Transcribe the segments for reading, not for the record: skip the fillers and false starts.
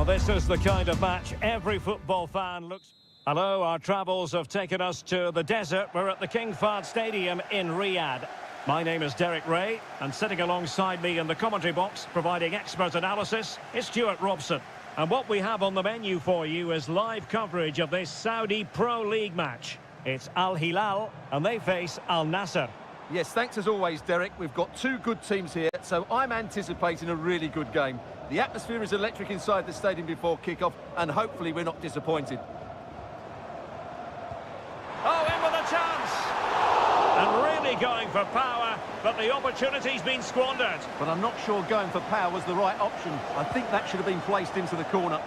this is the kind of match every football fan looks... Hello, our travels have taken us to the desert. We're at the King Fahd Stadium in Riyadh. My name is Derek Ray, and sitting alongside me in the commentary box, providing expert analysis, is Stuart Robson. And what we have on the menu for you is live coverage of this Saudi Pro League match. It's Al Hilal, and they face Al Nassr. Yes, thanks as always, Derek. We've got two good teams here, so I'm anticipating a really good game. The atmosphere is electric inside the stadium before kick-off, and hopefully we're not disappointed. Oh, in with a chance! And really going for power, but the opportunity's been squandered. But I'm not sure going for power was the right option. I think that should have been placed into the corner.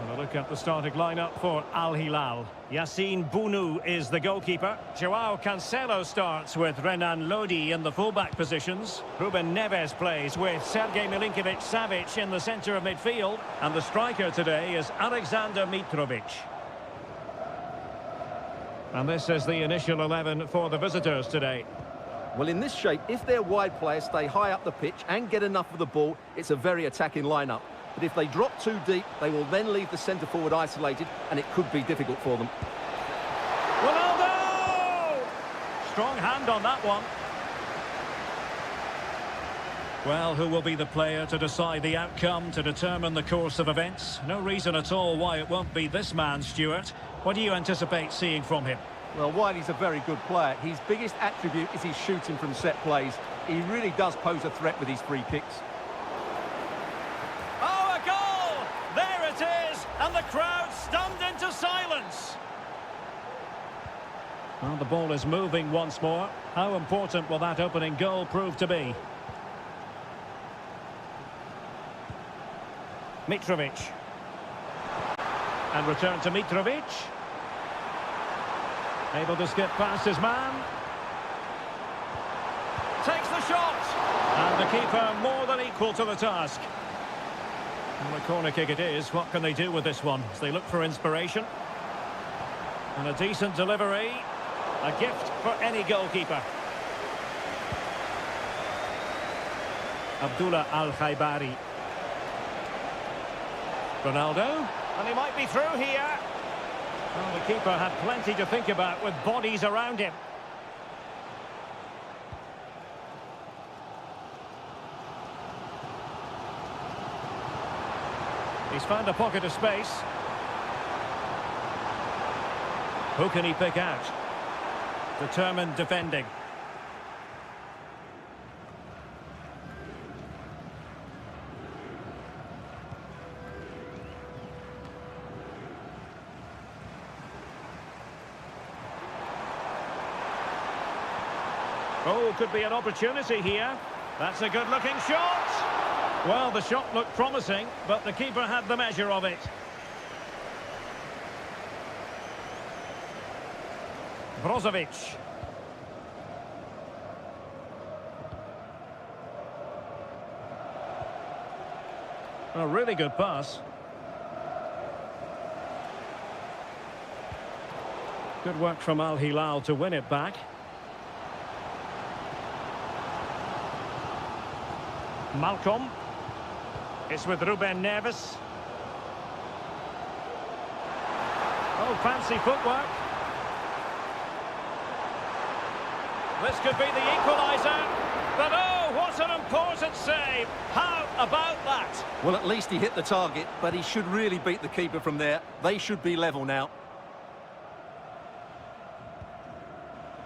And a look at the starting lineup for Al Hilal. Yassine Bounou is the goalkeeper. Joao Cancelo starts with Renan Lodi in the fullback positions. Ruben Neves plays with Sergej Milinkovic-Savic in the centre of midfield. And the striker today is Alexander Mitrovic. And this is the initial 11 for the visitors today. Well, in this shape, if their wide players stay high up the pitch and get enough of the ball, it's a very attacking lineup. But if they drop too deep, they will then leave the centre-forward isolated, and it could be difficult for them. Ronaldo! Strong hand on that one. Well, who will be the player to decide the outcome, to determine the course of events? No reason at all why it won't be this man, Stuart. What do you anticipate seeing from him? Well, while he's a very good player, his biggest attribute is his shooting from set plays. He really does pose a threat with his free kicks. Oh, a goal! There it is! And the crowd stunned into silence. Well, the ball is moving once more. How important will that opening goal prove to be? Mitrovic. And return to Mitrovic. Able to skip past his man. Takes the shot. And the keeper more than equal to the task. And a corner kick it is. What can they do with this one? As they look for inspiration. And a decent delivery. A gift for any goalkeeper. Abdullah Al-Khaibari. Ronaldo. And he might be through here. Well, the keeper had plenty to think about with bodies around him. He's found a pocket of space. Who can he pick out? Determined defending. Oh, could be an opportunity here. That's a good-looking shot. Well, the shot looked promising, but the keeper had the measure of it. Brozovic. A really good pass. Good work from Al Hilal to win it back. Malcolm. It's with Ruben Neves. Oh, fancy footwork. This could be the equaliser. But oh, what an important save. How about that? Well, at least he hit the target, but he should really beat the keeper from there. They should be level now.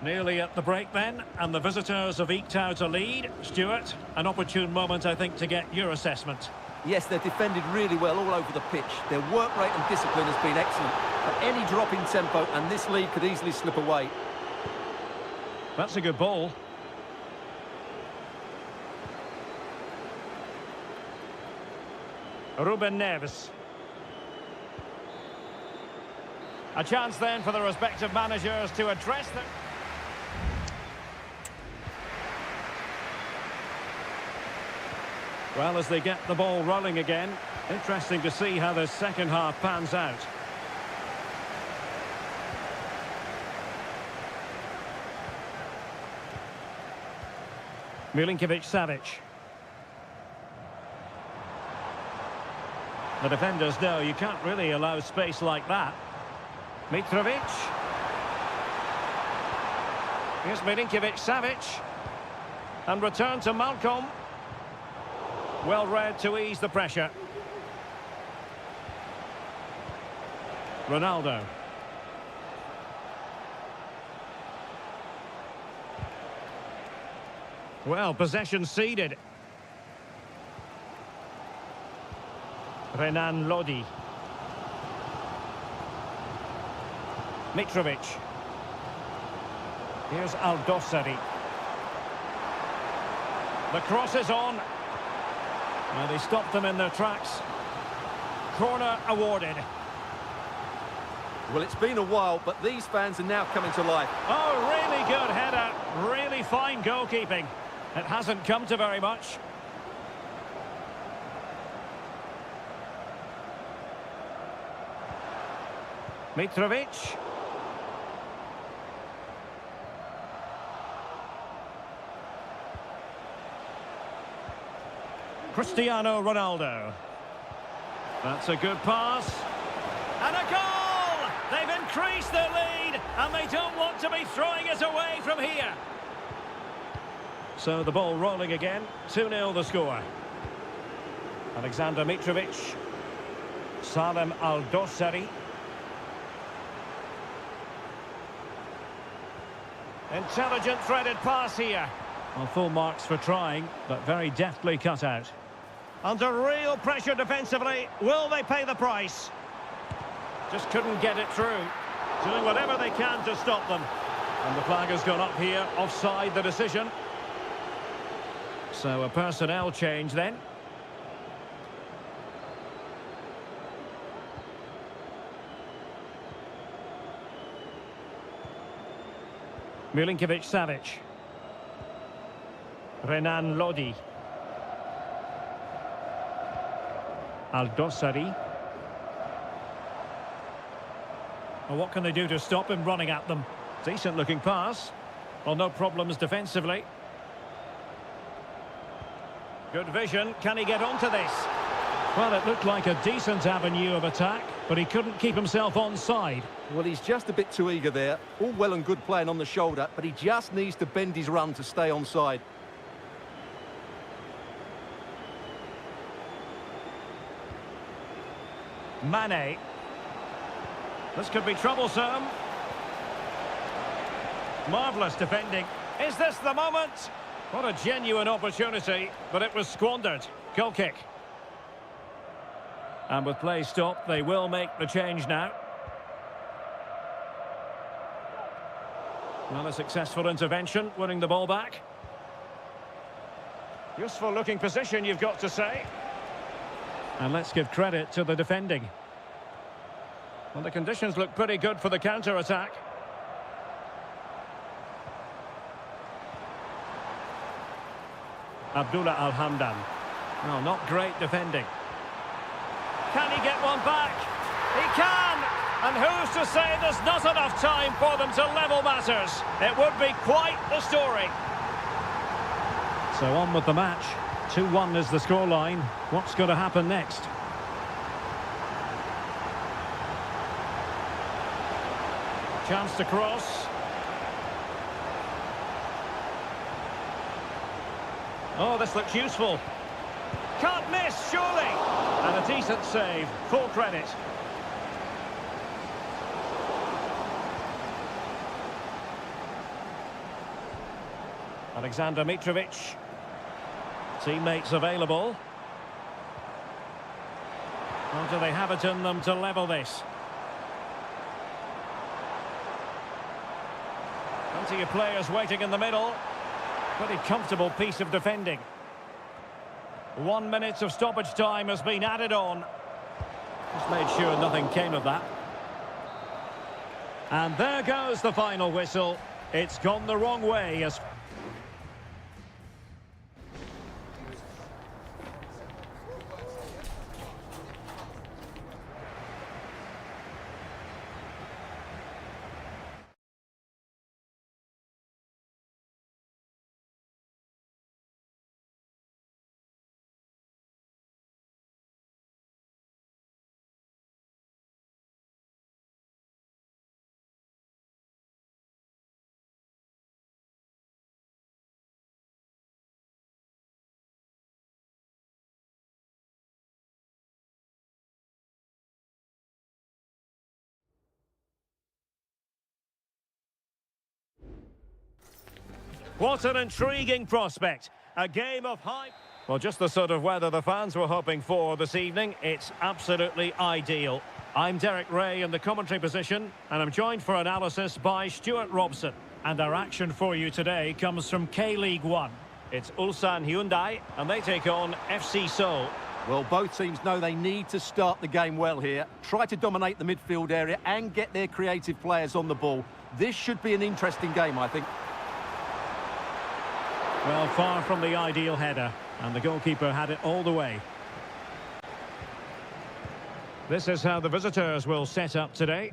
Nearly at the break then, and the visitors have eked out a lead. Stuart, an opportune moment, I think, to get your assessment. Yes, they've defended really well all over the pitch. Their work rate and discipline has been excellent. But any drop in tempo, and this lead could easily slip away. That's a good ball. Ruben Neves. A chance then for the respective managers to address them. Well, as they get the ball rolling again, interesting to see how the second half pans out. Milinkovic-Savic. The defenders know you can't really allow space like that. Mitrovic. Here's Milinkovic-Savic. And return to Malcolm. Well read to ease the pressure. Ronaldo. Well, possession ceded. Renan Lodi. Mitrovic. Here's Aldosari. The cross is on. Well, they stopped them in their tracks. Corner awarded. Well, it's been a while, but these fans are now coming to life. Oh, really good header. Really fine goalkeeping. It hasn't come to very much. Mitrovic. Cristiano Ronaldo. That's a good pass. And a goal! They've increased their lead, and they don't want to be throwing it away from here. So the ball rolling again. 2-0 the score. Alexander Mitrovic. Salem Aldosari. Intelligent threaded pass here. Well, full marks for trying, but very deftly cut out. Under real pressure defensively, will they pay the price? Just couldn't get it through. Doing whatever they can to stop them. And the flag has gone up here, offside the decision. So a personnel change then. Milinkovic-Savic. Renan Lodi. Aldosari. Well, what can they do to stop him running at them? Decent looking pass. Well, no problems defensively. Good vision. Can he get onto this? Well, it looked like a decent avenue of attack, but he couldn't keep himself onside. Well, he's just a bit too eager there. All well and good playing on the shoulder, but he just needs to bend his run to stay onside. Mane. This could be troublesome. Marvellous defending. Is this the moment? What a genuine opportunity, but it was squandered. Goal kick. And with play stopped, they will make the change now. Well, a successful intervention, winning the ball back. Useful looking position, you've got to say. And let's give credit to the defending. Well, the conditions look pretty good for the counter-attack. Abdullah Al-Hamdan. No, not great defending. Can he get one back? He can! And who's to say there's not enough time for them to level matters? It would be quite the story. So on with the match. 2-1 is the scoreline. What's going to happen next? Chance to cross. Oh, this looks useful. Can't miss, surely. And a decent save. Full credit. Alexander Mitrovic. Teammates available. Or do they have it in them to level this? Plenty of players waiting in the middle. Pretty comfortable piece of defending. 1 minute of stoppage time has been added on. Just made sure nothing came of that. And there goes the final whistle. It's gone the wrong way as What an intriguing prospect. A game of hype. Well, just the sort of weather the fans were hoping for this evening. It's absolutely ideal. I'm Derek Ray in the commentary position, and I'm joined for analysis by Stuart Robson. And our action for you today comes from K-League 1. It's Ulsan Hyundai, and they take on FC Seoul. Well, both teams know they need to start the game well here. Try to dominate the midfield area and get their creative players on the ball. This should be an interesting game, I think. Well, far from the ideal header, and the goalkeeper had it all the way. This is how the visitors will set up today.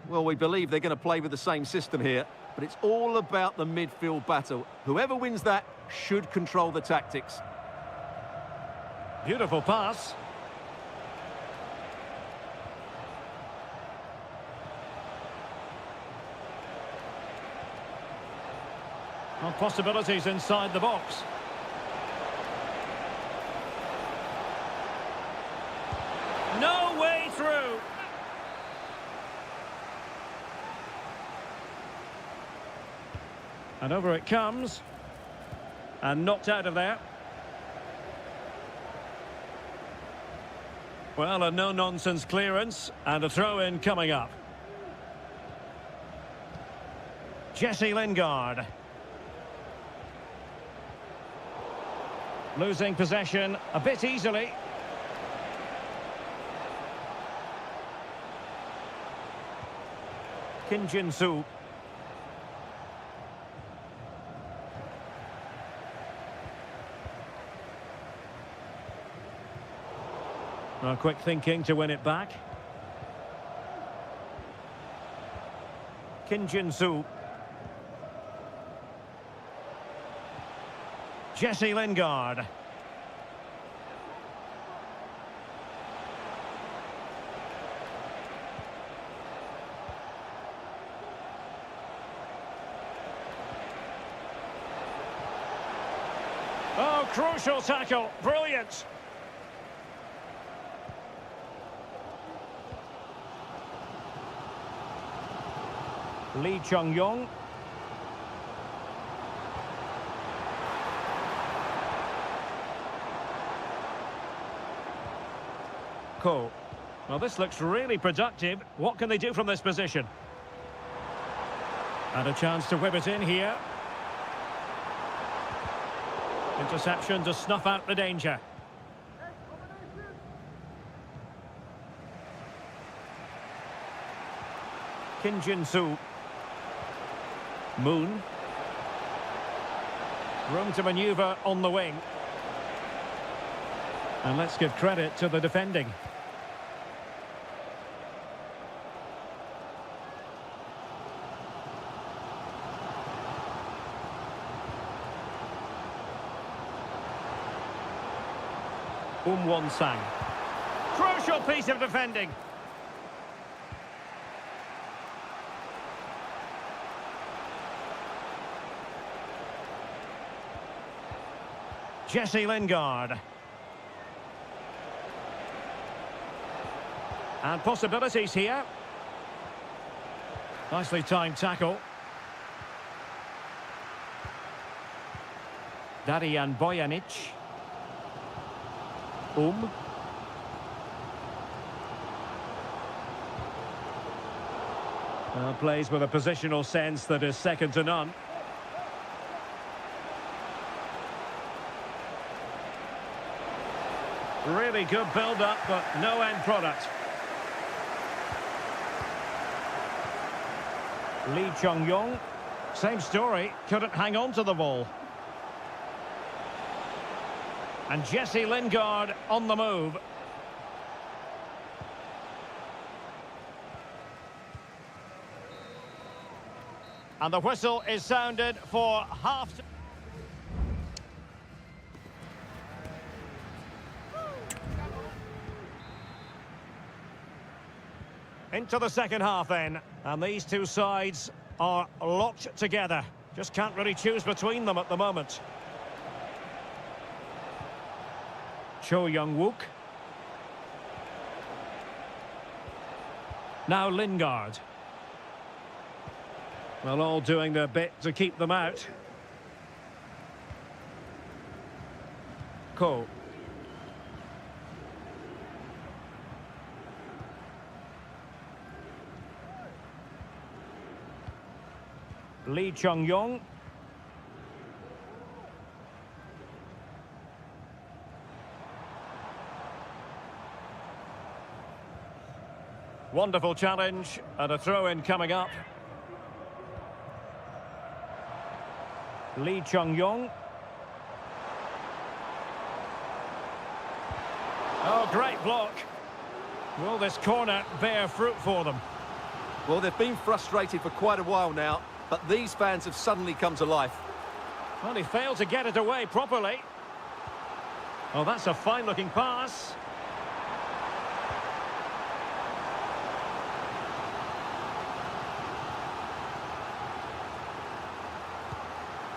Well, we believe they're going to play with the same system here, but it's all about the midfield battle. Whoever wins that should control the tactics. Beautiful pass. Well, possibilities inside the box. No way through. And over it comes. And knocked out of there. Well, a no-nonsense clearance and a throw-in coming up. Jesse Lingard. Losing possession a bit easily. Kim Jin-soo. Well, quick thinking to win it back. Kim Jin-soo. Jesse Lingard. Oh, crucial tackle. Brilliant. Lee Chung-yong. Ko. Well, this looks really productive. What can they do from this position? And a chance to whip it in here. Interception to snuff out the danger. Kim Jin-soo. Moon. Room to manoeuvre on the wing. And let's give credit to the defending. Won-sang. Crucial piece of defending. Jesse Lingard. And possibilities here. Nicely timed tackle. Darian Bojanic. Plays with a positional sense that is second to none. Really good build-up, but no end product. Lee Chung-yong, same story, couldn't hang on to the ball. And Jesse Lingard on the move. And the whistle is sounded for half. Into the second half then, and these two sides are locked together. Just can't really choose between them at the moment. Cho Young-wook. Now Lingard. Well, all doing their bit to keep them out. Ko. Lee Chung-yong. Wonderful challenge and a throw-in coming up. Lee Chung-yong. Oh, great block. Will this corner bear fruit for them? Well, they've been frustrated for quite a while now, but these fans have suddenly come to life. Well, he failed to get it away properly. Oh, that's a fine-looking pass.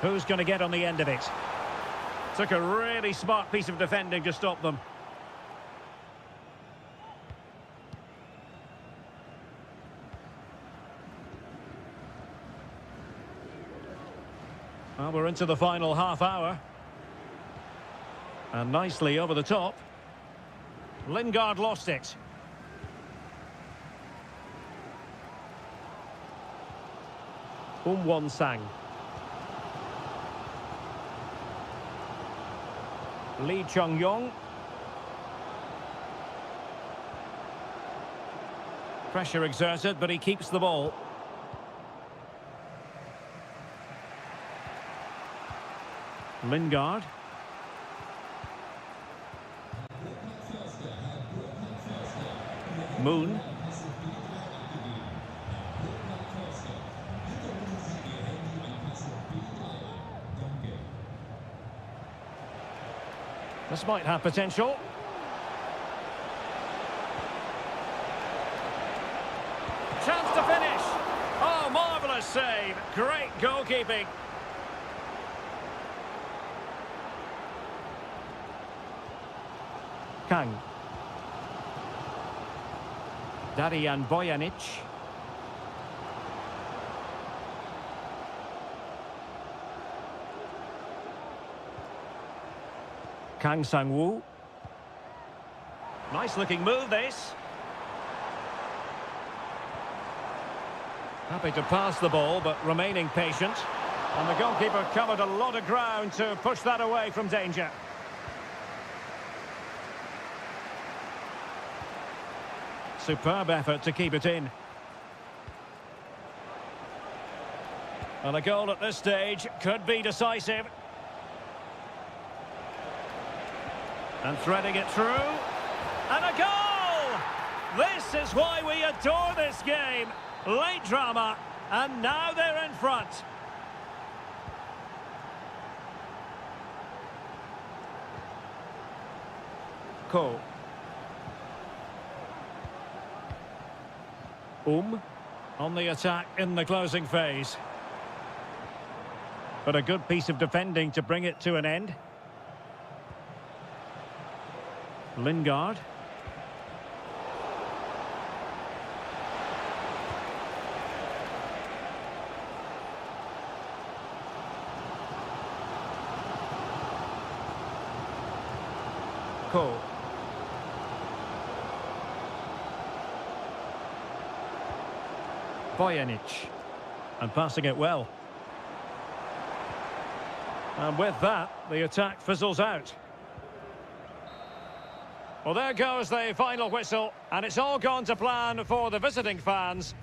Who's going to get on the end of it? Took a really smart piece of defending to stop them. Well, we're into the final half hour. And nicely over the top. Lingard lost it. Won-sang. Lee Chung-yong. Pressure exerted, but he keeps the ball. Lingard. Moon. This might have potential. Chance to finish. Oh, marvellous save. Great goalkeeping. Kang. Darian Bojanic. Kang Sang-woo. Nice looking move this. Happy to pass the ball, but remaining patient. And the goalkeeper covered a lot of ground to push that away from danger. Superb effort to keep it in. And a goal at this stage could be decisive. And threading it through. And a goal! This is why we adore this game. Late drama, and now they're in front. Ko. On the attack in the closing phase. But a good piece of defending to bring it to an end. Lingard. Ko. Bojanic. And passing it well. And with that, the attack fizzles out. Well, there goes the final whistle, and it's all gone to plan for the visiting fans.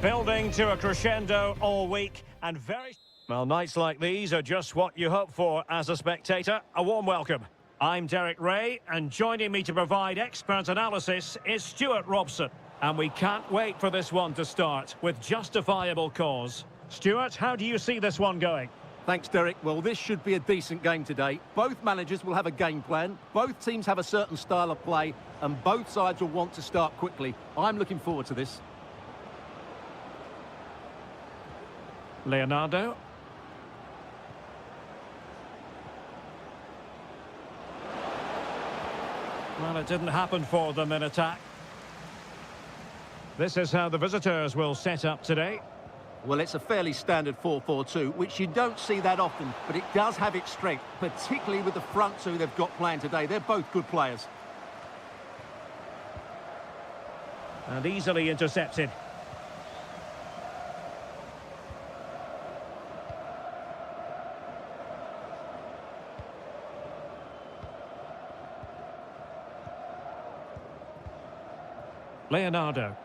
Building to a crescendo all week and very... Well, nights like these are just what you hope for as a spectator. A warm welcome. I'm Derek Ray, and joining me to provide expert analysis is Stuart Robson. And we can't wait for this one to start with justifiable cause. Stuart, how do you see this one going? Thanks, Derek. Well, this should be a decent game today. Both managers will have a game plan. Both teams have a certain style of play, and both sides will want to start quickly. I'm looking forward to this. Leonardo. Well, it didn't happen for them in attack. This is how the visitors will set up today. Well, it's a fairly standard 4-4-2, which you don't see that often, but it does have its strength, particularly with the front two they've got playing today. They're both good players. And easily intercepted. Leonardo.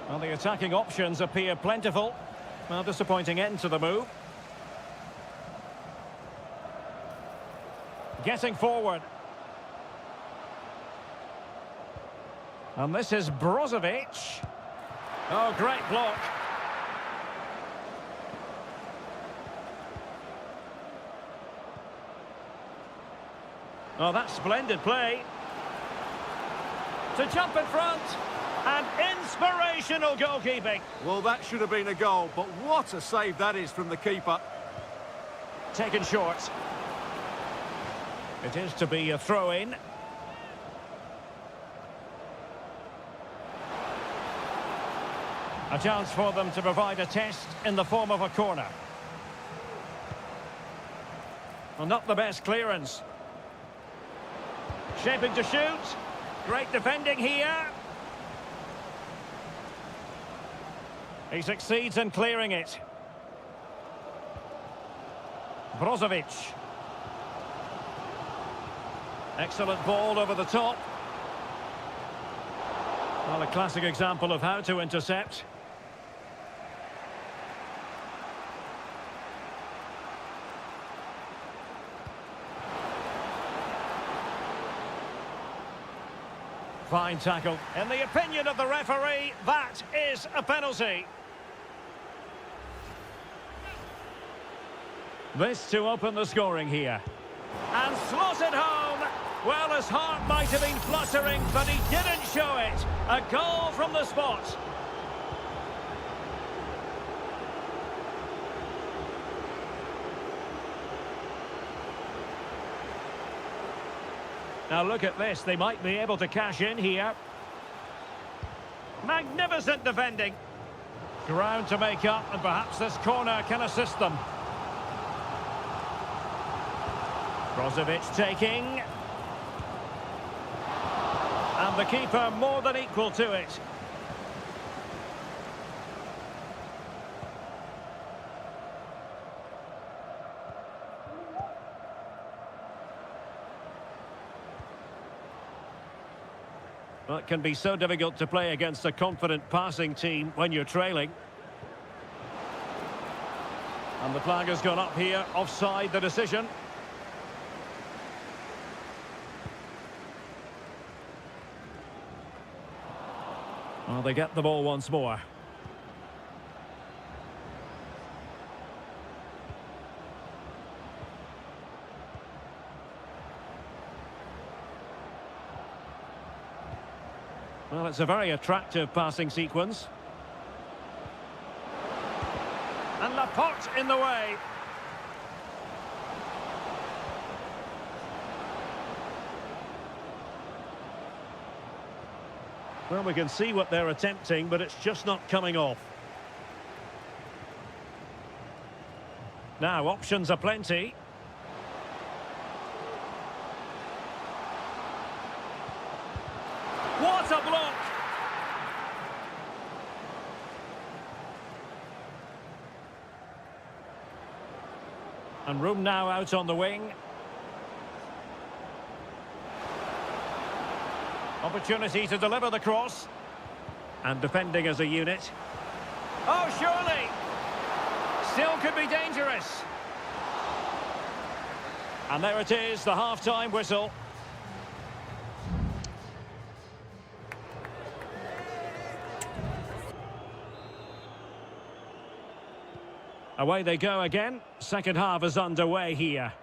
Well, the attacking options appear plentiful. Well, disappointing end to the move. Getting forward. And this is Brozovic. Oh, great block. Oh, that's splendid play. To jump in front. And inspirational goalkeeping. Well, that should have been a goal, but what a save that is from the keeper. Taken short. It is to be a throw-in. A chance for them to provide a test in the form of a corner. Well, not the best clearance. Shaping to shoot. Great defending here. He succeeds in clearing it. Brozovic. Excellent ball over the top. Well, a classic example of how to intercept. Fine tackle. In the opinion of the referee, that is a penalty. This to open the scoring here. And slotted home. Well, his heart might have been fluttering, but he didn't show it. A goal from the spot. Now look at this, they might be able to cash in here. Magnificent defending. Ground to make up, and perhaps this corner can assist them. Brozovic taking. And the keeper more than equal to it. Well, it can be so difficult to play against a confident passing team when you're trailing. And the flag has gone up here, offside the decision. Well, they get the ball once more. Well, it's a very attractive passing sequence. And Laporte in the way. Well, we can see what they're attempting, but it's just not coming off. Now, options are plenty. What a block! And room now out on the wing. Opportunity to deliver the cross. And defending as a unit. Oh, surely! Still could be dangerous. And there it is, the half-time whistle. Away they go again. Second half is underway here.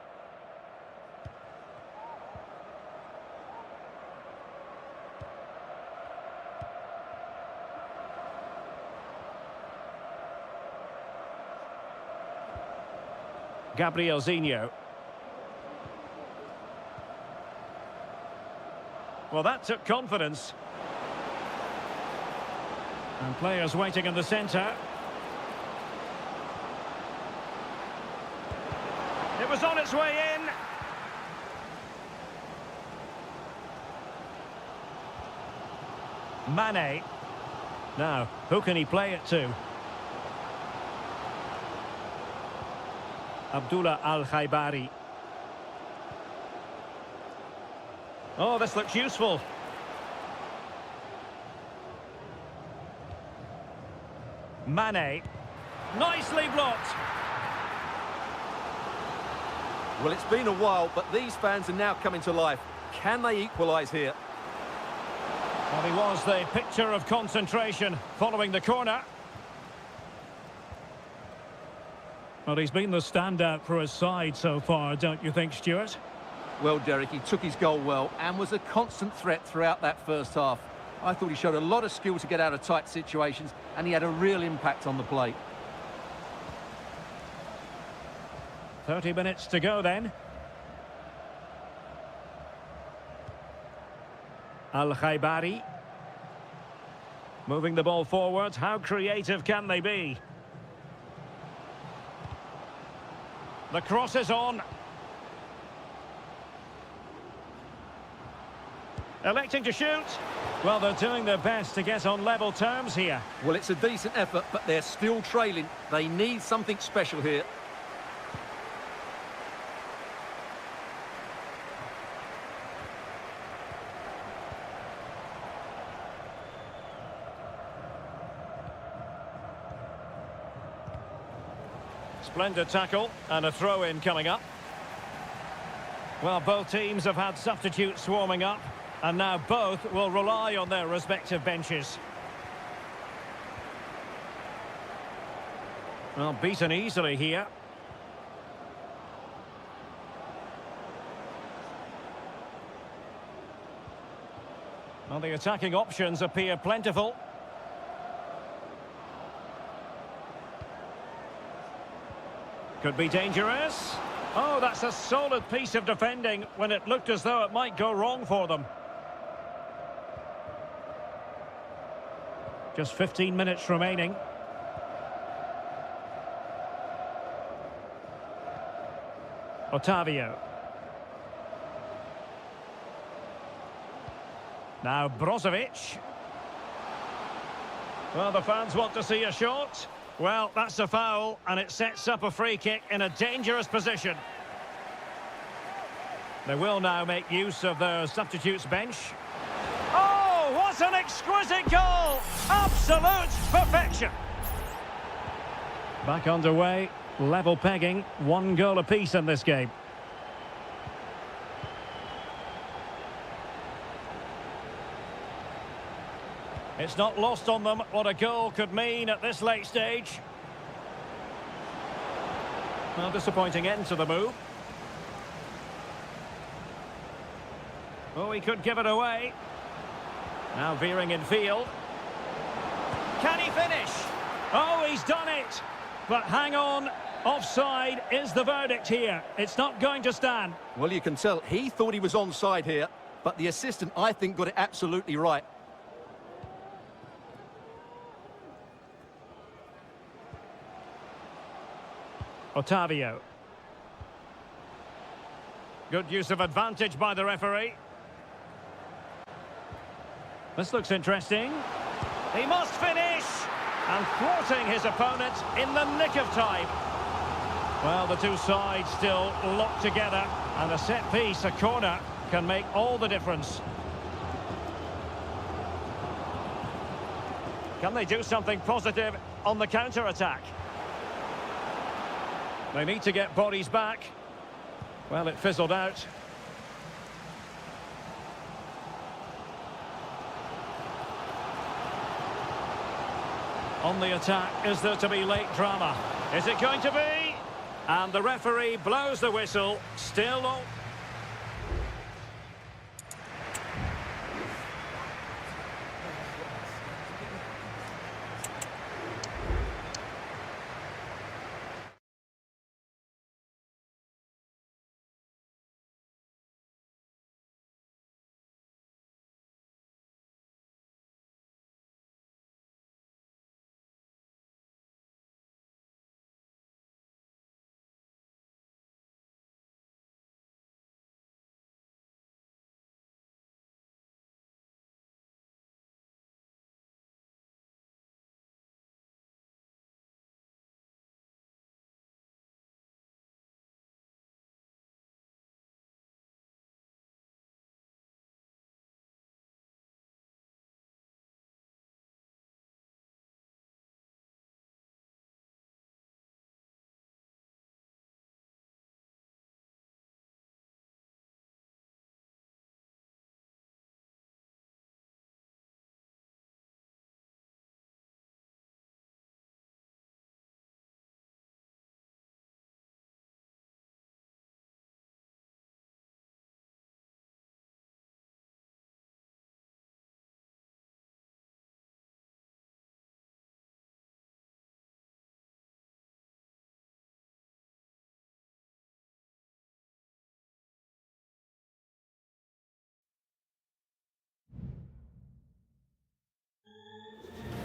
Gabrielzinho. Well, that took confidence. And players waiting in the centre. It was on its way in. Mane. Now, who can he play it to? Abdullah Al-Khaibari. Oh, this looks useful. Mane. Nicely blocked. Well, it's been a while, but these fans are now coming to life. Can they equalise here? Well, he was the picture of concentration following the corner. Well, he's been the standout for his side so far, don't you think, Stuart? Well, Derek, he took his goal well and was a constant threat throughout that first half. I thought he showed a lot of skill to get out of tight situations, and he had a real impact on the play. 30 minutes to go then. Al-Khaibari. Moving the ball forward. How creative can they be? The cross is on. Electing to shoot. Well, they're doing their best to get on level terms here. Well, it's a decent effort, but they're still trailing. They need something special here. Splendid tackle and a throw-in coming up. Well, both teams have had substitutes swarming up, and now both will rely on their respective benches. Well, beaten easily here. Well, the attacking options appear plentiful. Could be dangerous. Oh, that's a solid piece of defending when it looked as though it might go wrong for them. Just 15 minutes remaining. Otavio. Now Brozovic. Well, the fans want to see a shot. Well, that's a foul, and it sets up a free kick in a dangerous position. They will now make use of their substitutes bench. Oh, what an exquisite goal! Absolute perfection! Back underway, level pegging, 1 goal apiece in this game. It's not lost on them what a goal could mean at this late stage. Well, disappointing end to the move. Oh, he could give it away. Now veering in field. Can he finish? Oh, he's done it. But hang on, offside is the verdict here. It's not going to stand. Well, you can tell he thought he was onside here, but the assistant, I think, got it absolutely right. Otavio. Good use of advantage by the referee. This looks interesting. He must finish! And thwarting his opponent in the nick of time. Well, the two sides still locked together, and a set piece, a corner, can make all the difference. Can they do something positive on the counter-attack? They need to get bodies back. Well, it fizzled out. On the attack, is there to be late drama? Is it going to be? And the referee blows the whistle. Still on.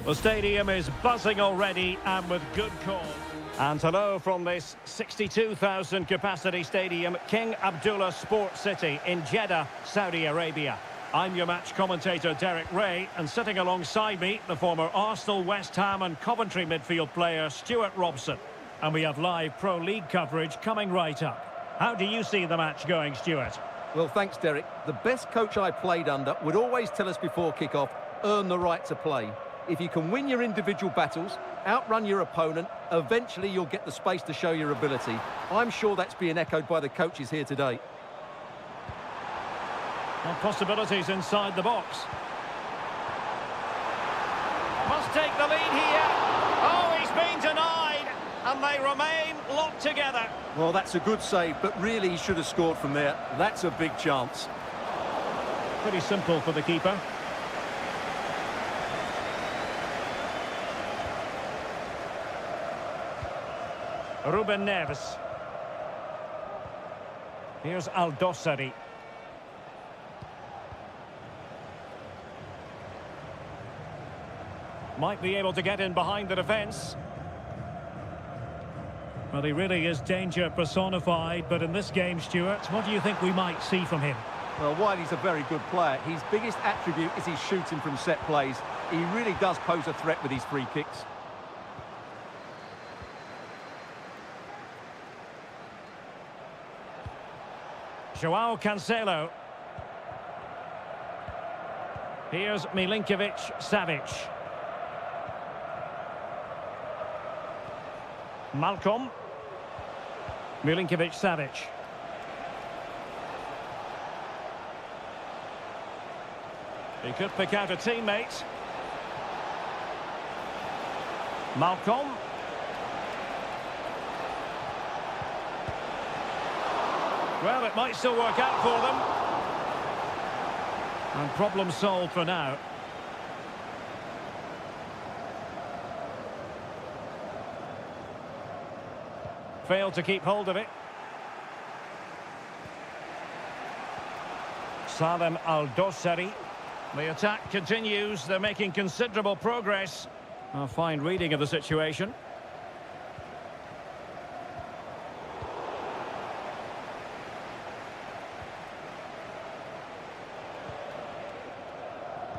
The stadium is buzzing already, and with good cause. And hello from this 62,000 capacity stadium, King Abdullah Sports City in Jeddah, Saudi Arabia. I'm your match commentator Derek Ray, and sitting alongside me, the former Arsenal, West Ham and Coventry midfield player Stuart Robson. And we have live Pro League coverage coming right up. How do you see the match going, Stuart? Well, thanks, Derek. The best coach I played under would always tell us before kick-off, earn the right to play. If you can win your individual battles, outrun your opponent, eventually you'll get the space to show your ability. I'm sure that's being echoed by the coaches here today. Well, possibilities inside the box. Must take the lead here. Oh, he's been denied, and they remain locked together. Well, that's a good save, but really he should have scored from there. That's a big chance. Pretty simple for the keeper. Ruben Neves. Here's Al-Dossari. Might be able to get in behind the defence. Well, he really is danger personified, but in this game, Stuart, what do you think we might see from him? Well, while he's a very good player, his biggest attribute is his shooting from set plays. He really does pose a threat with his free kicks. Joao Cancelo. Here's Milinkovic-Savic. Malcolm. Milinkovic-Savic. He could pick out a teammate. Malcolm. Well, it might still work out for them. And problem solved for now. Failed to keep hold of it. Salem Al-Dossari. The attack continues. They're making considerable progress. A fine reading of the situation.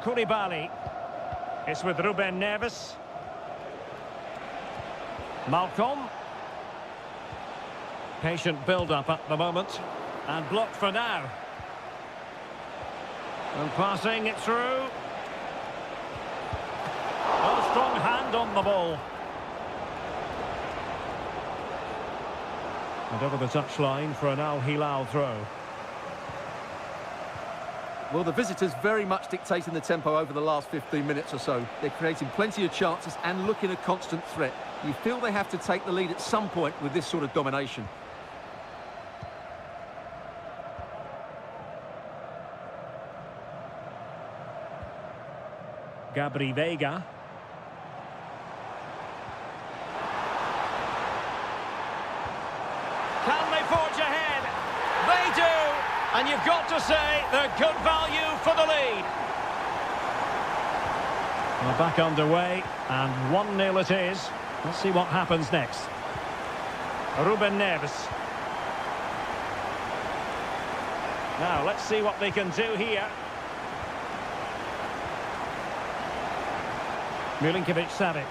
Koulibaly. It's with Ruben Neves. Malcolm. Patient build-up at the moment. And blocked for now. And passing it through. Well, strong hand on the ball. And over the touchline for an Al Hilal throw. Well, the visitors very much dictating the tempo over the last 15 minutes or so. They're creating plenty of chances and looking a constant threat. You feel they have to take the lead at some point with this sort of domination. Gabri Veiga. Can they forge ahead? They do! And you've got to say they're good value for the lead. Well, back underway, and 1-0 it is. Let's see what happens next. Ruben Neves. Now, let's see what they can do here. Milinkovic-Savic.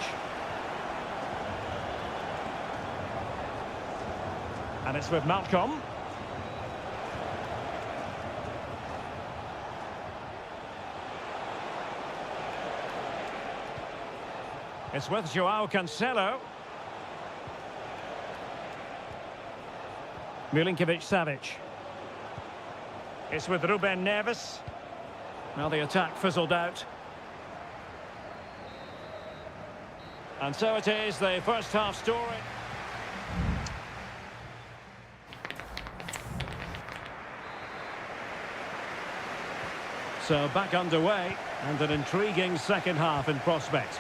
And it's with Malcolm. It's with Joao Cancelo. Milinkovic-Savic. It's with Ruben Neves. Well, the attack fizzled out. And so it is, the first half story. So back underway, and an intriguing second half in prospect.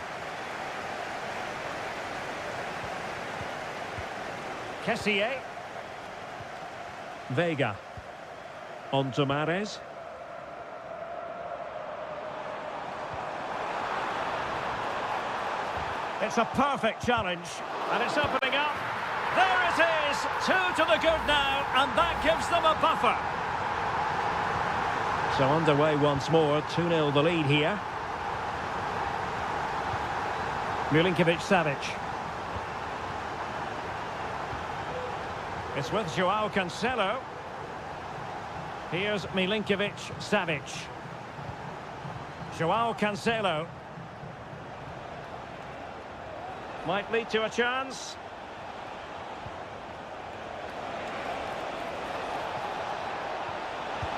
Kessié. Veiga. On to Mahrez. It's a perfect challenge, and it's opening up. There it is, 2 to the good now, and that gives them a buffer. So underway once more, 2-0 the lead here. Milinkovic-Savic. It's with Joao Cancelo. Here's Milinkovic-Savic. Joao Cancelo. Might lead to a chance.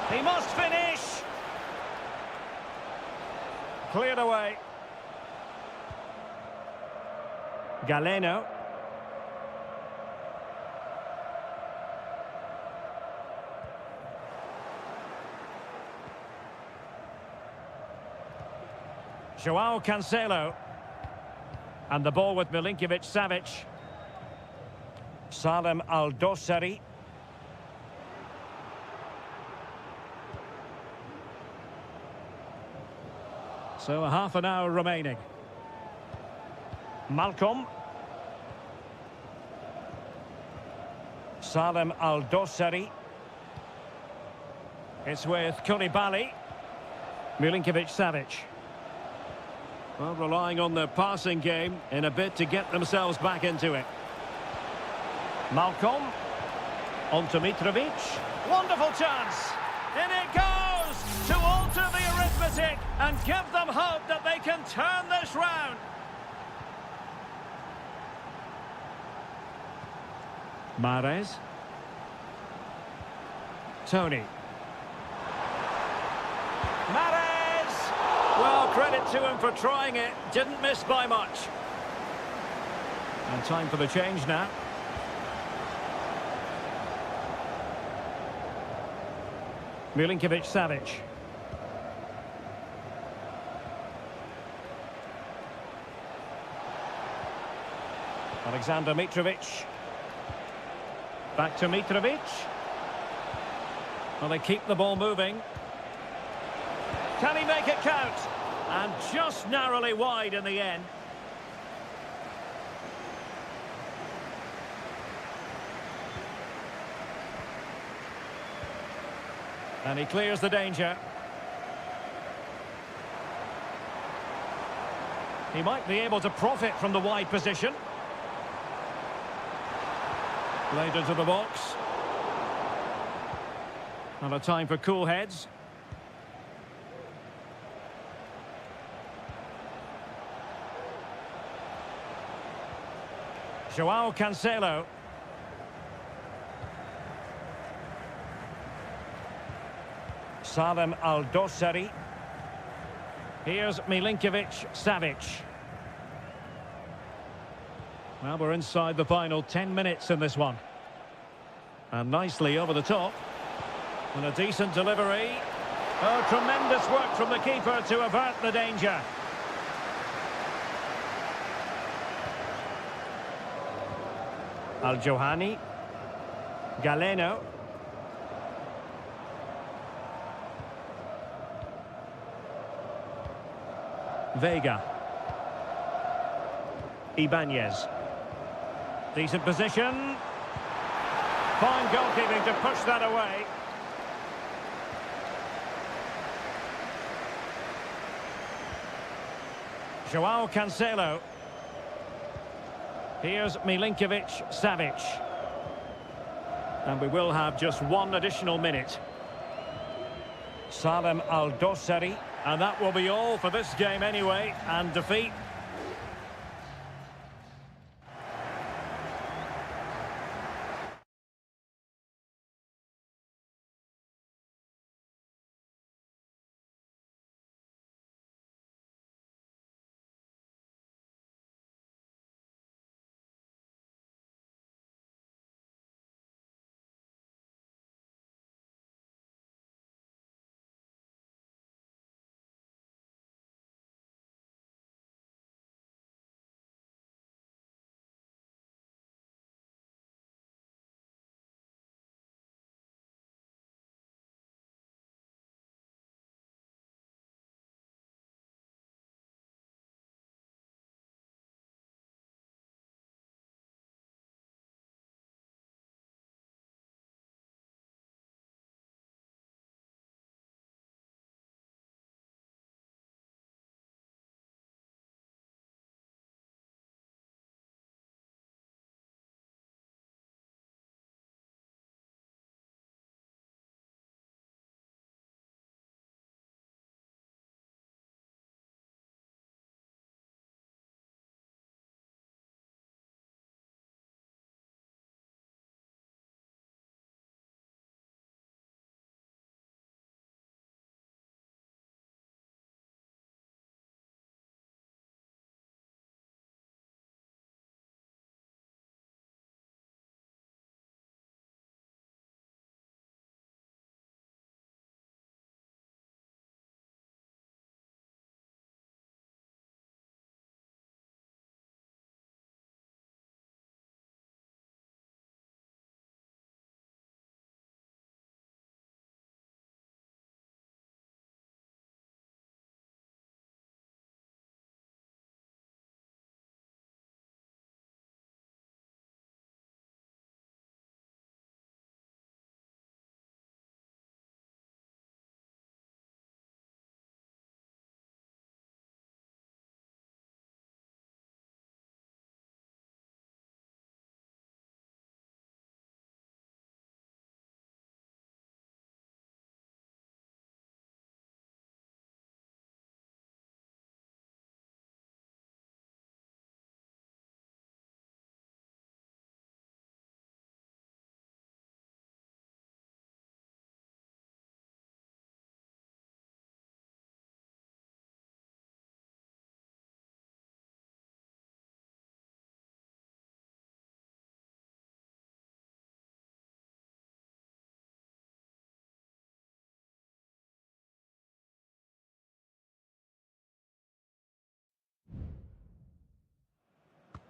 He must finish. Cleared away. Galeno. Joao Cancelo. And the ball with Milinkovic-Savic. Salem Al-Dossari. So a half an hour remaining. Malcolm. Salem Al-Dossari. It's with Koulibaly. Milinkovic-Savic. Well, relying on their passing game in a bid to get themselves back into it. Malcolm. On to Mitrovic. Wonderful chance. In it goes to alter the arithmetic and give them hope that they can turn this round. Mahrez. Tony. Mahrez! Well, credit to him for trying it. Didn't miss by much. And time for the change now. Milinkovic-Savic. Alexander Mitrovic. Back to Mitrovic. Well, they keep the ball moving. Can he make it count? And just narrowly wide in the end. And he clears the danger. He might be able to profit from the wide position. Played into the box. And a time for cool heads. Joao Cancelo. Salem Al-Dosari. Here's Milinkovic-Savic. Well, we're inside the final 10 minutes in this one. And nicely over the top. And a decent delivery. Oh, tremendous work from the keeper to avert the danger. Al-Johani. Galeno. Vega. Ibanez. Decent position. Fine goalkeeping to push that away. Joao Cancelo. Here's Milinkovic-Savic. And we will have just one additional minute. Salem Al-Dosari. And that will be all for this game anyway. And defeat.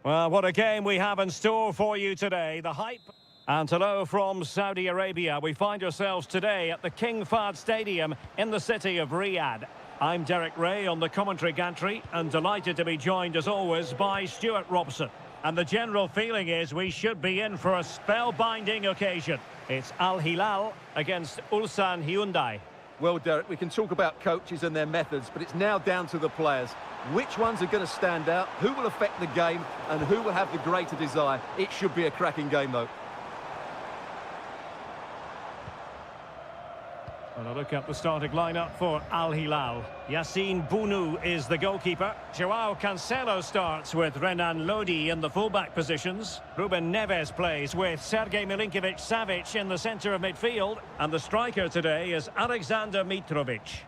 Well, what a game we have in store for you today. The hype. And hello from Saudi Arabia. We find ourselves today at the King Fahd Stadium in the city of Riyadh. I'm Derek Ray on the commentary gantry and delighted to be joined as always by Stuart Robson. And the general feeling is we should be in for a spellbinding occasion. It's Al Hilal against Ulsan Hyundai. Well, Derek, we can talk about coaches and their methods, but it's now down to the players. Which ones are going to stand out, who will affect the game, and who will have the greater desire? It should be a cracking game, though. And a look at the starting lineup for Al Hilal. Yassine Bounou is the goalkeeper. Joao Cancelo starts with Renan Lodi in the fullback positions. Ruben Neves plays with Sergej Milinkovic-Savic in the centre of midfield. And the striker today is Alexander Mitrovic.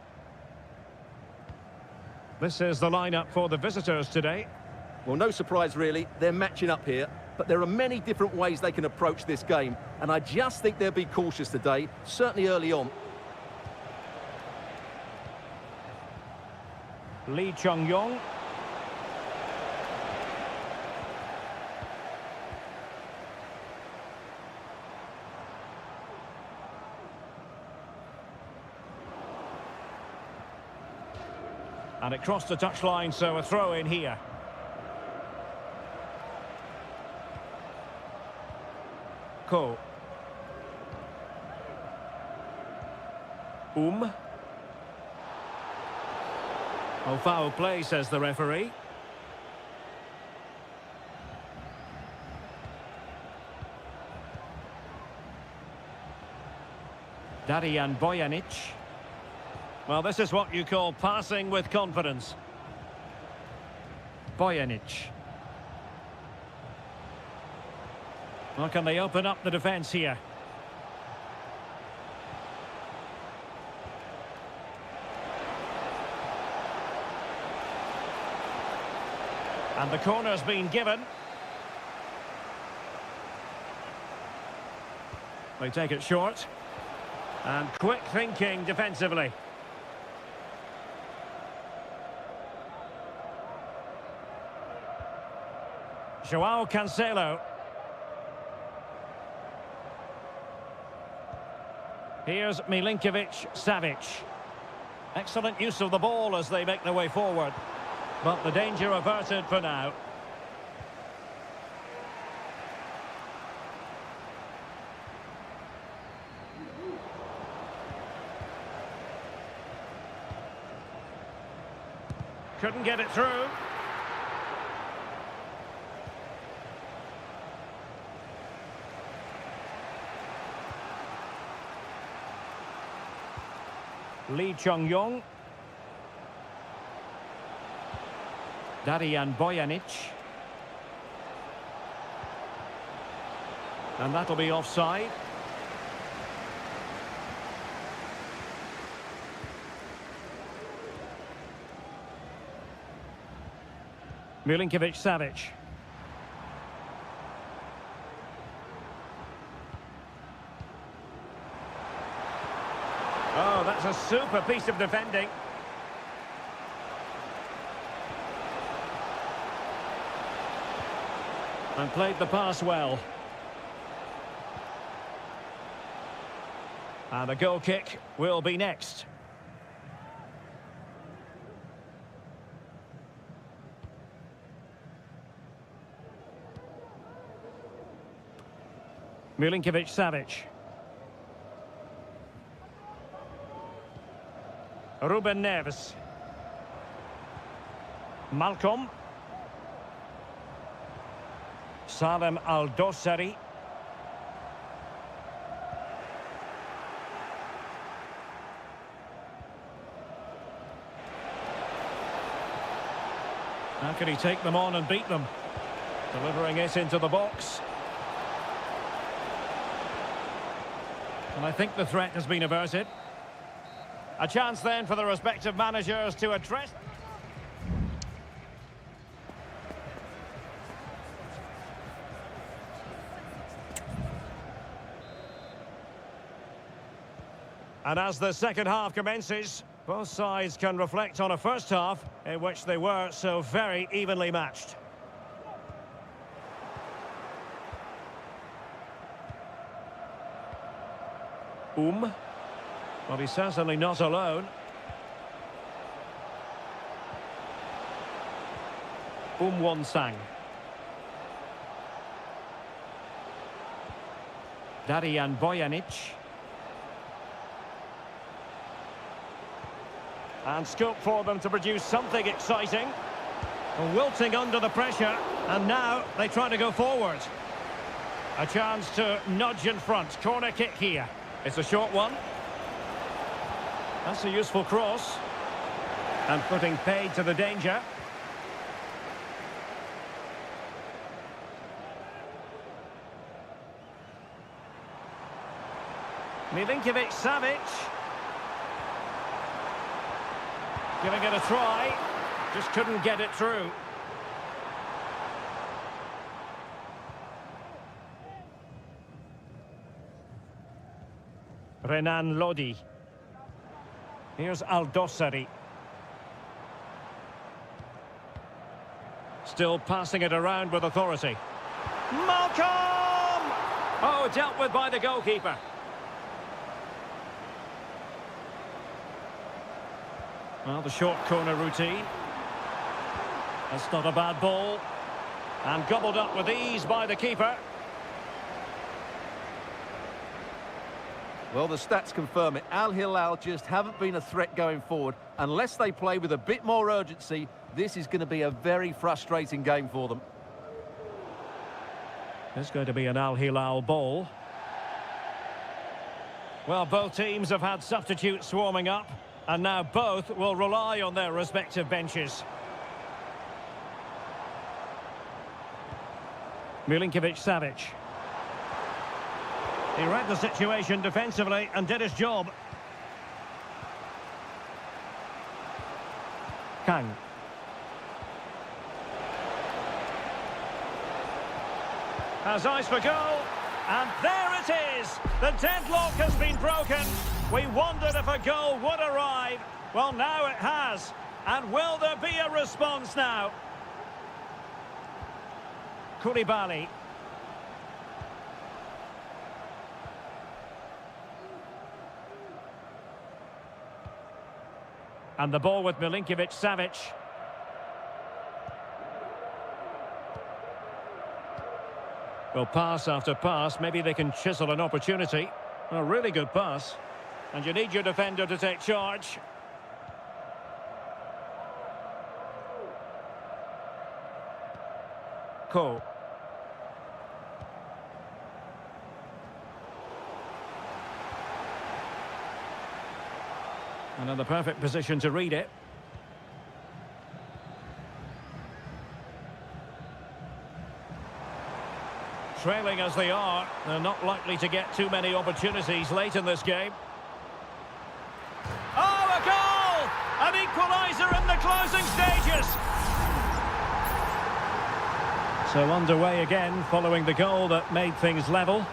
This is the lineup for the visitors today. Well, no surprise really, they're matching up here, but there are many different ways they can approach this game, and I just think they'll be cautious today, certainly early on. Lee Chung-yong. And it crossed the touchline, so a throw in here. Ko. Oh, foul play, says the referee. Darijan Bojanic. Well, this is what you call passing with confidence. Bojanic. Well, can they open up the defence here? And the corner's been given. They take it short. And quick thinking defensively. Joao Cancelo. Here's Milinkovic-Savic. Excellent use of the ball as they make their way forward. But the danger averted for now. Couldn't get it through. Lee Chung-yong. Darijan Bojanic. And that'll be offside. Milinkovic-Savic. Oh, that's a super piece of defending. And played the pass well. And a goal kick will be next. Milinkovic-Savic. Ruben Neves. Malcolm. Salem Al-Dossari. How can he take them on and beat them? Delivering it into the box. And I think the threat has been averted. A chance then for the respective managers to address. And as the second half commences, both sides can reflect on a first half in which they were so very evenly matched. Well, he's certainly not alone. Won-sang. Darijan Bojanic. And scope for them to produce something exciting. Wilting under the pressure, and now they try to go forward. A chance to nudge in front. Corner kick here. It's a short one. That's a useful cross. And putting paid to the danger. Milinkovic-Savic. Giving it a try. Just couldn't get it through. Renan Lodi. Here's Aldosari. Still passing it around with authority. Malcolm! Oh, dealt with by the goalkeeper. Well, the short corner routine. That's not a bad ball. And gobbled up with ease by the keeper. Well, the stats confirm it. Al Hilal just haven't been a threat going forward. Unless they play with a bit more urgency, this is going to be a very frustrating game for them. It's going to be an Al Hilal ball. Well, both teams have had substitutes swarming up, and now both will rely on their respective benches. Milinkovic-Savic. He read the situation defensively and did his job. Kang. Has eyes for goal. And there it is. The deadlock has been broken. We wondered if a goal would arrive. Well, now it has. And will there be a response now? Koulibaly. And the ball with Milinkovic-Savic. Well, pass after pass, maybe they can chisel an opportunity. A really good pass. And you need your defender to take charge. Cole. And in the perfect position to read it. Trailing as they are, they're not likely to get too many opportunities late in this game. Oh, a goal! An equaliser in the closing stages! So underway again, following the goal that made things level.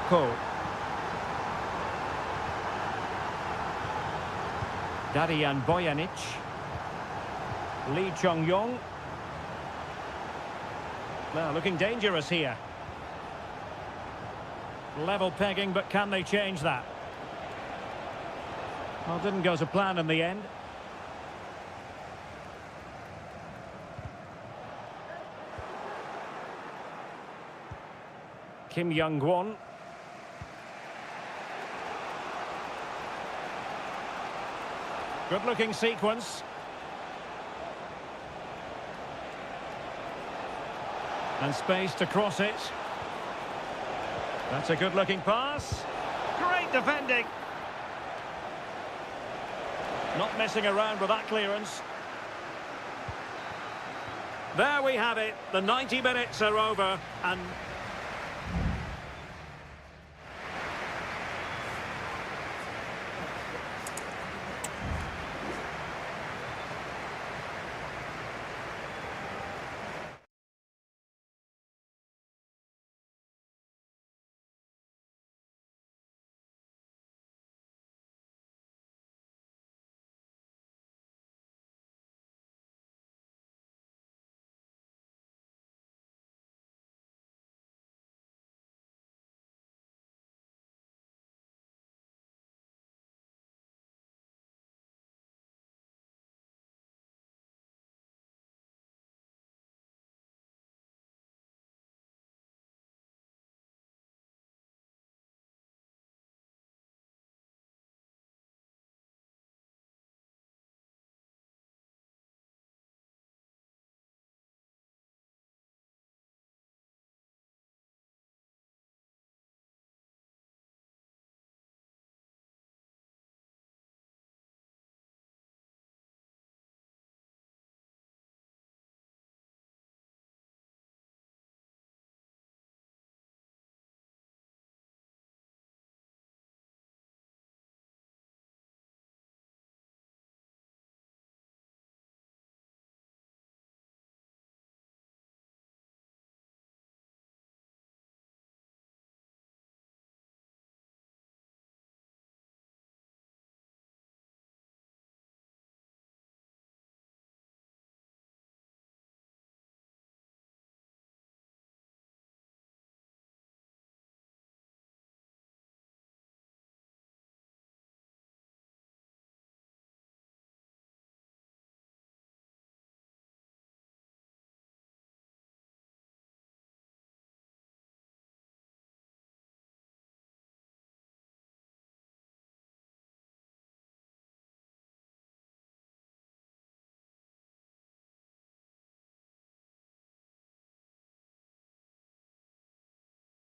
Cole. Darian Bojanic. Lee Chong-yong. Now looking dangerous here. Level pegging, but can they change that? Well, didn't go to plan in the end. Kim Young-won. Good-looking sequence. And space to cross it. That's a good-looking pass. Great defending. Not messing around with that clearance. There we have it. The 90 minutes are over and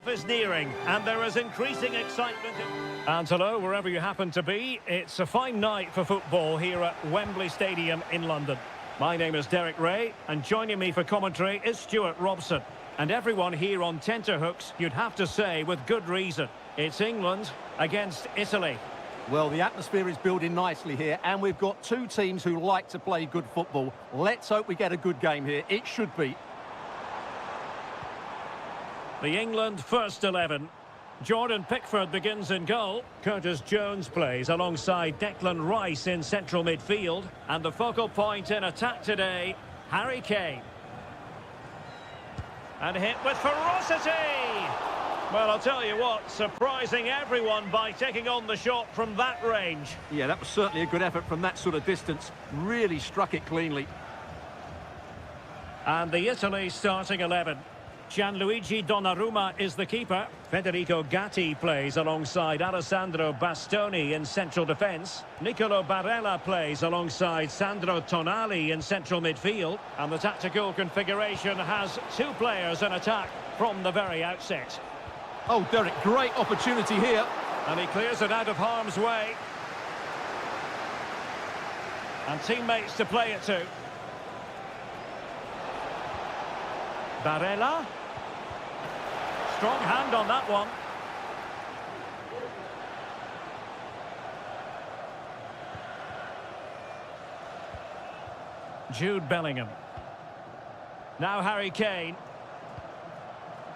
Is nearing, and there is increasing excitement. And hello, wherever you happen to be, it's a fine night for football here at Wembley Stadium in London. My name is Derek Ray, and joining me for commentary is Stuart Robson. And everyone here on tenterhooks, you'd have to say with good reason. It's England against Italy. Well, the atmosphere is building nicely here, and we've got two teams who like to play good football. Let's hope we get a good game here. It should be. The England first 11. Jordan Pickford begins in goal. Curtis Jones plays alongside Declan Rice in central midfield. And the focal point in attack today, Harry Kane. And hit with ferocity! Well, I'll tell you what, surprising everyone by taking on the shot from that range. Yeah, that was certainly a good effort from that sort of distance. Really struck it cleanly. And the Italy starting 11. Gianluigi Donnarumma is the keeper. Federico Gatti plays alongside Alessandro Bastoni in central defence. Nicolo Barella plays alongside Sandro Tonali in central midfield. And the tactical configuration has two players in attack from the very outset. Oh, Derek, great opportunity here. And he clears it out of harm's way. And teammates to play it to. Barella. Strong hand on that one. Jude Bellingham. Now Harry Kane.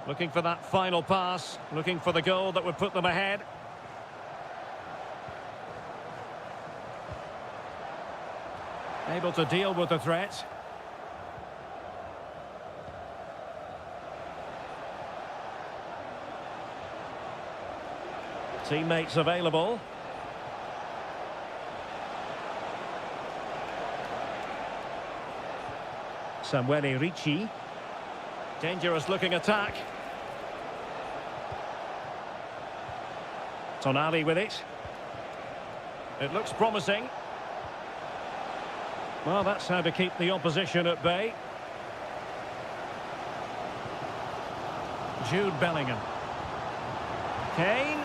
Looking for that final pass. Looking for the goal that would put them ahead. Able to deal with the threat. Teammates available. Samuele Ricci. Dangerous looking attack. Tonali with it. It looks promising. Well, that's how to keep the opposition at bay. Jude Bellingham. Kane.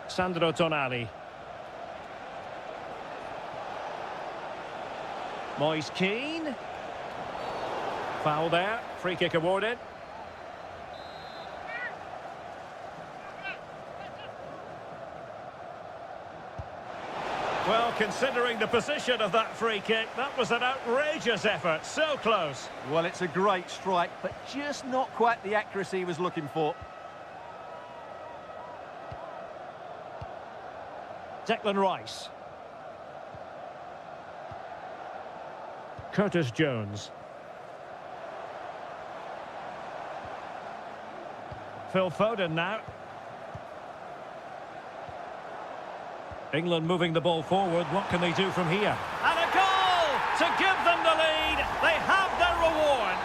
Sandro Tonali. Moise Keane. Foul there. Free kick awarded. Well, considering the position of that free kick, that was an outrageous effort. So close. Well, it's a great strike, but just not quite the accuracy he was looking for. Declan Rice. Curtis Jones. Phil Foden now. England moving the ball forward. What can they do from here? And a goal to give them the lead. They have their reward.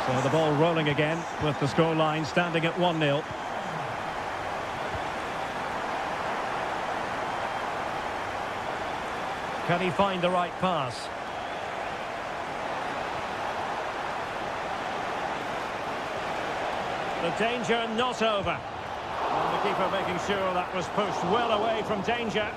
So the ball rolling again with the scoreline standing at 1-0. Can he find the right pass? The danger not over. And the keeper making sure that was pushed well away from danger.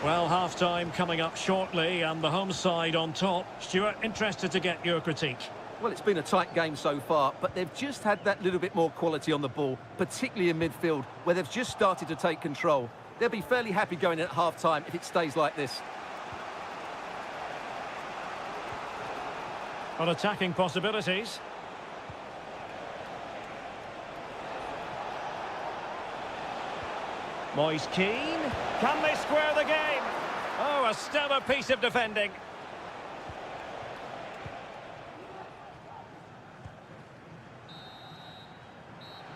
Well, half-time coming up shortly and the home side on top. Stuart, interested to get your critique. Well, it's been a tight game so far, but they've just had that little bit more quality on the ball, particularly in midfield, where they've just started to take control. They'll be fairly happy going in at half-time if it stays like this. On attacking possibilities. Moise Keane. Can they square the game? Oh, a stellar piece of defending.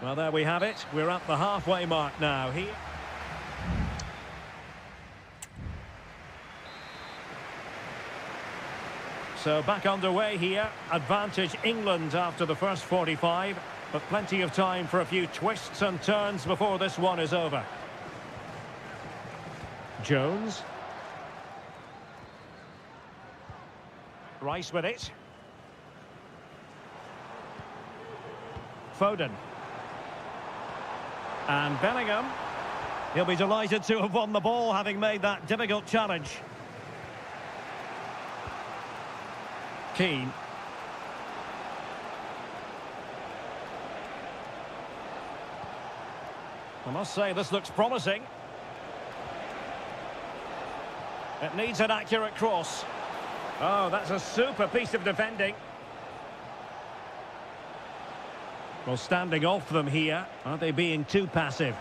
Well, there we have it. We're at the halfway mark now. Here. So back underway here. Advantage England after the first 45. But plenty of time for a few twists and turns before this one is over. Jones. Rice with it. Foden. And Bellingham. He'll be delighted to have won the ball, having made that difficult challenge. Keane. I must say, this looks promising. It needs an accurate cross. Oh, that's a super piece of defending. Well, standing off them here, aren't they being too passive?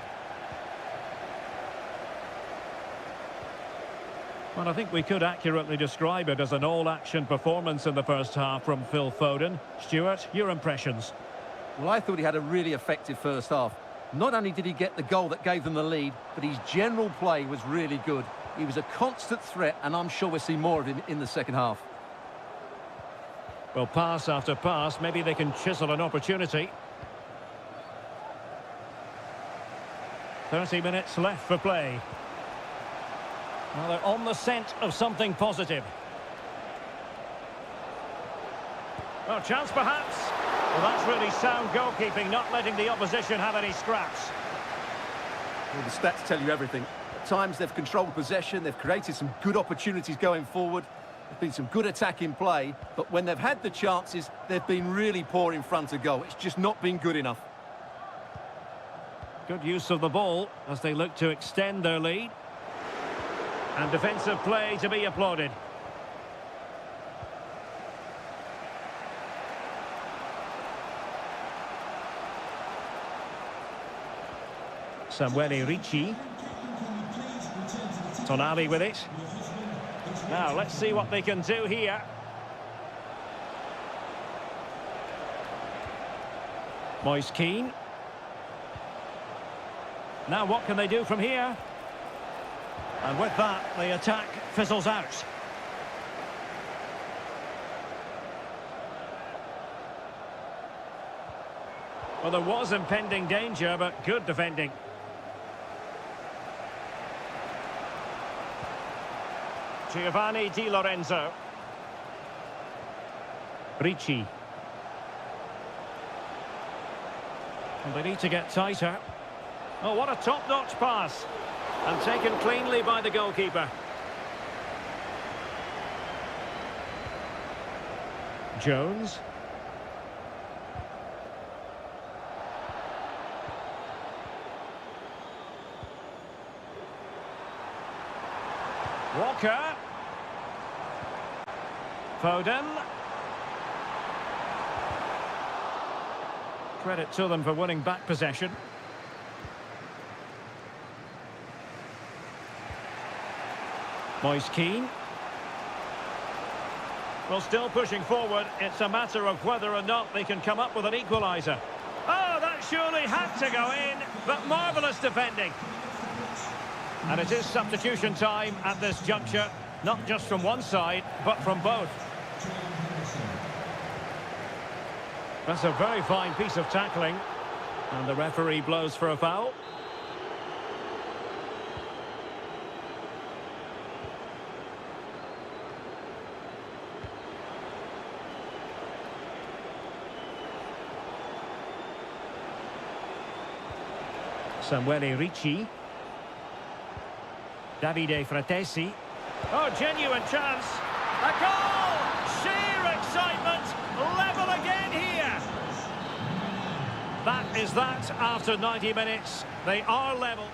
Well, I think we could accurately describe it as an all-action performance in the first half from Phil Foden. Stuart, your impressions? Well, I thought he had a really effective first half. Not only did he get the goal that gave them the lead, but his general play was really good. He was a constant threat, and I'm sure we'll see more of him in the second half. Well, pass after pass, maybe they can chisel an opportunity. 30 minutes left for play. Well, they're on the scent of something positive. Oh, chance perhaps. Well, that's really sound goalkeeping, not letting the opposition have any scraps. Well, the stats tell you everything. At times they've controlled possession, they've created some good opportunities going forward. There's been some good attacking play, but when they've had the chances, they've been really poor in front of goal. It's just not been good enough. Good use of the ball as they look to extend their lead. And defensive play to be applauded. Samuele Ricci. Tonali with it. Now, let's see what they can do here. Moise Keane. Now, what can they do from here? And with that, the attack fizzles out. Well, there was impending danger, but good defending. Giovanni Di Lorenzo. Ricci. And they need to get tighter. Oh, what a top-notch pass. And taken cleanly by the goalkeeper. Jones. Walker. Foden. Credit to them for winning back possession. Moise Keane. Well, still pushing forward. It's a matter of whether or not they can come up with an equaliser. Oh, that surely had to go in, but marvellous defending. And it is substitution time at this juncture, not just from one side, but from both. That's a very fine piece of tackling. And the referee blows for a foul. Samuele Ricci. Davide Fratesi. Oh, genuine chance. A goal! Sheer excitement. Level again here. That is that after 90 minutes. They are level.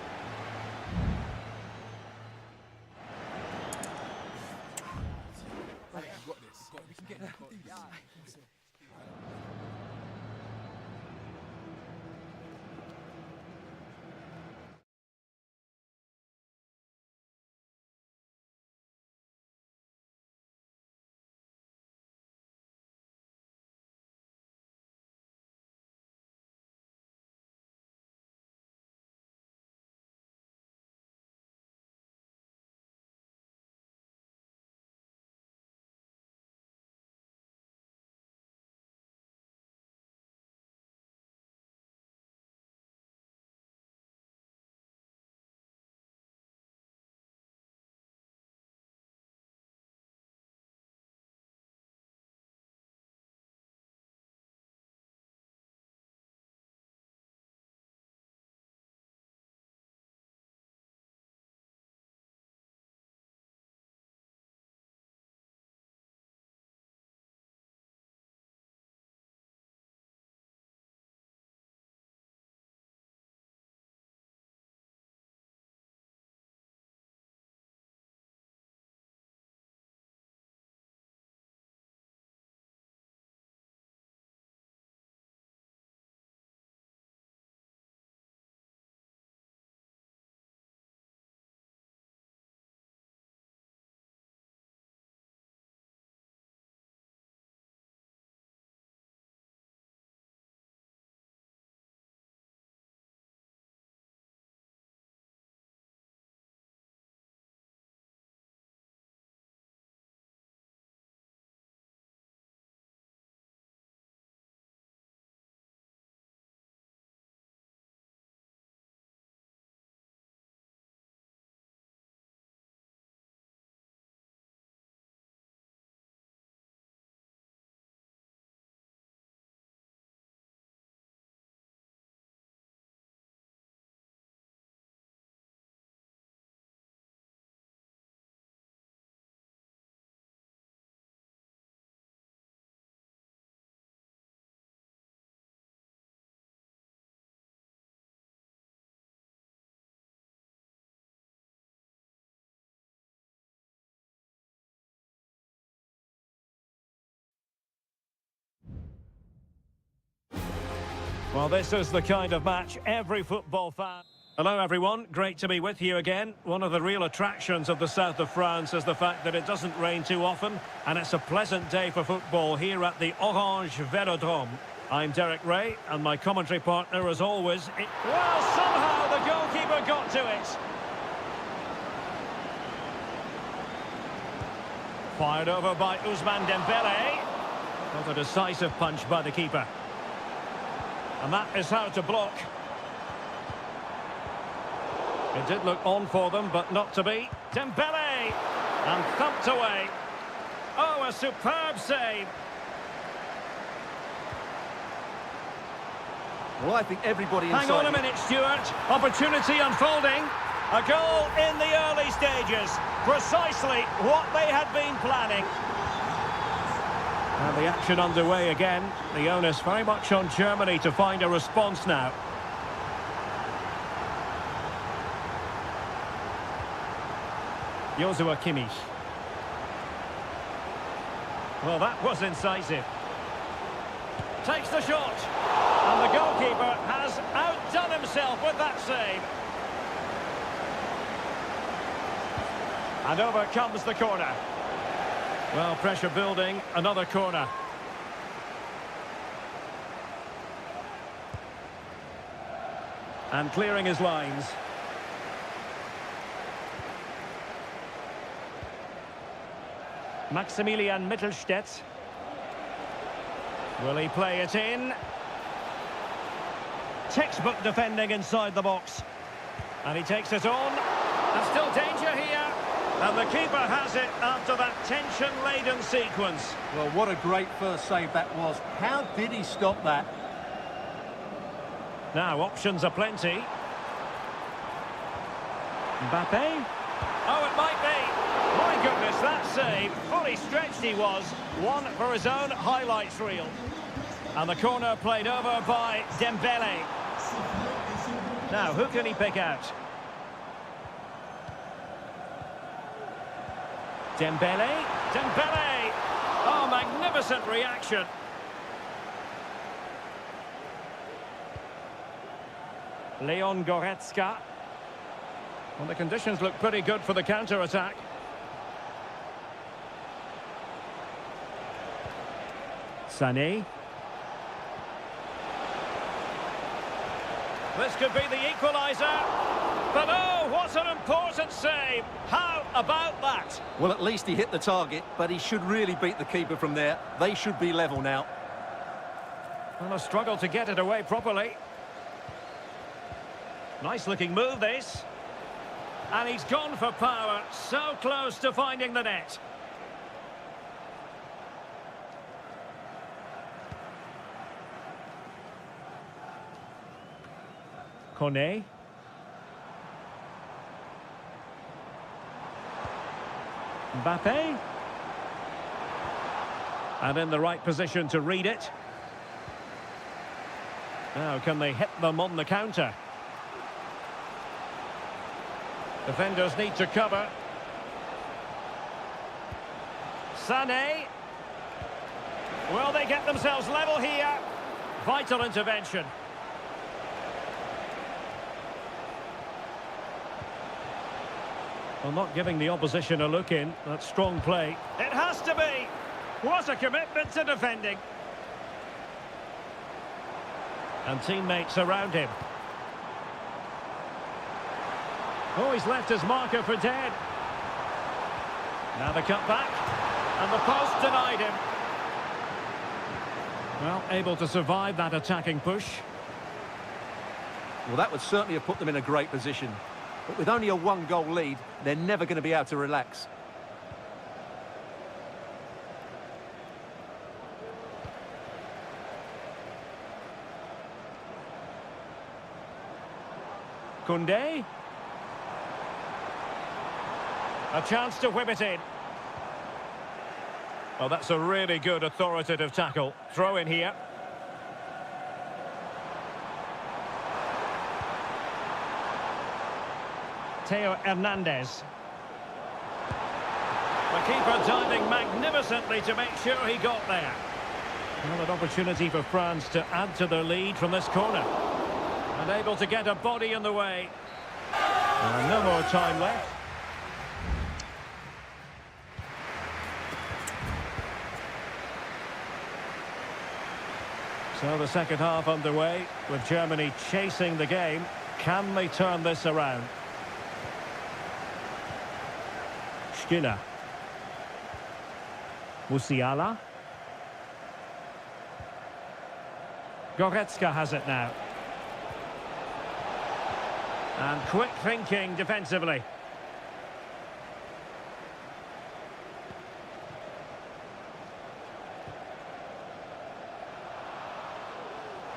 Well, this is the kind of match every football fan... Hello, everyone. Great to be with you again. One of the real attractions of the south of France is the fact that it doesn't rain too often, and it's a pleasant day for football here at the Orange Velodrome. I'm Derek Ray, and my commentary partner, as always... Well, somehow the goalkeeper got to it. Fired over by Ousmane Dembele. Not a decisive punch by the keeper. And that is how to block. It did look on for them, but not to be. Dembele! And thumped away. Oh, a superb save. Well, I think everybody inside... Hang on a minute, Stuart. Opportunity unfolding. A goal in the early stages. Precisely what they had been planning. And the action underway again. The onus very much on Germany to find a response now. Joshua Kimmich. Well, that was incisive. Takes the shot. And the goalkeeper has outdone himself with that save. And over comes the corner. Well, pressure building, another corner. And clearing his lines. Maximilian Mittelstädt. Will he play it in? Textbook defending inside the box. And he takes it on. And still danger here. And the keeper has it after that tension-laden sequence. Well, what a great first save that was. How did he stop that? Now, options are plenty. Mbappe? Oh, it might be. My goodness, that save. Fully stretched he was. One for his own highlights reel. And the corner played over by Dembele. Now, who can he pick out? Dembele. Dembele! Oh, magnificent reaction. Leon Goretzka. Well, the conditions look pretty good for the counter-attack. Sané. This could be the equaliser. But oh, what an important save. How about that? Well, at least he hit the target, but he should really beat the keeper from there. They should be level now. Well, a struggle to get it away properly. Nice-looking move, this. And he's gone for power. So close to finding the net. Kone. Mbappe. And in the right position to read it. Now, can they hit them on the counter? Defenders need to cover. Sané. Will they get themselves level here? Vital intervention. Well, not giving the opposition a look in. That's strong play. It has to be. What a commitment to defending. And teammates around him. Oh, he's left his marker for dead. Now the cutback. And the post denied him. Well, able to survive that attacking push. Well, that would certainly have put them in a great position. But with only a one-goal lead, they're never going to be able to relax. Koundé. A chance to whip it in. Well, that's a really good authoritative tackle. Throw in here. Theo Hernandez. The keeper diving magnificently to make sure he got there. Well, an opportunity for France to add to their lead from this corner. And able to get a body in the way. No more time left. So the second half underway, with Germany chasing the game. Can they turn this around? Stiller. Musiala. Goretzka has it now. And quick thinking defensively.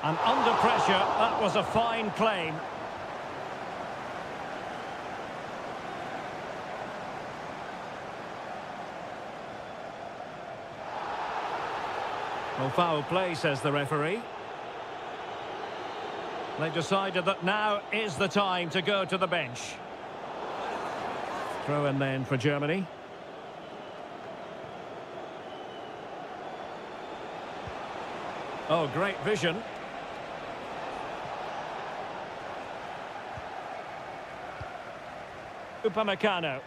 And under pressure, that was a fine claim. Well, foul play, says the referee. They've decided that now is the time to go to the bench. Throw in then for Germany. Oh, great vision. Upamecano.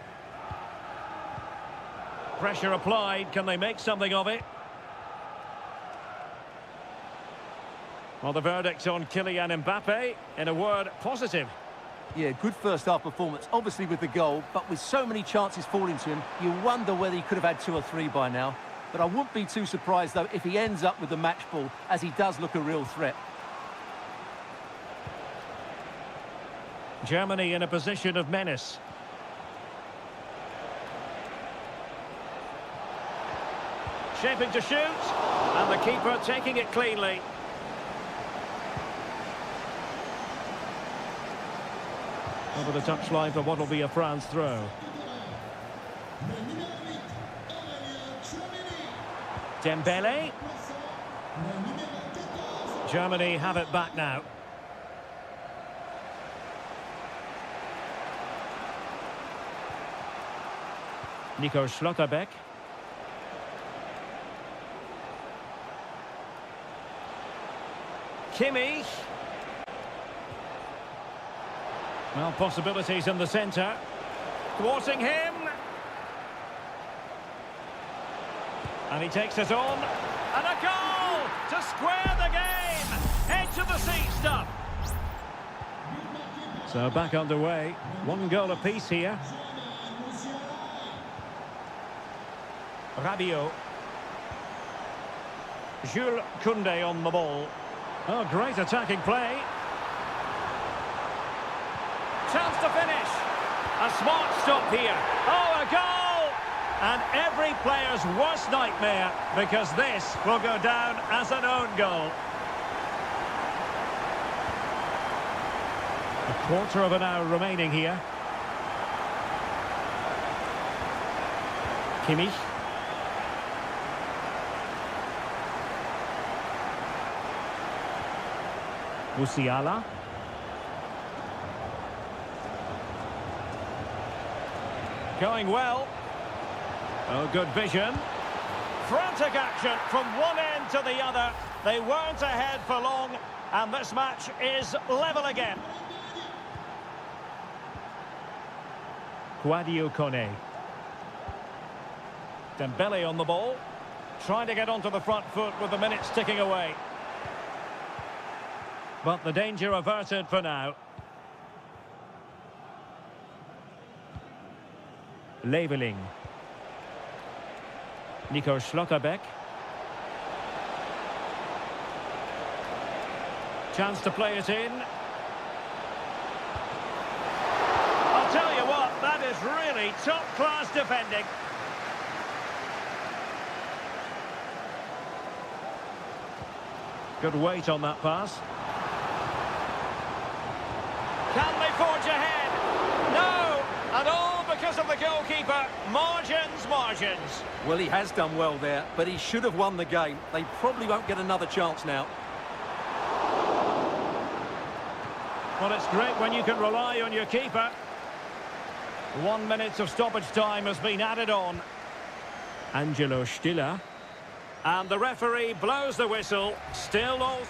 Pressure applied. Can they make something of it? Well, the verdict on Kylian Mbappe, in a word, positive. Yeah, good first half performance, obviously with the goal, but with so many chances falling to him, you wonder whether he could have had 2 or 3 by now. But I wouldn't be too surprised, though, if he ends up with the match ball, as he does look a real threat. Germany in a position of menace. Shaping to shoot, and the keeper taking it cleanly. Over the touchline for what will be a France throw. Dembele. Germany have it back now. Nico Schlotterbeck. Kimmich. Well, possibilities in the centre. Thwarting him. And he takes it on. And a goal to square the game. Edge of the seat stuff. So back underway. 1 goal apiece here. Rabiot. Jules Koundé on the ball. Oh, great attacking play. Chance to finish. A smart stop here. Oh, a goal! And every player's worst nightmare, because this will go down as an own goal. A quarter of an hour remaining here. Kimmich. Musiala. Going well. Oh, good vision. Frantic action from one end to the other. They weren't ahead for long, and this match is level again. Sadio Kone. Dembele on the ball. Trying to get onto the front foot with the minutes ticking away. But the danger averted for now. Leveling. Nico Schlotterbeck. Chance to play it in. I'll tell you what, that is really top-class defending. Good weight on that pass. Can they forge ahead? No! And all because of the goalkeeper. Margins, margins. Well, he has done well there, but he should have won the game. They probably won't get another chance now. Well, it's great when you can rely on your keeper. 1 minute of stoppage time has been added on. Angelo Stiller. And the referee blows the whistle. Still all...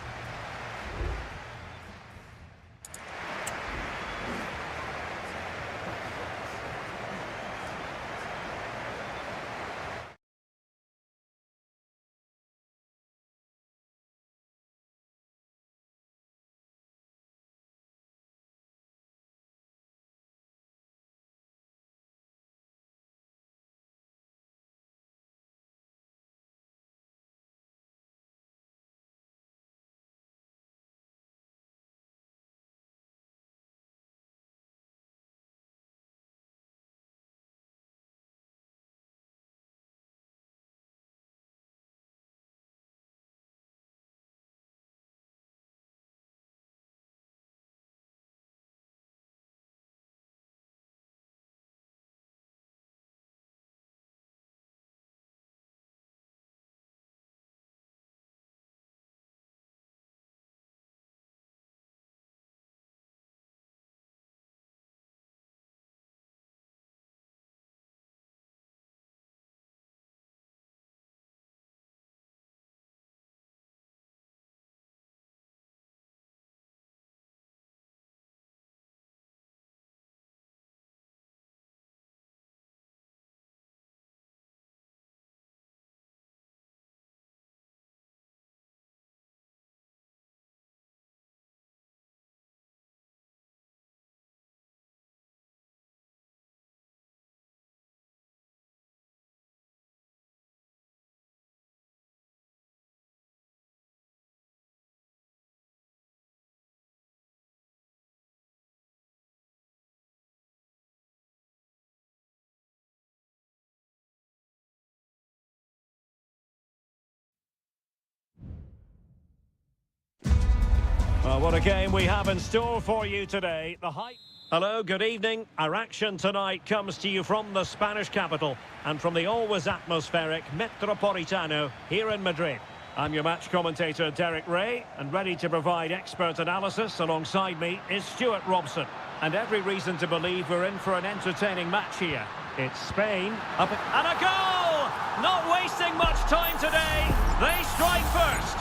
Well, what a game we have in store for you today. The hype. Hello, good evening. Our action tonight comes to you from the Spanish capital and from the always atmospheric Metropolitano here in Madrid. I'm your match commentator, Derek Ray, and ready to provide expert analysis alongside me is Stuart Robson. And every reason to believe we're in for an entertaining match here. It's Spain, up and a goal! Not wasting much time today. They strike first.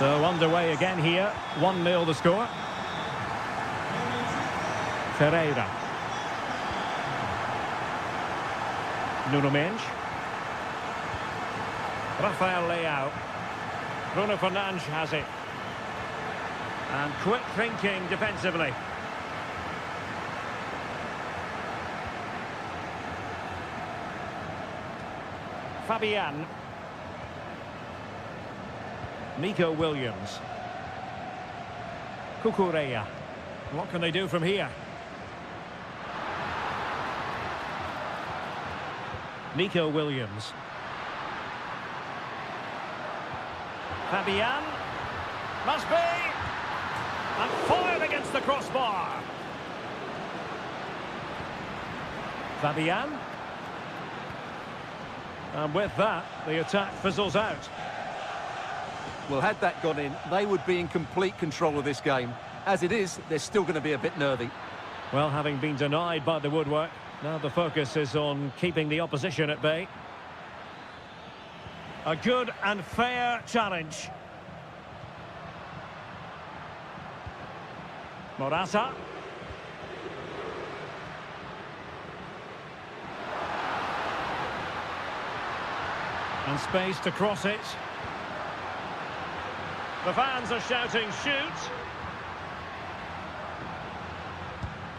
So underway again here, 1-0 the score. Ferreira. Nuno Mendes. Rafael Leao. Bruno Fernandes has it. And quick thinking defensively. Fabian. Nico Williams. Cucurella. What can they do from here? Nico Williams. Fabian. Must be. And fired against the crossbar. Fabian. And with that, the attack fizzles out. Well, had that gone in, they would be in complete control of this game. As it is, they're still going to be a bit nervy. Well, having been denied by the woodwork, now the focus is on keeping the opposition at bay. A good and fair challenge. Morata. And space to cross it. The fans are shouting, shoot!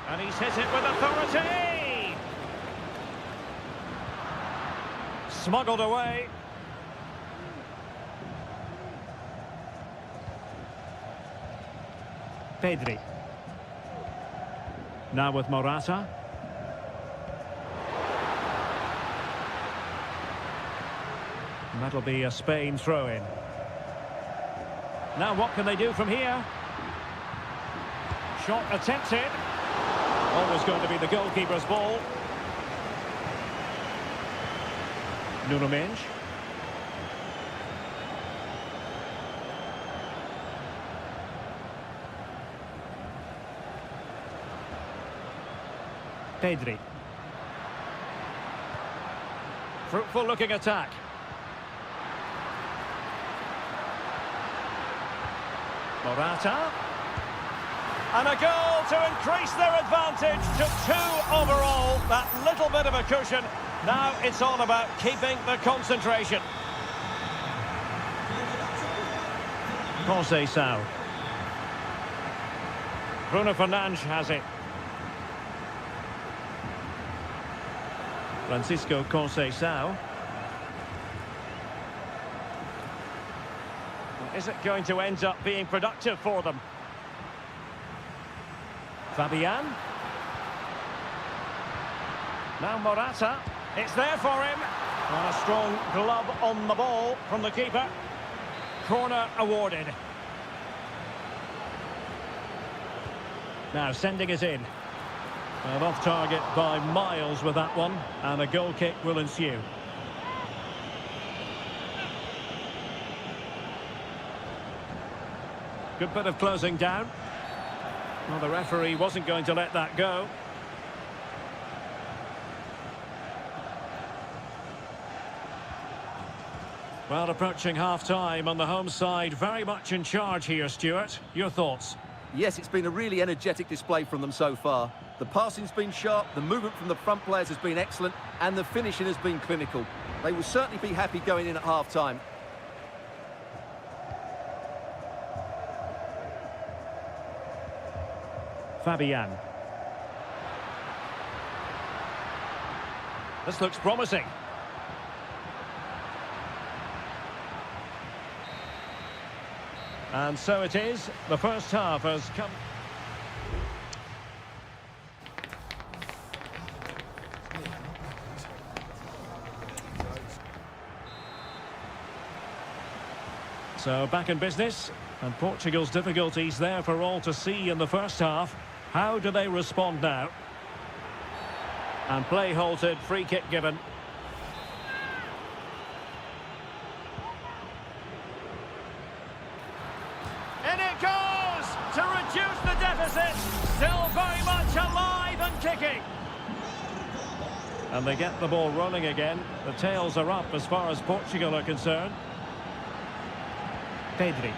And he's hit it with authority! Smuggled away. Pedri. Now with Morata. And that'll be a Spain throw-in. Now what can they do from here? Shot attempted. Always going to be the goalkeeper's ball. Nuno Mendes. Pedri. Fruitful looking attack. Morata. And a goal to increase their advantage to 2 overall. That little bit of a cushion. Now it's all about keeping the concentration. Conceição. Bruno Fernandes has it. Francisco Conceição. Is it going to end up being productive for them? Fabian. Now Morata. It's there for him. And a strong glove on the ball from the keeper. Corner awarded. Now sending it in. And off target by miles with that one. And a goal kick will ensue. Good bit of closing down. Well, the referee wasn't going to let that go. Well, approaching half-time on the home side, very much in charge here, Stuart. Your thoughts? Yes, it's been a really energetic display from them so far. The passing's been sharp, the movement from the front players has been excellent, and the finishing has been clinical. They will certainly be happy going in at half-time. Fabian. This looks promising. And so it is. The first half has come. So back in business, and Portugal's difficulties there for all to see in the first half. How do they respond now? And play halted, free kick given. In it goes to reduce the deficit. Still very much alive and kicking. And they get the ball rolling again. The tails are up as far as Portugal are concerned. Pedri.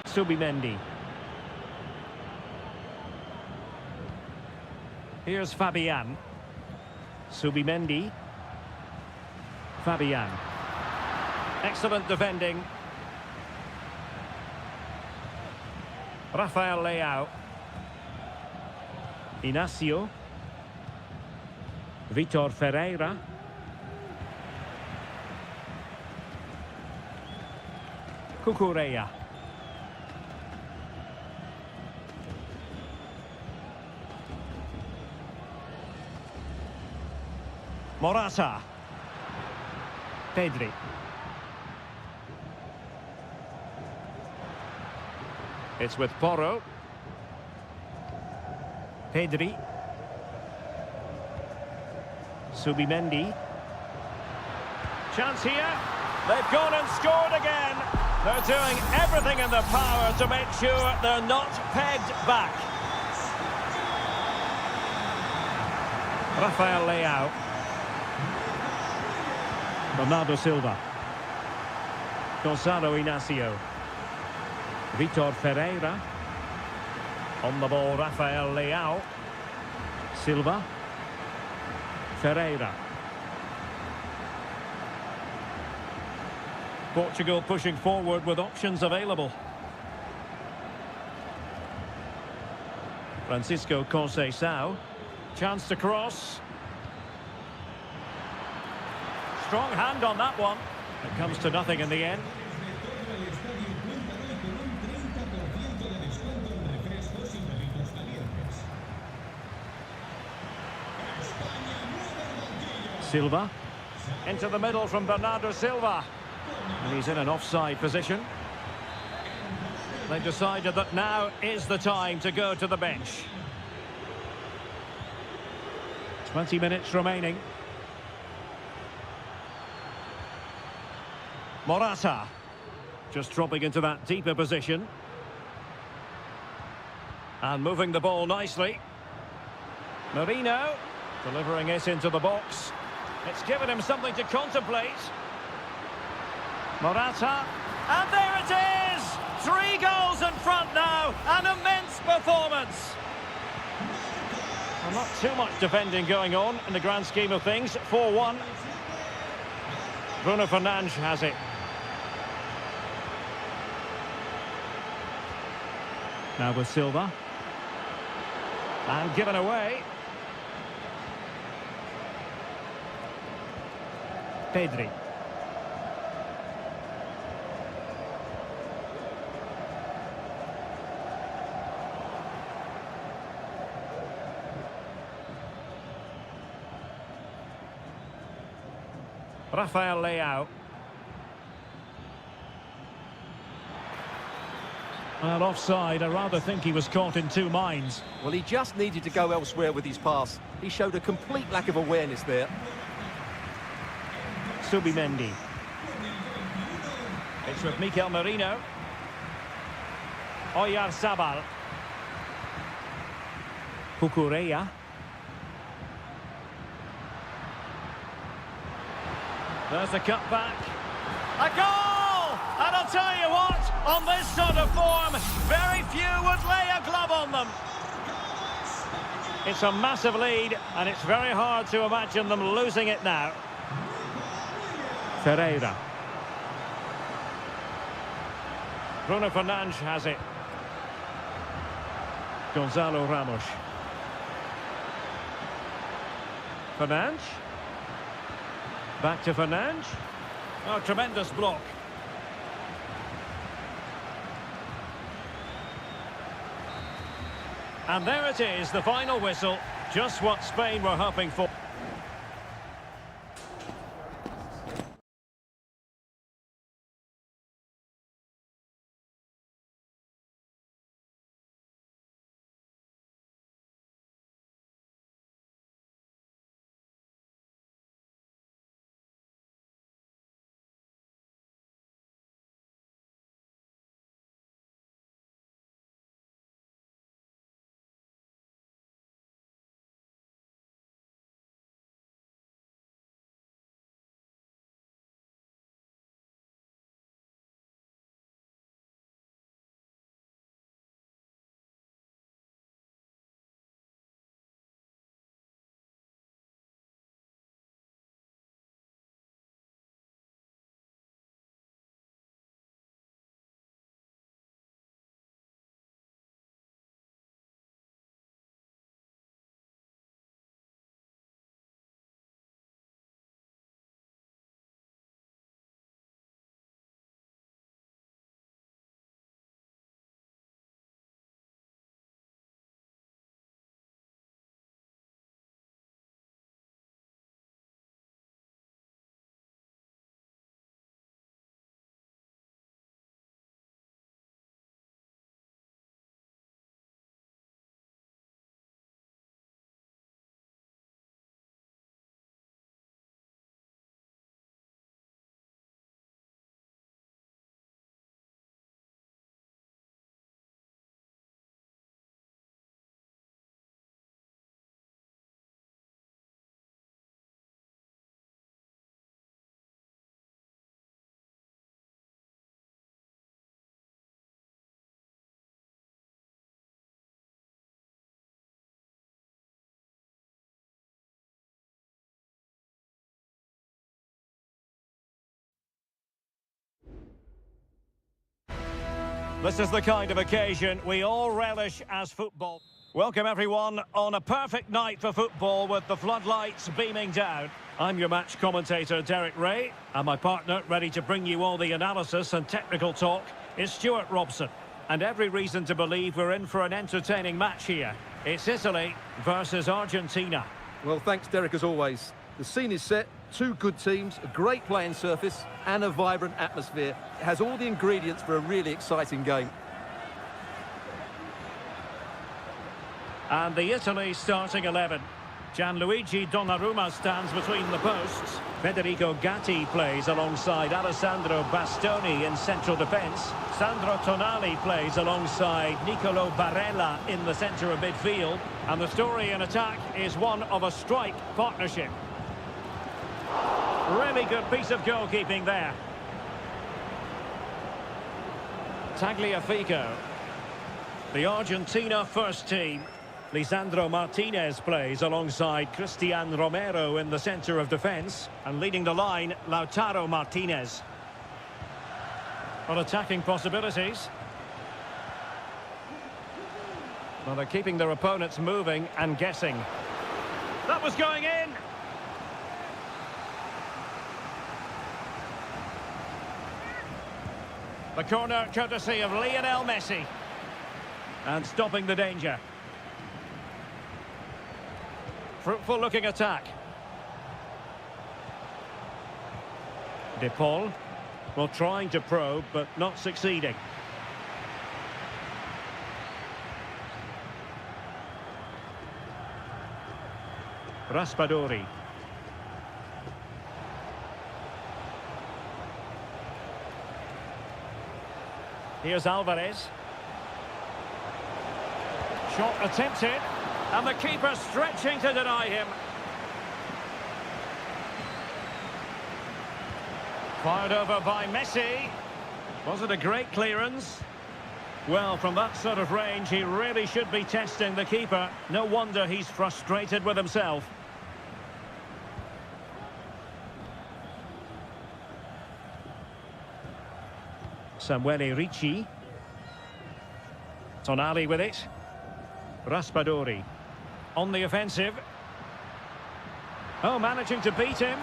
Subimendi. Here's Fabian. Subimendi. Fabian. Excellent defending. Rafael Leao. Inacio. Vitor Ferreira. Cucurella. Morata. Pedri. It's with Porro. Pedri. Subimendi. Chance here. They've gone and scored again. They're doing everything in their power to make sure they're not pegged back. Rafael Leao. Bernardo Silva. Gonzalo Inacio. Vitor Ferreira. On the ball, Rafael Leao. Silva. Ferreira. Portugal pushing forward with options available. Francisco Conceição. Chance to cross. Strong hand on that one. It comes to nothing in the end. Silva. Into the middle from Bernardo Silva. And he's in an offside position. They've decided that now is the time to go to the bench. 20 minutes remaining. Morata. Just dropping into that deeper position. And moving the ball nicely. Marino. Delivering it into the box. It's given him something to contemplate. Morata, and there it is! immense performance. Well, not too much defending going on in the grand scheme of things. 4-1. Bruno Fernandes has it. Now with Silva. And given away. Pedri. Rafael Leao. Well, offside. I rather think he was caught in two minds. Well, he just needed to go elsewhere with his pass. He showed a complete lack of awareness there. Subimendi. It's with Mikel Merino. Oyarzabal. Cucurella. There's the cutback. A goal! And I'll tell you what, on this sort of form, very few would lay a glove on them. It's a massive lead, and it's very hard to imagine them losing it now. Ferreira. Bruno Fernandes has it. Gonzalo Ramos. Fernandes. Back to Fernandes. Oh, tremendous block. And there it is, the final whistle. Just what Spain were hoping for. This is the kind of occasion we all relish as football. Welcome everyone on a perfect night for football with the floodlights beaming down. I'm your match commentator Derek Ray, and my partner ready to bring you all the analysis and technical talk is Stuart Robson. And every reason to believe we're in for an entertaining match here. It's Italy versus Argentina. Well, thanks Derek as always. The scene is set, two good teams, a great playing surface and a vibrant atmosphere. It has all the ingredients for a really exciting game. And the Italy starting 11. Gianluigi Donnarumma stands between the posts. Federico Gatti plays alongside Alessandro Bastoni in central defence. Sandro Tonali plays alongside Nicolo Barella in the centre of midfield. And the story in attack is one of a strike partnership. Really good piece of goalkeeping there. Tagliafico. The Argentina first team. Lisandro Martinez plays alongside Cristian Romero in the centre of defence. And leading the line, Lautaro Martinez. On attacking possibilities. Well, they're keeping their opponents moving and guessing. That was going in! The corner courtesy of Lionel Messi. And stopping the danger. Fruitful looking attack. De Paul. Well, trying to probe, but not succeeding. Raspadori. Here's Alvarez. Shot attempted, and the keeper stretching to deny him. Fired over by Messi. Was it a great clearance? Well, from that sort of range, he really should be testing the keeper. No wonder he's frustrated with himself. Samuele Ricci. Tonali with it. Raspadori. On the offensive. Oh, managing to beat him.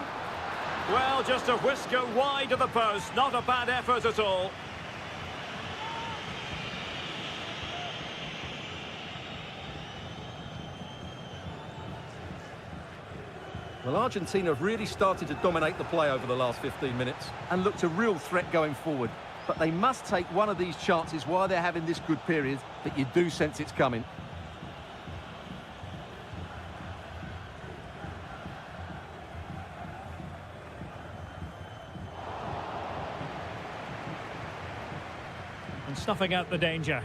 Well, just a whisker wide of the post. Not a bad effort at all. Well, Argentina have really started to dominate the play over the last 15 minutes and looked a real threat going forward. But they must take one of these chances while they're having this good period that you do sense it's coming. And snuffing out the danger.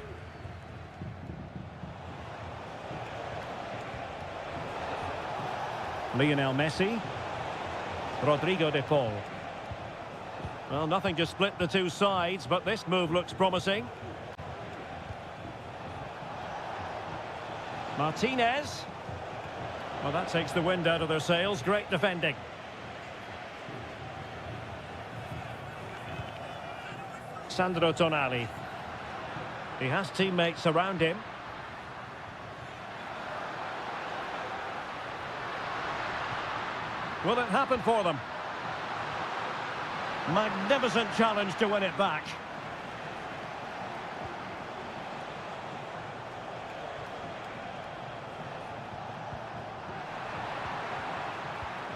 Lionel Messi. Rodrigo de Paul. Well, nothing to split the two sides, but this move looks promising. Martinez. Well, that takes the wind out of their sails. Great defending. Sandro Tonali. He has teammates around him. Will it happen for them? Magnificent challenge to win it back.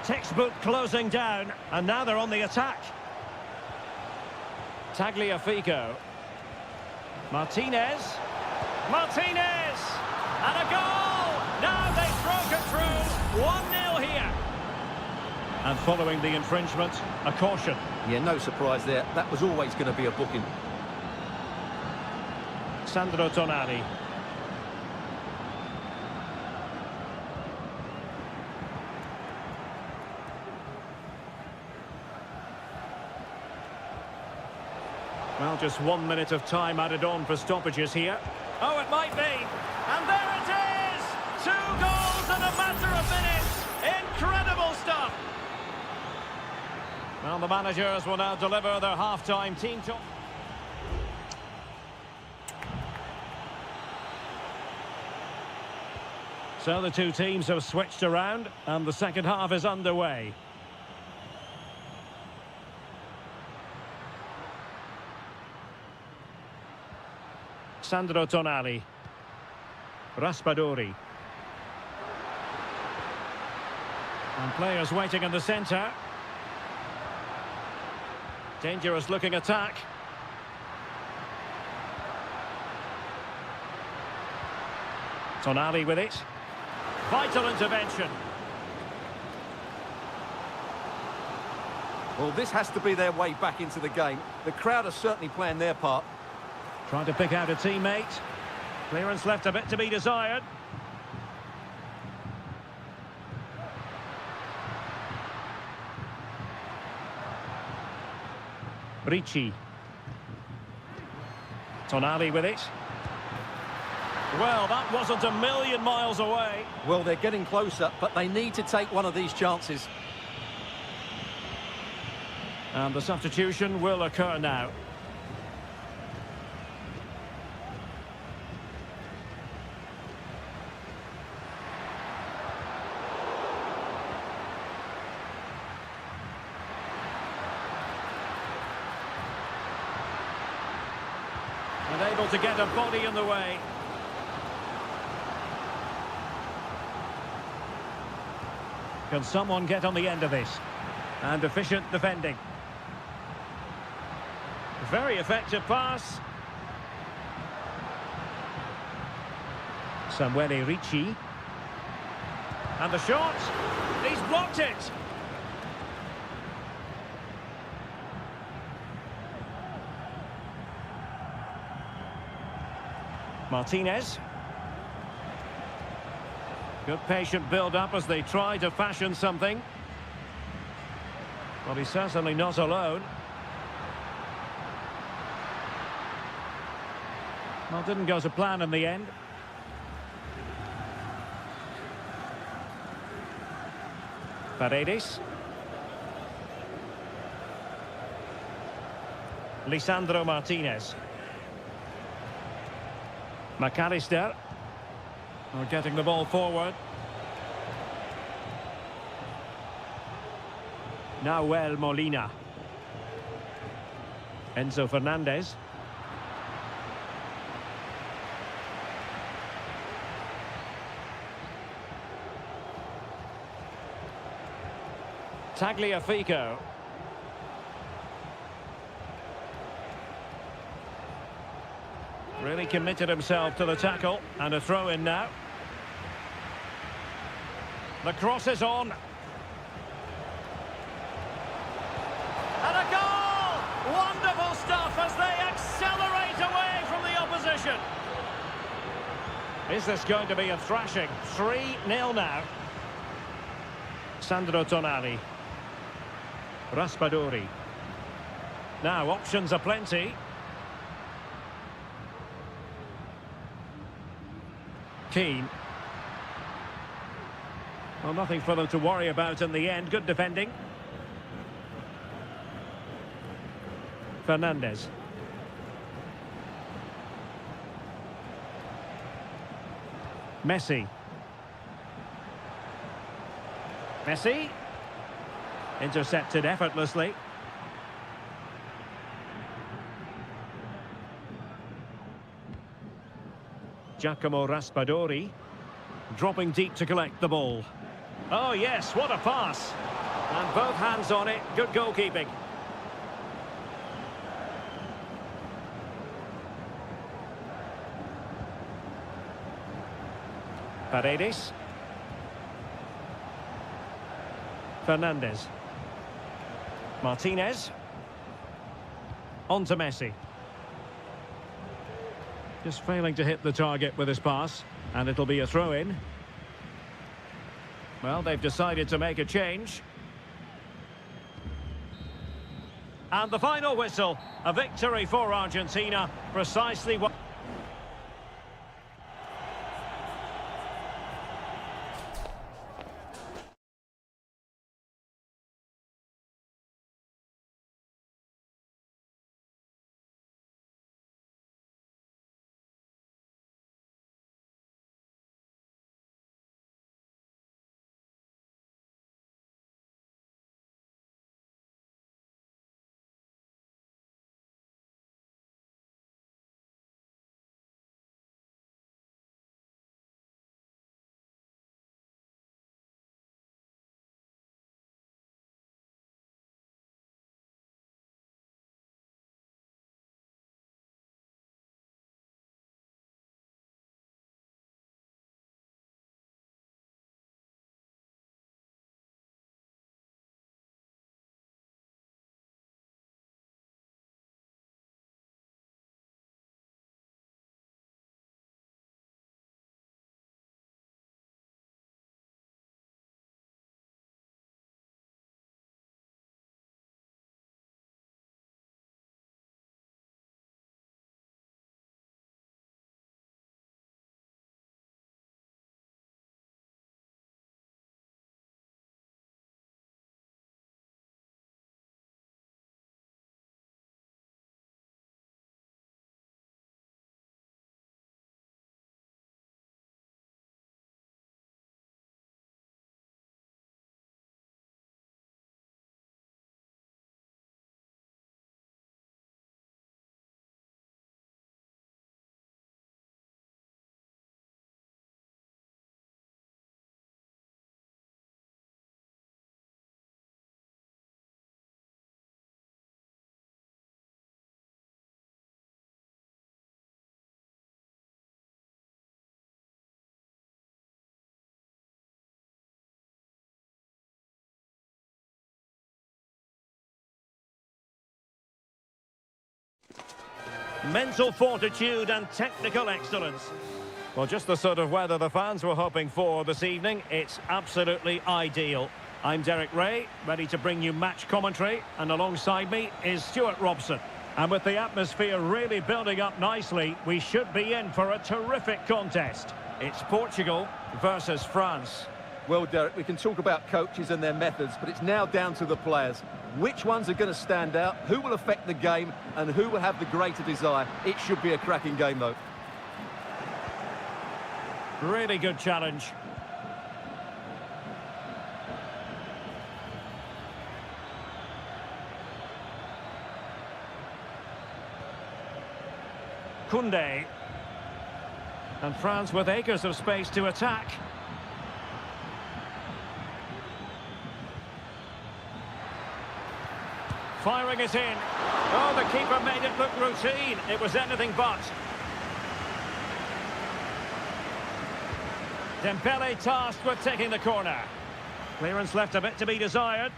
Textbook closing down, and now they're on the attack. Tagliafico. Martinez. Martinez! And a goal! Now they've broken through. 1-0 here. And following the infringement, a caution. Yeah, no surprise there. That was always going to be a booking. Sandro Tonali. Well, just 1 minute of time added on for stoppages here. Oh, it might be. And there it is! 2 goals in a matter of minutes. Incredible stuff. Well, the managers will now deliver their half-time team talk. So the two teams have switched around, and the second half is underway. Sandro Tonali. Raspadori. And players waiting in the centre. Dangerous looking attack. Tonali with it. Vital intervention. Well, this has to be their way back into the game. The crowd are certainly playing their part. Trying to pick out a teammate. Clearance left a bit to be desired. Ricci. Tonali with it. Well, that wasn't a million miles away. Well, they're getting closer, but they need to take one of these chances. And the substitution will occur now. And able to get a body in the way. Can someone get on the end of this? And efficient defending. Very effective pass. Samuele Ricci. And the shot. He's blocked it. Martinez. Good patient build-up as they try to fashion something. Well, he's certainly not alone. Well, didn't go to plan in the end. Paredes. Lisandro Martinez. McAllister. We're getting the ball forward. Nahuel Molina. Enzo Fernandez. Tagliafico. Really committed himself to the tackle, and a throw in now. The cross is on. And a goal! Wonderful stuff as they accelerate away from the opposition. Is this going to be a thrashing? 3-0 now. Sandro Tonali. Raspadori. Now, options are plenty. Keane. Well, nothing for them to worry about in the end. Good defending. Fernandez. Messi. Messi. Intercepted effortlessly. Giacomo Raspadori. Dropping deep to collect the ball. Oh yes, what a pass. And both hands on it. Good goalkeeping. Paredes. Fernandez. Martinez. On to Messi. Just failing to hit the target with his pass. And it'll be a throw-in. Well, they've decided to make a change. And the final whistle. A victory for Argentina. Precisely what... mental fortitude and technical excellence. Well, just the sort of weather the fans were hoping for this evening. It's absolutely ideal. I'm Derek Ray, ready to bring you match commentary, and alongside me is Stuart Robson. And with the atmosphere really building up nicely, we should be in for a terrific contest. It's Portugal versus France. Well, Derek, we can talk about coaches and their methods, but it's now down to the players. Which ones are going to stand out, who will affect the game, and who will have the greater desire? It should be a cracking game, though. Really good challenge. Koundé. And France with acres of space to attack. Firing it in. Oh, the keeper made it look routine. It was anything but. Dembele tasked with taking the corner. Clearance left a bit to be desired.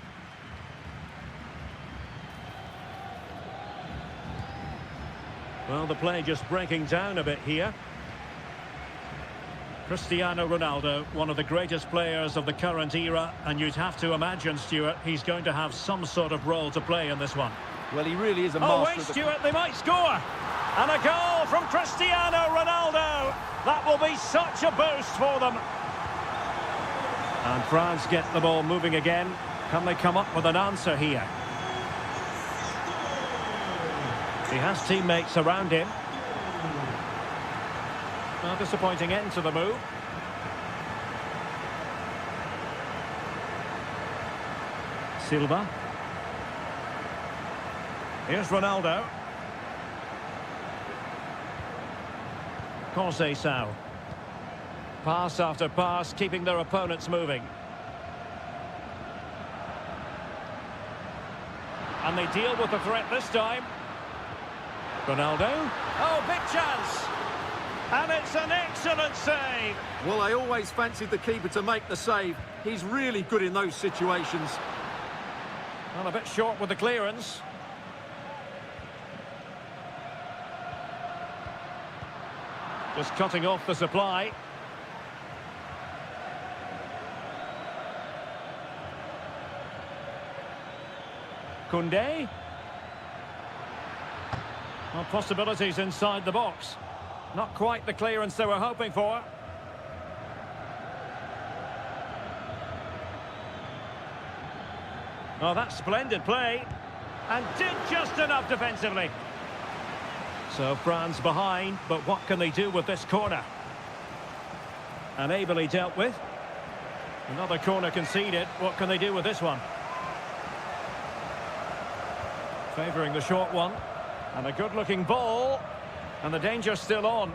Well, the play just breaking down a bit here. Cristiano Ronaldo, one of the greatest players of the current era, and you'd have to imagine, Stuart, he's going to have some sort of role to play in this one. Well, he really is a master. Oh, master. wait, Stuart, they might score! And a goal from Cristiano Ronaldo! That will be such a boost for them. And France get the ball moving again. Can they come up with an answer here? He has teammates around him. A disappointing end to the move. Silva. Here's Ronaldo. Conceição. Pass after pass, keeping their opponents moving. And they deal with the threat this time. Ronaldo. Oh, big chance. And it's an excellent save. Well, I always fancied the keeper to make the save. He's really good in those situations. Well, a bit short with the clearance. Just cutting off the supply. Koundé. Well, possibilities inside the box. Not quite the clearance they were hoping for. Oh, that's splendid play. And did just enough defensively. So France behind, but what can they do with this corner? And ably dealt with. Another corner conceded. What can they do with this one? Favouring the short one. And a good-looking ball. And the danger's still on.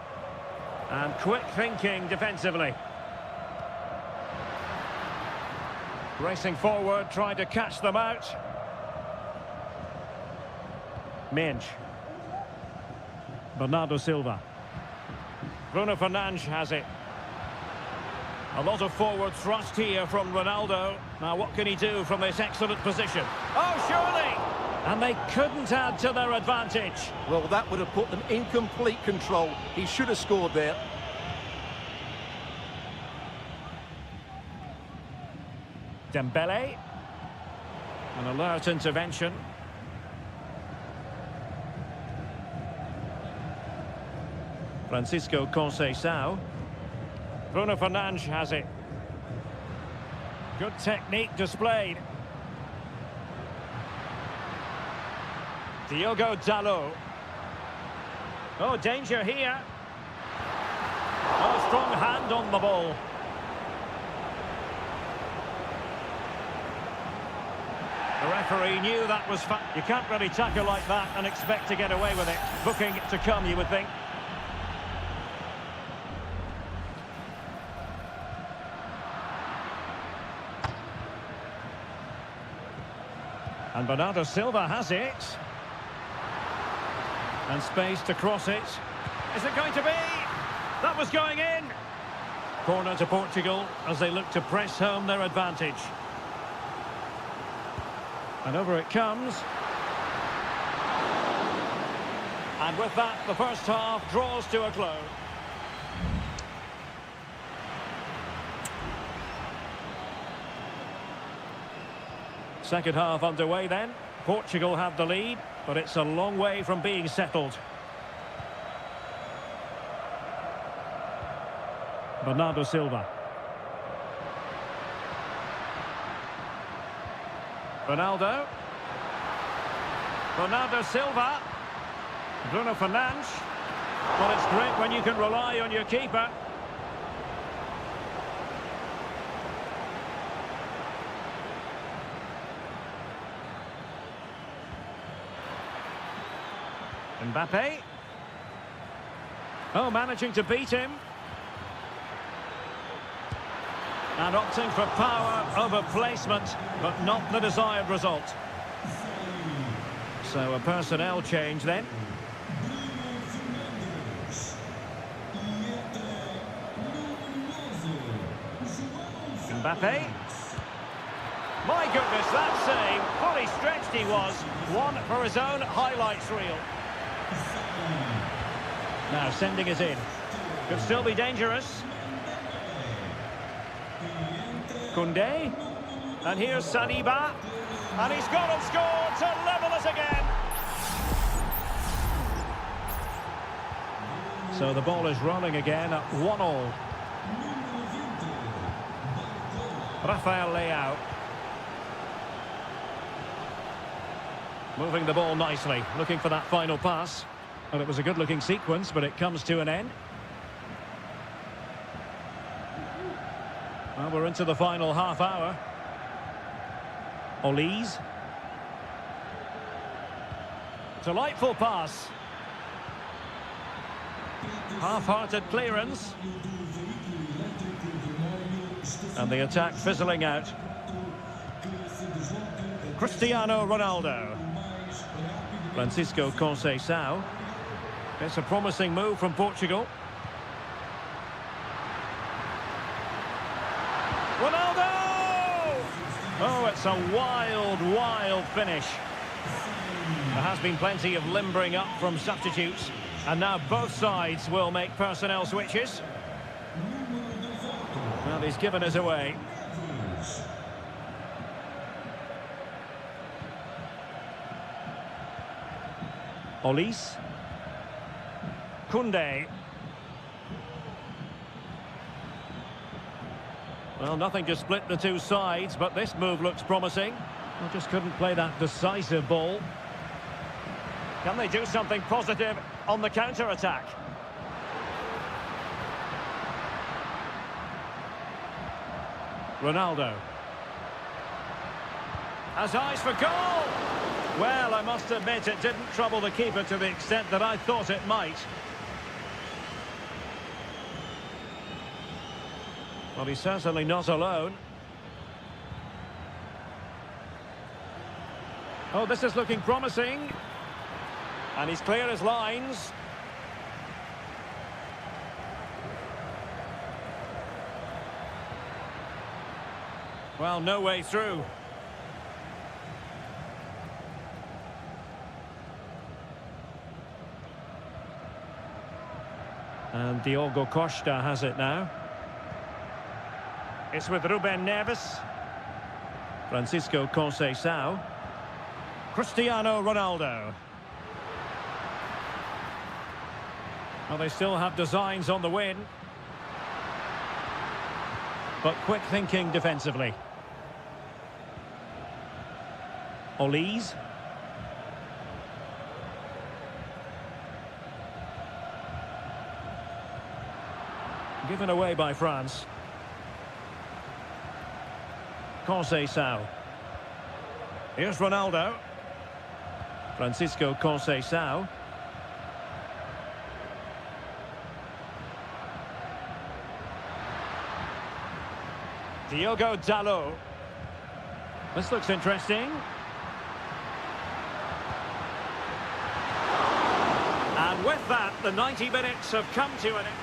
And quick thinking defensively. Racing forward, trying to catch them out. Minge. Bernardo Silva. Bruno Fernandes has it. A lot of forward thrust here from Ronaldo. Now what can he do from this excellent position? Oh, surely! And they couldn't add to their advantage. Well, that would have put them in complete control. He should have scored there. Dembele. An alert intervention. Francisco Conceição. Bruno Fernandes has it. Good technique displayed. Diogo Dalot. Oh, danger here. Oh, strong hand on the ball. The referee knew that was you can't really tackle like that and expect to get away with it. Booking to come, you would think. And Bernardo Silva has it. And space to cross it. Is it going to be? That was going in. Corner to Portugal as they look to press home their advantage. And over it comes. And with that, the first half draws to a close. Second half underway then. Portugal have the lead, but it's a long way from being settled. Bernardo Silva. Ronaldo. Bernardo Silva. Bruno Fernandes. Well, it's great when you can rely on your keeper. Mbappe. Oh, managing to beat him. And opting for power over placement, but not the desired result. So a personnel change then. Mbappe. My goodness, that save. Fully stretched he was. One for his own highlights reel. Now sending it in. Could still be dangerous. Koundé. And here's Saliba. And he's got and scored to level us again. So the ball is rolling again at 1-1. Rafael Leao. Moving the ball nicely, looking for that final pass. Well, it was a good-looking sequence, but it comes to an end. Well, we're into the final half hour. Olise. Delightful pass. Half-hearted clearance. And the attack fizzling out. Cristiano Ronaldo. Francisco Conceição. It's a promising move from Portugal. Ronaldo! Oh, it's a wild, wild finish. There has been plenty of limbering up from substitutes. And now both sides will make personnel switches. Well, he's given us away. Olise. Koundé. Well, nothing to split the two sides, but this move looks promising. They just couldn't play that decisive ball. Can they do something positive on the counter-attack? Ronaldo. Has eyes for goal! Well, I must admit it didn't trouble the keeper to the extent that I thought it might. Well, he's certainly not alone. Oh, this is looking promising. And he's clear as lines. Well, no way through. And Diogo Costa has it now. It's with Ruben Neves. Francisco Conceição. Cristiano Ronaldo. Well, they still have designs on the win. But quick thinking defensively. Olise. Given away by France. Conceição. Here's Ronaldo. Francisco Conceição. Diogo Dalot. This looks interesting. And with that, the 90 minutes have come to an end.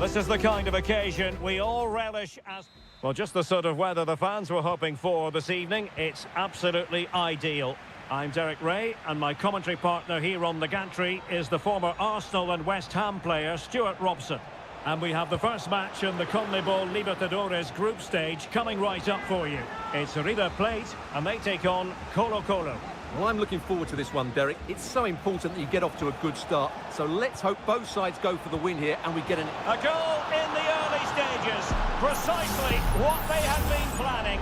This is the kind of occasion we all relish as... Well, just the sort of weather the fans were hoping for this evening. It's absolutely ideal. I'm Derek Ray, and my commentary partner here on the gantry is the former Arsenal and West Ham player, Stuart Robson. And we have the first match in the CONMEBOL Libertadores group stage coming right up for you. It's River Plate, and they take on Colo-Colo. Well, I'm looking forward to this one, Derek. It's so important that you get off to a good start. So let's hope both sides go for the win here and we get an... A goal in the early stages. Precisely what they had been planning.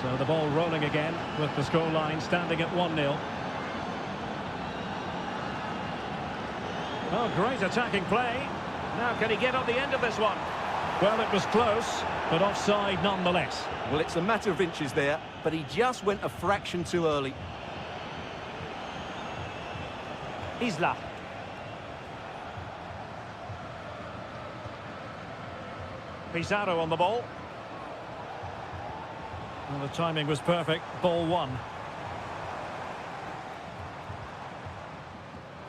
So the ball rolling again with the scoreline standing at 1-0. Oh, great attacking play. Now can he get on the end of this one? Well, it was close, but offside nonetheless. Well, it's a matter of inches there, but he just went a fraction too early. Isla. Pizarro on the ball. Well, the timing was perfect. Ball one.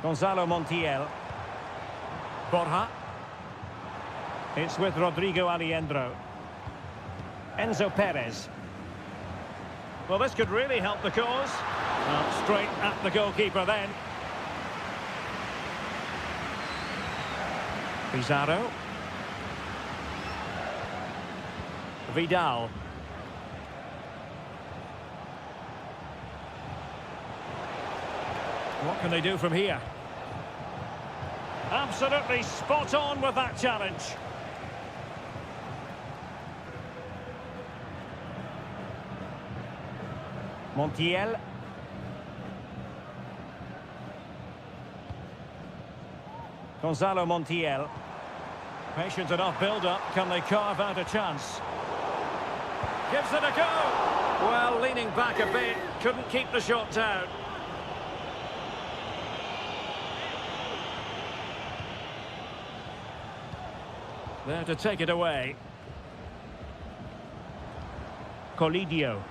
Gonzalo Montiel. Borja. It's with Rodrigo Aliendro. Enzo Perez. Well, this could really help the cause. Straight at the goalkeeper then. Pizarro. Vidal. What can they do from here? Absolutely spot on with that challenge. Montiel. Gonzalo Montiel. Patient enough build-up. Can they carve out a chance? Gives it a go. Well, leaning back a bit. Couldn't keep the shot down. There to take it away. Colidio.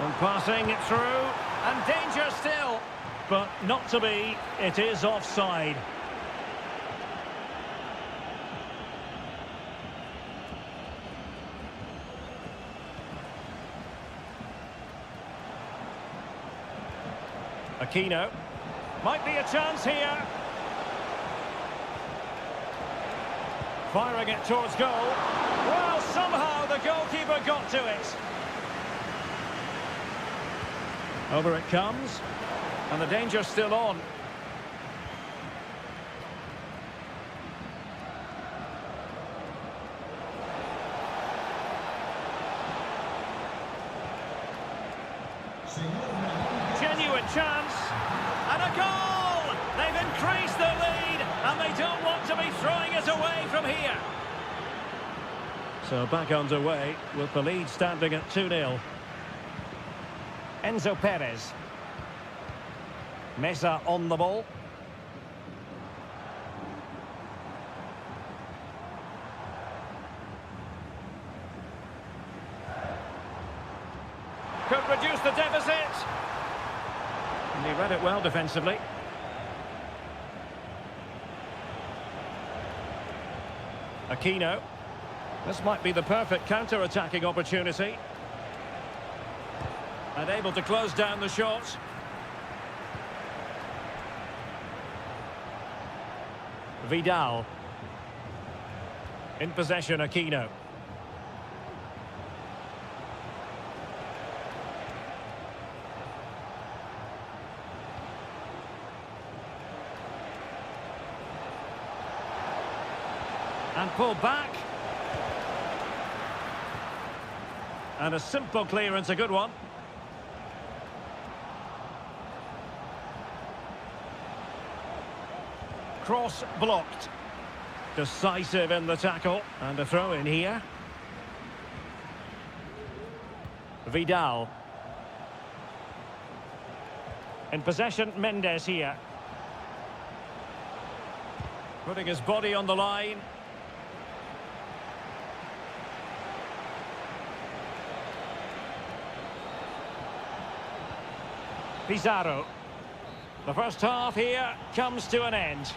And passing it through, and danger still, but not to be. It is offside. Aquino. Might be a chance here. Firing it towards goal. Well, somehow the goalkeeper got to it. Over it comes, and the danger's still on. Genuine chance, and a goal! They've increased their lead, and they don't want to be throwing it away from here. So back underway, with the lead standing at 2-0. Enzo Perez. Mesa on the ball. Could reduce the deficit. And he read it well defensively. Aquino. This might be the perfect counter-attacking opportunity. And able to close down the shot. Vidal. In possession, Aquino. And pulled back. And a simple clearance, a good one. Cross blocked. Decisive in the tackle. And a throw in here. Vidal. In possession, Mendes here. Putting his body on the line. Pizarro. The first half here comes to an end.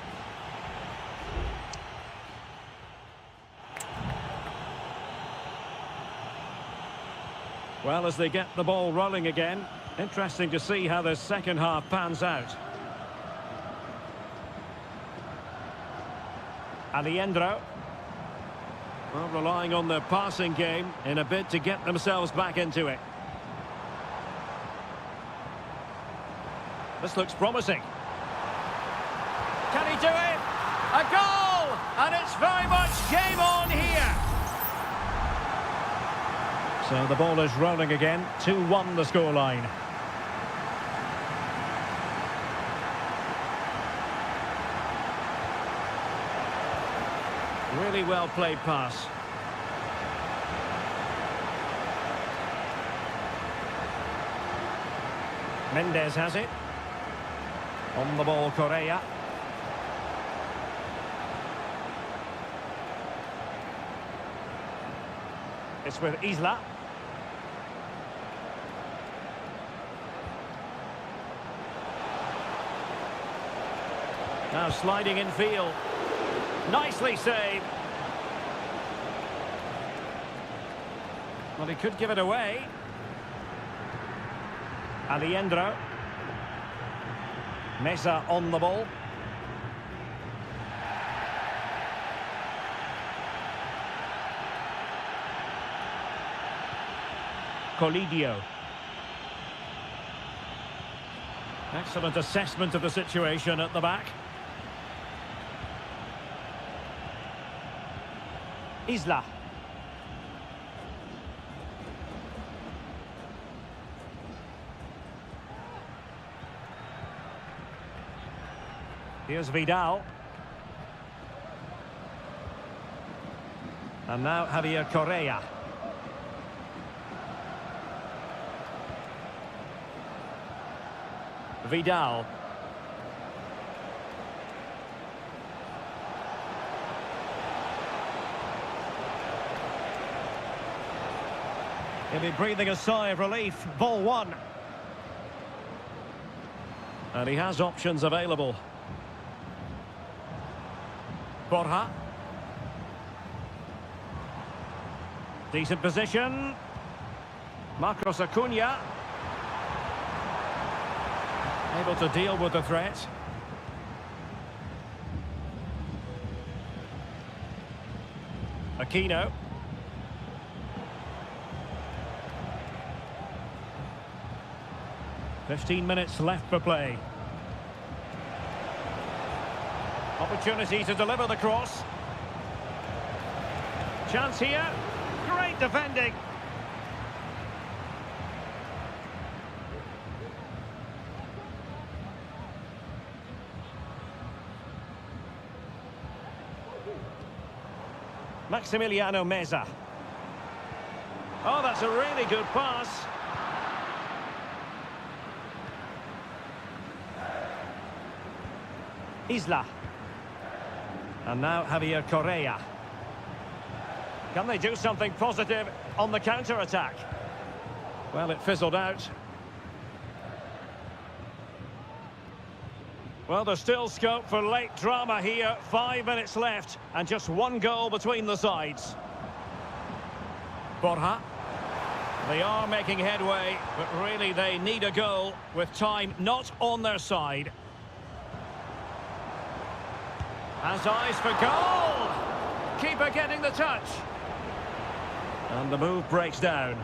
Well, as they get the ball rolling again, interesting to see how the second half pans out. Alejandro. Well, relying on their passing game in a bid to get themselves back into it. This looks promising. Can he do it? A goal! And it's very much game on here. So the ball is rolling again. 2-1 the scoreline. Really well played pass. Mendes has it. On the ball, Correa. It's with Isla. Now sliding in field. Nicely saved. Well, he could give it away. Alejandro. Mesa on the ball. Colidio. Excellent assessment of the situation at the back. Isla. Here's Vidal. And now Javier Correa. Vidal. He'll be breathing a sigh of relief. Ball one. And he has options available. Borja. Decent position. Marcos Acuna. Able to deal with the threat. Aquino. "15 minutes left for play. Opportunity to deliver the cross. Chance here. Great defending. Maximiliano Meza. Oh, that's a really good pass. Isla. And now Javier Correa. Can they do something positive on the counter-attack? Well, it fizzled out. Well, there's still scope for late drama here. 5 minutes left and just one goal between the sides. Borja. They are making headway, but really they need a goal with time not on their side. Has eyes for goal! Keeper getting the touch. And the move breaks down.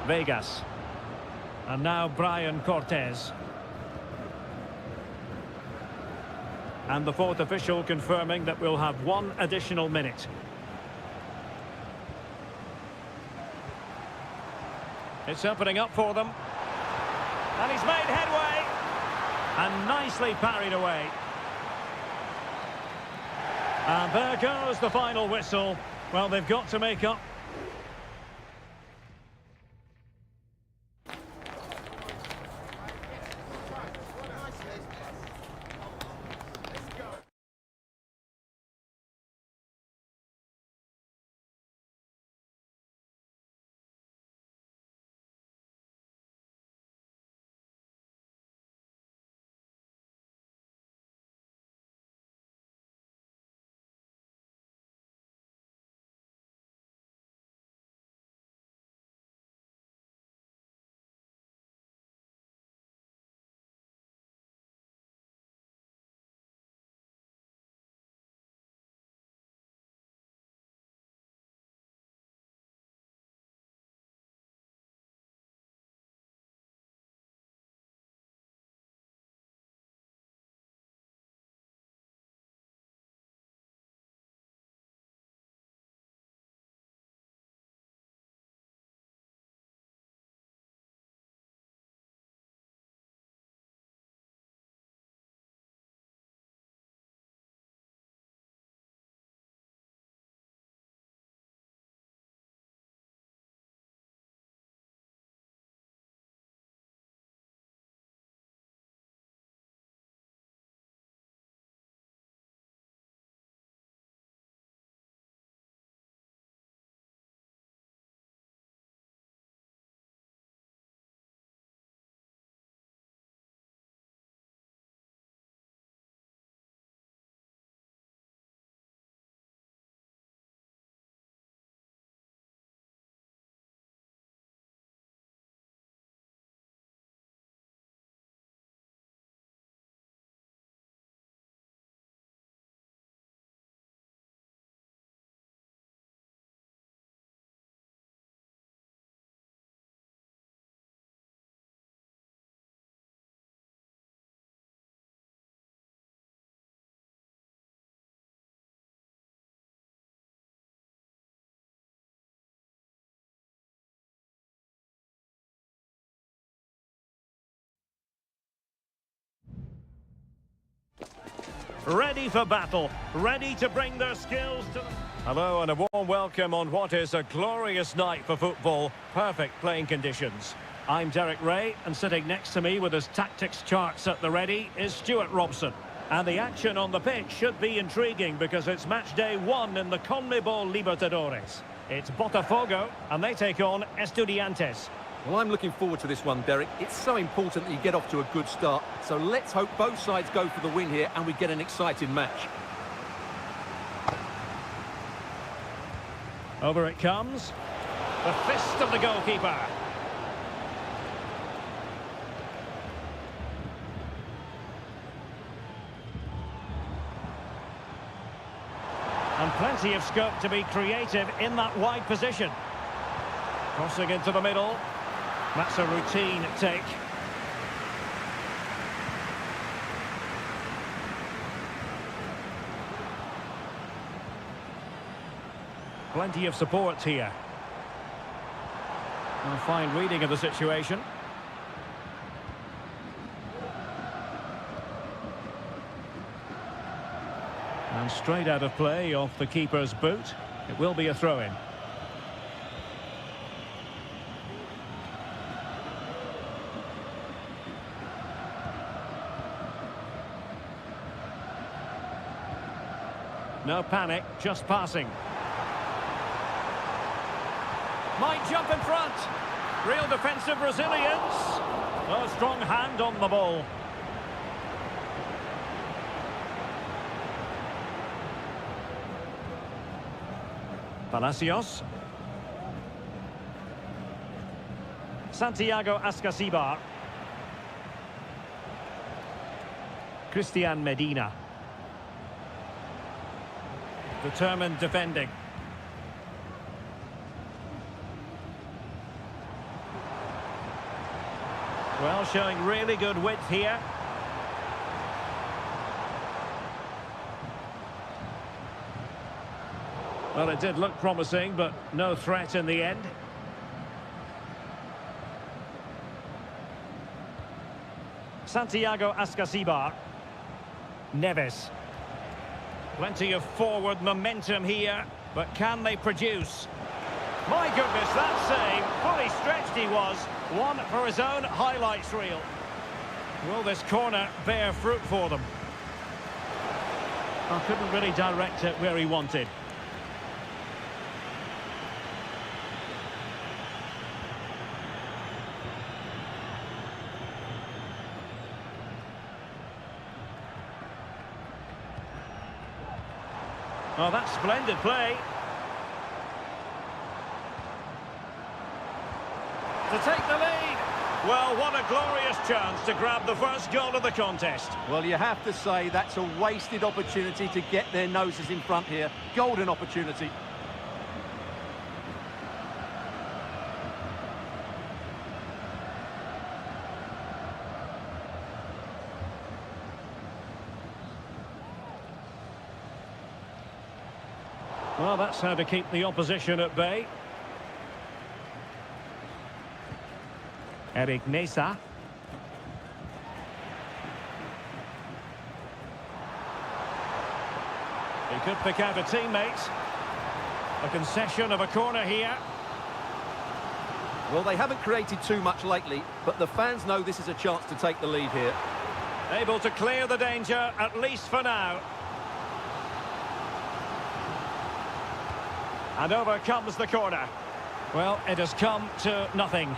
Vegas. And now Brian Cortez. And the fourth official confirming that we'll have one additional minute. It's opening up for them. And he's made headway. And nicely parried away. And there goes the final whistle. Well, they've got to make up ready for battle, ready to bring their skills to... Hello and a warm welcome on what is a glorious night for football. Perfect playing conditions. I'm Derek Ray, and sitting next to me with his tactics charts at the ready is Stuart Robson. And the action on the pitch should be intriguing because it's match day 1 in the CONMEBOL Libertadores. It's Botafogo, and they take on Estudiantes. Well, I'm looking forward to this one, Derek. It's so important that you get off to a good start. So let's hope both sides go for the win here and we get an exciting match. Over it comes. The fist of the goalkeeper. And plenty of scope to be creative in that wide position. Crossing into the middle. That's a routine take. Plenty of support here. A fine reading of the situation. And straight out of play off the keeper's boot. It will be a throw-in. No panic, just passing. Might jump in front. Real defensive resilience. Oh, strong hand on the ball. Palacios. Santiago Ascasibar. Christian Medina. Determined defending. Well, showing really good width here. Well, it did look promising, but no threat in the end. Santiago Ascasibar. Neves. Plenty of forward momentum here, but can they produce? My goodness, that save, fully stretched he was. One for his own highlights reel. Will this corner bear fruit for them? I couldn't really direct it where he wanted. Oh, that's splendid play. To take the lead. Well, what a glorious chance to grab the first goal of the contest. Well, you have to say that's a wasted opportunity to get their noses in front here. Golden opportunity. Well, that's how to keep the opposition at bay. Eric Nesa. He could pick out a teammate. A concession of a corner here. Well, they haven't created too much lately, but the fans know this is a chance to take the lead here. Able to clear the danger, at least for now. And over comes the corner. Well, it has come to nothing.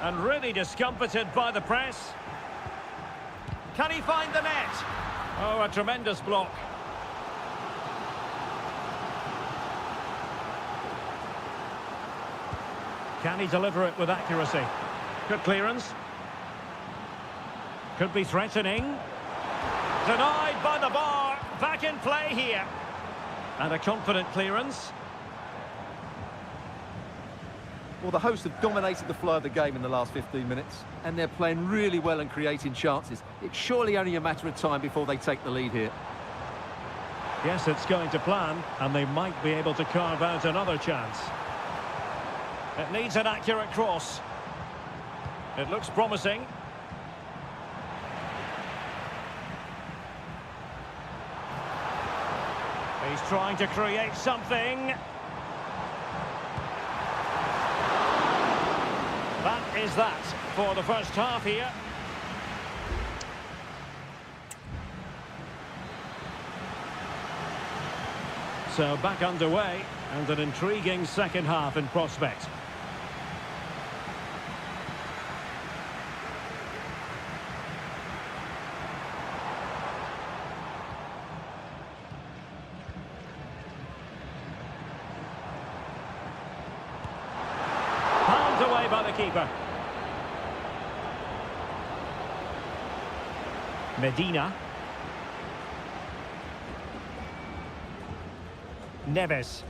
And really discomfited by the press. Can he find the net? Oh, a tremendous block. Can he deliver it with accuracy? Good clearance. Could be threatening. Denied by the bar. Back in play here. And a confident clearance. Well, the hosts have dominated the flow of the game in the last 15 minutes, and they're playing really well and creating chances. It's surely only a matter of time before they take the lead here. Yes, it's going to plan, and they might be able to carve out another chance. It needs an accurate cross. It looks promising. He's trying to create something. That is that for the first half here. So back underway, and an intriguing second half in prospect. Palmed away by the keeper. Medina. Neves.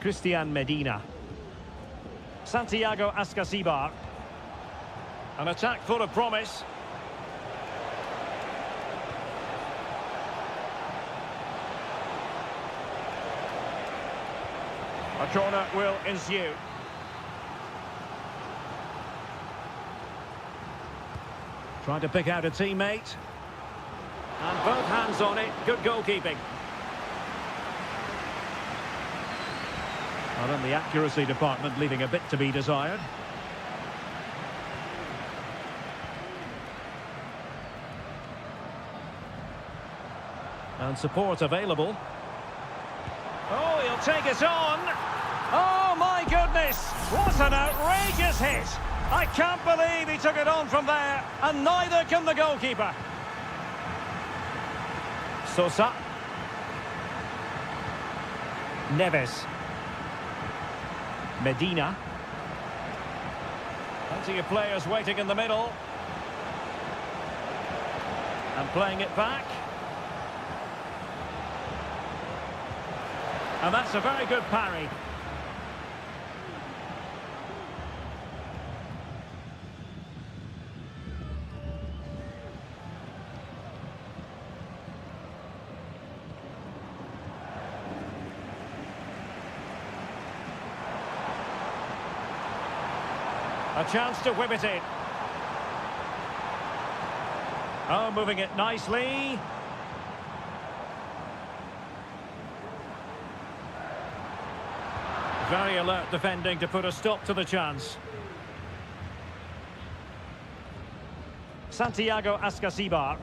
Christian Medina. Santiago Ascasibar. An attack full of promise. A corner will ensue. Trying to pick out a teammate. And both hands on it. Good goalkeeping. Well, in the accuracy department, leaving a bit to be desired. And support available. Oh, he'll take it on. Oh, my goodness. What an outrageous hit. I can't believe he took it on from there. And neither can the goalkeeper. Sosa. Neves. Medina. Plenty of players waiting in the middle. And playing it back. And that's a very good parry. A chance to whip it in. Oh, moving it nicely. Very alert defending to put a stop to the chance. Santiago Ascasibar.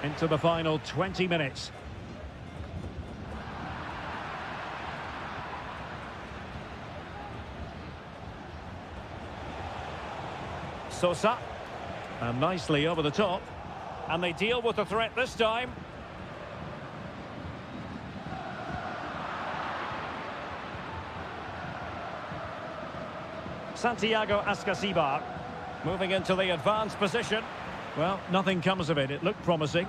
Into the final 20 minutes. Sosa. And nicely over the top. And they deal with the threat this time. Santiago Ascasibar. Moving into the advanced position. Well, nothing comes of it. It looked promising.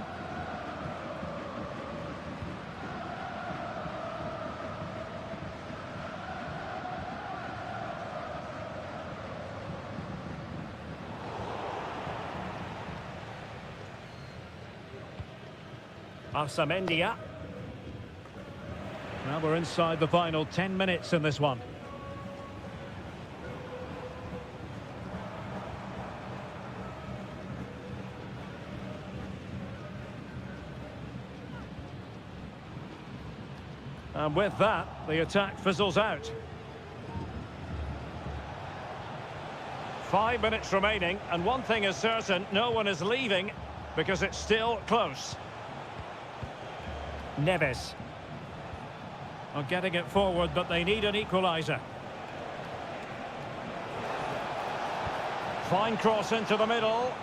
Arsamendia. Now we're inside the final 10 minutes in this one. And with that, the attack fizzles out. 5 minutes remaining, and one thing is certain, no one is leaving because it's still close. Neves. Are getting it forward, but they need an equaliser. Fine cross into the middle.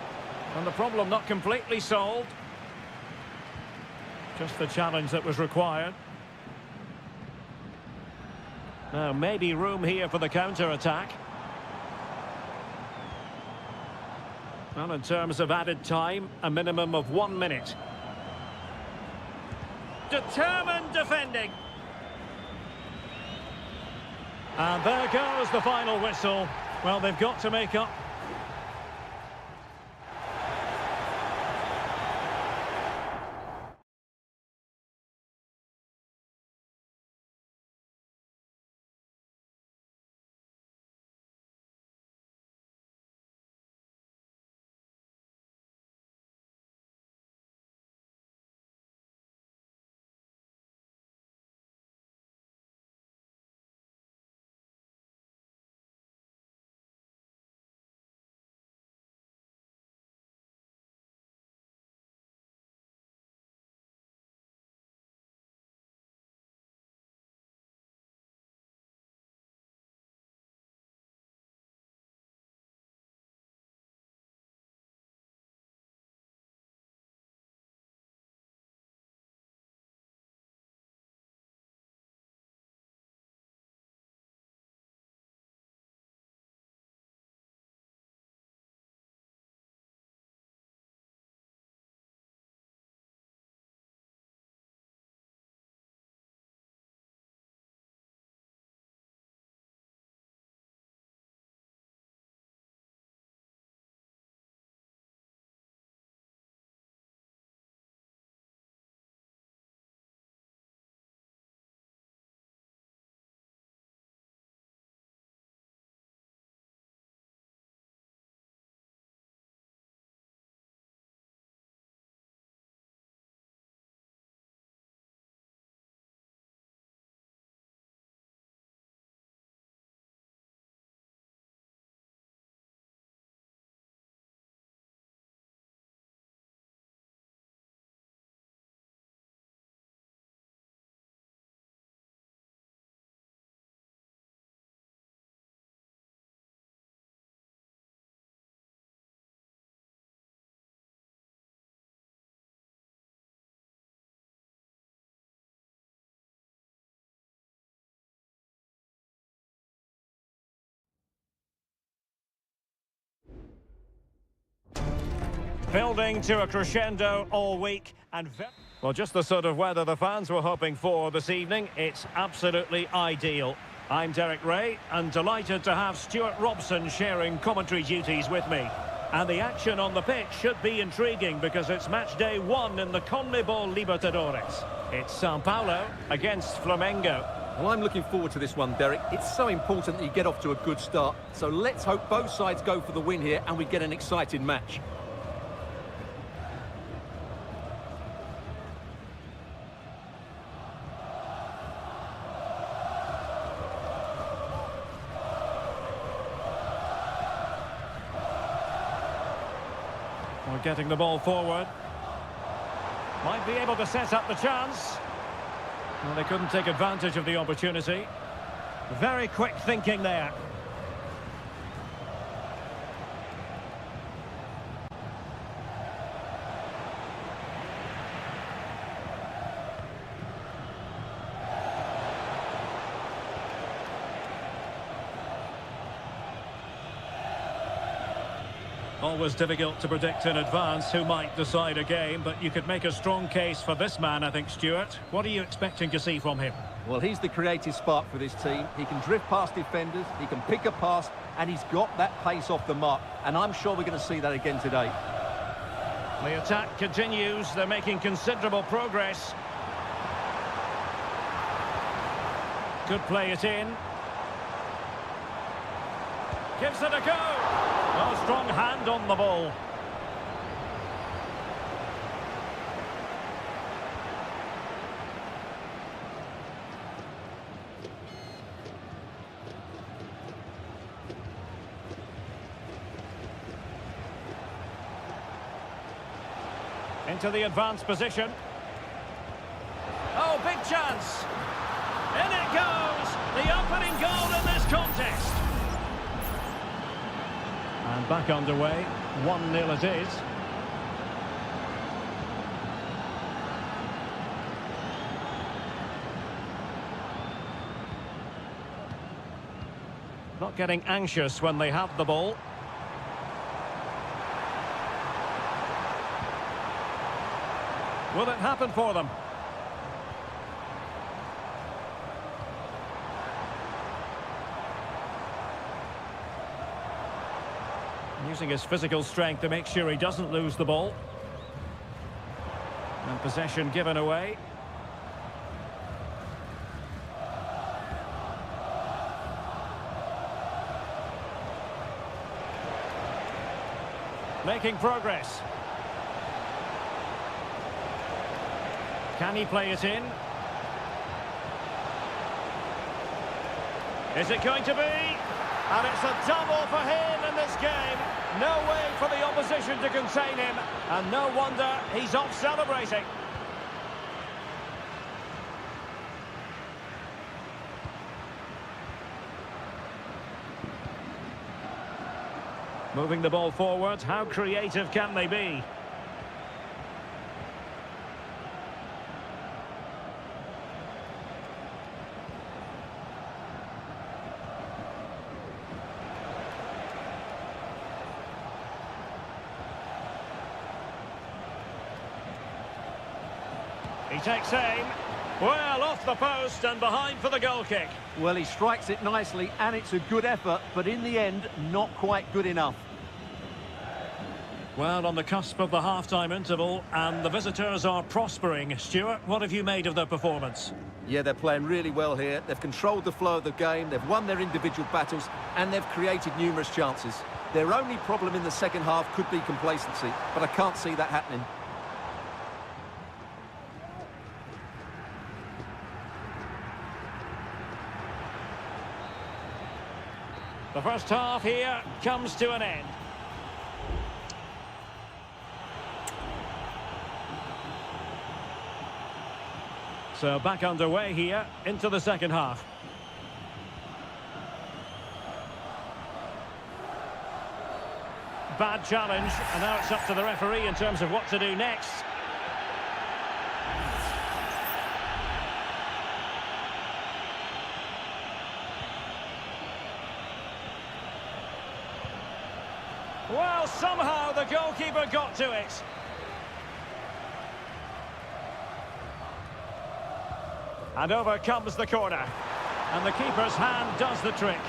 And the problem not completely solved. Just the challenge that was required. Now, maybe room here for the counter-attack. Well, in terms of added time, a minimum of 1 minute. Determined defending. And there goes the final whistle. Well, they've got to make up Building to a crescendo all week and... Well, just the sort of weather the fans were hoping for this evening. It's absolutely ideal. I'm Derek Ray, and delighted to have Stuart Robson sharing commentary duties with me. And the action on the pitch should be intriguing because it's match day 1 in the CONMEBOL Libertadores. It's Sao Paulo against Flamengo. Well, I'm looking forward to this one, Derek. It's so important that you get off to a good start. So let's hope both sides go for the win here and we get an exciting match. We're getting the ball forward. Might be able to set up the chance. Well, they couldn't take advantage of the opportunity. Very quick thinking there. Always difficult to predict in advance who might decide a game, but you could make a strong case for this man, I think, Stuart. What are you expecting to see from him? Well, he's the creative spark for this team. He can drift past defenders, he can pick a pass, and he's got that pace off the mark. And I'm sure we're going to see that again today. The attack continues. They're making considerable progress. Could play it in. Gives it a go. Oh, strong hand on the ball. Into the advanced position. Oh, big chance. In it goes. The opening goal in this contest. And back underway. 1-0 it is. Not getting anxious when they have the ball. Will it happen for them? Using his physical strength to make sure he doesn't lose the ball. And possession given away. Making progress. Can he play it in? Is it going to be? And it's a double for him in this game. No way for the opposition to contain him. And no wonder he's off celebrating. Moving the ball forward. How creative can they be? He takes aim. Well, off the post and behind for the goal kick. Well, he strikes it nicely and it's a good effort, but in the end, not quite good enough. Well, on the cusp of the half-time interval, and the visitors are prospering. Stuart, what have you made of their performance? Yeah, they're playing really well here. They've controlled the flow of the game, they've won their individual battles, and they've created numerous chances. Their only problem in the second half could be complacency, but I can't see that happening. The first half here comes to an end. So back underway here into the second half. Bad challenge, and now it's up to the referee in terms of what to do next. Well, somehow the goalkeeper got to it. And over comes the corner. And the keeper's hand does the trick.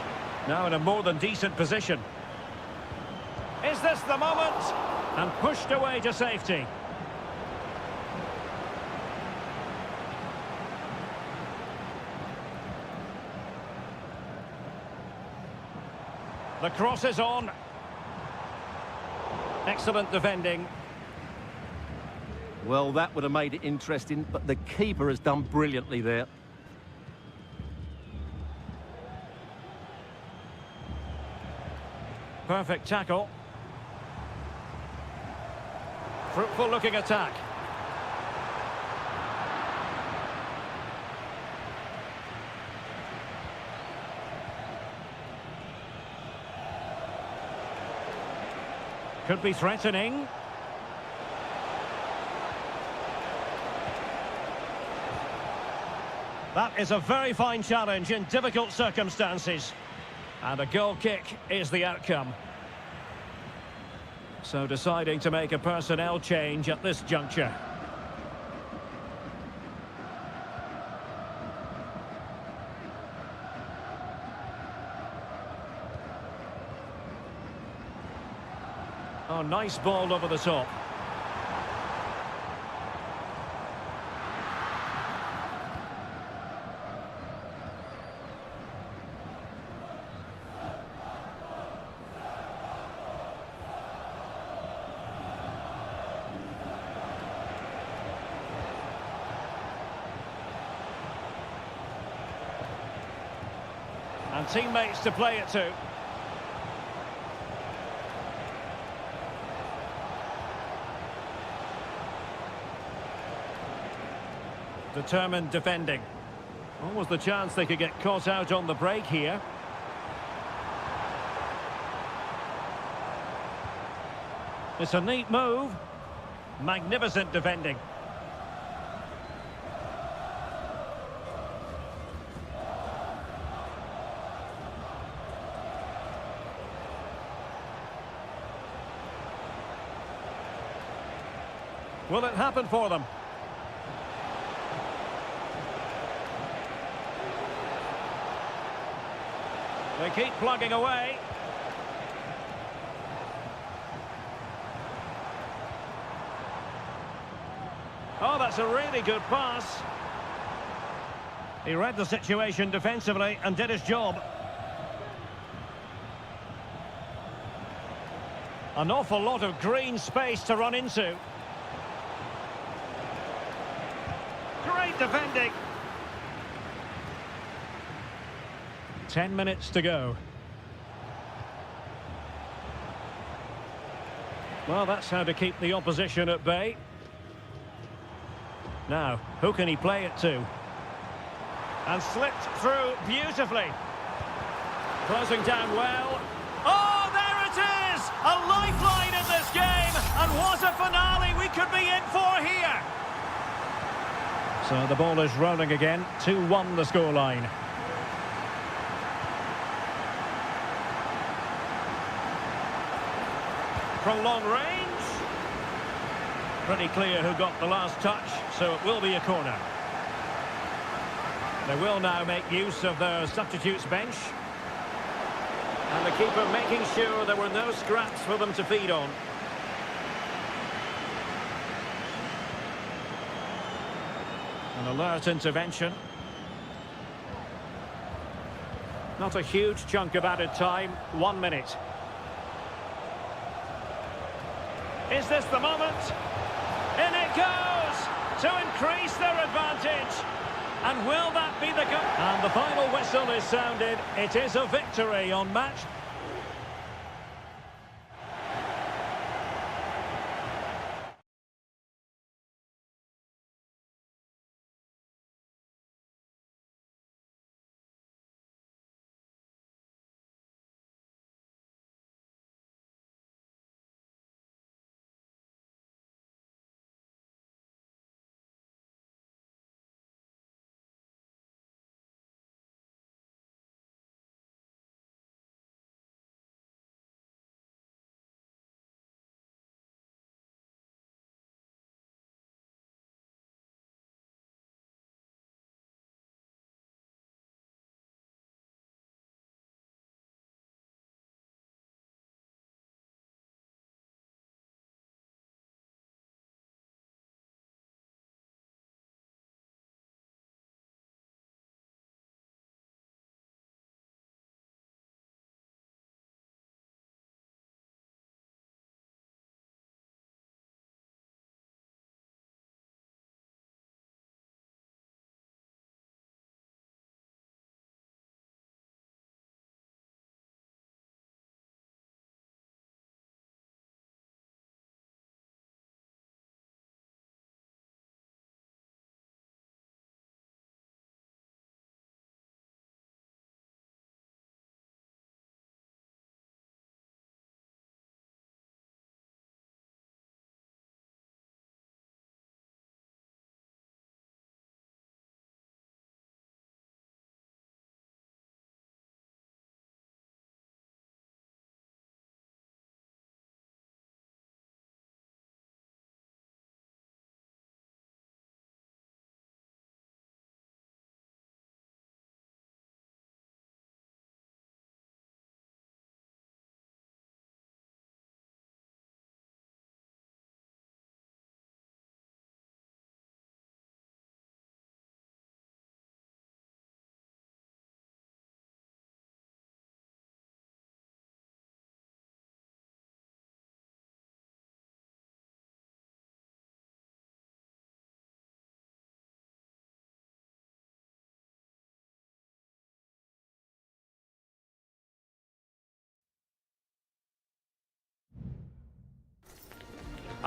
Now in a more than decent position. Is this the moment? And pushed away to safety. The cross is on. Excellent defending. Well, that would have made it interesting, but the keeper has done brilliantly there. Perfect tackle. Fruitful looking attack. Could be threatening. That is a very fine challenge in difficult circumstances. And a goal kick is the outcome. So deciding to make a personnel change at this juncture. Oh, nice ball over the top. And teammates to play it to. Determined defending. Almost the chance they could get caught out on the break here. It's a neat move. Magnificent defending. Will it happen for them? They keep plugging away. Oh, that's a really good pass. He read the situation defensively and did his job. An awful lot of green space to run into. Great defending. 10 minutes to go. Well, that's how to keep the opposition at bay. Now, who can he play it to? And slipped through beautifully. Closing down well. Oh, there it is! A lifeline in this game! And what a finale we could be in for here! So the ball is rolling again. 2-1 the scoreline. From long range. Pretty clear who got the last touch, so it will be a corner. They will now make use of their substitutes bench. And the keeper making sure there were no scraps for them to feed on. An alert intervention. Not a huge chunk of added time, 1 minute. Is this the moment? In it goes! To increase their advantage. And will that be the goal? And the final whistle is sounded. It is a victory on match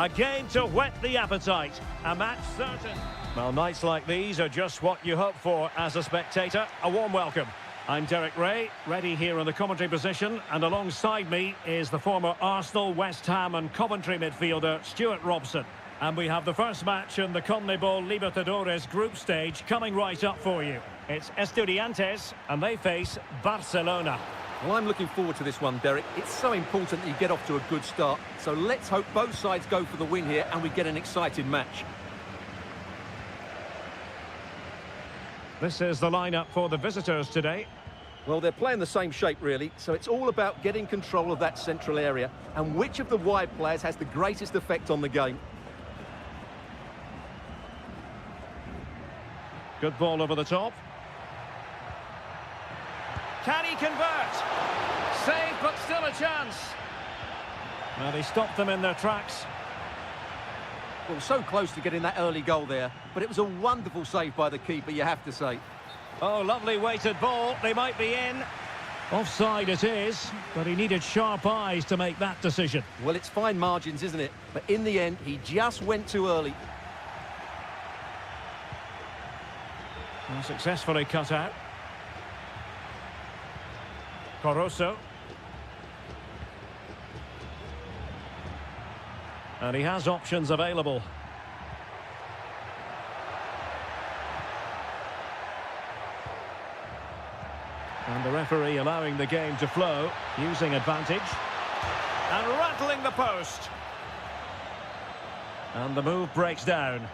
A game to whet the appetite. A match certain. Well, nights like these are just what you hope for as a spectator. A warm welcome. I'm Derek Ray, ready here in the commentary position, and alongside me is the former Arsenal, West Ham and Coventry midfielder Stuart Robson. And we have the first match in the CONMEBOL Libertadores group stage coming right up for you. It's Estudiantes, and they face Barcelona. Well, I'm looking forward to this one, Derek. It's so important that you get off to a good start. So let's hope both sides go for the win here and we get an exciting match. This is the lineup for the visitors today. Well, they're playing the same shape, really, so it's all about getting control of that central area and which of the wide players has the greatest effect on the game. Good ball over the top. Can he convert? Save, but still a chance. Well, he stopped them in their tracks. Well, so close to getting that early goal there, but it was a wonderful save by the keeper, you have to say. Oh, lovely weighted ball. They might be in. Offside it is, but he needed sharp eyes to make that decision. Well, it's fine margins, isn't it? But in the end, he just went too early. And successfully cut out. Coroso. And he has options available. And the referee allowing the game to flow, using advantage. And rattling the post. And the move breaks down.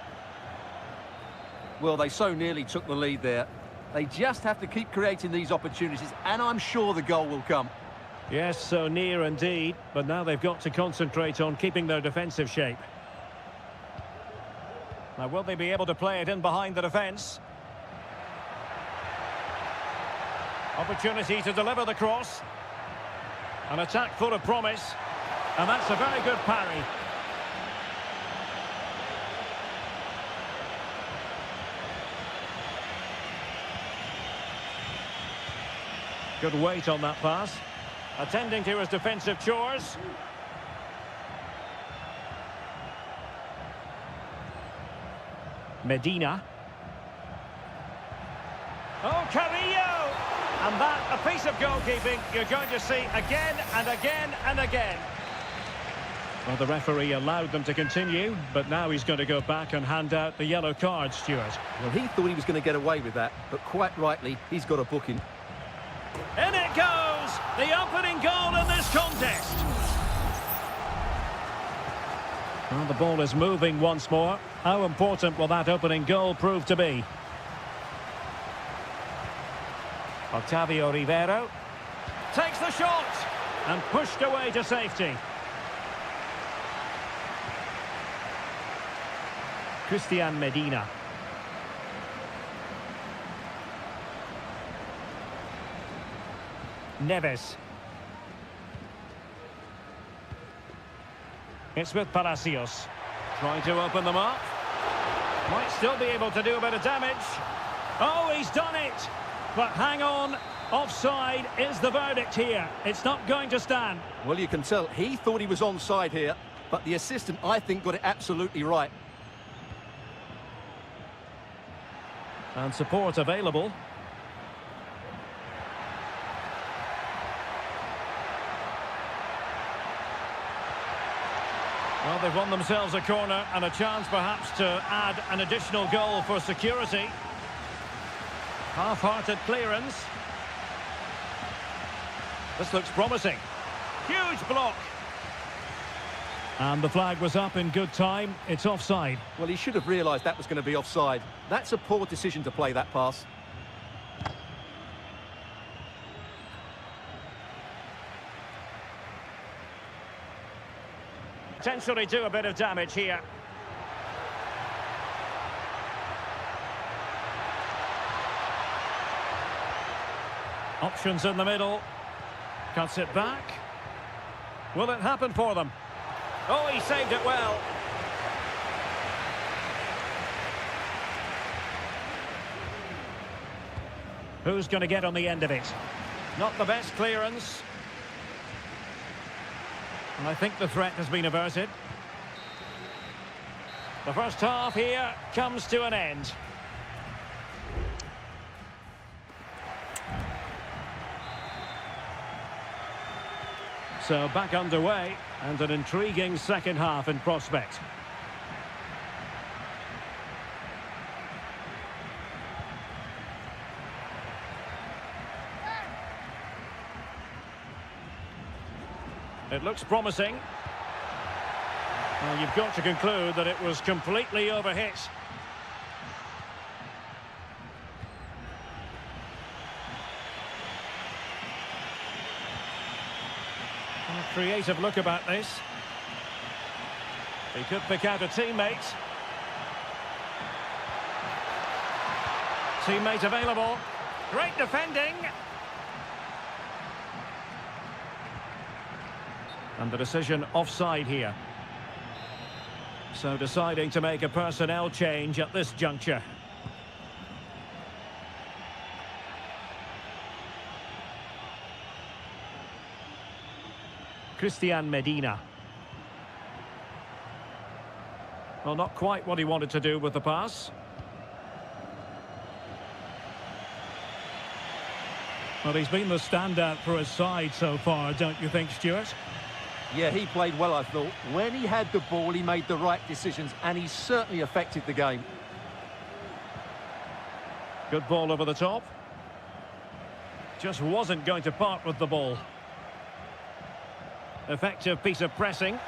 Well, they so nearly took the lead there. They just have to keep creating these opportunities, and I'm sure the goal will come. Yes, so near indeed, but now they've got to concentrate on keeping their defensive shape. Now, will they be able to play it in behind the defence? Opportunity to deliver the cross. An attack full of promise, and that's a very good parry. Good weight on that pass. Attending to his defensive chores. Medina. Oh, Carrillo! And that, a piece of goalkeeping you're going to see again and again and again. Well, the referee allowed them to continue, but now he's going to go back and hand out the yellow card, Stuart. Well, he thought he was going to get away with that, but quite rightly, he's got a booking. In it goes! The opening goal in this contest! Well, the ball is moving once more. How important will that opening goal prove to be? Octavio Rivero takes the shot and pushed away to safety. Christian Medina. Neves. It's with Palacios. Trying to open them up. Might still be able to do a bit of damage. Oh, he's done it! But hang on. Offside is the verdict here. It's not going to stand. Well, you can tell he thought he was onside here, but the assistant, I think, got it absolutely right. And support available. Well, they've won themselves a corner and a chance perhaps to add an additional goal for security. Half-hearted clearance. This looks promising. Huge block. And the flag was up in good time. It's offside. Well, he should have realised that was going to be offside. That's a poor decision to play that pass. Potentially do a bit of damage here. Options in the middle. Cuts it back. Will it happen for them? Oh, he saved it well. Who's going to get on the end of it? Not the best clearance. And I think the threat has been averted. The first half here comes to an end. So back underway, and an intriguing second half in prospect. It looks promising. Well, you've got to conclude that it was completely overhit. A creative look about this. He could pick out a teammate. Teammate available. Great defending. And the decision offside here. So deciding to make a personnel change at this juncture. Christian Medina. Well, not quite what he wanted to do with the pass. Well, he's been the standout for his side so far, don't you think, Stuart? Yeah, he played well, I thought. When he had the ball, he made the right decisions, and he certainly affected the game. Good ball over the top. Just wasn't going to part with the ball. Effective piece of pressing.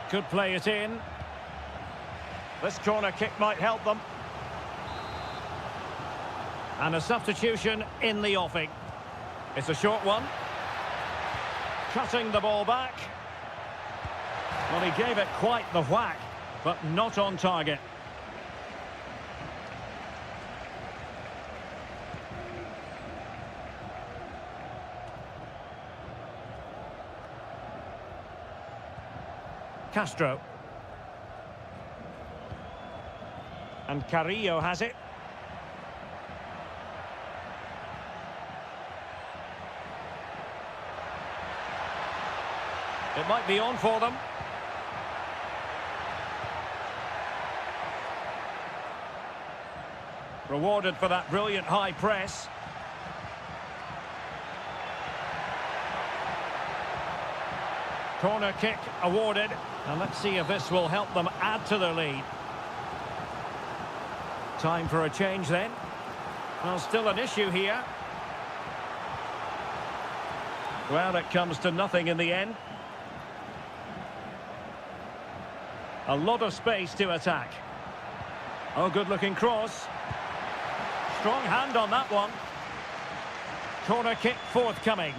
Could play it in. This corner kick might help them. And a substitution in the offing. It's a short one. Cutting the ball back. Well, he gave it quite the whack, but not on target. Castro. And Carrillo has it. It might be on for them. Rewarded for that brilliant high press. Corner kick awarded. And let's see if this will help them add to their lead. Time for a change then. Well, still an issue here. Well, it comes to nothing in the end. A lot of space to attack. Oh, good-looking cross. Strong hand on that one. Corner kick forthcoming.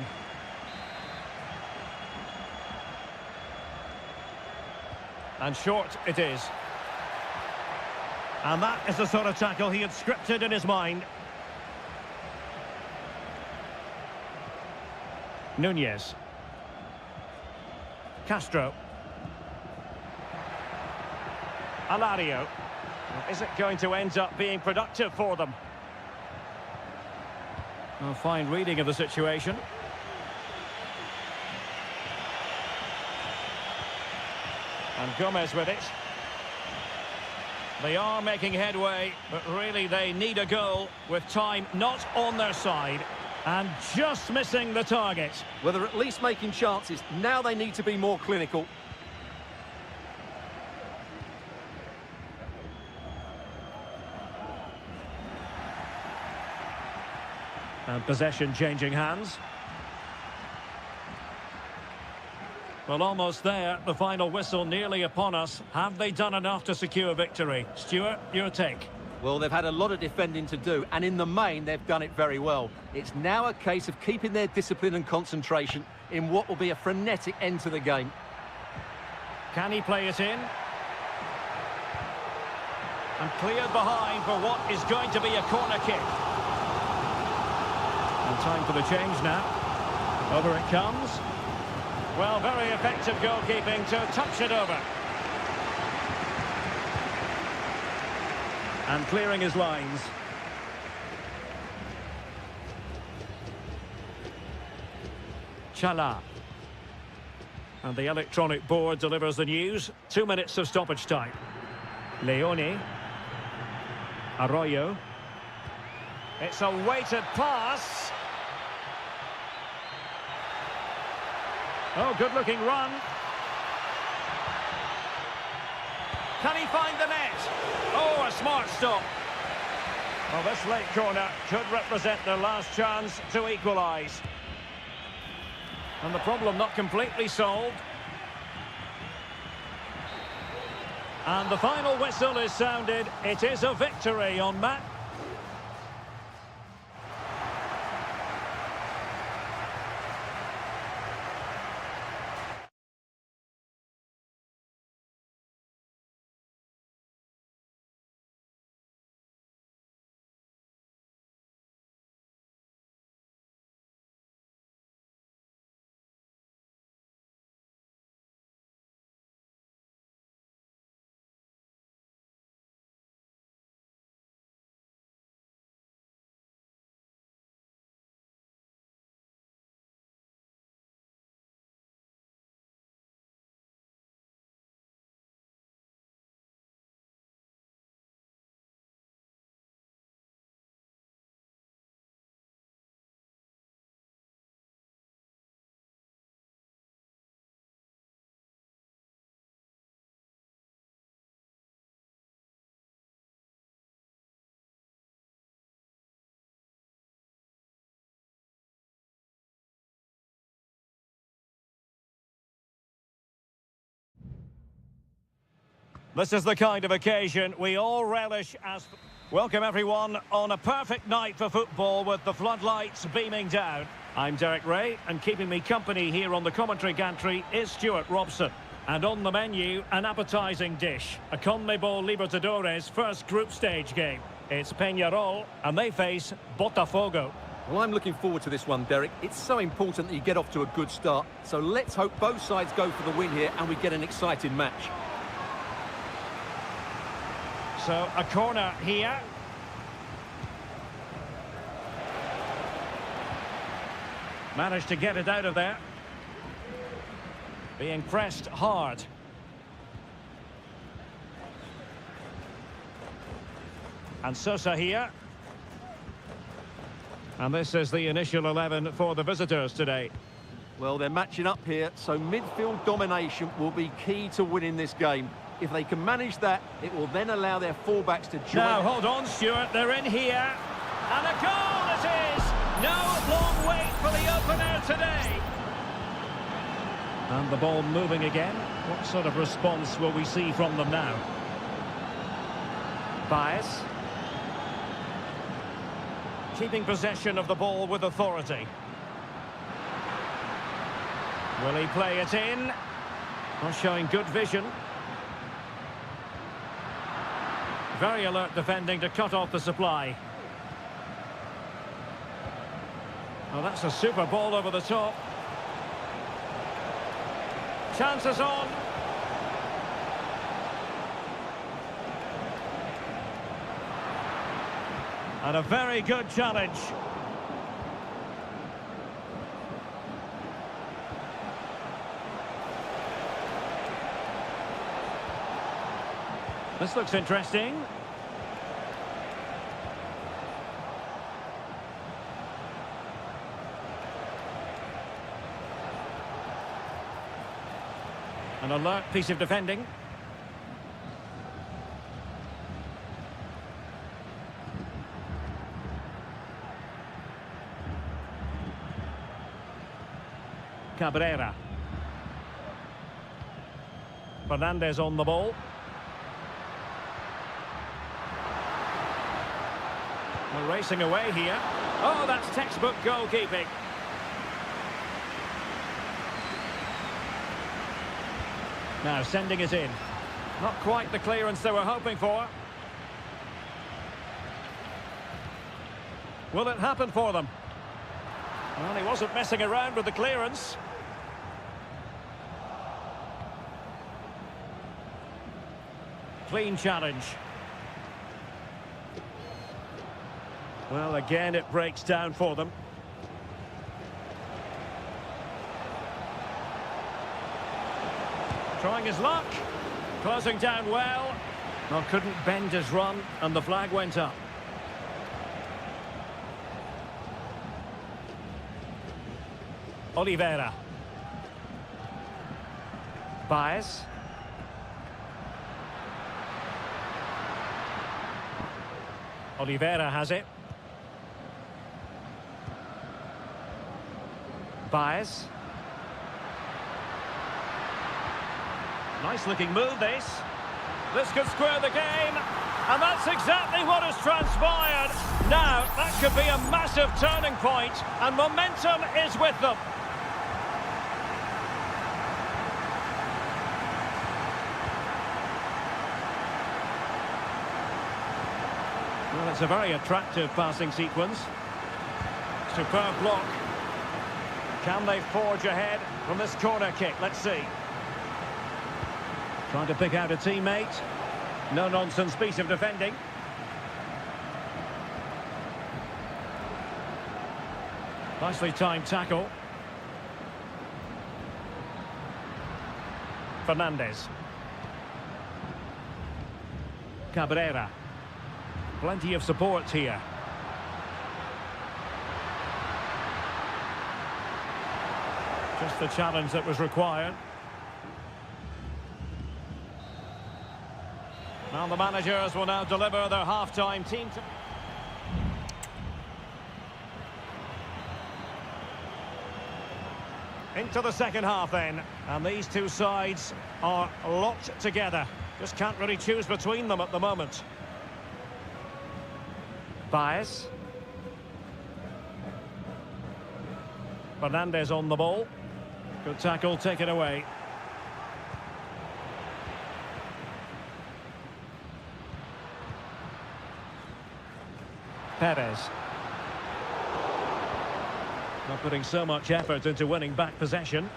And short it is. And that is the sort of tackle he had scripted in his mind. Nunez. Castro. Alario. Is it going to end up being productive for them? A fine reading of the situation. And Gomez with it. They are making headway, but really they need a goal with time not on their side. And just missing the target. Well, they're at least making chances. Now they need to be more clinical. And possession changing hands. Well, almost there. The final whistle nearly upon us. Have they done enough to secure victory? Stuart, your take. Well, they've had a lot of defending to do, and in the main, they've done it very well. It's now a case of keeping their discipline and concentration in what will be a frenetic end to the game. Can he play it in? And cleared behind for what is going to be a corner kick. And time for the change now. Over it comes. Well, very effective goalkeeping to touch it over. And clearing his lines. Chala. And the electronic board delivers the news. 2 minutes of stoppage time. Leone. Arroyo. It's a weighted pass. Oh, good-looking run. Can he find the net? Oh, a smart stop. Well, this late corner could represent their last chance to equalise. And the problem not completely solved. And the final whistle is sounded. It is a victory on match. This is the kind of occasion we all relish as... Welcome everyone on a perfect night for football with the floodlights beaming down. I'm Derek Ray, and keeping me company here on the commentary gantry is Stuart Robson. And on the menu, an appetising dish, a CONMEBOL Libertadores first group stage game. It's Peñarol, and they face Botafogo. Well, I'm looking forward to this one, Derek. It's so important that you get off to a good start. So let's hope both sides go for the win here and we get an exciting match. So, a corner here. Managed to get it out of there. Being pressed hard. And Sosa here. And this is the initial 11 for the visitors today. Well, they're matching up here, so midfield domination will be key to winning this game. If they can manage that, it will then allow their fullbacks to join. Now, hold on, Stuart. They're in here. And a goal it is! No long wait for the opener today. And the ball moving again. What sort of response will we see from them now? Baez. Keeping possession of the ball with authority. Will he play it in? Not showing good vision. Very alert defending to cut off the supply. Oh, that's a super ball over the top. Chances on. And a very good challenge. This looks interesting. An alert piece of defending. Cabrera. Fernandez on the ball. We're racing away here. Oh, that's textbook goalkeeping. Now sending it in. Not quite the clearance they were hoping for. Will it happen for them? Well, he wasn't messing around with the clearance. Clean challenge. Well, again, it breaks down for them. Trying his luck. Closing down well. Well, couldn't bend his run, and the flag went up. Oliveira. Baez. Oliveira has it. Baez. Nice looking move, this. This could square the game. And that's exactly what has transpired. Now, that could be a massive turning point, and momentum is with them. Well, it's a very attractive passing sequence. Superb block. Can they forge ahead from this corner kick? Let's see. Trying to pick out a teammate. No-nonsense piece of defending. Nicely timed tackle. Fernandez. Cabrera. Plenty of support here. Just the challenge that was required. Well, the managers will now deliver their half-time team. Into the second half then. And these two sides are locked together. Just can't really choose between them at the moment. Baez. Fernandez on the ball. Good tackle, taken away. Perez. Not putting so much effort into winning back possession.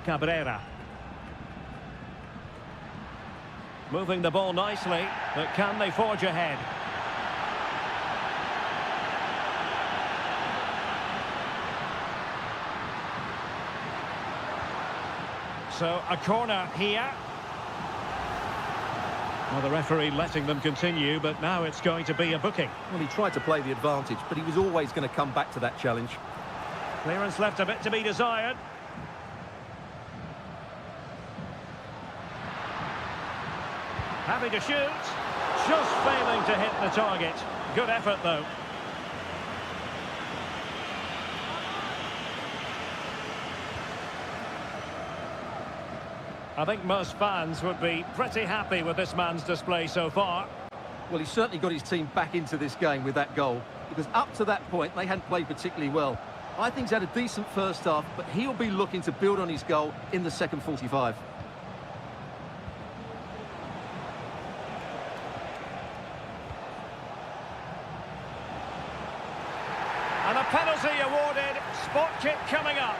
Cabrera. Moving the ball nicely, but can they forge ahead? So, a corner here. Well, the referee letting them continue, but now it's going to be a booking. Well, he tried to play the advantage, but he was always going to come back to that challenge. Clearance left a bit to be desired. Having to shoot. Just failing to hit the target. Good effort, though. I think most fans would be pretty happy with this man's display so far. Well, he's certainly got his team back into this game with that goal, because up to that point, they hadn't played particularly well. I think he's had a decent first half, but he'll be looking to build on his goal in the second 45. And a penalty awarded. Spot kick coming up.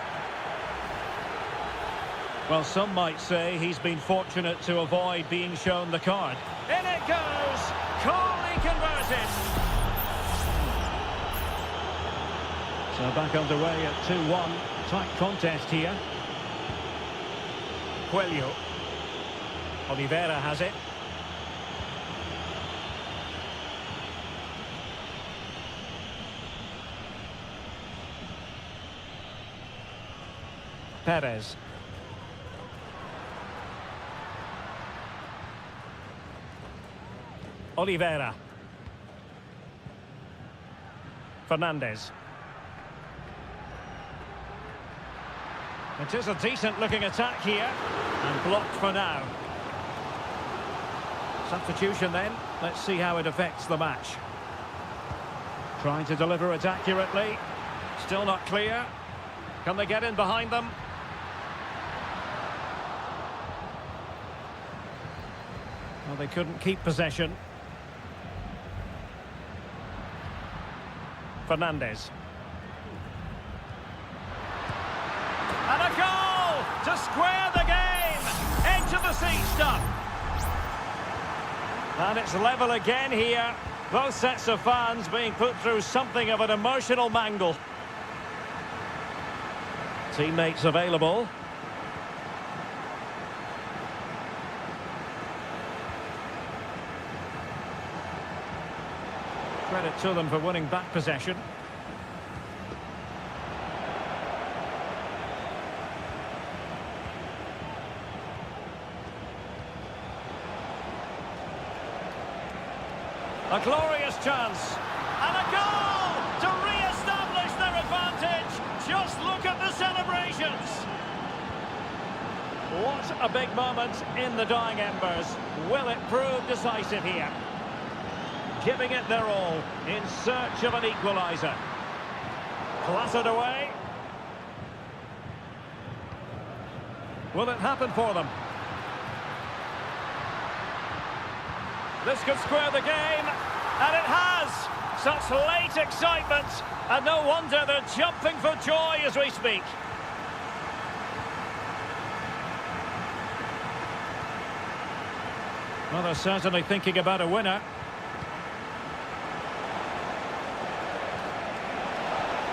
Well, some might say he's been fortunate to avoid being shown the card. In it goes! Coolly converted! So back underway at 2-1. Tight contest here. Coelho. Oliveira has it. Perez. Oliveira. Fernandez. It is a decent-looking attack here, and blocked for now. Substitution then. Let's see how it affects the match. Trying to deliver it accurately. Still not clear. Can they get in behind them? Well, they couldn't keep possession. Fernandez. And a goal to square the game. Edge of the seat stuff. And it's level again here. Both sets of fans being put through something of an emotional mangle. Teammates available. Credit to them for winning back possession. A glorious chance. And a goal to re-establish their advantage. Just look at the celebrations. What a big moment in the dying embers. Will it prove decisive here? Giving it their all in search of an equaliser. Clattered away. Will it happen for them? This could square the game, and it has! Such late excitement, and no wonder they're jumping for joy as we speak. Well, they're certainly thinking about a winner.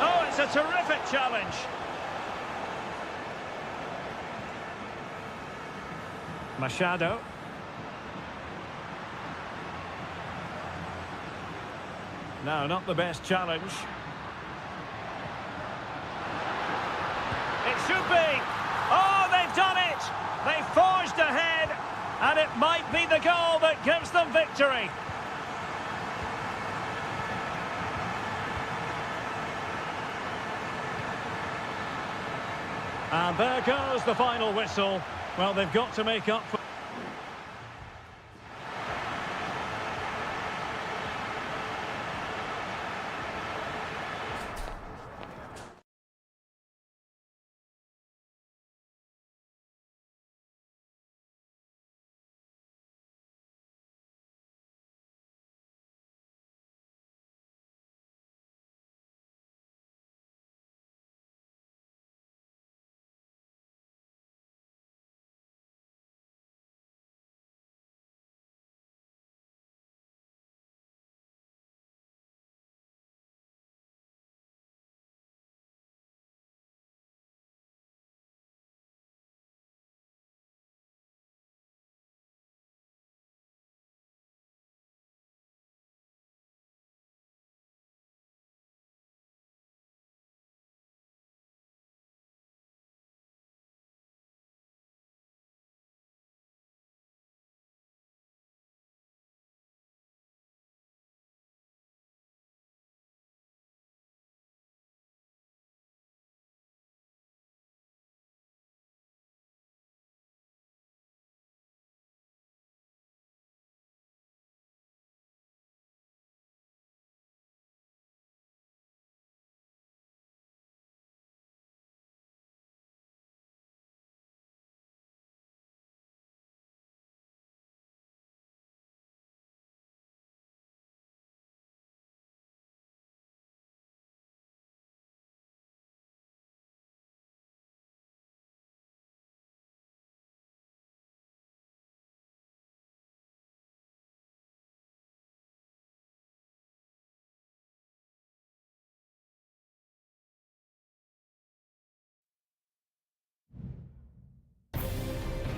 Oh, it's a terrific challenge. Machado. No, not the best challenge. It should be! Oh, they've done it! They forged ahead, and it might be the goal that gives them victory. And there goes the final whistle. Well, they've got to make up for...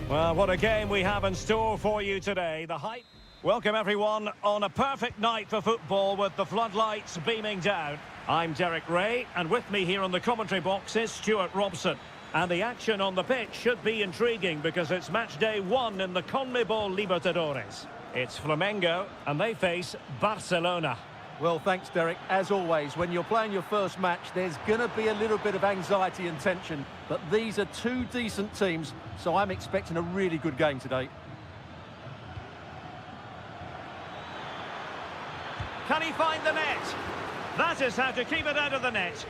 Well, what a game we have in store for you today. The hype. Welcome everyone on a perfect night for football with the floodlights beaming down. I'm Derek Ray, and with me here on the commentary box is Stuart Robson. And the action on the pitch should be intriguing because it's match day 1 in the CONMEBOL Libertadores. It's Flamengo, and they face Barcelona. Well, thanks, Derek. As always, when you're playing your first match, there's going to be a little bit of anxiety and tension. But these are two decent teams, so I'm expecting a really good game today. Can he find the net? That is how to keep it out of the net.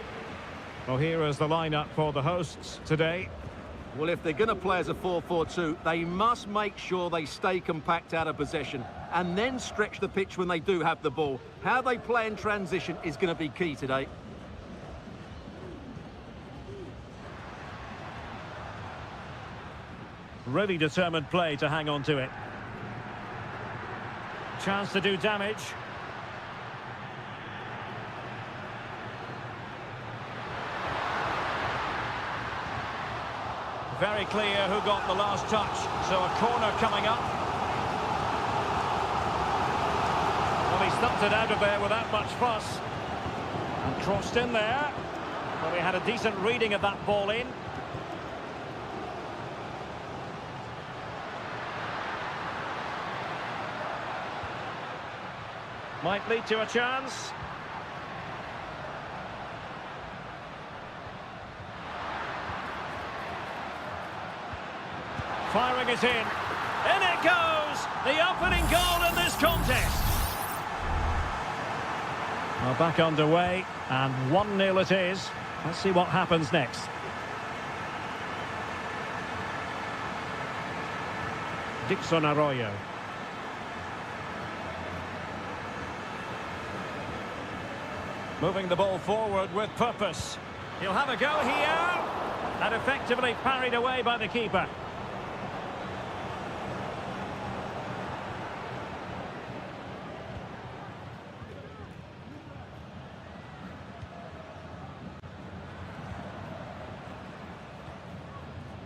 Well, here is the lineup for the hosts today. Well, if they're going to play as a 4-4-2, they must make sure they stay compact out of possession and then stretch the pitch when they do have the ball. How they play in transition is going to be key today. Really determined play to hang on to it. Chance to do damage. Very clear who got the last touch. So a corner coming up. Well, he stumped it out of there without much fuss. And crossed in there. Well, he had a decent reading of that ball in. Might lead to a chance. Firing it in. In it goes! The opening goal in this contest. Well, back underway, and 1-0 it is. Let's see what happens next. Dixon Arroyo. Moving the ball forward with purpose. He'll have a go here. And effectively parried away by the keeper.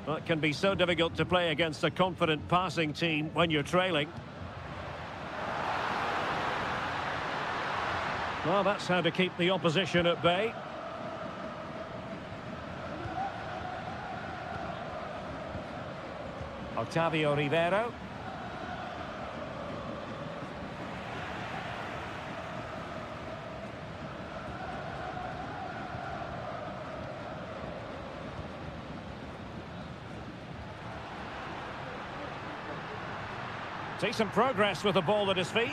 Well, it can be so difficult to play against a confident passing team when you're trailing. Well, that's how to keep the opposition at bay. Octavio Rivero. Decent progress with the ball at his feet.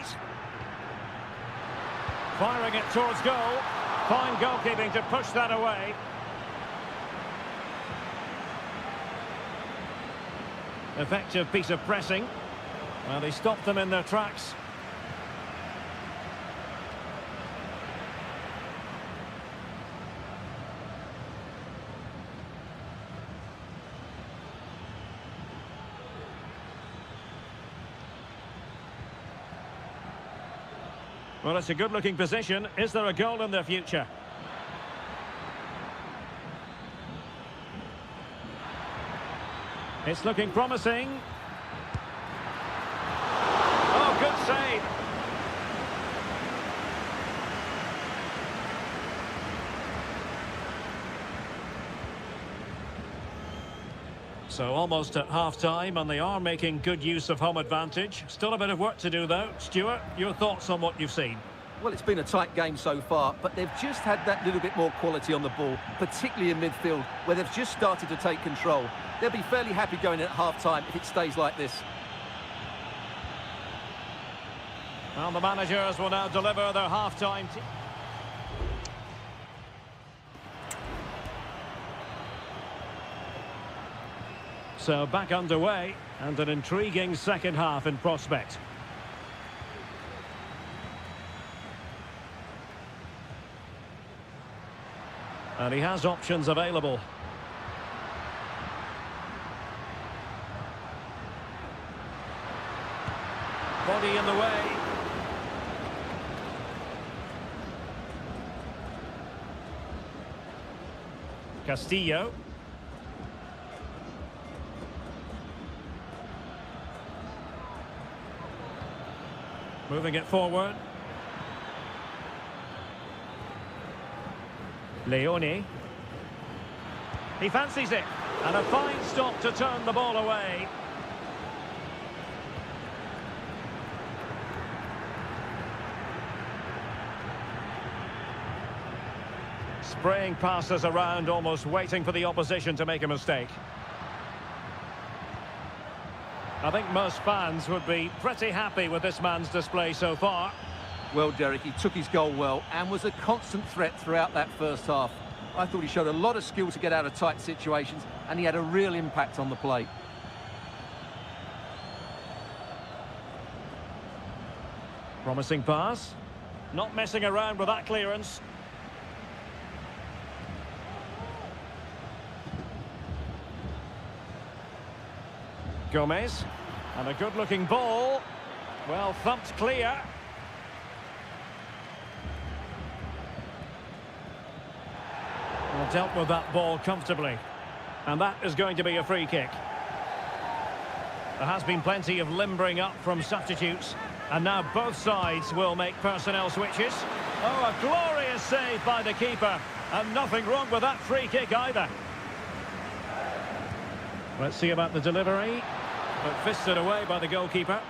Firing it towards goal. Fine goalkeeping to push that away. Effective piece of pressing. Well, they stopped them in their tracks. Well, it's a good-looking position. Is there a goal in their future? It's looking promising. Oh, good save. So almost at half-time, and they are making good use of home advantage. Still a bit of work to do, though. Stuart, your thoughts on what you've seen? Well, it's been a tight game so far, but they've just had that little bit more quality on the ball, particularly in midfield, where they've just started to take control. They'll be fairly happy going in at half-time if it stays like this. Well, the managers will now deliver their half-time. So back underway, and an intriguing second half in prospect. And he has options available. Body in the way. Castillo. Moving it forward. Leone. He fancies it. And a fine stop to turn the ball away. Spraying passes around, almost waiting for the opposition to make a mistake. I think most fans would be pretty happy with this man's display so far. Well, Derek, he took his goal well and was a constant threat throughout that first half. I thought he showed a lot of skill to get out of tight situations, and he had a real impact on the play. Promising pass. Not messing around with that clearance. Gomez. And a good-looking ball. Well, thumped clear. Well, dealt with that ball comfortably. And that is going to be a free kick. There has been plenty of limbering up from substitutes. And now both sides will make personnel switches. Oh, a glorious save by the keeper. And nothing wrong with that free kick either. Let's see about the delivery. But fisted away by the goalkeeper.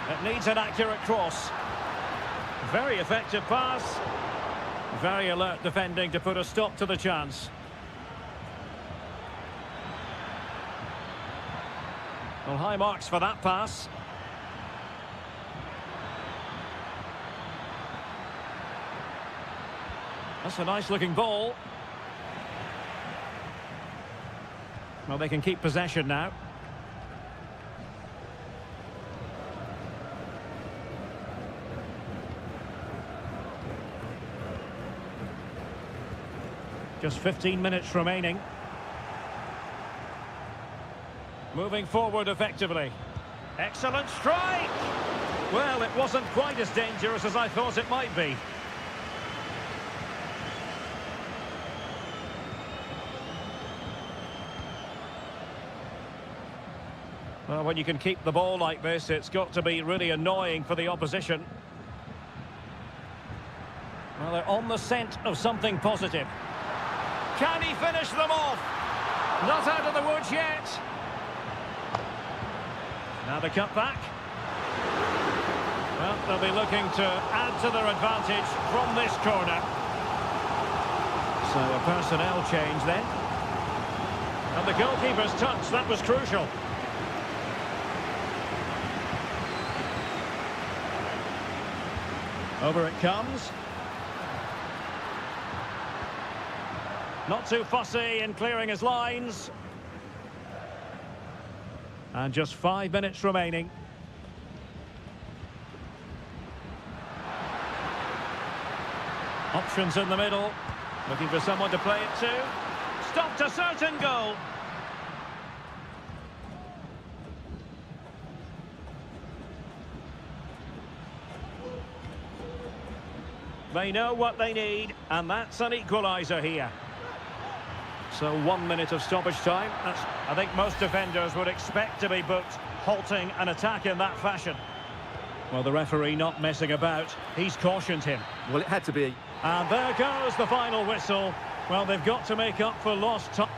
It needs an accurate cross. Very effective pass. Very alert defending to put a stop to the chance. Well, high marks for that pass. That's a nice-looking ball. Well, they can keep possession now. Just 15 minutes remaining. Moving forward effectively. Excellent strike! Well, it wasn't quite as dangerous as I thought it might be. Well, when you can keep the ball like this, it's got to be really annoying for the opposition. Well, they're on the scent of something positive. Can he finish them off? Not out of the woods yet. Now the cut back. Well, they'll be looking to add to their advantage from this corner. So a personnel change then. And the goalkeeper's touch, that was crucial. Over it comes. Not too fussy in clearing his lines. And just 5 minutes remaining. Options in the middle. Looking for someone to play it to. Stopped a certain goal. They know what they need, and that's an equaliser here. So 1 minute of stoppage time. I think most defenders would expect to be booked, halting an attack in that fashion. Well, the referee not messing about. He's cautioned him. Well, it had to be. And there goes the final whistle. Well, they've got to make up for lost time.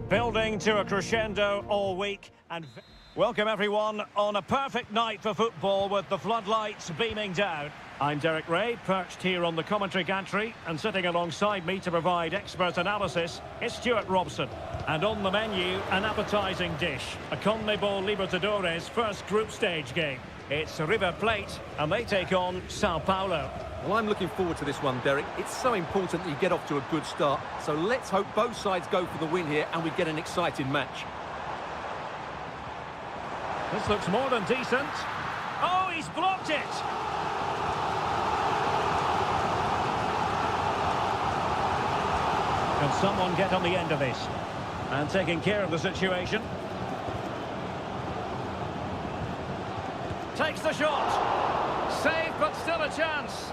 Building to a crescendo all week and welcome everyone on a perfect night for football with the floodlights beaming down. I'm Derek Ray, perched here on the commentary gantry, and sitting alongside me to provide expert analysis is Stuart Robson. And on the menu, an appetising dish, a CONMEBOL Libertadores first group stage game. It's River Plate, and they take on Sao Paulo. Well, I'm looking forward to this one, Derek. It's so important that you get off to a good start. So let's hope both sides go for the win here and we get an exciting match. This looks more than decent. Oh, he's blocked it! Can someone get on the end of this? And taking care of the situation. Takes the shot. Save, but still a chance.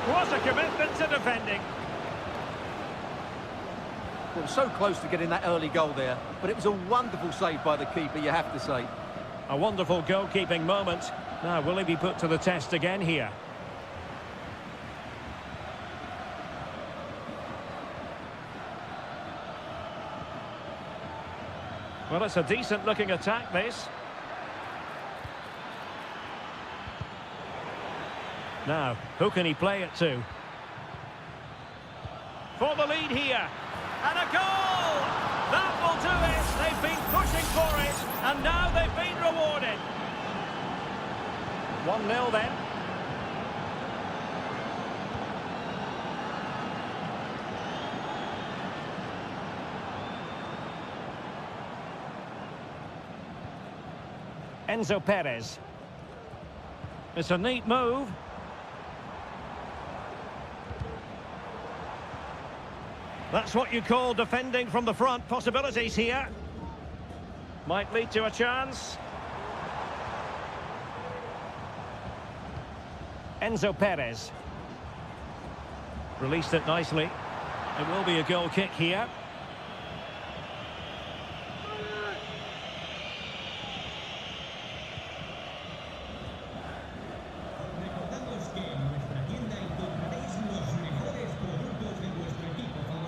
What a commitment to defending. Well, so close to getting that early goal there, but it was a wonderful save by the keeper, you have to say. A wonderful goalkeeping moment. Now, will he be put to the test again here? Well, it's a decent-looking attack, this. Now, who can he play it to? For the lead here. And a goal! That will do it. They've been pushing for it, and now they've been rewarded. 1-0 then. Enzo Perez. It's a neat move. That's what you call defending from the front. Possibilities here. Might lead to a chance. Enzo Perez. Released it nicely. It will be a goal kick here.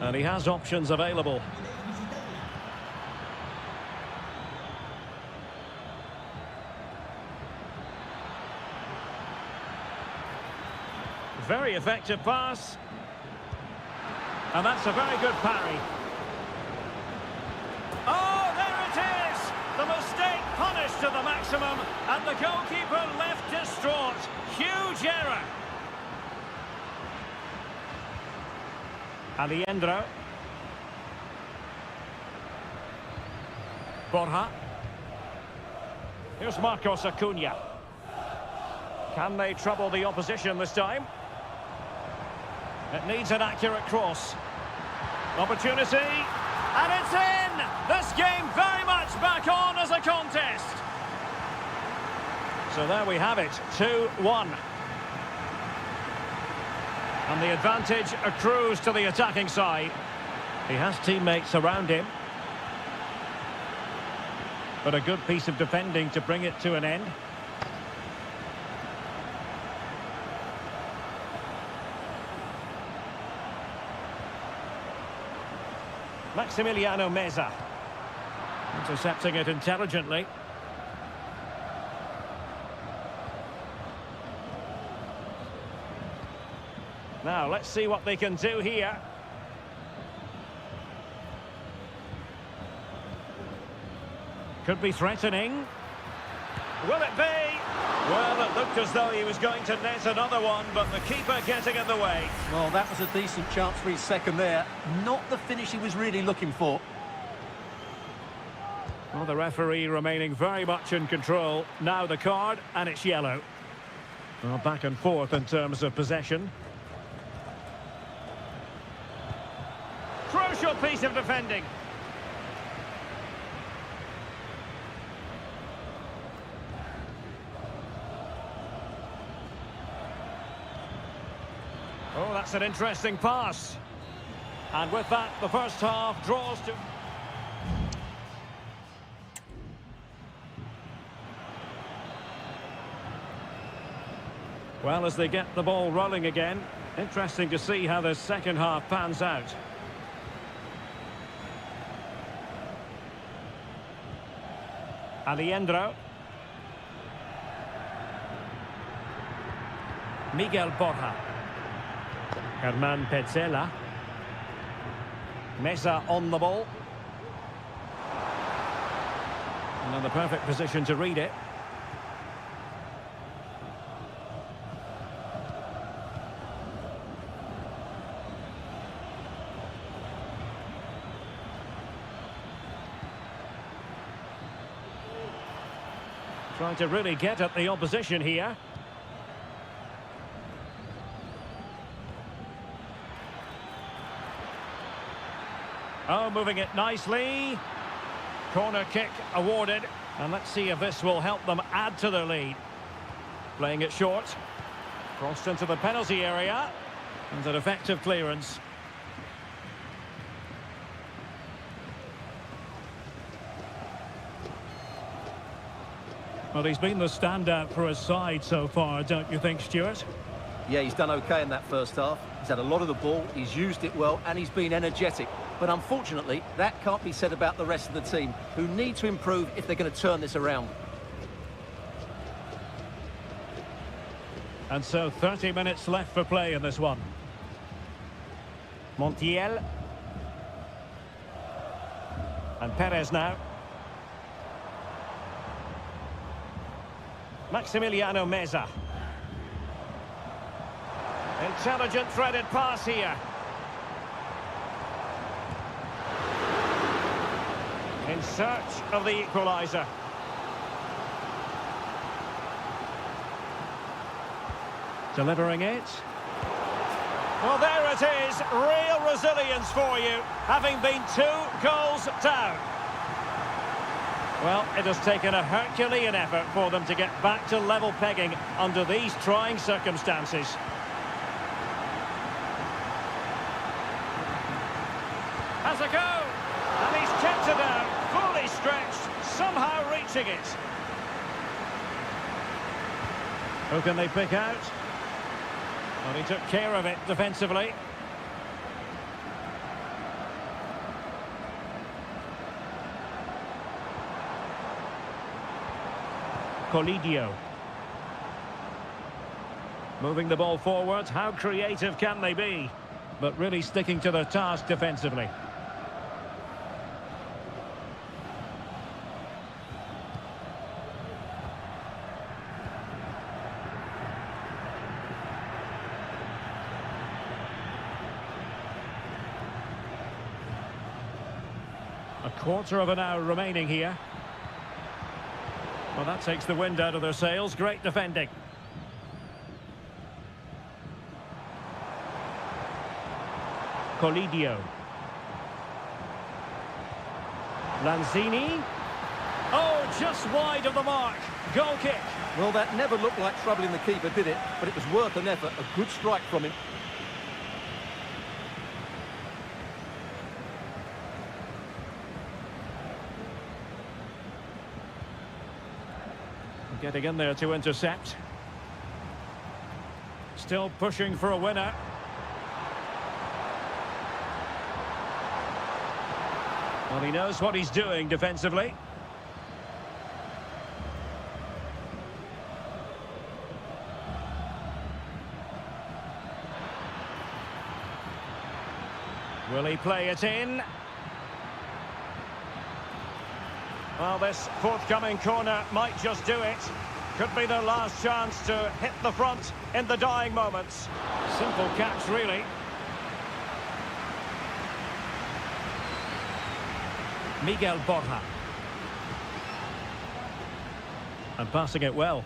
And he has options available. Very effective pass. And that's a very good parry. Oh, there it is! The mistake punished to the maximum, and the goalkeeper left distraught. Huge error. Alejandro. Borja. Here's Marcos Acuna. Can they trouble the opposition this time? It needs an accurate cross. Opportunity. And it's in! This game very much back on as a contest. So there we have it, 2-1. And the advantage accrues to the attacking side. He has teammates around him. But a good piece of defending to bring it to an end. Maximiliano Meza. Intercepting it intelligently. Now, let's see what they can do here. Could be threatening. Will it be? Well, it looked as though he was going to net another one, but the keeper getting in the way. Well, that was a decent chance for his second there. Not the finish he was really looking for. Well, the referee remaining very much in control. Now the card, and it's yellow. Well, back and forth in terms of possession. Crucial piece of defending. Oh, that's an interesting pass. And with that, the first half draws to... Well, as they get the ball rolling again, interesting to see how the second half pans out. Aliendro. Miguel Borja. Herman Petzela. Mesa on the ball. And in the perfect position to read it. Trying to really get at the opposition here. Oh, moving it nicely. Corner kick awarded. And let's see if this will help them add to their lead. Playing it short. Crossed into the penalty area. And an effective clearance. Well, he's been the standout for his side so far, don't you think, Stuart? Yeah, he's done okay in that first half. He's had a lot of the ball, he's used it well, and he's been energetic. But unfortunately, that can't be said about the rest of the team, who need to improve if they're going to turn this around. And so 30 minutes left for play in this one. Montiel. And Perez now. Maximiliano Meza. Intelligent threaded pass here. In search of the equaliser. Delivering it. Well, there it is. Real resilience for you, having been 2 goals down. Well, it has taken a Herculean effort for them to get back to level pegging under these trying circumstances. Has a go, and he's kept it out, fully stretched, somehow reaching it. Who can they pick out? Well, he took care of it defensively. Colidio. Moving the ball forward. How creative can they be? But really sticking to their task defensively. A quarter of an hour remaining here. Well, that takes the wind out of their sails. Great defending. Colidio. Lanzini. Oh, just wide of the mark. Goal kick. Well, that never looked like troubling the keeper, did it? But it was worth an effort. A good strike from him. Getting in there to intercept. Still pushing for a winner. Well, he knows what he's doing defensively. Will he play it in? Well, this forthcoming corner might just do it. Could be their last chance to hit the front in the dying moments. Simple catch, really. Miguel Borja. And passing it well.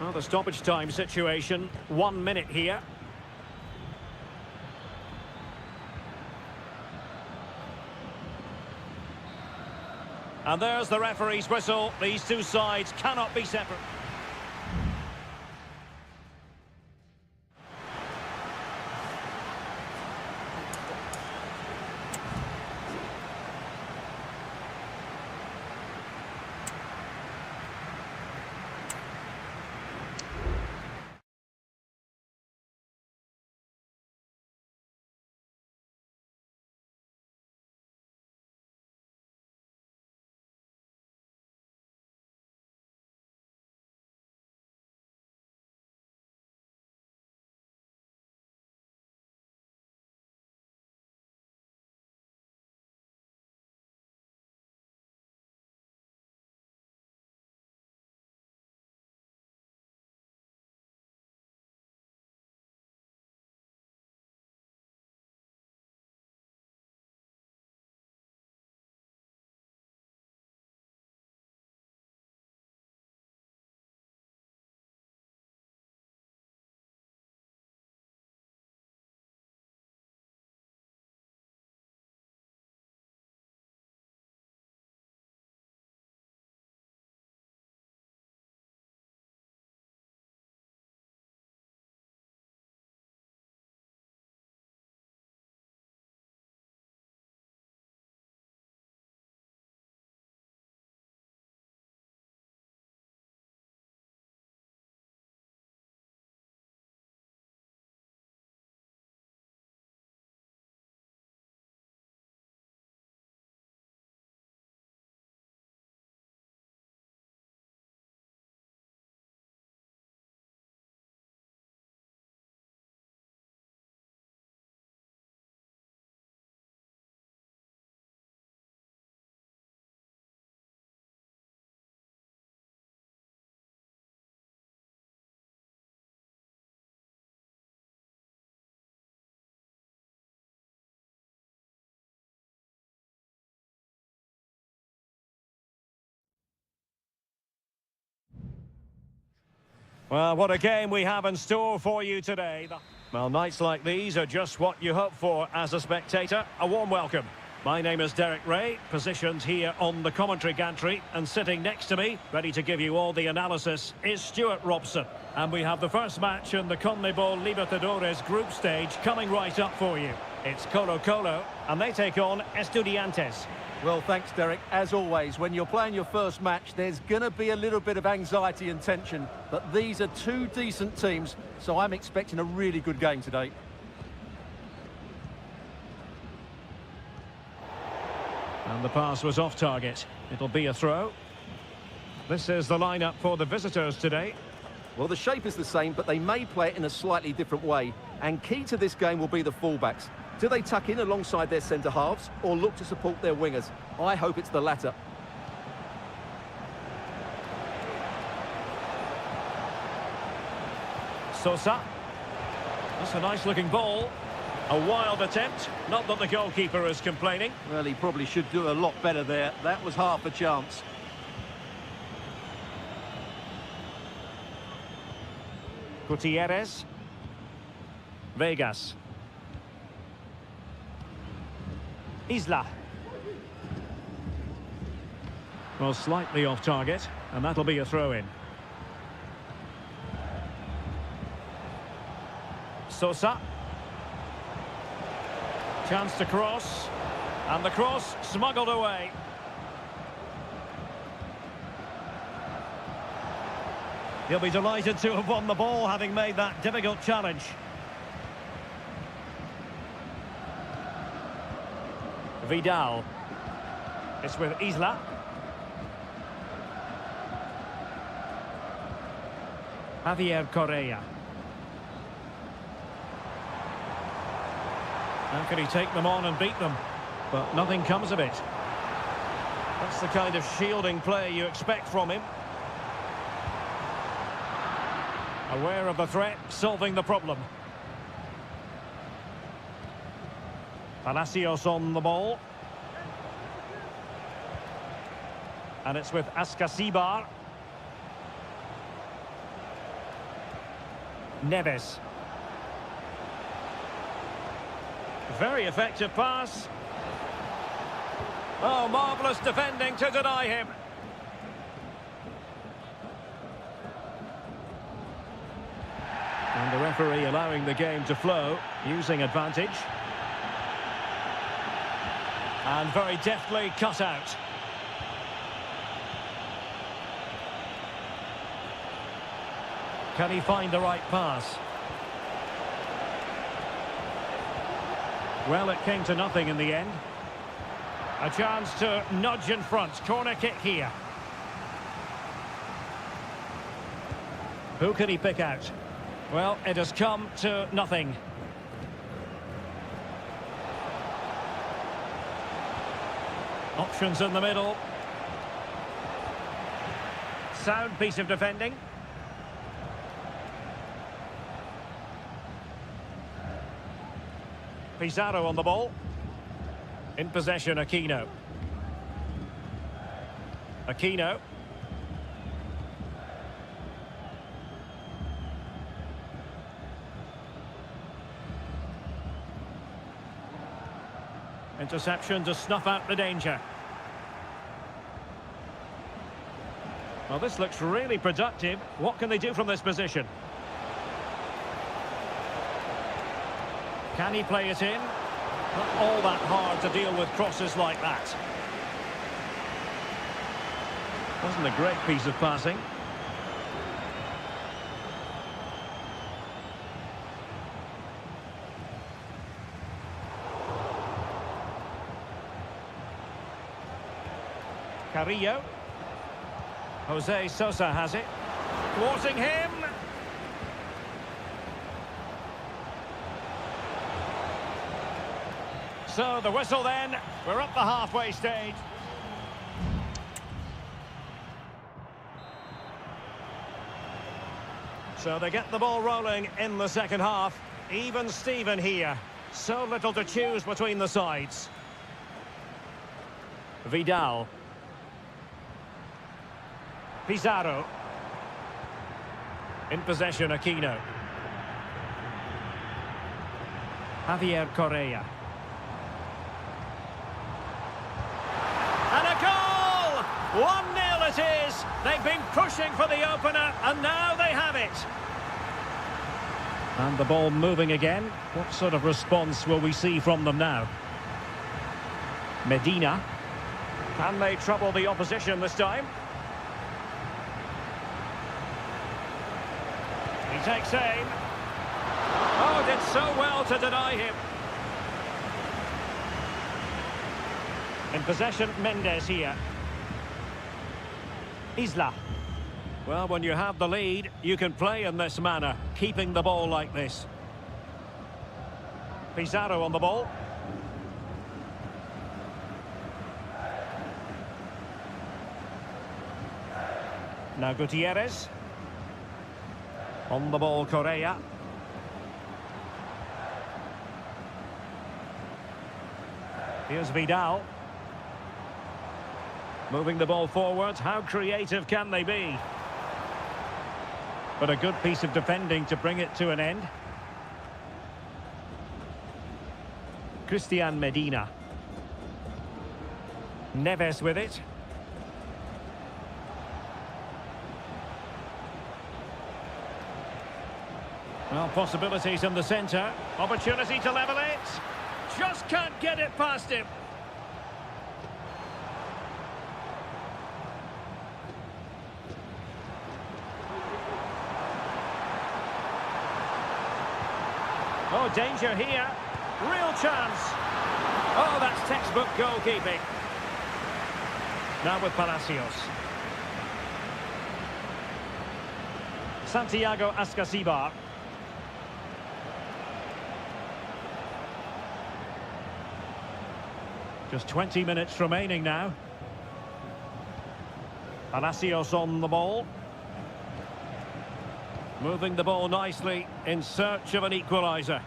Well, the stoppage time situation, 1 minute here. And there's the referee's whistle. These two sides cannot be separate. Well, what a game we have in store for you today. Well, nights like these are just what you hope for as a spectator. A warm welcome. My name is Derek Ray, positioned here on the commentary gantry, and sitting next to me, ready to give you all the analysis, is Stuart Robson. And we have the first match in the CONMEBOL Libertadores group stage coming right up for you. It's Colo-Colo, and they take on Estudiantes. Well, thanks, Derek. As always, when you're playing your first match, there's going to be a little bit of anxiety and tension. But these are two decent teams, so I'm expecting a really good game today. And the pass was off target. It'll be a throw. This is the lineup for the visitors today. Well, the shape is the same, but they may play it in a slightly different way. And key to this game will be the fullbacks. Do they tuck in alongside their centre-halves or look to support their wingers? I hope it's the latter. Sosa. That's a nice-looking ball. A wild attempt. Not that the goalkeeper is complaining. Well, he probably should do a lot better there. That was half a chance. Gutierrez. Vegas. Isla. Well, slightly off target, and that'll be a throw-in. Sosa. Chance to cross. And the cross smuggled away. He'll be delighted to have won the ball, having made that difficult challenge. Vidal. It's with Isla. Javier Correa. How can he take them on and beat them? But nothing comes of it. That's the kind of shielding play you expect from him. Aware of the threat, solving the problem. Palacios on the ball. And it's with Ascasibar. Neves. Very effective pass. Oh, marvellous defending to deny him. And the referee allowing the game to flow, using advantage. And very deftly cut out. Can he find the right pass? Well, it came to nothing in the end. A chance to nudge in front. Corner kick here. Who can he pick out? Well, it has come to nothing. Options in the middle. Sound piece of defending. Pizarro on the ball. In possession, Aquino. Aquino. Interception to snuff out the danger. Well, this looks really productive. What can they do from this position? Can he play it in? Not all that hard to deal with crosses like that. Wasn't a great piece of passing. Carrillo. Jose Sosa has it. Thwarting him. So the whistle then. We're up the halfway stage. So they get the ball rolling in the second half. Even Steven here. So little to choose between the sides. Vidal. In possession, Aquino. Javier Correa. And a goal! 1-0 it is. They've been pushing for the opener, and now they have it. And the ball moving again. What sort of response will we see from them now? Medina. Can they trouble the opposition this time? He takes aim. Oh, did so well to deny him. In possession, Mendes here. Isla. Well, when you have the lead, you can play in this manner, keeping the ball like this. Pizarro on the ball. Now Gutierrez. On the ball, Correa. Here's Vidal. Moving the ball forward. How creative can they be? But a good piece of defending to bring it to an end. Christian Medina. Neves with it. Well, possibilities in the centre. Opportunity to level it. Just can't get it past him. Oh, danger here. Real chance. Oh, that's textbook goalkeeping. Now with Palacios. Santiago Ascasibar. Just 20 minutes remaining now. Palacios on the ball. Moving the ball nicely in search of an equaliser.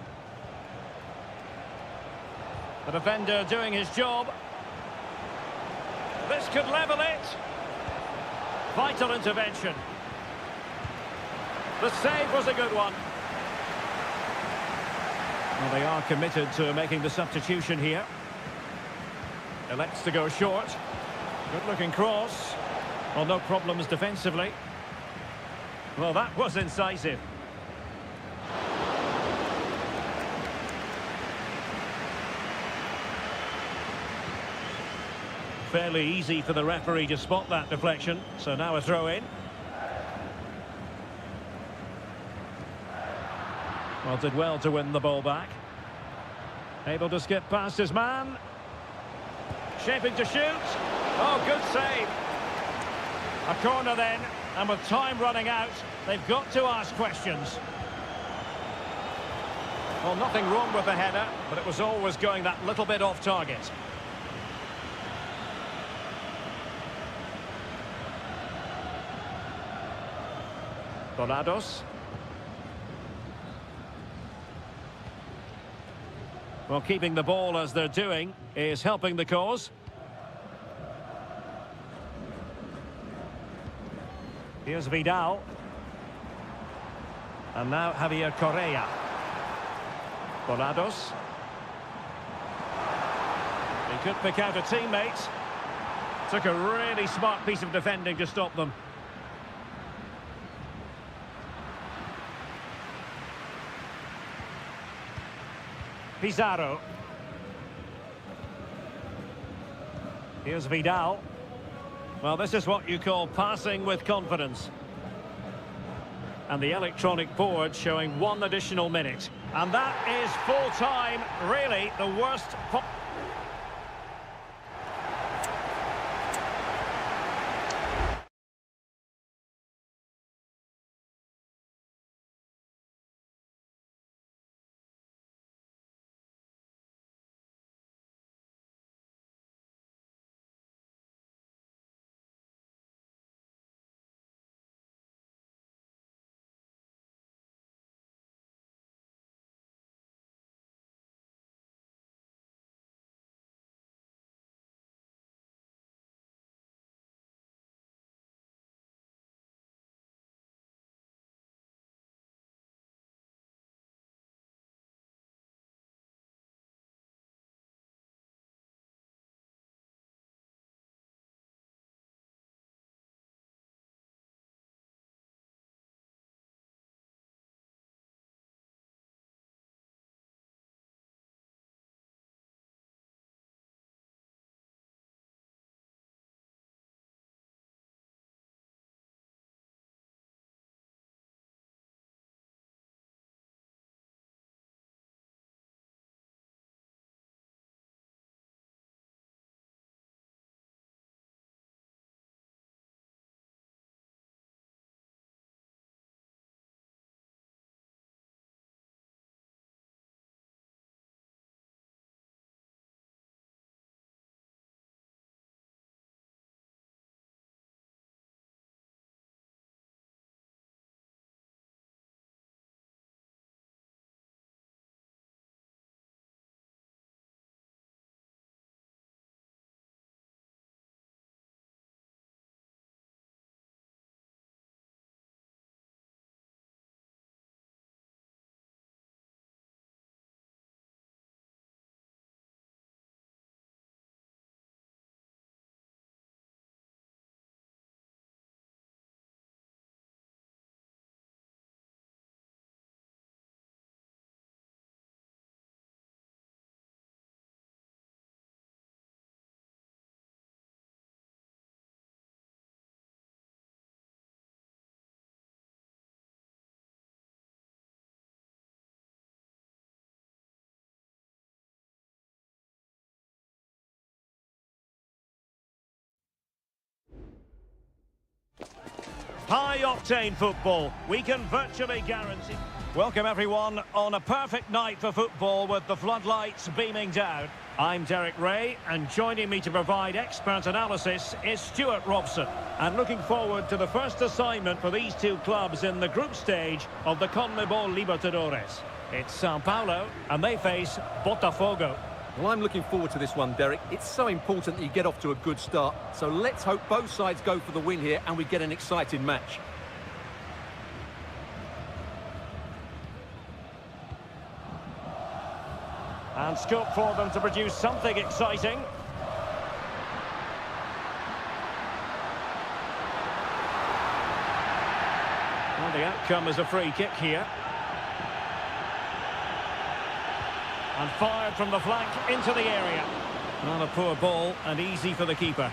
The defender doing his job. This could level it. Vital intervention. The save was a good one. Well, they are committed to making the substitution here. Elects to go short. Good-looking cross. Well, no problems defensively. Well, that was incisive. Fairly easy for the referee to spot that deflection. So now a throw-in. Well, did well to win the ball back. Able to skip past his man. Shaping to shoot. Oh, good save. A corner then, and with time running out, they've got to ask questions. Well, nothing wrong with the header, but it was always going that little bit off target. Dorados. Well, keeping the ball as they're doing is helping the cause. Here's Vidal. And now Javier Correa. Dorados. He could pick out a teammate. Took a really smart piece of defending to stop them. Pizarro. Here's Vidal. Well, this is what you call passing with confidence. And the electronic board showing 1 additional minute. And that is full time, really the worst... High-octane football, we can virtually guarantee. Welcome everyone on a perfect night for football with the floodlights beaming down. I'm Derek Ray, and joining me to provide expert analysis is Stuart Robson. And looking forward to the first assignment for these two clubs in the group stage of the CONMEBOL Libertadores. It's Sao Paulo, and they face Botafogo. Well, I'm looking forward to this one, Derek. It's so important that you get off to a good start. So let's hope both sides go for the win here and we get an exciting match. And scope for them to produce something exciting. Well, the outcome is a free kick here. And fired from the flank into the area. Not a poor ball and easy for the keeper.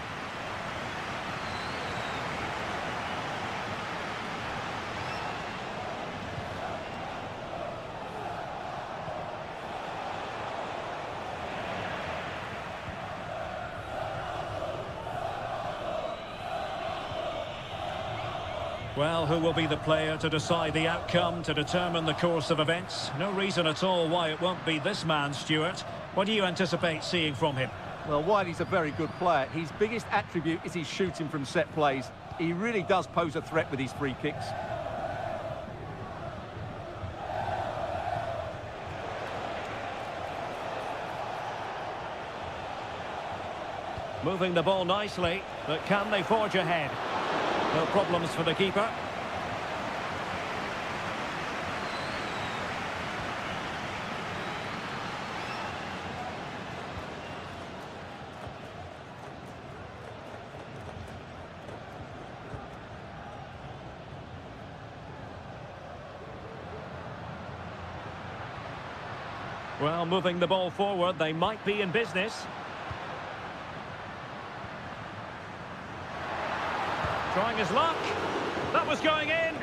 Well, who will be the player to decide the outcome, to determine the course of events? No reason at all why it won't be this man, Stuart. What do you anticipate seeing from him? Well, Wiley's a very good player. His biggest attribute is his shooting from set plays. He really does pose a threat with his free kicks. Moving the ball nicely, but can they forge ahead? No problems for the keeper. Well, moving the ball forward, they might be in business. Trying his luck. That was going in.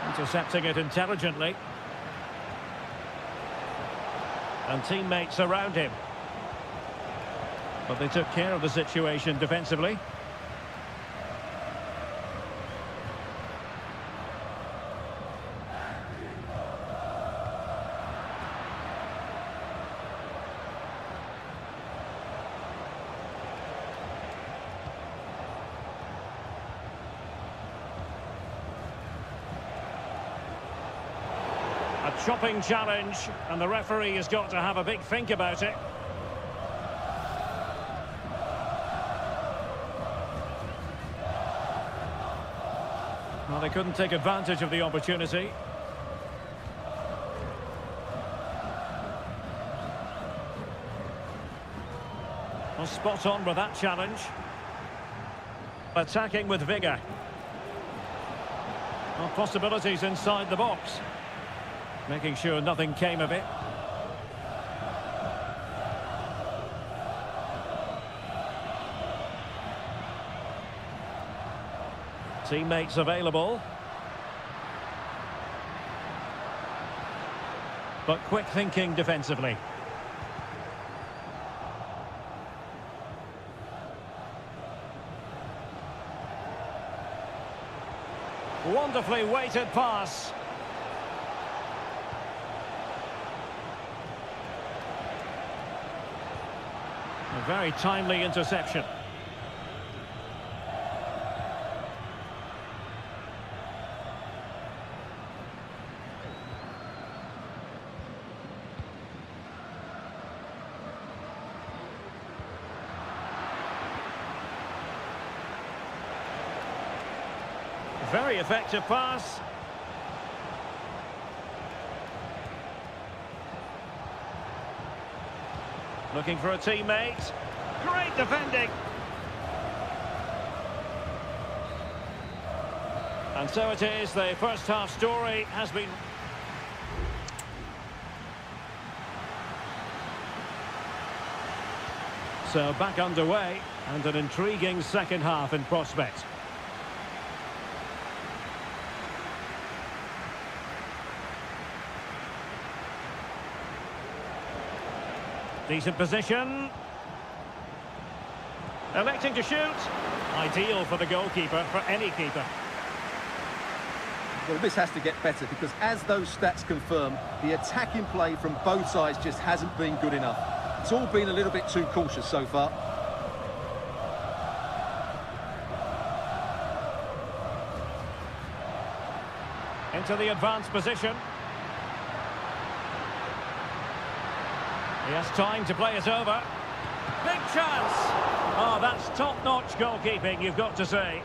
Intercepting it intelligently. And teammates around him. But they took care of the situation defensively. A chopping challenge, and the referee has got to have a big think about it. Well, they couldn't take advantage of the opportunity. Well, spot on with that challenge. Attacking with vigour. Well, possibilities inside the box. Making sure nothing came of it. Teammates available. But quick thinking defensively. Wonderfully weighted pass. A very timely interception. Very effective pass. Looking for a teammate. Great defending. And so it is, the first half story has been... So back underway, and an intriguing second half in prospect. Decent position. Electing to shoot. Ideal for the goalkeeper, for any keeper. Well, this has to get better because as those stats confirm, the attacking play from both sides just hasn't been good enough. It's all been a little bit too cautious so far. Into the advanced position. He has time to play it over. Big chance! Oh, that's top-notch goalkeeping, you've got to say.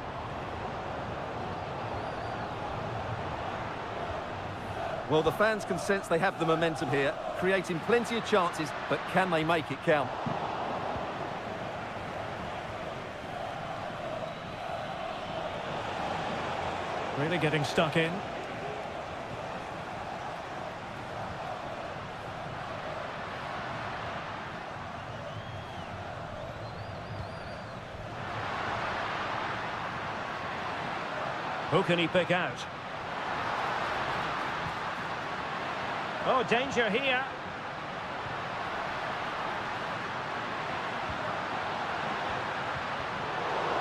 Well, the fans can sense they have the momentum here, creating plenty of chances, but can they make it count? Really getting stuck in. Who can he pick out? Oh, danger here.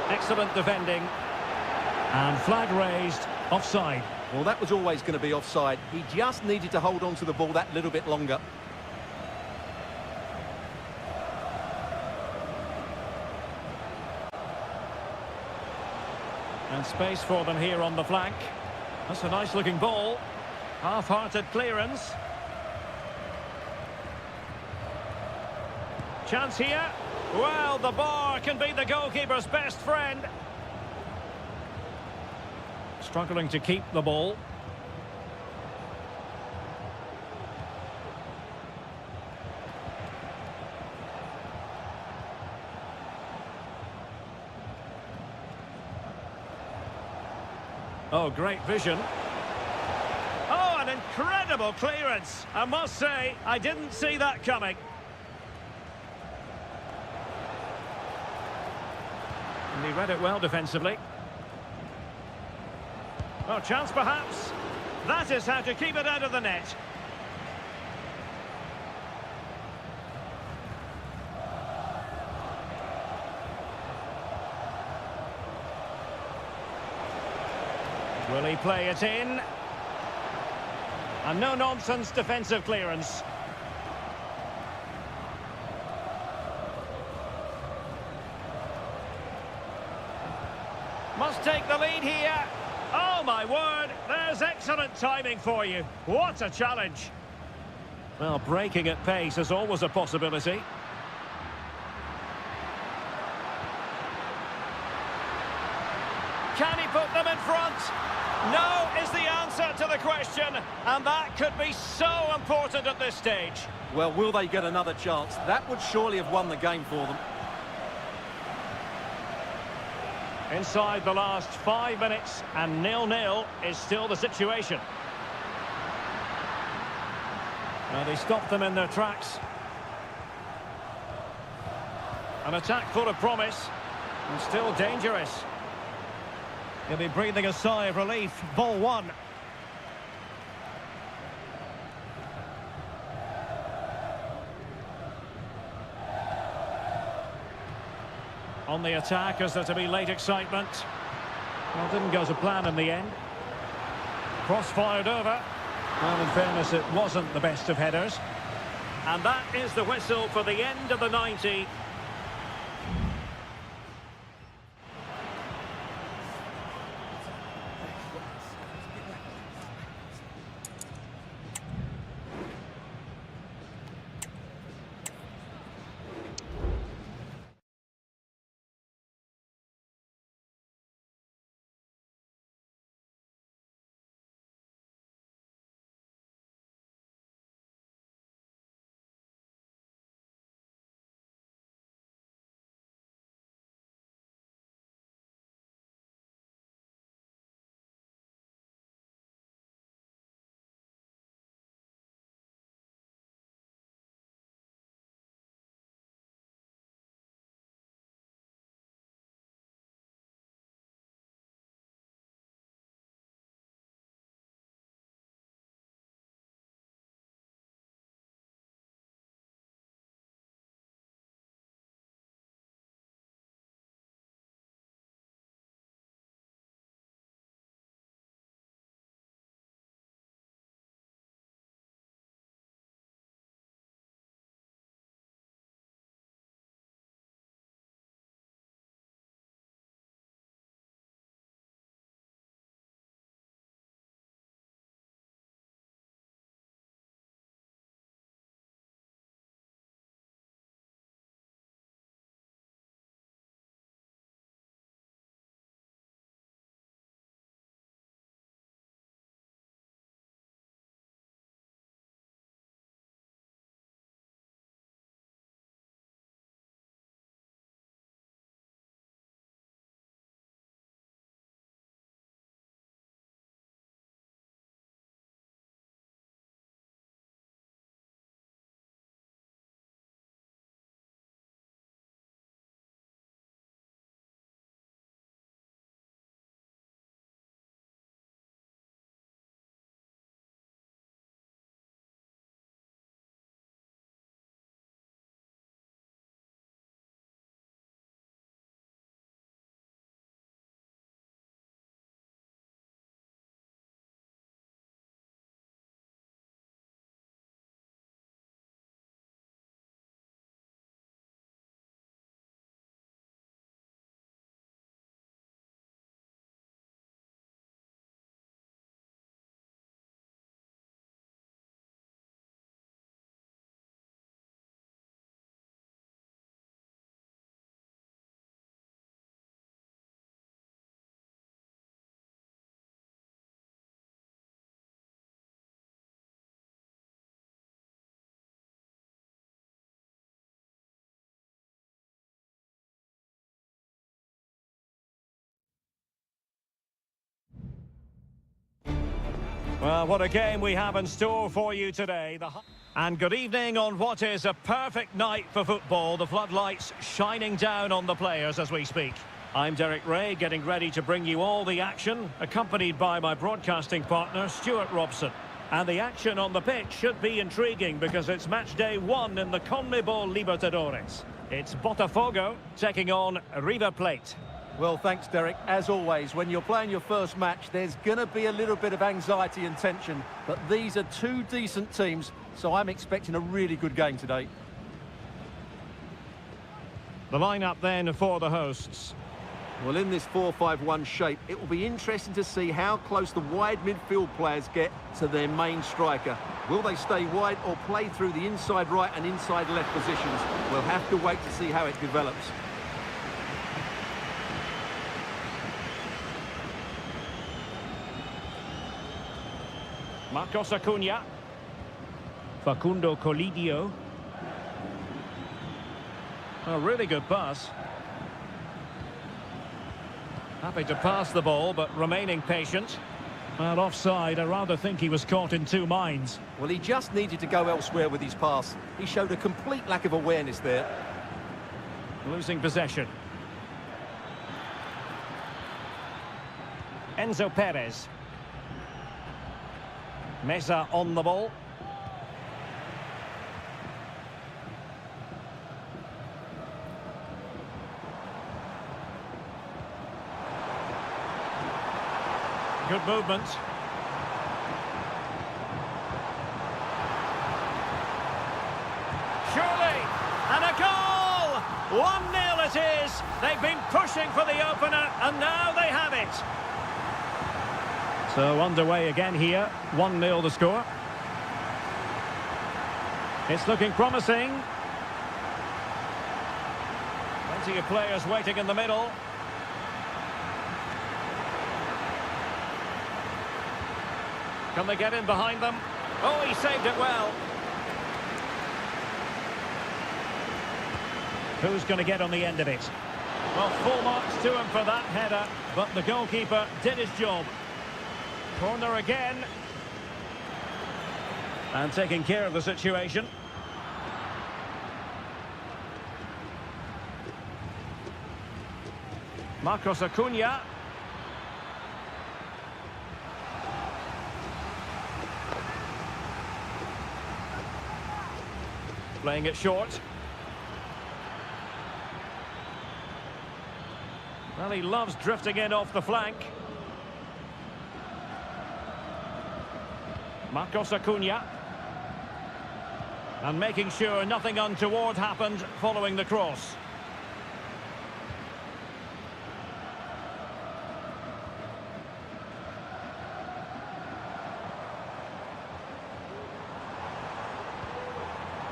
Excellent defending. And flag raised, offside. Well, that was always going to be offside. He just needed to hold on to the ball that little bit longer. And space for them here on the flank. That's a nice-looking ball. Half-hearted clearance. Chance here. Well, the bar can be the goalkeeper's best friend. Struggling to keep the ball. Oh, great vision. Oh, an incredible clearance. I must say, I didn't see that coming. And he read it well defensively. Oh, chance perhaps. That is how to keep it out of the net. Will he play it in? And no-nonsense defensive clearance. Must take the lead here. Oh, my word. There's excellent timing for you. What a challenge. Well, breaking at pace is always a possibility. Can he put them in front? No is the answer to the question, and that could be so important at this stage. Well, will they get another chance? That would surely have won the game for them. Inside the last 5 minutes, and 0-0 is still the situation. Well, they stopped them in their tracks. An attack full of promise, and still dangerous. He'll be breathing a sigh of relief. Ball one. On the attack, is there to be late excitement? Well, didn't go to plan in the end. Cross fired over. Well, in fairness, it wasn't the best of headers. And that is the whistle for the end of the 90. Well, what a game we have in store for you today. And good evening on what is a perfect night for football. The floodlights shining down on the players as we speak. I'm Derek Ray, getting ready to bring you all the action, accompanied by my broadcasting partner, Stuart Robson. And the action on the pitch should be intriguing because it's match day 1 in the CONMEBOL Libertadores. It's Botafogo taking on River Plate. Well, thanks, Derek. As always, when you're playing your first match, there's going to be a little bit of anxiety and tension. But these are two decent teams, so I'm expecting a really good game today. The lineup then for the hosts. Well, in this 4-5-1 shape, it will be interesting to see how close the wide midfield players get to their main striker. Will they stay wide or play through the inside right and inside left positions? We'll have to wait to see how it develops. Marcos Acuna. Facundo Colidio. A really good pass. Happy to pass the ball, but remaining patient. Well, offside, I rather think he was caught in two minds. Well, he just needed to go elsewhere with his pass. He showed a complete lack of awareness there. Losing possession. Enzo Perez. Meza on the ball. Good movement. Surely, and a goal! 1-0 it is. They've been pushing for the opener, and now they have it. So underway again here, 1-0 the score. It's looking promising. Plenty of players waiting in the middle. Can they get in behind them? Oh, he saved it well. Who's going to get on the end of it? Well, full marks to him for that header, but the goalkeeper did his job. Corner again. And taking care of the situation. Marcos Acuna. Playing it short. Well, he loves drifting in off the flank. Marcos Acuna. And making sure nothing untoward happened following the cross.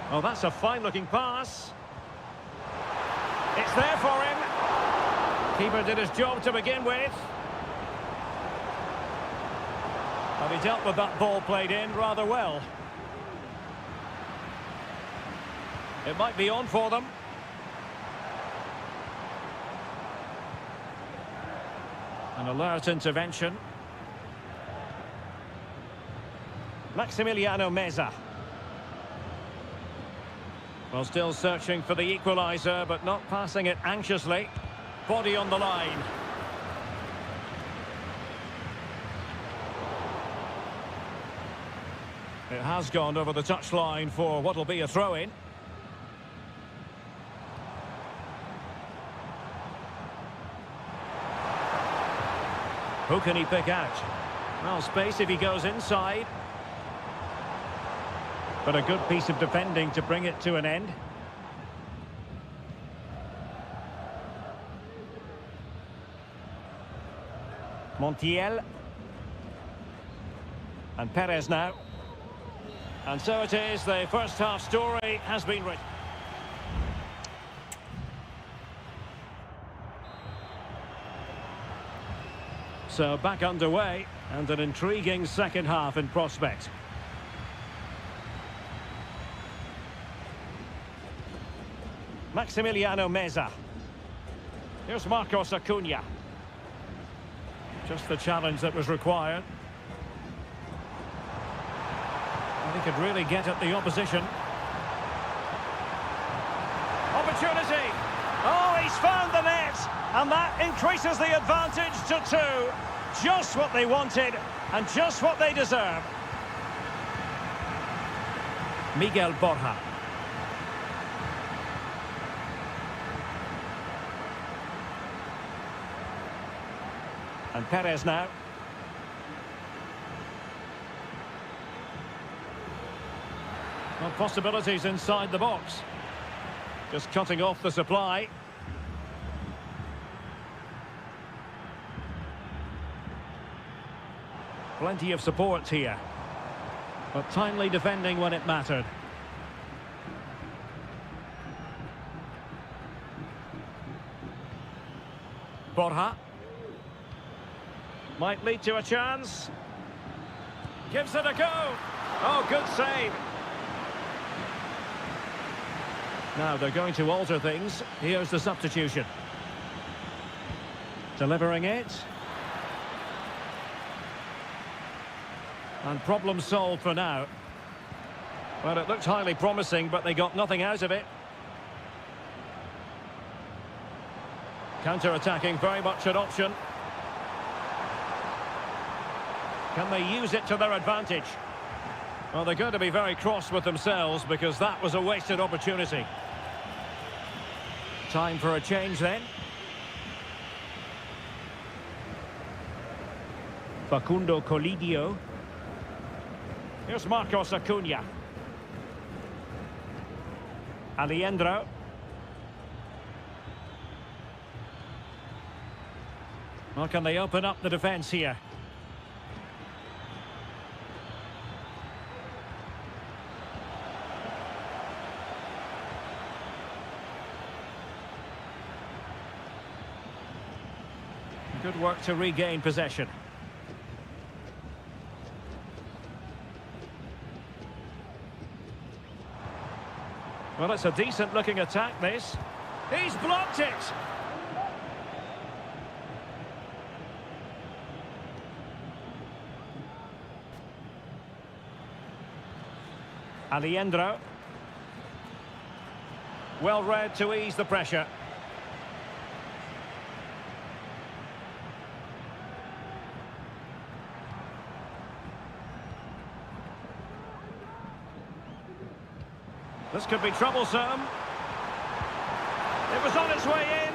Oh, that's a fine-looking pass. It's there for him. Keeper did his job to begin with. And he dealt with that ball played in rather well. It might be on for them. An alert intervention. Maximiliano Meza. Well, still searching for the equaliser, but not passing it anxiously. Body on the line. It has gone over the touchline for what will be a throw-in. Who can he pick out? Well, space if he goes inside. But a good piece of defending to bring it to an end. Montiel. And Perez now. And so it is, the first half story has been written. So back underway, and an intriguing second half in prospect. Maximiliano Meza. Here's Marcos Acuna. Just the challenge that was required. could really get at the opposition. Opportunity. Oh, he's found the net. And that increases the advantage to 2. Just what they wanted and just what they deserve. Miguel Borja. And Perez now. Well, possibilities inside the box. Just cutting off the supply. Plenty of support here. But timely defending when it mattered. Borja. Might lead to a chance. Gives it a go. Oh, good save. Now they're going to alter things. Here's the substitution. Delivering it. And problem solved for now. Well, it looked highly promising, but they got nothing out of it. Counter-attacking, very much an option. Can they use it to their advantage? Well, they're going to be very cross with themselves because that was a wasted opportunity. Time for a change then. Facundo Colidio. Here's Marcos Acuna. Aliendro. Well, can they open up the defence here? Good work to regain possession. Well, it's a decent-looking attack, this. He's blocked it! Aliendro. Well read to ease the pressure. This could be troublesome. It was on its way in.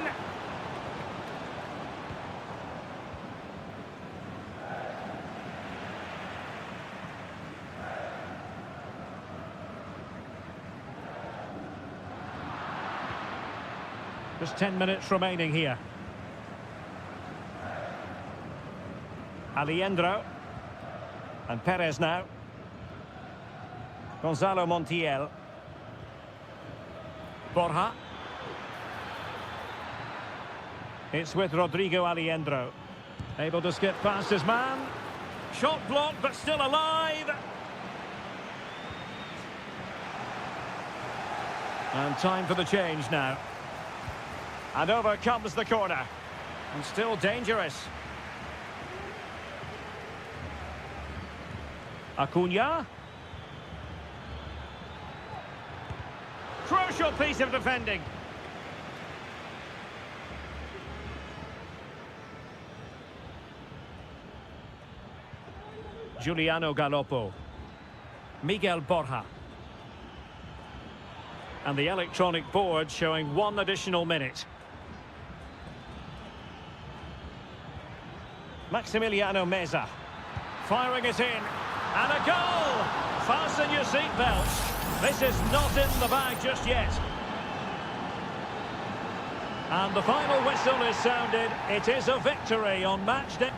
Just 10 minutes remaining here. Aliendro. And Perez now. Gonzalo Montiel. Borja. It's with Rodrigo Aliendro. Able to skip past his man. Shot blocked, but still alive. And time for the change now. And over comes the corner. And still dangerous. Acuna. Crucial piece of defending. Giuliano Galoppo. Miguel Borja. And the electronic board showing 1 additional minute. Maximiliano Meza. Firing it in. And a goal! Fasten your seatbelts. This is not in the bag just yet. And the final whistle is sounded. It is a victory on match day.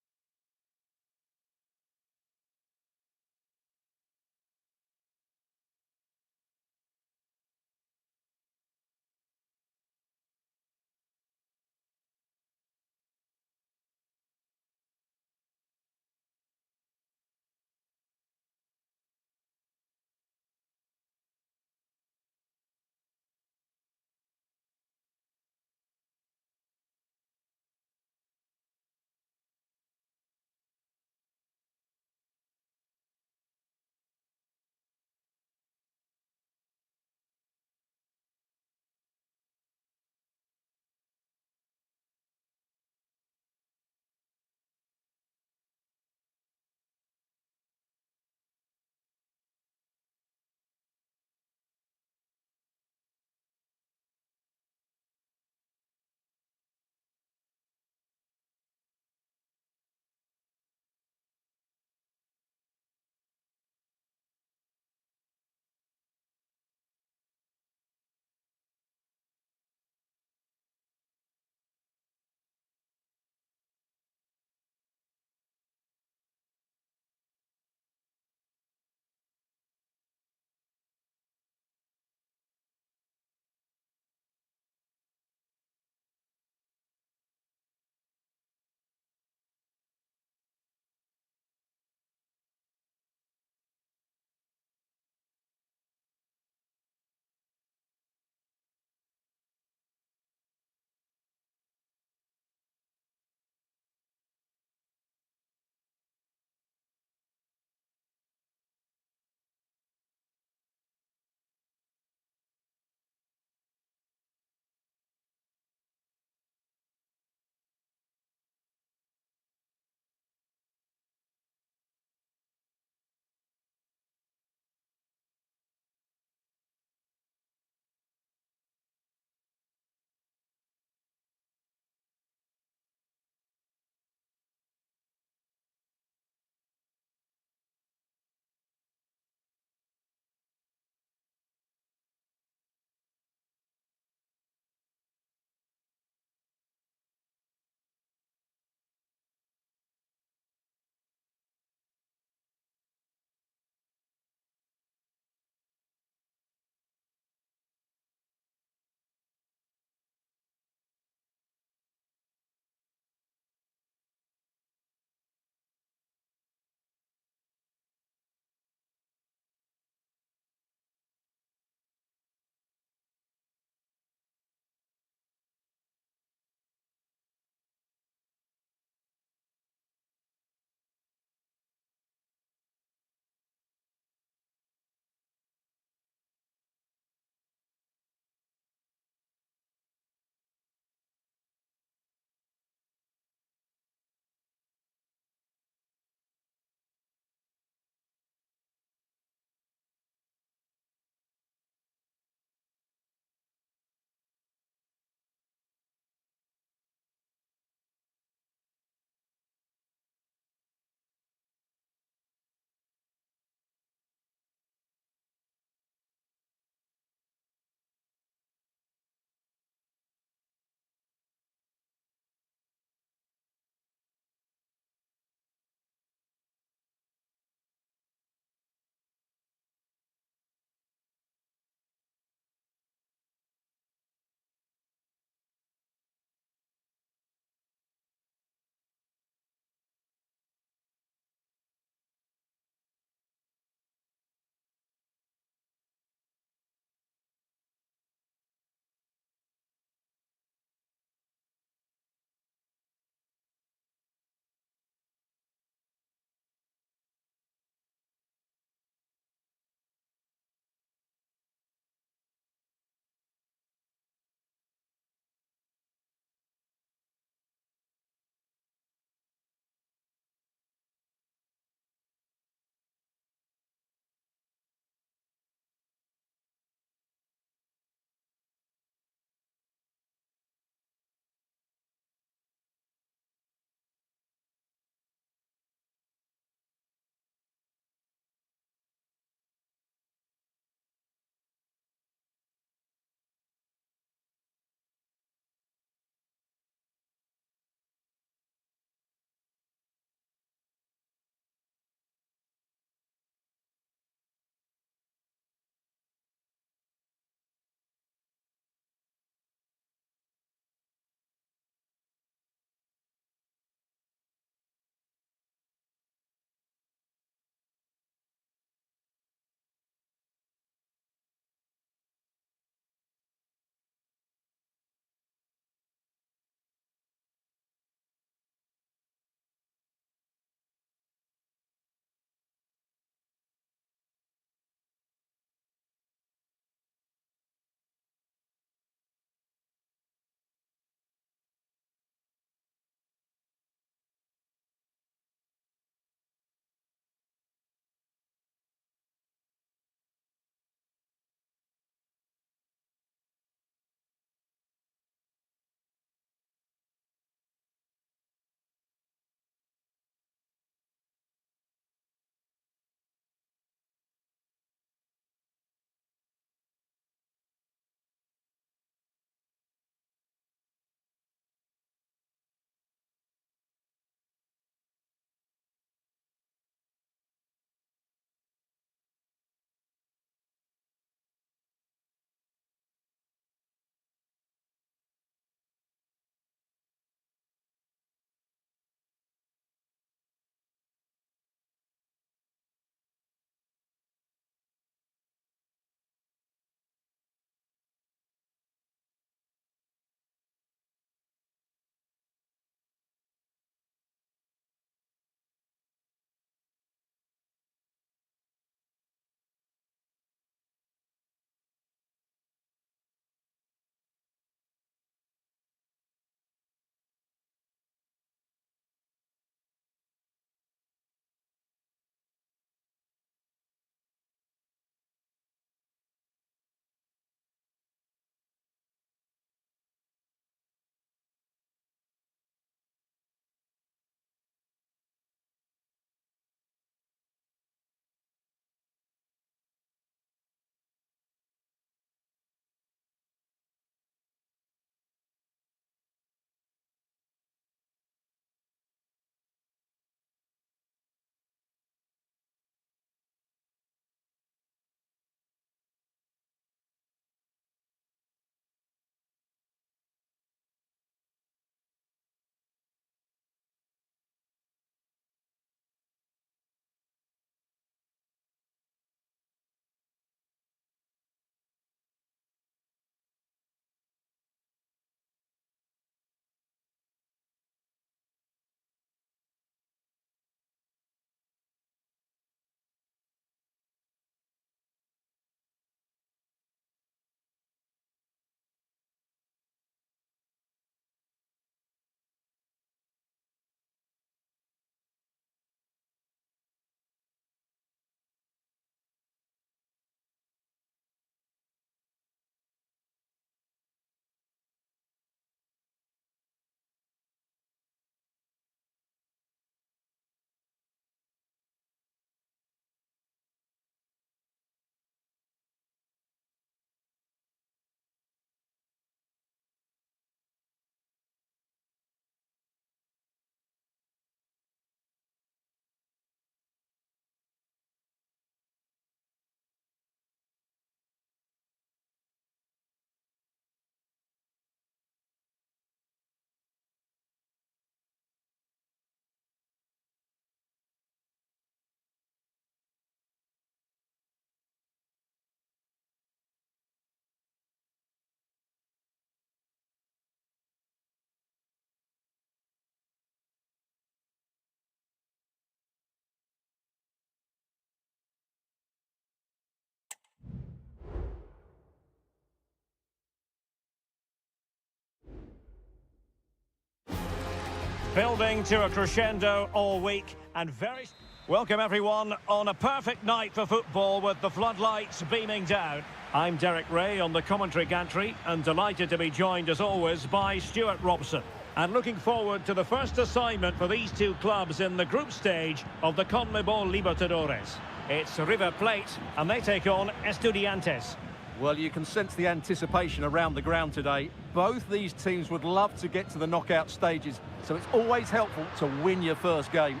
Building to a crescendo all week and very... Welcome everyone on a perfect night for football with the floodlights beaming down. I'm Derek Ray on the commentary gantry and delighted to be joined as always by Stuart Robson. And looking forward to the first assignment for these two clubs in the group stage of the CONMEBOL Libertadores. It's River Plate and they take on Estudiantes. Well, you can sense the anticipation around the ground today. Both these teams would love to get to the knockout stages, so it's always helpful to win your first game.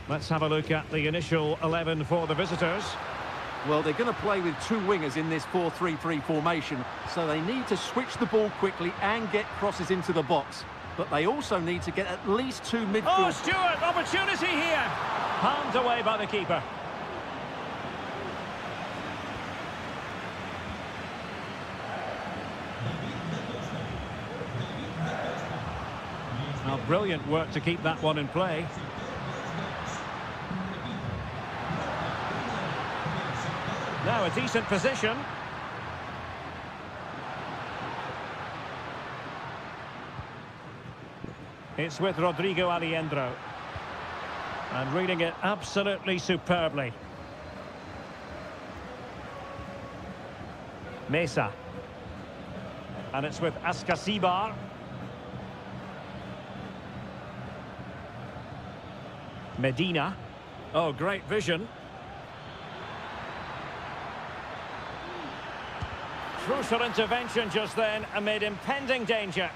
Let's have a look at the initial 11 for the visitors. Well, they're going to play with two wingers in this 4-3-3 formation, so they need to switch the ball quickly and get crosses into the box. But they also need to get at least two midfield... Oh, Stuart, opportunity here! Palmed away by the keeper. Now, brilliant work to keep that one in play. Now a decent position. It's with Rodrigo Alejandro. And reading it absolutely superbly. Mesa. And it's with Ascasibar. Medina. Oh, great vision. Crucial intervention just then amid impending danger.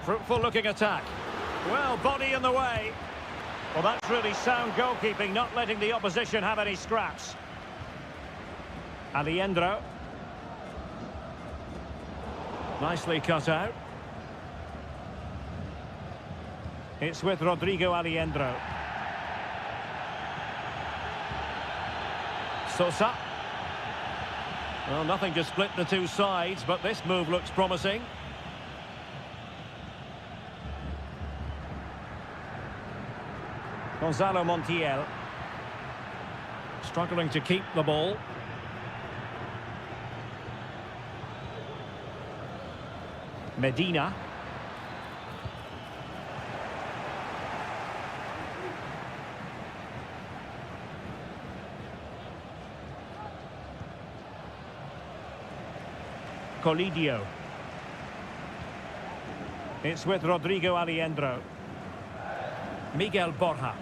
Fruitful looking attack. Well, body in the way. Well, that's really sound goalkeeping, not letting the opposition have any scraps. Alejandro. Nicely cut out. It's with Rodrigo Alejandro. Sosa. Well, nothing to split the two sides, but this move looks promising. Gonzalo Montiel. Struggling to keep the ball. Medina. Colidio. It's with Rodrigo Alejandro. Miguel Borja.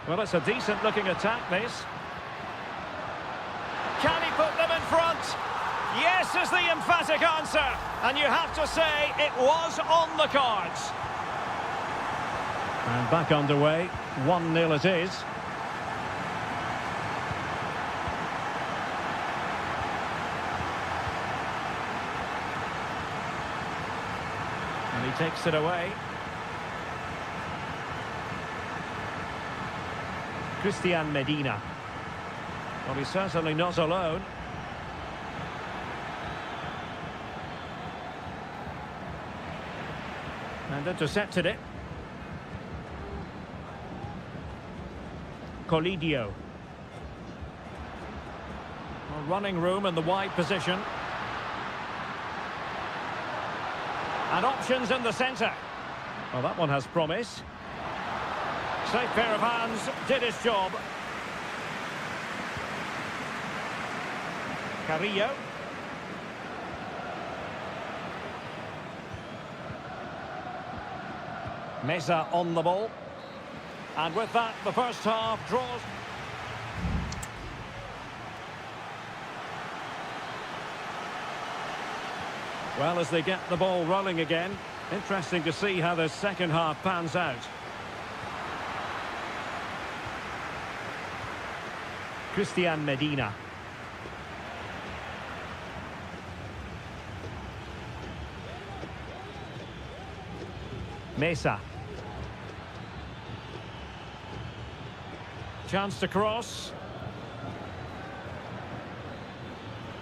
Well, it's a decent-looking attack, this. Can he put them in front? Yes is the emphatic answer. And you have to say it was on the cards. And back underway. 1-0 it is. And he takes it away. Christian Medina. Well, he's certainly not alone. And intercepted it. Colidio. Well, running room in the wide position. And options in the centre. Well, that one has promise. Safe pair of hands, did his job. Carrillo. Mesa on the ball. And with that, the first half draws. Well, as they get the ball rolling again, interesting to see how the second half pans out. Christian Medina. Mesa. Chance to cross.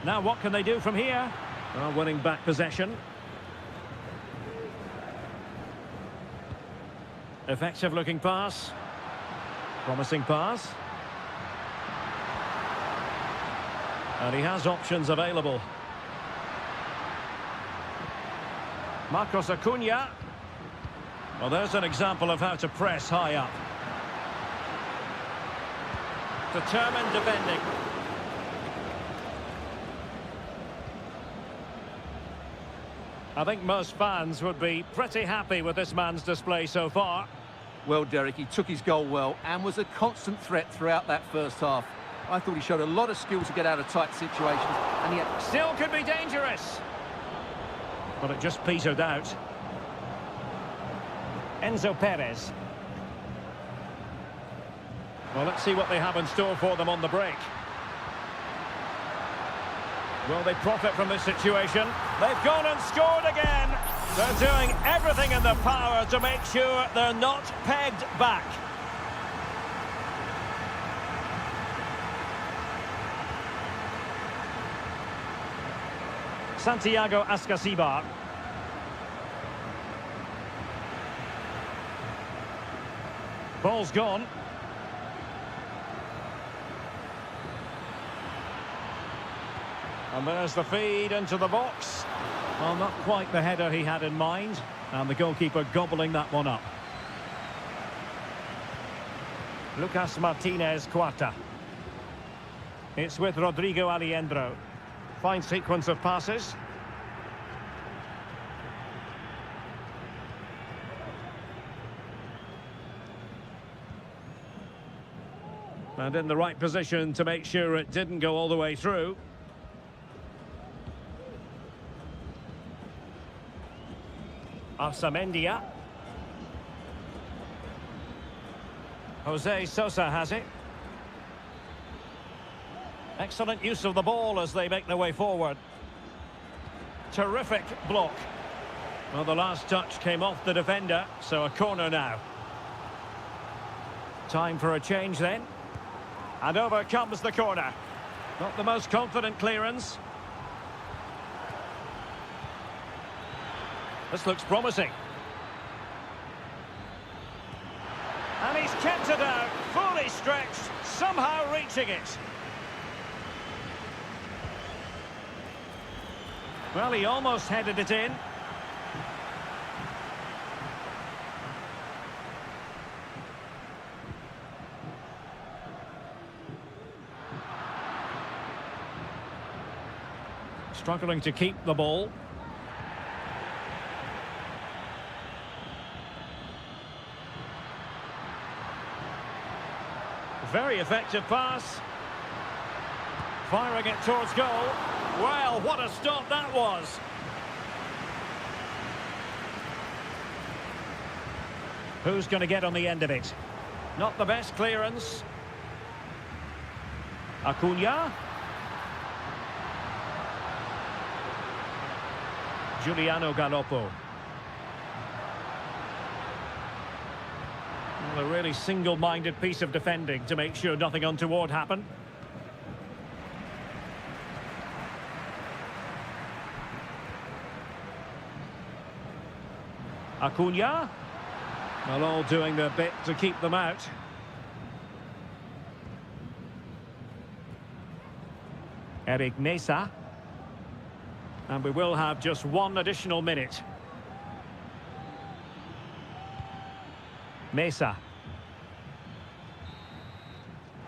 Now what can they do from here? Well, winning back possession. Effective looking pass. Promising pass. And he has options available. Marcos Acuna. Well, there's an example of how to press high up. Determined defending. I think most fans would be pretty happy with this man's display so far. Well, Derek, he took his goal well and was a constant threat throughout that first half. I thought he showed a lot of skill to get out of tight situations, and yet Still could be dangerous. But it just petered out. Enzo Perez. Well, let's see what they have in store for them on the break. Will they profit from this situation? They've gone and scored again. They're doing everything in their power to make sure they're not pegged back. Santiago Ascasibar. Ball's gone. And there's the feed into the box. Well, not quite the header he had in mind. And the goalkeeper gobbling that one up. Lucas Martinez Cuarta. It's with Rodrigo Aliendro. Fine sequence of passes. And in the right position to make sure it didn't go all the way through. Arsamendia. Jose Sosa has it. Excellent use of the ball as they make their way forward. Terrific block. Well, the last touch came off the defender, so a corner now. Time for a change then. And over comes the corner. Not the most confident clearance. This looks promising. And he's kept it out, fully stretched, somehow reaching it. Well, he almost headed it in. Struggling to keep the ball. Very effective pass. Firing it towards goal. Well, what a stop that was. Who's going to get on the end of it? Not the best clearance. Acuna. Giuliano Galoppo. Well, a really single-minded piece of defending to make sure nothing untoward happened. Acuna. Well, all doing their bit to keep them out. Eric Mesa. And we will have just one additional minute. Mesa.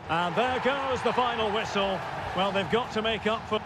And there goes the final whistle. Well, they've got to make up for...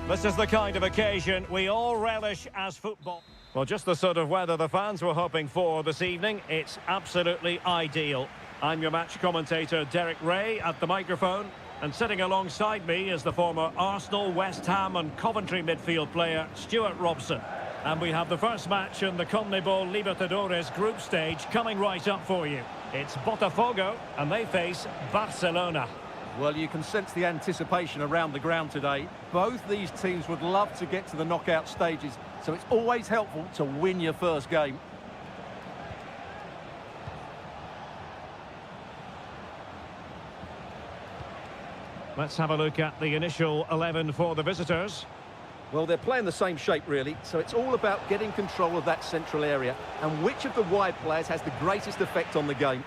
This is the kind of occasion we all relish as football. Well, just the sort of weather the fans were hoping for this evening. It's absolutely ideal. I'm your match commentator, Derek Ray, at the microphone. And sitting alongside me is the former Arsenal, West Ham and Coventry midfield player, Stuart Robson. And we have the first match in the CONMEBOL Libertadores group stage coming right up for you. It's Botafogo, and they face Barcelona. Well, you can sense the anticipation around the ground today. Both these teams would love to get to the knockout stages, so it's always helpful to win your first game. Let's have a look at the initial 11 for the visitors. Well, they're playing the same shape, really, so it's all about getting control of that central area and which of the wide players has the greatest effect on the game.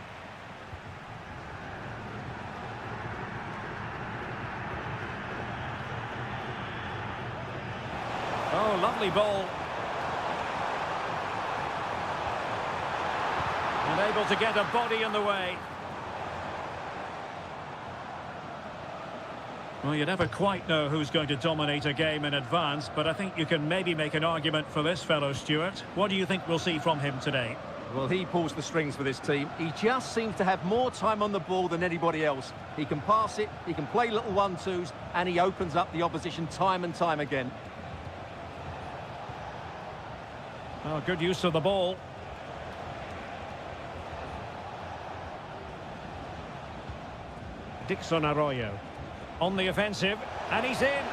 Oh, lovely ball. And able to get a body in the way. Well, you never quite know who's going to dominate a game in advance, but I think you can maybe make an argument for this fellow, Stuart. What do you think we'll see from him today? Well, he pulls the strings for this team. He just seems to have more time on the ball than anybody else. He can pass it, he can play little one-twos, and he opens up the opposition time and time again. Oh, good use of the ball. Dixon Arroyo on the offensive, and he's in.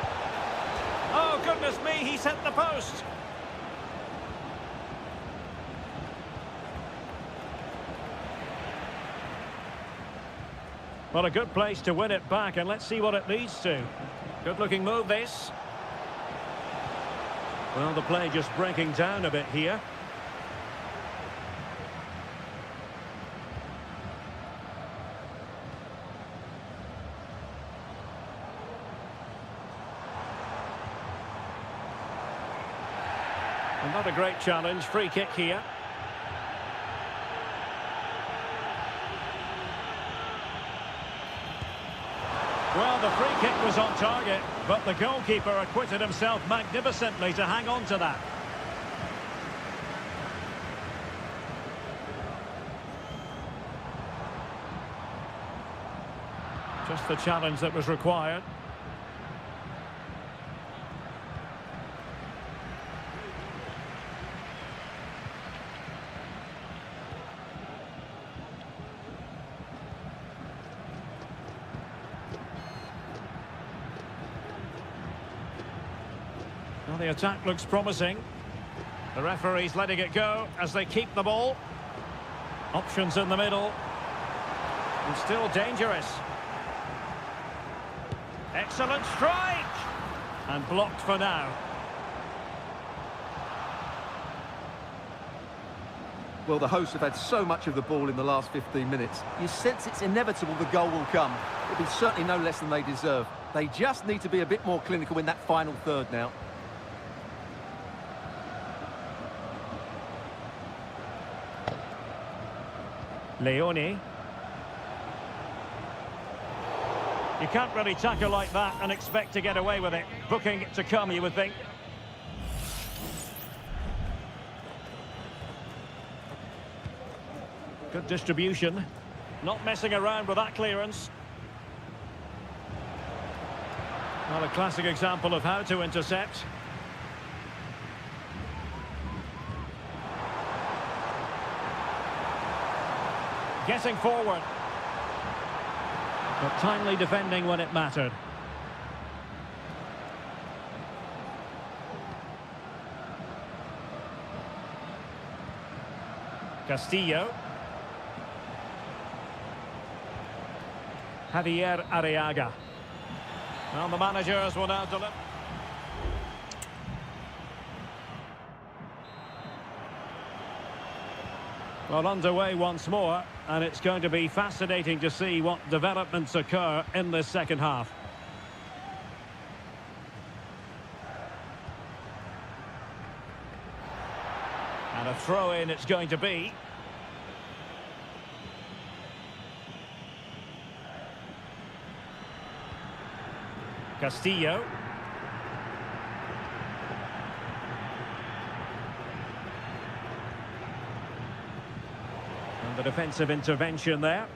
Oh, goodness me, he's hit the post. Well, a good place to win it back, and let's see what it leads to. Good-looking move, this. Well, the play just breaking down a bit here. Another great challenge, free kick here. Well, the free kick was on target, but the goalkeeper acquitted himself magnificently to hang on to that. Just the challenge that was required. Well, the attack looks promising. The referee's letting it go as they keep the ball. Options in the middle. And still dangerous. Excellent strike! And blocked for now. Well, the hosts have had so much of the ball in the last 15 minutes. You sense it's inevitable the goal will come. It'll be certainly no less than they deserve. They just need to be a bit more clinical in that final third now. Leone. You can't really tackle like that and expect to get away with it. Booking to come, you would think. Good distribution. Not messing around with that clearance. Well, a classic example of how to intercept. Getting forward. But timely defending when it mattered. Castillo. Javier Arriaga. Well, the managers will now deliver. Well, underway once more, and it's going to be fascinating to see what developments occur in this second half. And a throw-in it's going to be. Castillo. The defensive intervention there.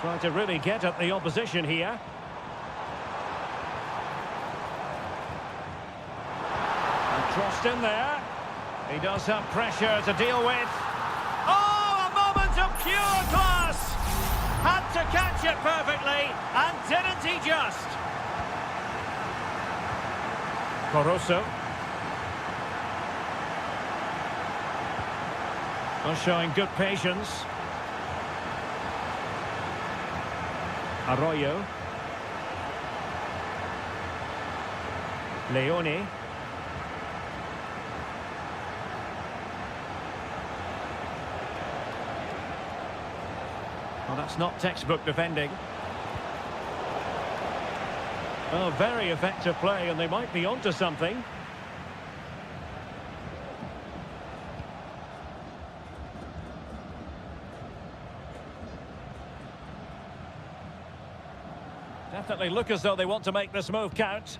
Trying to really get at the opposition here. And crossed in there. He does have pressure to deal with. Oh, a moment of pure class! Had to catch it perfectly, and didn't he just? Caruso. Well, showing good patience. Arroyo. Leone. Well, that's not textbook defending. Oh, very effective play, and they might be onto something. Definitely look as though they want to make this move count.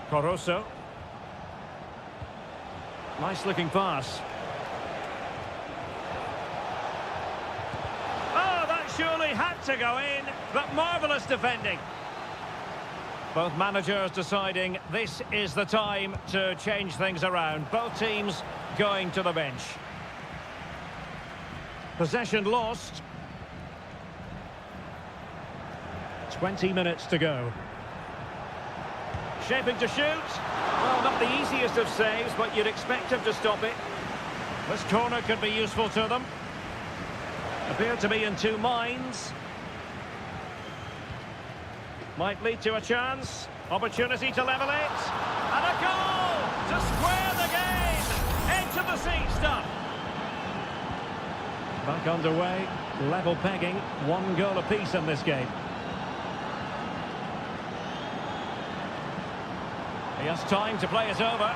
Caruso. Nice looking pass. Oh, that surely had to go in, but marvellous defending. Both managers deciding this is the time to change things around. Both teams going to the bench. Possession lost. 20 minutes to go. Shaping to shoot. Well, not the easiest of saves, but you'd expect him to stop it. This corner could be useful to them. Appear to be in two minds. Might lead to a chance. Opportunity to level it. And a goal to square the game. Into the seat stuff. Back underway. Level pegging. One goal apiece in this game. He has time to play it over.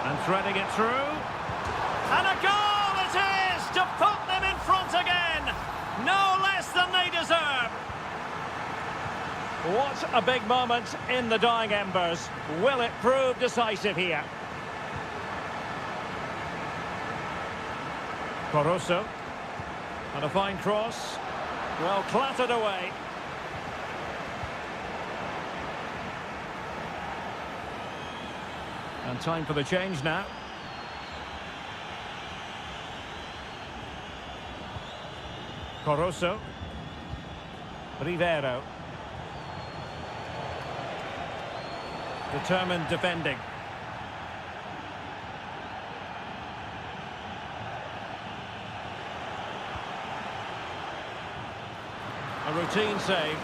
And threading it through. And a goal it is to put them in front again. No less than they deserve. What a big moment in the dying embers. Will it prove decisive here? Caruso. And a fine cross. Well clattered away. And time for the change now. Caruso. Rivero. Determined defending. A routine save.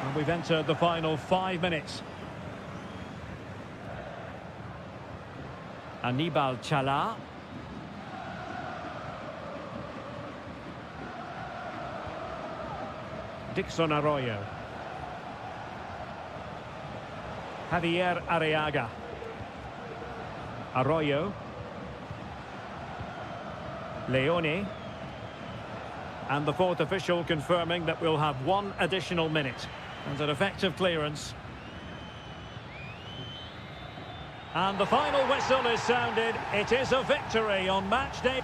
And we've entered the final 5 minutes. Aníbal Chala. Dixon Arroyo. Javier Arriaga. Arroyo. Leone. And the fourth official confirming that we'll have one additional minute. And an effective clearance. And the final whistle is sounded. It is a victory on match day.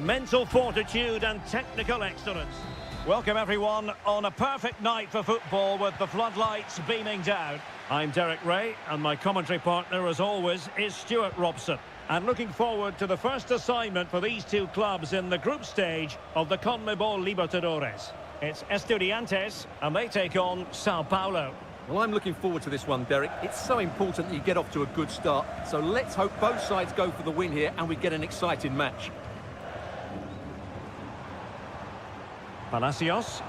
mental fortitude and technical excellence. Welcome everyone on a perfect night for football with the floodlights beaming down. I'm Derek Ray and my commentary partner as always is Stuart Robson. And looking forward to the first assignment for these two clubs in the group stage of the CONMEBOL Libertadores. It's Estudiantes and they take on Sao Paulo. Well, I'm looking forward to this one, Derek. It's so important that you get off to a good start. So let's hope both sides go for the win here and we get an exciting match. Palacios.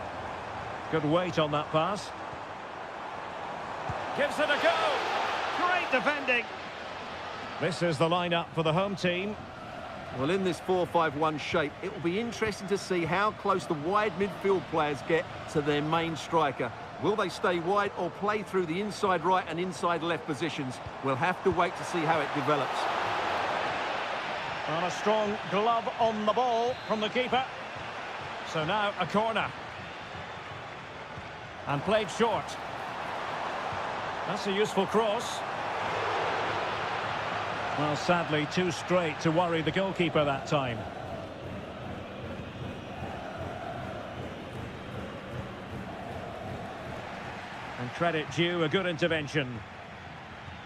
Good weight on that pass. Gives it a go. Great defending. This is the lineup for the home team. Well, in this 4-5-1 shape, it will be interesting to see how close the wide midfield players get to their main striker. Will they stay wide or play through the inside right and inside left positions? We'll have to wait to see how it develops. And a strong glove on the ball from the keeper. So now a corner. And played short. That's a useful cross. Well, sadly, too straight to worry the goalkeeper that time. And credit due, a good intervention.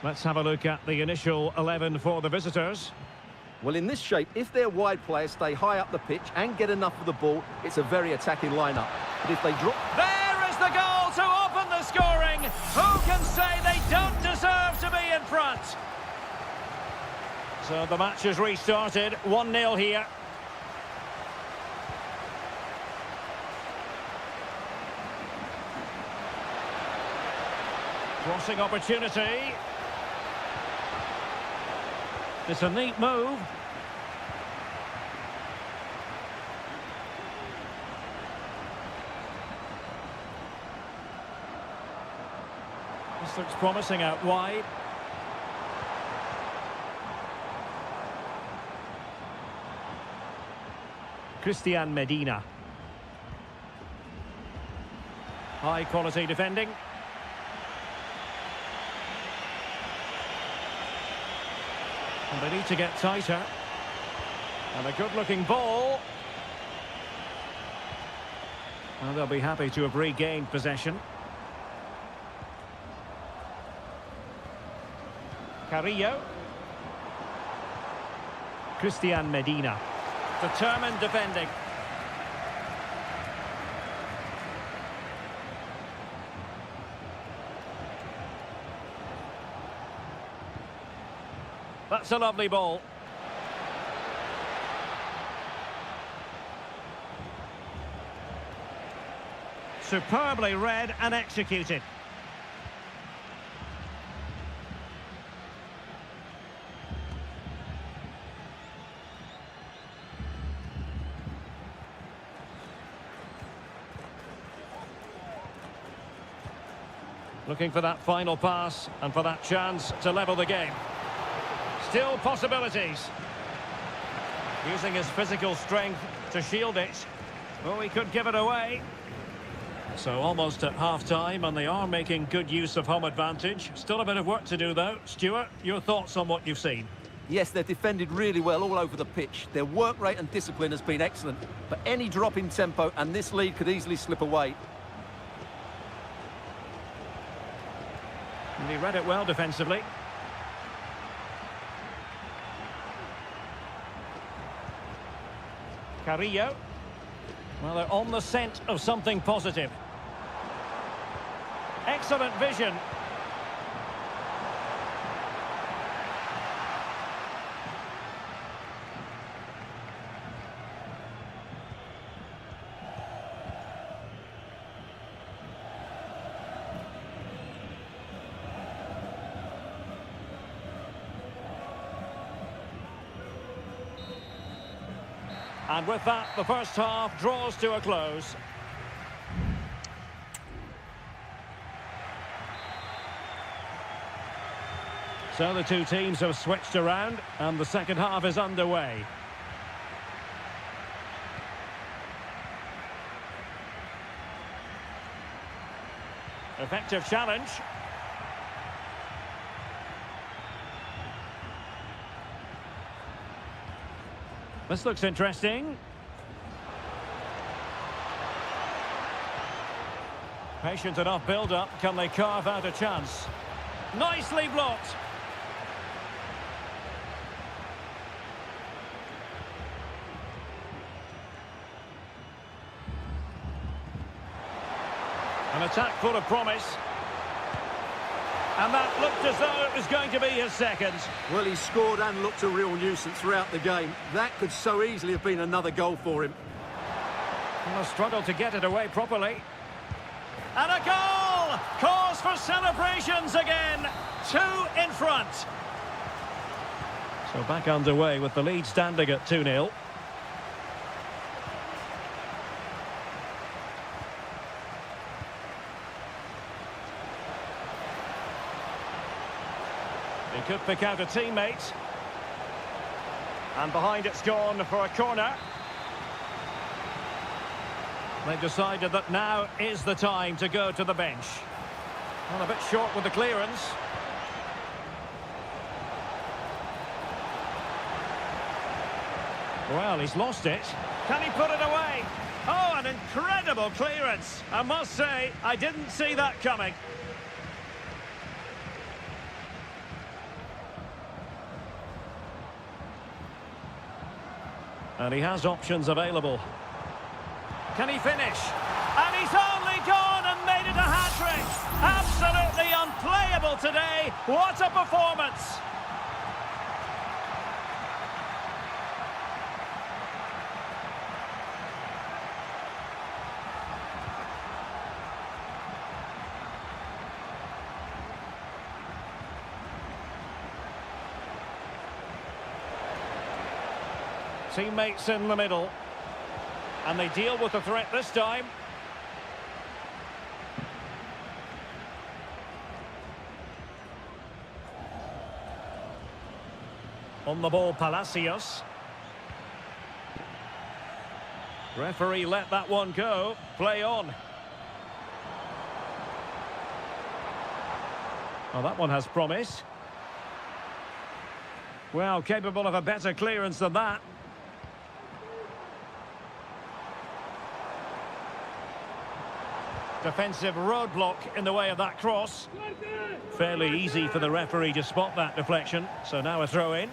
Let's have a look at the initial 11 for the visitors. Well, in this shape, if their wide players stay high up the pitch and get enough of the ball, it's a very attacking lineup. But if they drop... There is the goal to open the scoring! Who can say they don't deserve to be in front? So the match has restarted, 1-0 here. Crossing opportunity. It's a neat move. This looks promising out wide. Christian Medina. High quality defending. And they need to get tighter. And a good-looking ball. And they'll be happy to have regained possession. Carrillo. Christian Medina. Determined defending. That's a lovely ball. Superbly read and executed. Looking for that final pass and for that chance to level the game. Still possibilities. Using his physical strength to shield it. Oh, he could give it away. So almost at half-time, and they are making good use of home advantage. Still a bit of work to do, though. Stuart, your thoughts on what you've seen? Yes, they've defended really well all over the pitch. Their work rate and discipline has been excellent. But any drop in tempo, and this lead could easily slip away. And he read it well defensively. Carrillo. Well, they're on the scent of something positive. Excellent vision. And with that, the first half draws to a close. So the two teams have switched around, and the second half is underway. Effective challenge. This looks interesting. Patient enough build-up. Can they carve out a chance? Nicely blocked. An attack full of promise. And that looked as though it was going to be his second. Well, he scored and looked a real nuisance throughout the game. That could so easily have been another goal for him. Well, a struggle to get it away properly. And a goal! Cause for celebrations again. 2 in front. So back underway with the lead standing at 2-0. He could pick out a teammate. And behind it's gone for a corner. They've decided that now is the time to go to the bench. Well, a bit short with the clearance. Well, he's lost it. Can he put it away? Oh, an incredible clearance. I must say, I didn't see that coming. And he has options available. Can he finish? And he's only gone and made it a hat-trick. Absolutely unplayable today. What a performance. Teammates in the middle. And they deal with the threat this time. On the ball, Palacios. Referee let that one go. Play on. Well, that one has promise. Well, capable of a better clearance than that. Defensive roadblock in the way of that cross. Fairly easy for the referee to spot that deflection. So now a throw in.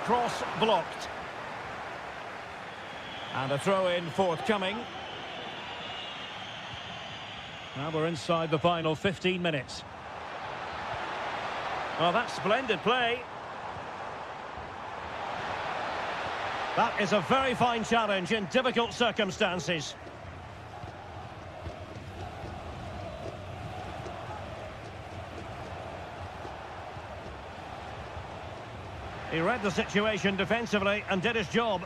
Cross blocked. And a throw in forthcoming. Now we're inside the final 15 minutes. Well, that's splendid play. That is a very fine challenge in difficult circumstances. He read the situation defensively and did his job.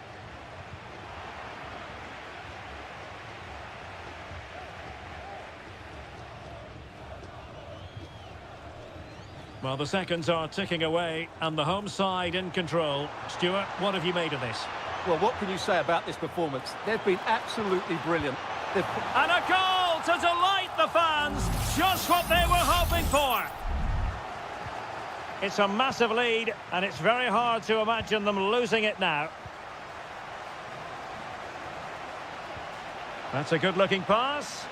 Well, the seconds are ticking away and the home side in control. Stuart, what have you made of this? Well, what can you say about this performance? They've been absolutely brilliant. And a goal to delight the fans. Just what they were hoping for. It's a massive lead, and it's very hard to imagine them losing it now. That's a good-looking pass.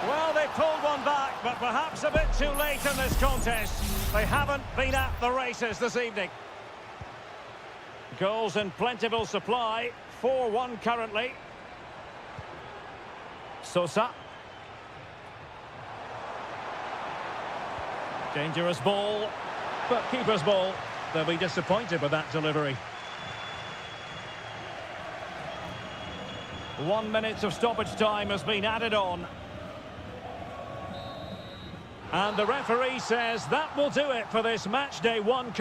Well, they pulled one back, but perhaps a bit too late in this contest. They haven't been at the races this evening. Goals in plentiful supply. 4-1 currently. Sosa. Dangerous ball, but keeper's ball. They'll be disappointed with that delivery. 1 minute of stoppage time has been added on. And the referee says that will do it for this match day 1.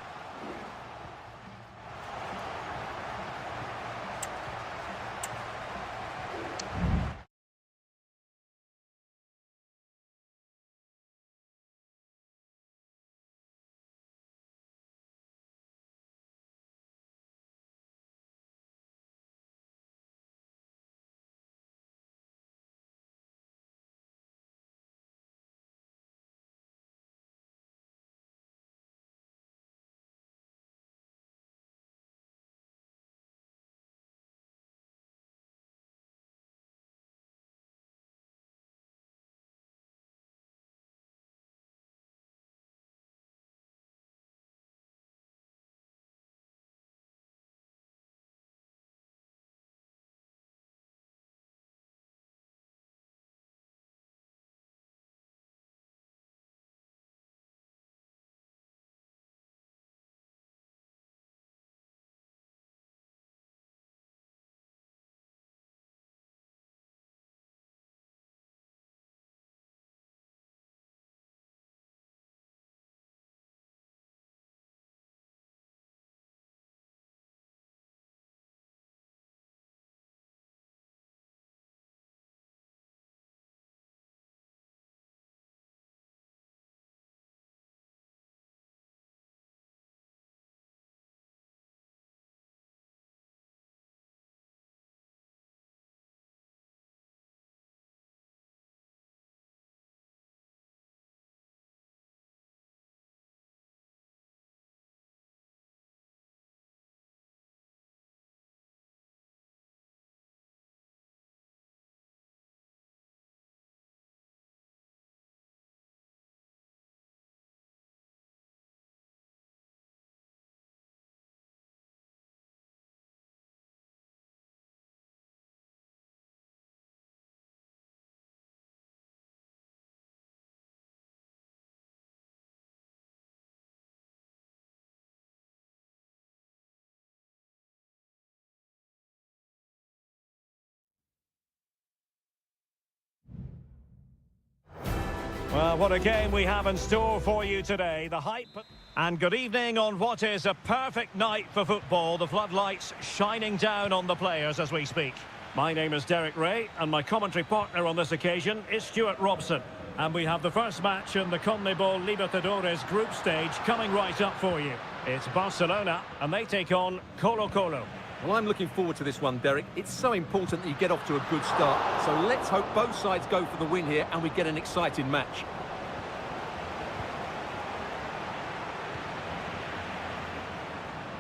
Well, what a game we have in store for you today. The hype... And good evening on what is a perfect night for football. The floodlights shining down on the players as we speak. My name is Derek Ray, and my commentary partner on this occasion is Stuart Robson. And we have the first match in the CONMEBOL Libertadores group stage coming right up for you. It's Barcelona, and they take on Colo-Colo. Well, I'm looking forward to this one, Derek. It's so important that you get off to a good start. So let's hope both sides go for the win here and we get an exciting match.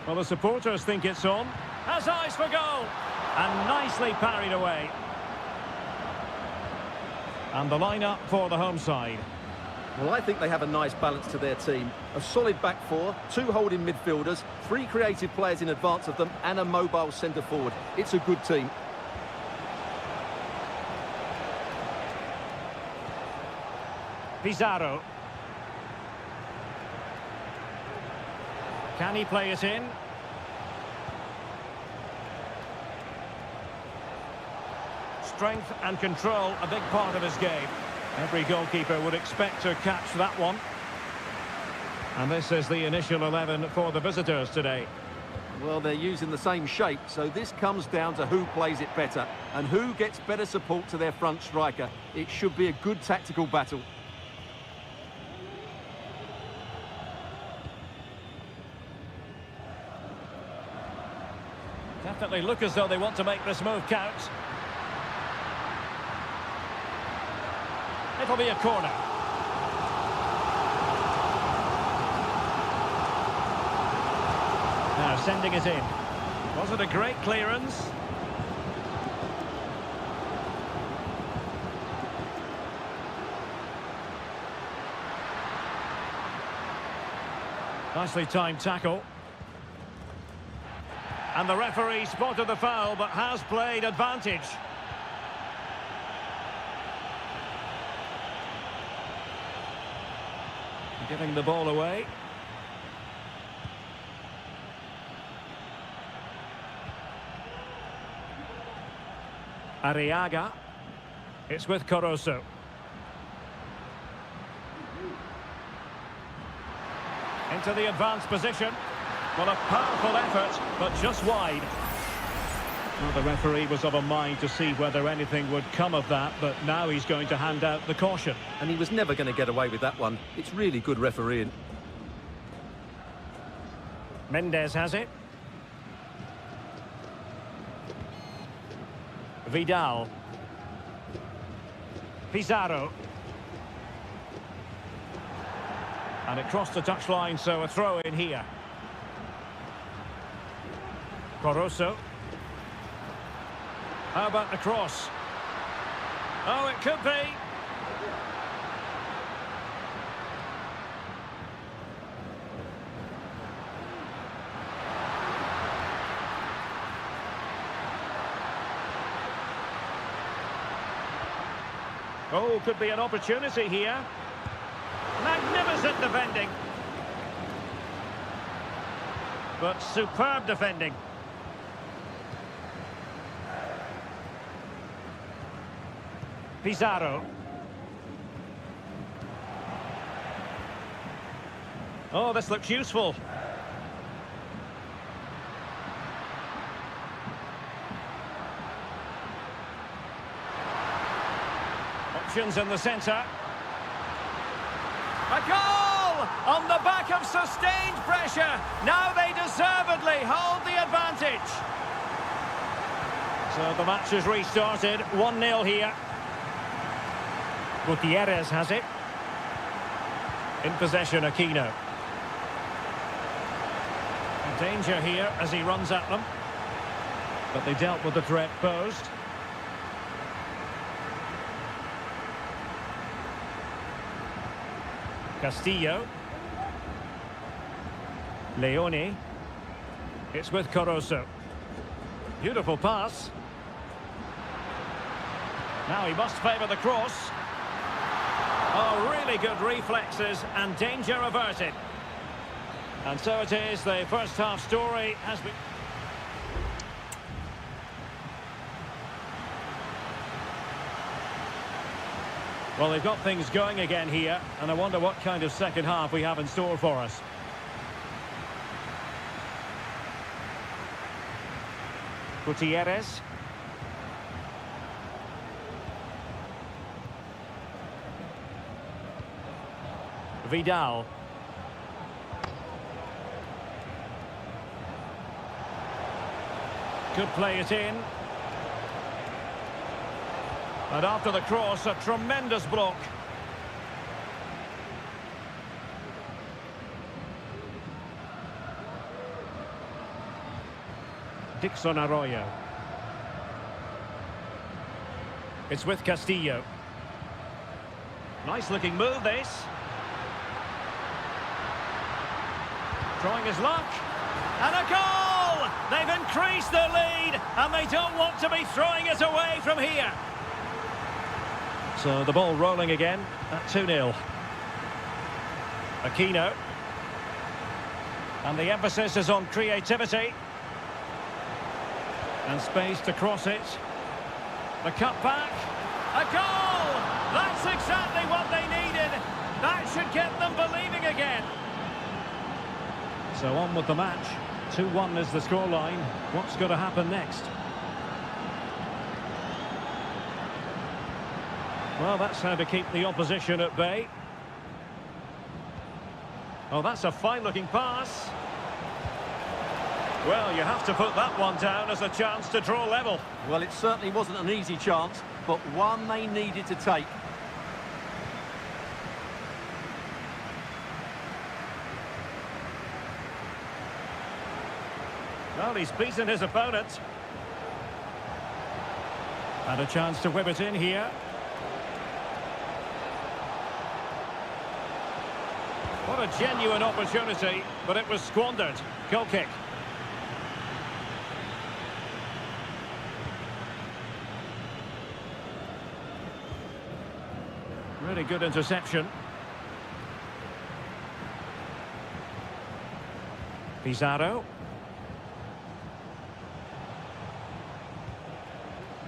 Well, the supporters think it's on. Has eyes for goal. And nicely parried away. And the line-up for the home side. Well, I think they have a nice balance to their team. A solid back four, 2 holding midfielders, 3 creative players in advance of them, and a mobile centre-forward. It's a good team. Pizarro. Can he play it in? Strength and control, a big part of his game. Every goalkeeper would expect to catch that one. And this is the initial 11 for the visitors today. Well, they're using the same shape, so this comes down to who plays it better and who gets better support to their front striker. It should be a good tactical battle. Definitely look as though they want to make this move count. It'll be a corner. Now sending it in. Was it a great clearance? Nicely timed tackle. And the referee spotted the foul, but has played advantage. Giving the ball away. Arriaga. It's with Caruso. Into the advanced position. Well, a powerful effort, but just wide. Well, the referee was of a mind to see whether anything would come of that, but now he's going to hand out the caution. And he was never going to get away with that one. It's really good refereeing. Mendes has it. Vidal. Pizarro. And it crossed the touchline, so a throw in here. Caruso. How about the cross? Oh, it could be. Oh, could be an opportunity here. Magnificent defending. But superb defending. Pizarro. Oh, this looks useful. Options in the centre. A goal! On the back of sustained pressure. Now they deservedly hold the advantage. So the match has restarted. 1-0 here. Gutierrez has it. In possession, Aquino. Danger here as he runs at them. But they dealt with the threat posed. Castillo. Leone. It's with Caruso. Beautiful pass. Now he must favour the cross. Oh, really good reflexes and danger averted. And so it is, the first half story has been... Well, they've got things going again here, and I wonder what kind of second half we have in store for us. Gutierrez. Vidal. Could play it in. And after the cross, a tremendous block. Dixon Arroyo. It's with Castillo. Nice looking move, this. Trying his luck. And a goal! They've increased their lead, and they don't want to be throwing it away from here. So the ball rolling again at 2-0. Aquino. And the emphasis is on creativity. And space to cross it. The cut back. A goal! That's exactly what they needed. That should get them believing again. So on with the match. 2-1 is the scoreline. What's going to happen next? Well, that's how to keep the opposition at bay. Oh, that's a fine-looking pass. Well, you have to put that one down as a chance to draw level. Well, it certainly wasn't an easy chance, but one they needed to take. Well, he's beaten his opponent. And a chance to whip it in here. What a genuine opportunity, but it was squandered. Goal kick. Really good interception. Pizarro.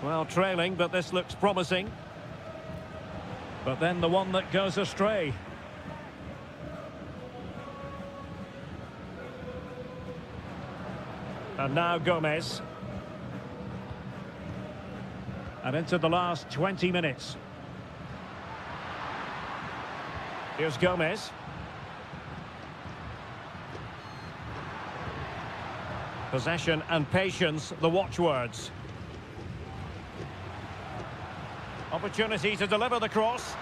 Well, trailing, but this looks promising. But then the one that goes astray. And now Gomez. And into the last 20 minutes. Here's Gomez. Possession and patience, the watchwords. Opportunity to deliver the cross.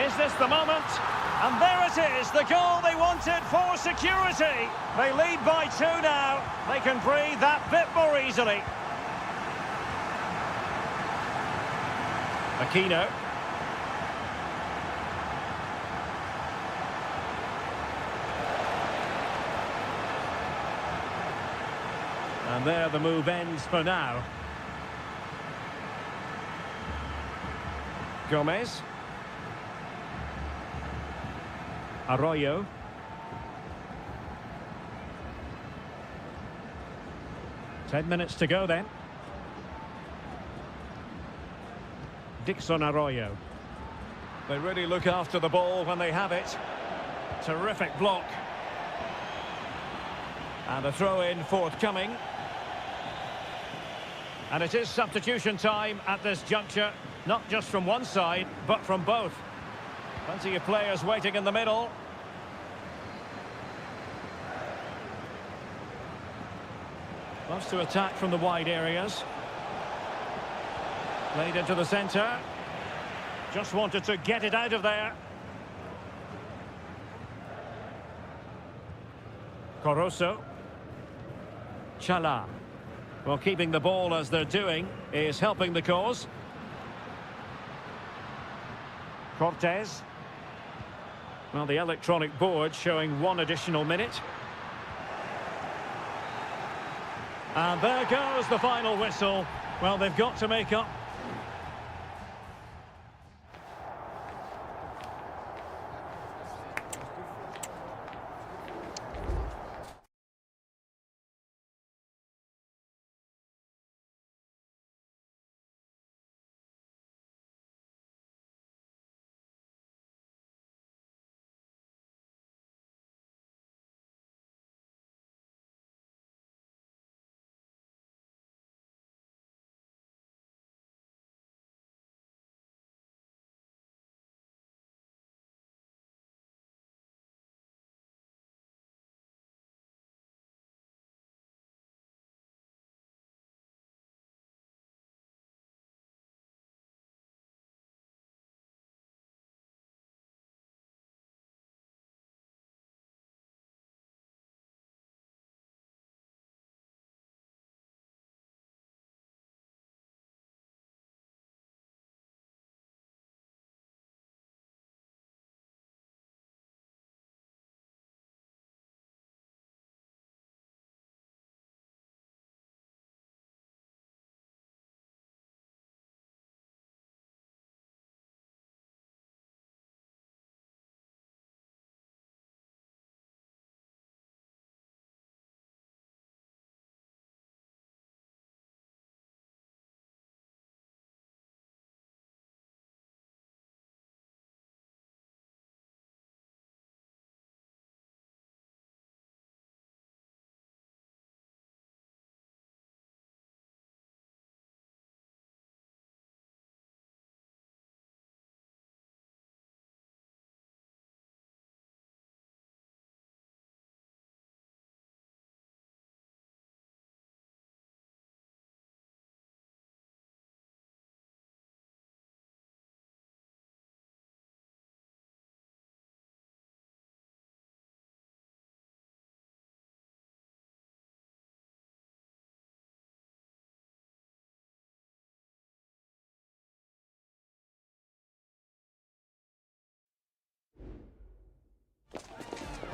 Is this the moment? And there it is, the goal they wanted for security. They lead by 2 now. They can breathe that bit more easily. Aquino. And there the move ends for now. Gomez. Arroyo. Ten minutes to go then. Dixon Arroyo. They really look after the ball when they have it. Terrific block. And a throw-in forthcoming. And it is substitution time at this juncture. Not just from one side, but from both. Plenty of players waiting in the middle. Loves to attack from the wide areas. Played into the centre. Just wanted to get it out of there. Coroso. Chala. Well, keeping the ball as they're doing is helping the cause. Cortez. Well, the electronic board showing 1 additional minute. And there goes the final whistle. Well, they've got to make up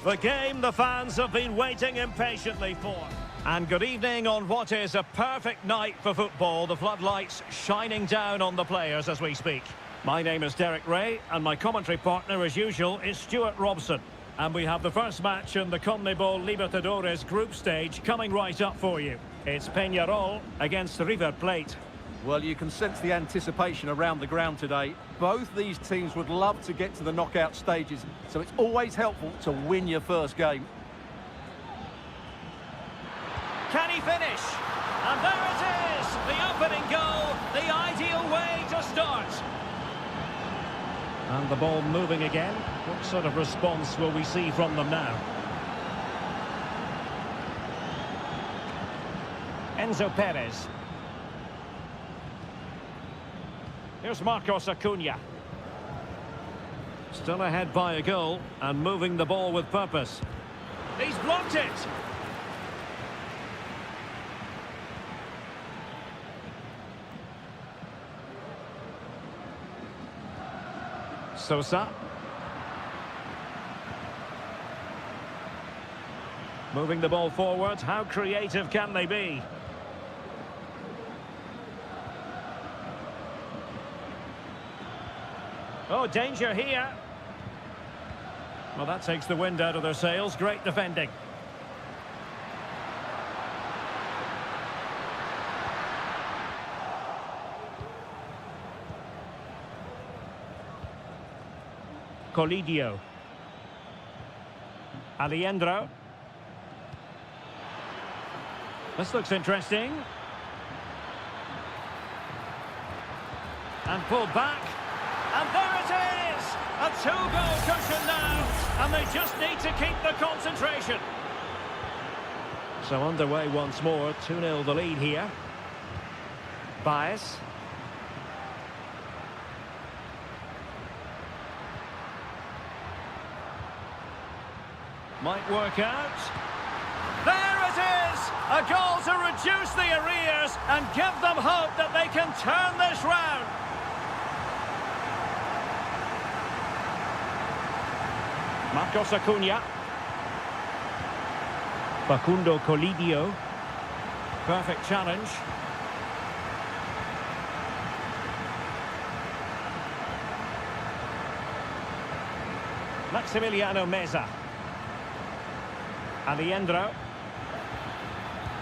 The game the fans have been waiting impatiently for. And good evening on what is a perfect night for football. The floodlights shining down on the players as we speak. My name is Derek Ray, and my commentary partner, as usual, is Stuart Robson. And we have the first match in the CONMEBOL Libertadores group stage coming right up for you. It's Peñarol against River Plate. Well, you can sense the anticipation around the ground today. Both these teams would love to get to the knockout stages, so it's always helpful to win your first game. Can he finish? And there it is! The opening goal, the ideal way to start. And the ball moving again. What sort of response will we see from them now? Enzo Perez. Here's Marcos Acuna. Still ahead by a goal and moving the ball with purpose. He's blocked it! Sosa. Moving the ball forward. How creative can they be? Oh, danger here. Well, that takes the wind out of their sails. Great defending. Colidio. Alejandro. This looks interesting. And pulled back. And there it is! A two-goal cushion now. And they just need to keep the concentration. So underway once more. 2-0 the lead here. Baez. Might work out. There it is! A goal to reduce the arrears and give them hope that they can turn this round. Marcos Acuna. Facundo Colidio. Perfect challenge. Maximiliano Meza. Alejandro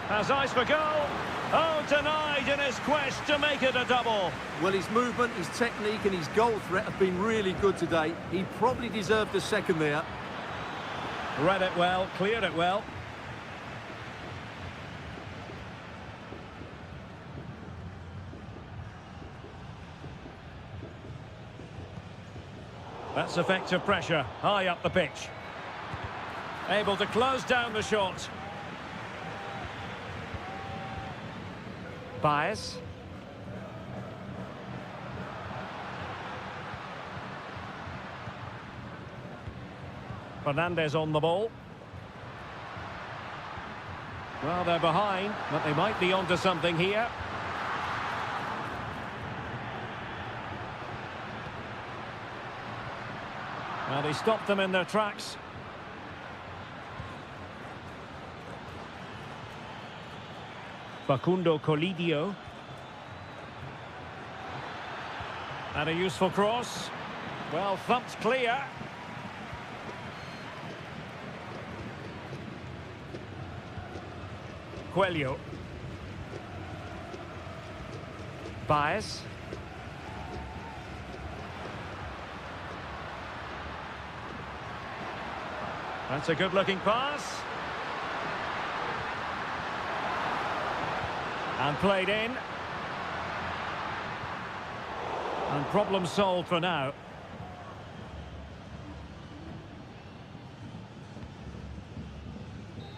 has eyes for goal. Oh, denied in his quest to make it a double. Well, his movement, his technique and his goal threat have been really good today. He probably deserved a second there. Read it well, cleared it well. That's effective pressure, high up the pitch. Able to close down the shot. Baez. Fernandez on the ball. Well, they're behind, but they might be onto something here. Well, he stopped them in their tracks. Facundo Colidio. And a useful cross. Well, thumped clear. Coelho. Baez. That's a good-looking pass. And played in. And problem solved for now.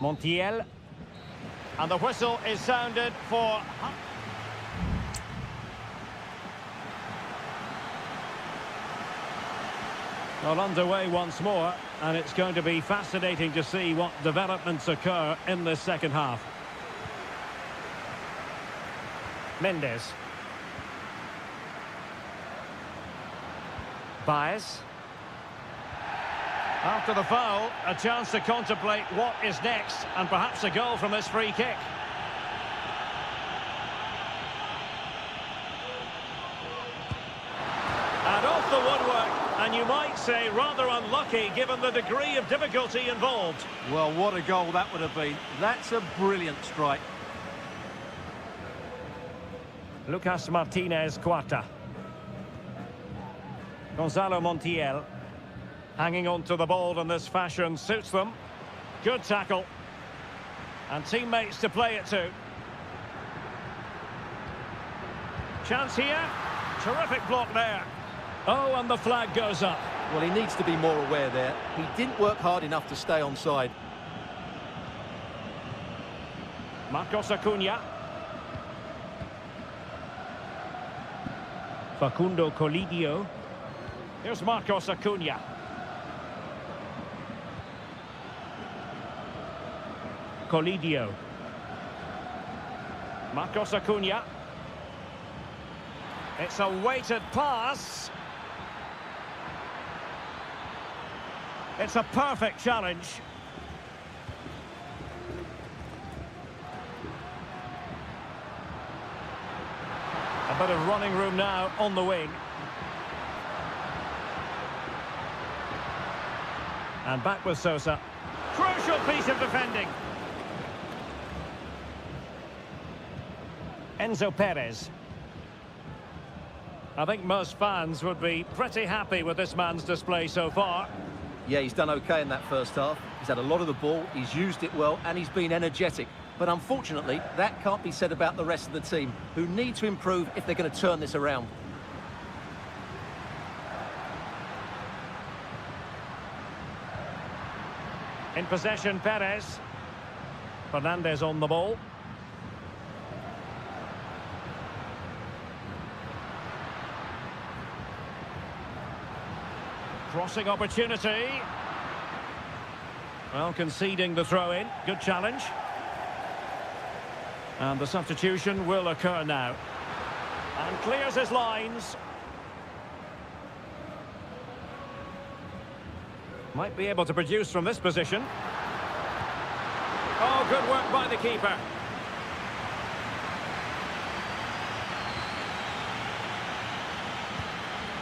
Montiel. And the whistle is sounded for... Well, underway once more, and it's going to be fascinating to see what developments occur in this second half. Mendes. After the foul, a chance to contemplate what is next, and perhaps a goal from this free kick. And off the woodwork, and you might say rather unlucky given the degree of difficulty involved. Well, what a goal that would have been. That's a brilliant strike. Lucas Martinez Cuarta. Gonzalo Montiel. Hanging on to the ball in this fashion suits them. Good tackle. And teammates to play it to. Chance here. Terrific block there. Oh, and the flag goes up. Well, he needs to be more aware there. He didn't work hard enough to stay onside. Marcos Acuna. Facundo Colidio. Here's Marcos Acuna. Colidio. Marcos Acuna. It's a weighted pass. It's a perfect challenge. A bit of running room now on the wing. And back with Sosa. Crucial piece of defending. Enzo Perez. I think most fans would be pretty happy with this man's display so far. Yeah, he's done okay in that first half. He's had a lot of the ball, he's used it well, and he's been energetic. But unfortunately, that can't be said about the rest of the team, who need to improve if they're going to turn this around. In possession, Perez. Fernandez on the ball. Crossing opportunity. Well, conceding the throw-in. Good challenge. And the substitution will occur now. And clears his lines. Might be able to produce from this position. Oh, good work by the keeper.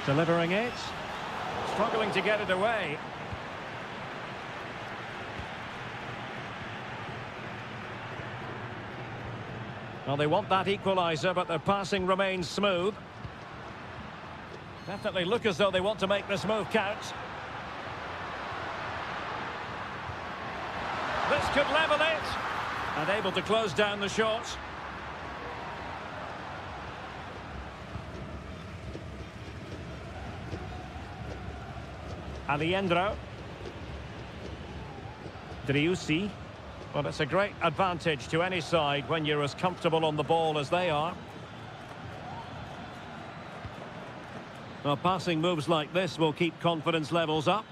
Delivering it. Struggling to get it away. Well, they want that equaliser, but their passing remains smooth. Definitely look as though they want to make this move count. This could level it. And able to close down the shot. Aliendro. Driussi. Well, it's a great advantage to any side when you're as comfortable on the ball as they are. Well, passing moves like this will keep confidence levels up.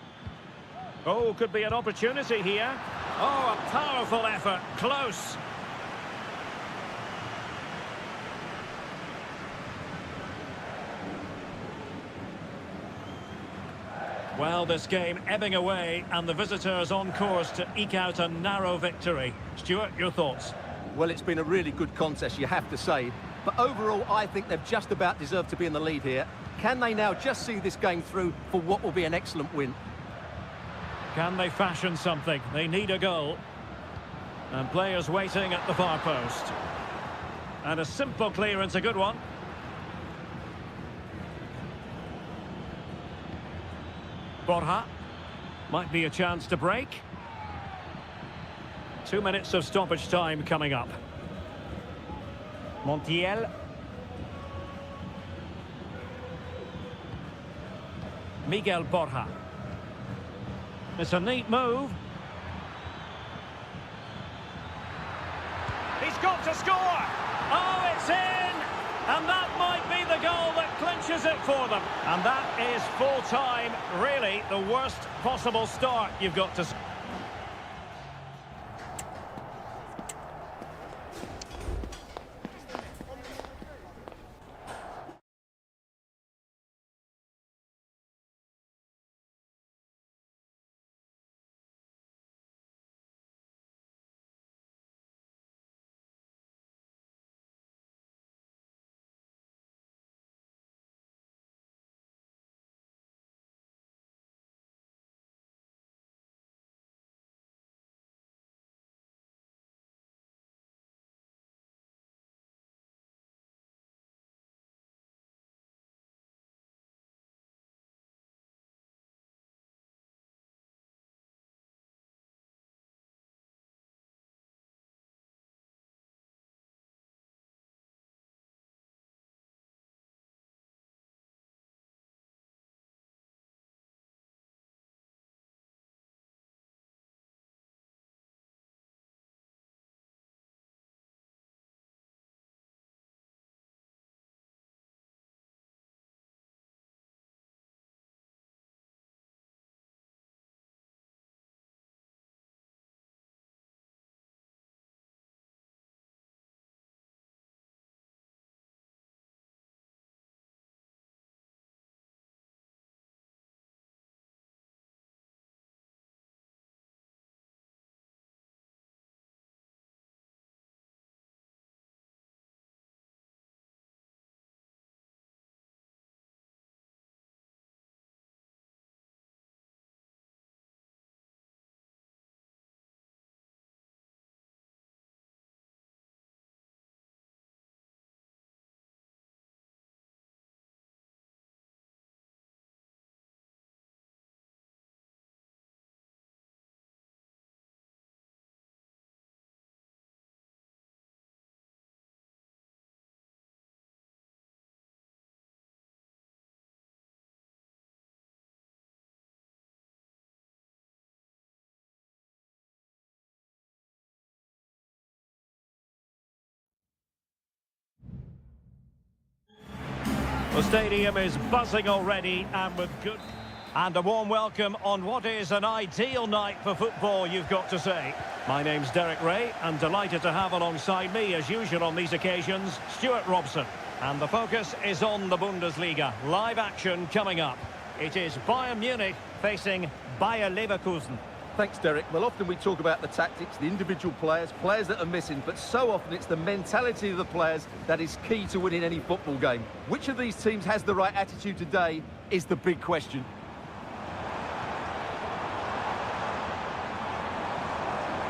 Oh, could be an opportunity here. Oh, a powerful effort. Close. Well, this game ebbing away, and the visitors on course to eke out a narrow victory. Stuart, your thoughts? Well, it's been a really good contest, you have to say. But overall, I think they've just about deserved to be in the lead here. Can they now just see this game through for what will be an excellent win? Can they fashion something? They need a goal. And players waiting at the far post. And a simple clearance, a good one. Borja. Might be a chance to break. 2 minutes of stoppage time coming up. Montiel. Miguel Borja. It's a neat move. He's got to score! Oh, it's in! And that might be the goal that clinches it for them. And that is full time. Really, the worst possible start you've got to... The stadium is buzzing already and with good... And a warm welcome on what is an ideal night for football, you've got to say. My name's Derek Ray, and delighted to have alongside me, as usual on these occasions, Stuart Robson. And the focus is on the Bundesliga. Live action coming up. It is Bayern Munich facing Bayer Leverkusen. Thanks, Derek. Well, often we talk about the tactics, the individual players that are missing, but so often it's the mentality of the players that is key to winning any football game. Which of these teams has the right attitude today is the big question.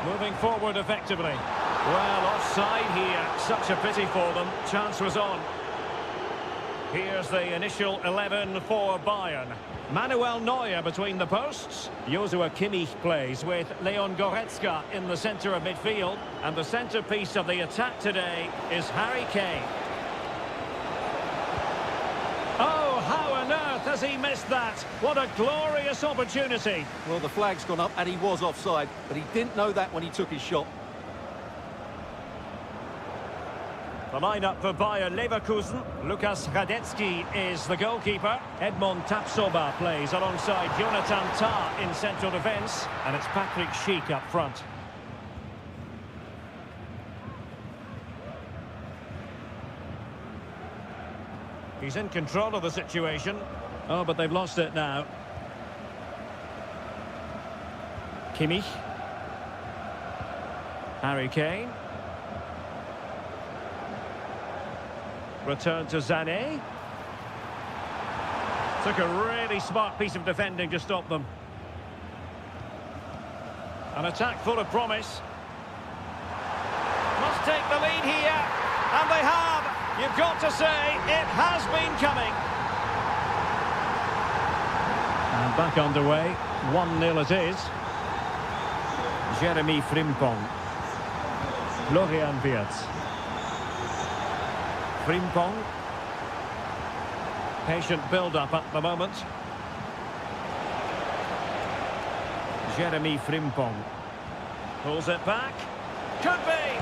Moving forward effectively. Well, offside here. Such a pity for them. Chance was on. Here's the initial 11 for Bayern. Manuel Neuer between the posts. Joshua Kimmich plays with Leon Goretzka in the centre of midfield. And the centrepiece of the attack today is Harry Kane. Oh, how on earth has he missed that? What a glorious opportunity. Well, the flag's gone up and he was offside, but he didn't know that when he took his shot. The lineup for Bayer Leverkusen. Lukas Radetzky is the goalkeeper. Edmond Tapsoba plays alongside Jonathan Tah in central defence. And it's Patrick Schick up front. He's in control of the situation. Oh, but they've lost it now. Kimmich. Harry Kane. Return to Sané. Took a really smart piece of defending to stop them. An attack full of promise. Must take the lead here. And they have. You've got to say, it has been coming. And back underway. 1-0 it is. Jeremy Frimpong. Florian Wirtz. Frimpong. Patient build-up at the moment. Jeremy Frimpong. Pulls it back. Could be.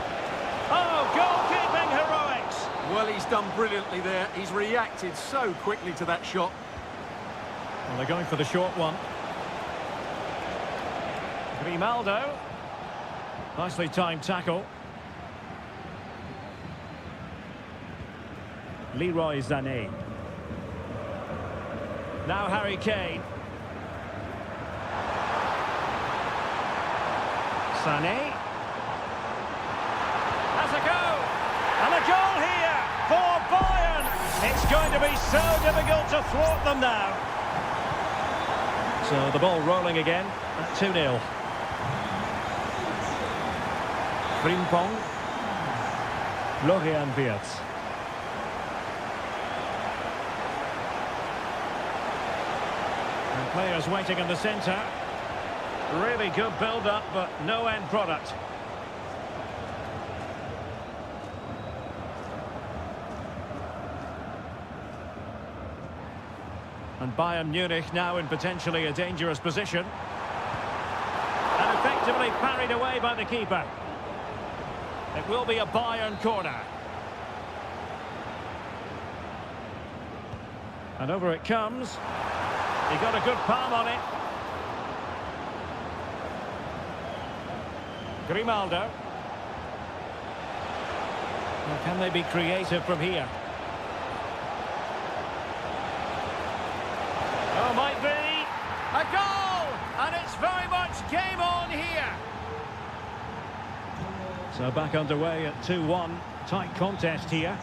Oh, goalkeeping heroics. Well, he's done brilliantly there. He's reacted so quickly to that shot. Well, they're going for the short one. Grimaldo. Nicely timed tackle. Leroy Sané. Now Harry Kane. Sané. Has a go. And a goal here for Bayern. It's going to be so difficult to thwart them now. So the ball rolling again at 2-0. Frimpong. Florian Wirtz. And players waiting in the centre. Really good build-up, but no end product. And Bayern Munich now in potentially a dangerous position. And effectively parried away by the keeper. It will be a Bayern corner. And over it comes. He got a good palm on it. Grimaldo. Now, can they be creative from here? Oh, might be. A goal! And it's very much game on here. So back underway at 2-1. Tight contest here.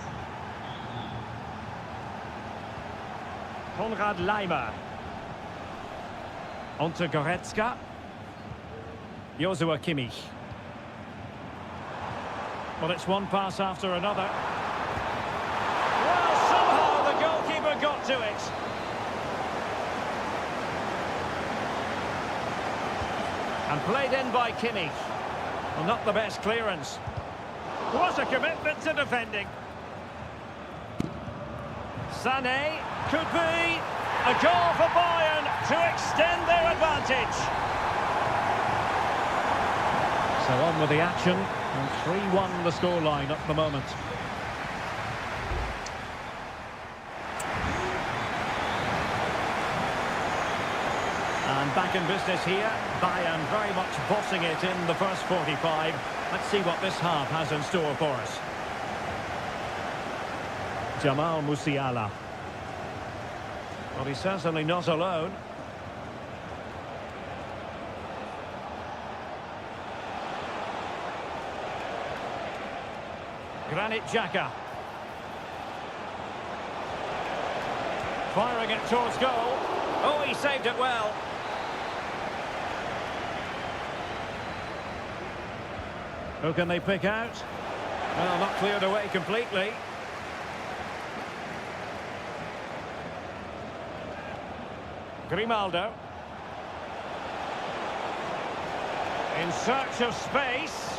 Konrad Laimer. Onto Goretzka. Joshua Kimmich. Well, it's one pass after another. Well, somehow the goalkeeper got to it. And played in by Kimmich. Well, not the best clearance. What a commitment to defending. Sané could be a goal for Bayern to extend their advantage. So on with the action, and 3-1 the scoreline at the moment. back in business here. Bayern very much bossing it in the first 45. Let's see what this half has in store for us. Jamal Musiala. Well, he's certainly not alone. Granit Xhaka. Firing it towards goal. Oh, he saved it well. Who can they pick out? Well, not cleared away completely. Grimaldo. In search of space.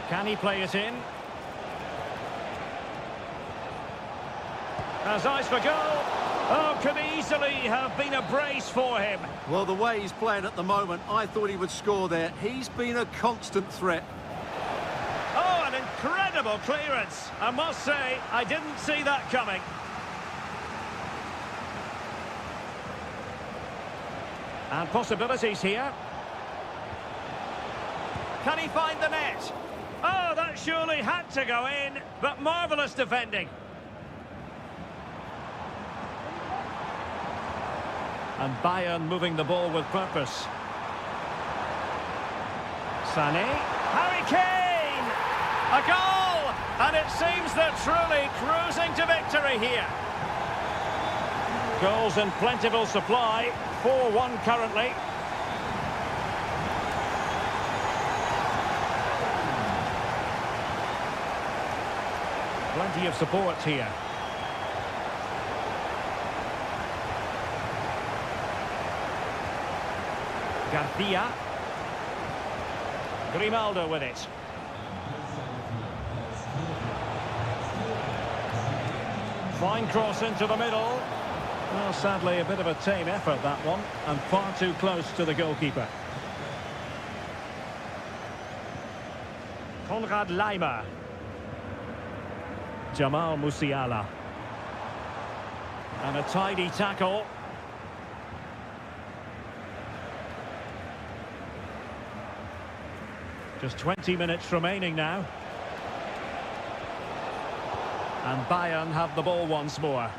Can he play it in? Has eyes for goal. Oh, could easily have been a brace for him. Well, the way he's playing at the moment, I thought he would score there. He's been a constant threat. Oh, an incredible clearance. I must say, I didn't see that coming. And possibilities here. Can he find the net? Oh, that surely had to go in, but marvellous defending. And Bayern moving the ball with purpose. Sané. Harry Kane! A goal! And it seems they're truly cruising to victory here. Goals in plentiful supply. 4-1 currently. Plenty of support here. Garcia. Grimaldo with it. Fine cross into the middle. Well, sadly, a bit of a tame effort, that one, and far too close to the goalkeeper. Konrad Laimer. Jamal Musiala. And a tidy tackle. Just 20 minutes remaining now. And Bayern have the ball once more.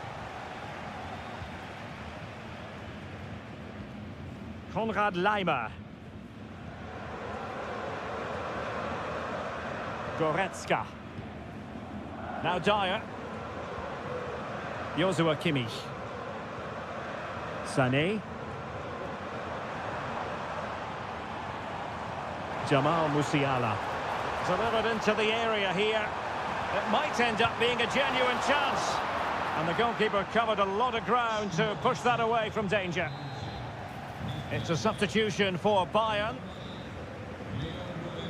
Konrad Laimer. Goretzka. Now Dyer. Joshua Kimmich. Sané. Jamal Musiala. Delivered into the area here. It might end up being a genuine chance. And the goalkeeper covered a lot of ground to push that away from danger. It's a substitution for Bayern.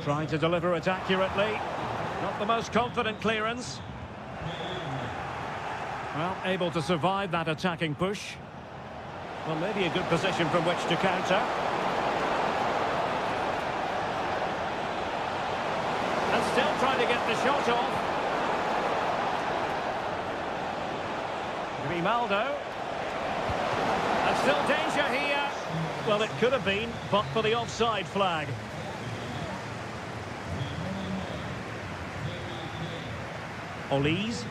Trying to deliver it accurately. Not the most confident clearance. Well, able to survive that attacking push. Well, maybe a good position from which to counter. And still trying to get the shot off. Grimaldo. And still danger here. Well, it could have been, but for the offside flag. Olise.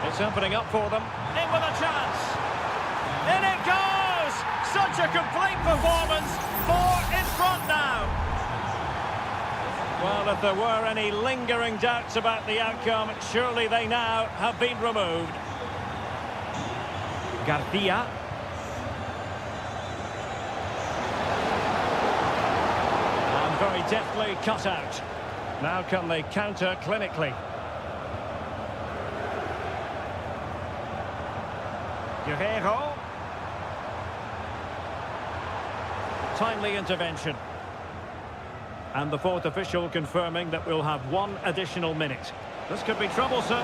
It's opening up for them. In with a chance. In it goes! Such a complete performance. 4 in front now. Well, if there were any lingering doubts about the outcome, surely they now have been removed. Garcia. And very deftly cut out. Now can they counter clinically? Guerrero. Timely intervention. And the fourth official confirming that we'll have 1 additional minute. This could be troublesome.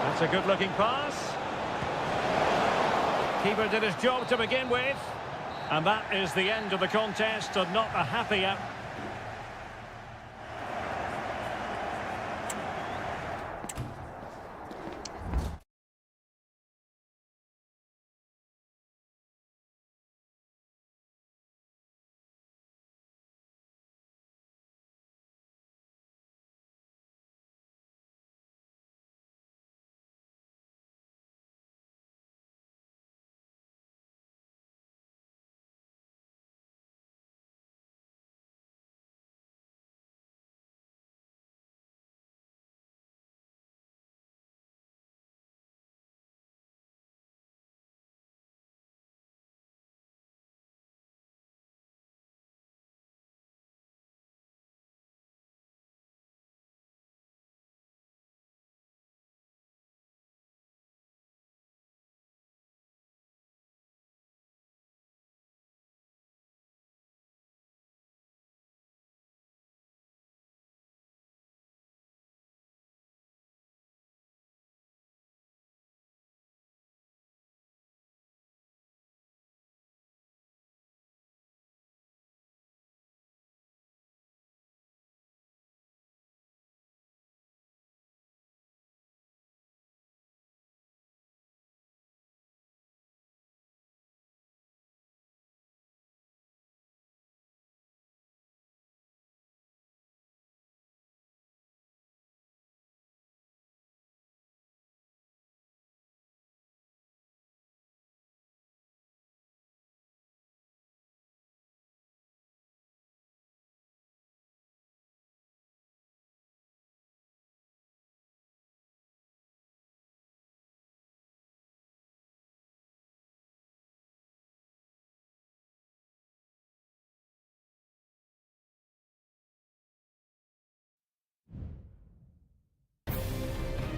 That's a good-looking pass. Keeper did his job to begin with. And that is the end of the contest, and not a happy out.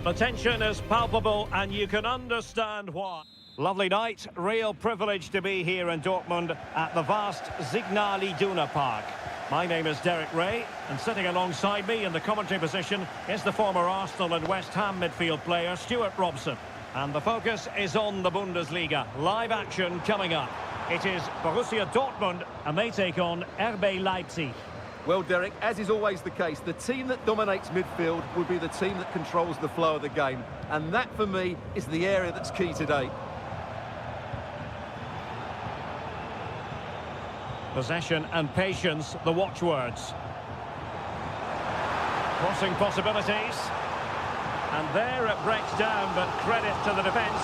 The tension is palpable and you can understand why. Lovely night, real privilege to be here in Dortmund at the vast Signal Iduna Park. My name is Derek Ray, and sitting alongside me in the commentary position is the former Arsenal and West Ham midfield player Stuart Robson. And the focus is on the Bundesliga. Live action coming up. It is Borussia Dortmund, and they take on RB Leipzig. Well, Derek, as is always the case, the team that dominates midfield will be the team that controls the flow of the game. And that, for me, is the area that's key today. Possession and patience, the watchwords. Crossing possibilities. And there it breaks down, but credit to the defence.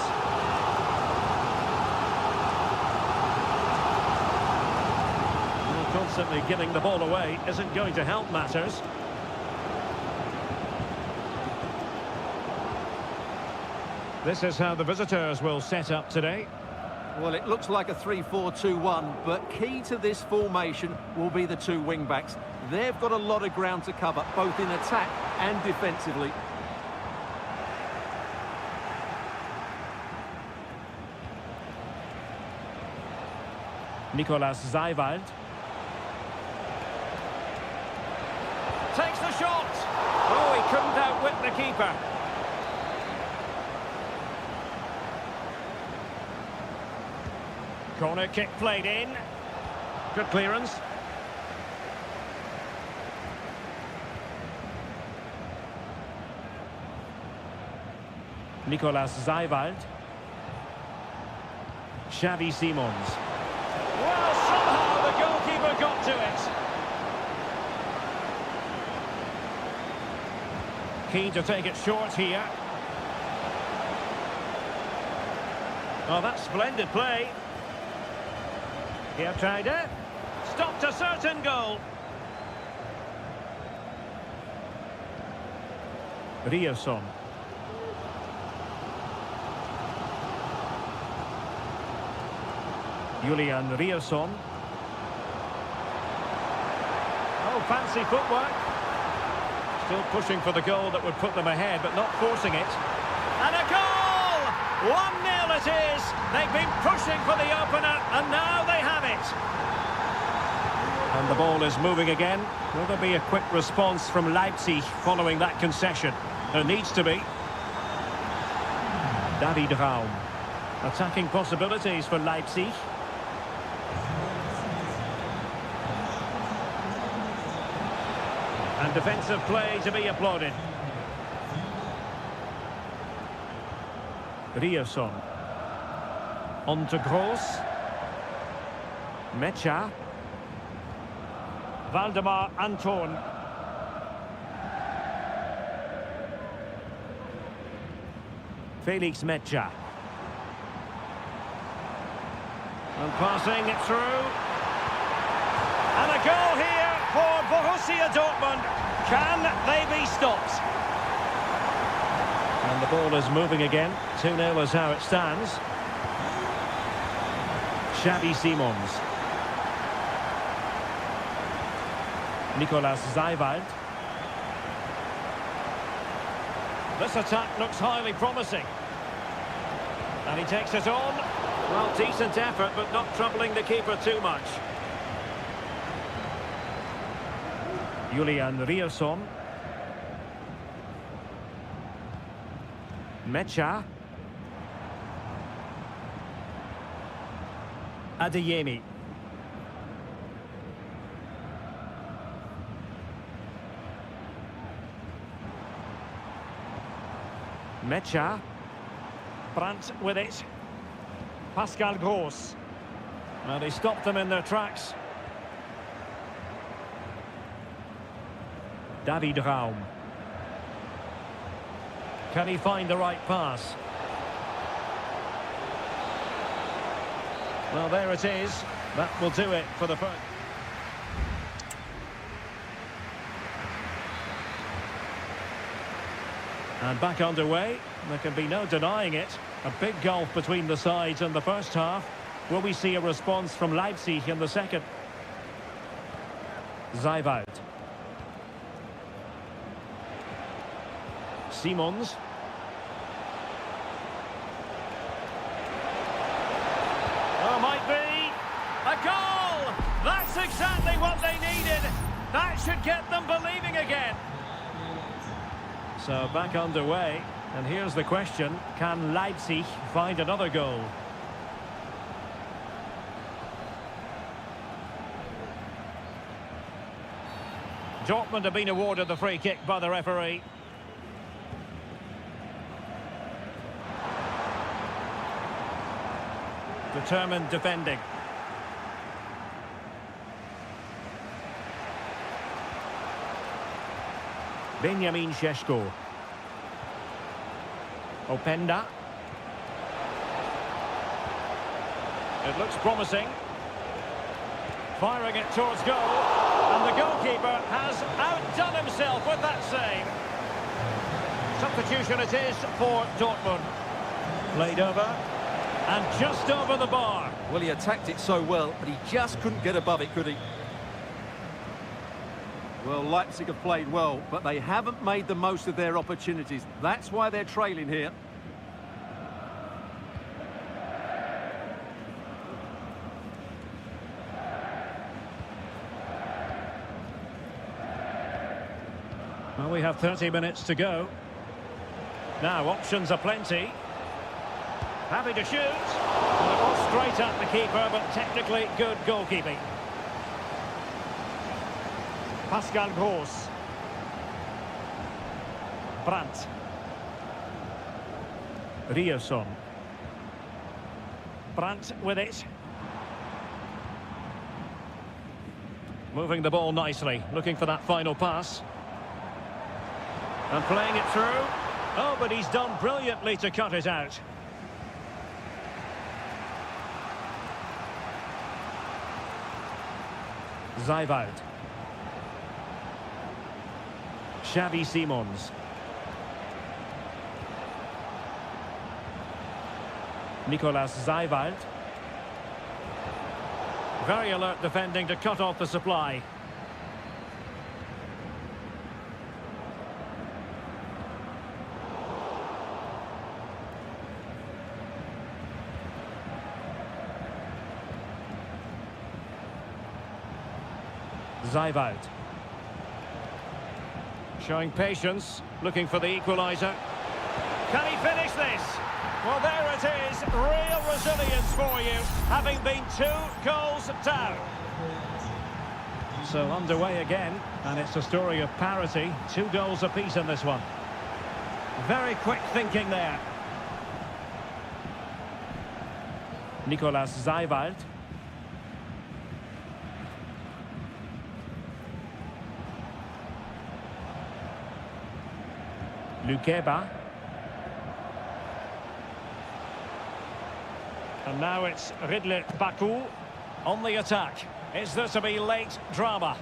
Constantly giving the ball away isn't going to help matters. This is how the visitors will set up today. Well, it looks like a 3-4-2-1, but key to this formation will be the two wing-backs. They've got a lot of ground to cover, both in attack and defensively. Nicolas Seiwald. Takes the shot! Oh, he couldn't outwit the keeper. Corner kick played in. Good clearance. Nicolas Seiwald. Xavi Simons. Well, somehow the goalkeeper got to it. Keen to take it short here. Oh, that's splendid play. Here tried it. Stopped a certain goal. Ryerson. Julian Ryerson. Oh, fancy footwork. Still pushing for the goal that would put them ahead, but not forcing it. And a goal! 1-0 it is. They've been pushing for the opener, and now they have it. And the ball is moving again. Will there be a quick response from Leipzig following that concession? There needs to be. David Raum. Attacking possibilities for Leipzig. And defensive play to be applauded. Ryerson. On to Gross. Mecha. Valdemar Anton. Felix Mecha. And passing it through. And a goal here for Borussia Dortmund. Can they be stopped? And the ball is moving again. 2-0 is how it stands. Xavi Simons. Nicolas Seiwald. This attack looks highly promising. And he takes it on. Well, decent effort, but not troubling the keeper too much. Julian Ryerson. Mecha. Adeyemi. Mecha. Brandt with it. Pascal Gross. And he stopped them in their tracks. David Raum. Can he find the right pass? Well, there it is. That will do it for the first. And back underway. There can be no denying it. A big gulf between the sides in the first half. Will we see a response from Leipzig in the second? Seiwald. Simons. goal! That's exactly what they needed. That should get them believing again. So back underway, and here's the question: can Leipzig find another goal? Dortmund have been awarded the free kick by the referee. Determined defending. Benjamin Šeško. Openda. It looks promising. Firing it towards goal. And the goalkeeper has outdone himself with that save. Substitution it is for Dortmund. Played over. And just over the bar. Well, he attacked it so well, but he just couldn't get above it, could he? Well, Leipzig have played well, but they haven't made the most of their opportunities. That's why they're trailing here. Well, we have 30 minutes to go. Now, options are plenty. Happy to shoot. Well, it was straight at the keeper, but technically good goalkeeping. Pascal Gross. Brandt. Ryerson. Brandt with it. Moving the ball nicely, looking for that final pass. And playing it through. Oh, but he's done brilliantly to cut it out. Zijveld. Xavi Simons. Nicolas Zijveld. Very alert defending to cut off the supply. Zijveld. Showing patience, looking for the equaliser. Can he finish this? Well, there it is. Real resilience for you, having been 2 goals down. So underway again, and it's a story of parity. 2 goals apiece in this one. Very quick thinking there. Nicolas Zijveld. Lukeba. And now it's Ridley Baku on the attack. Is there to be late drama?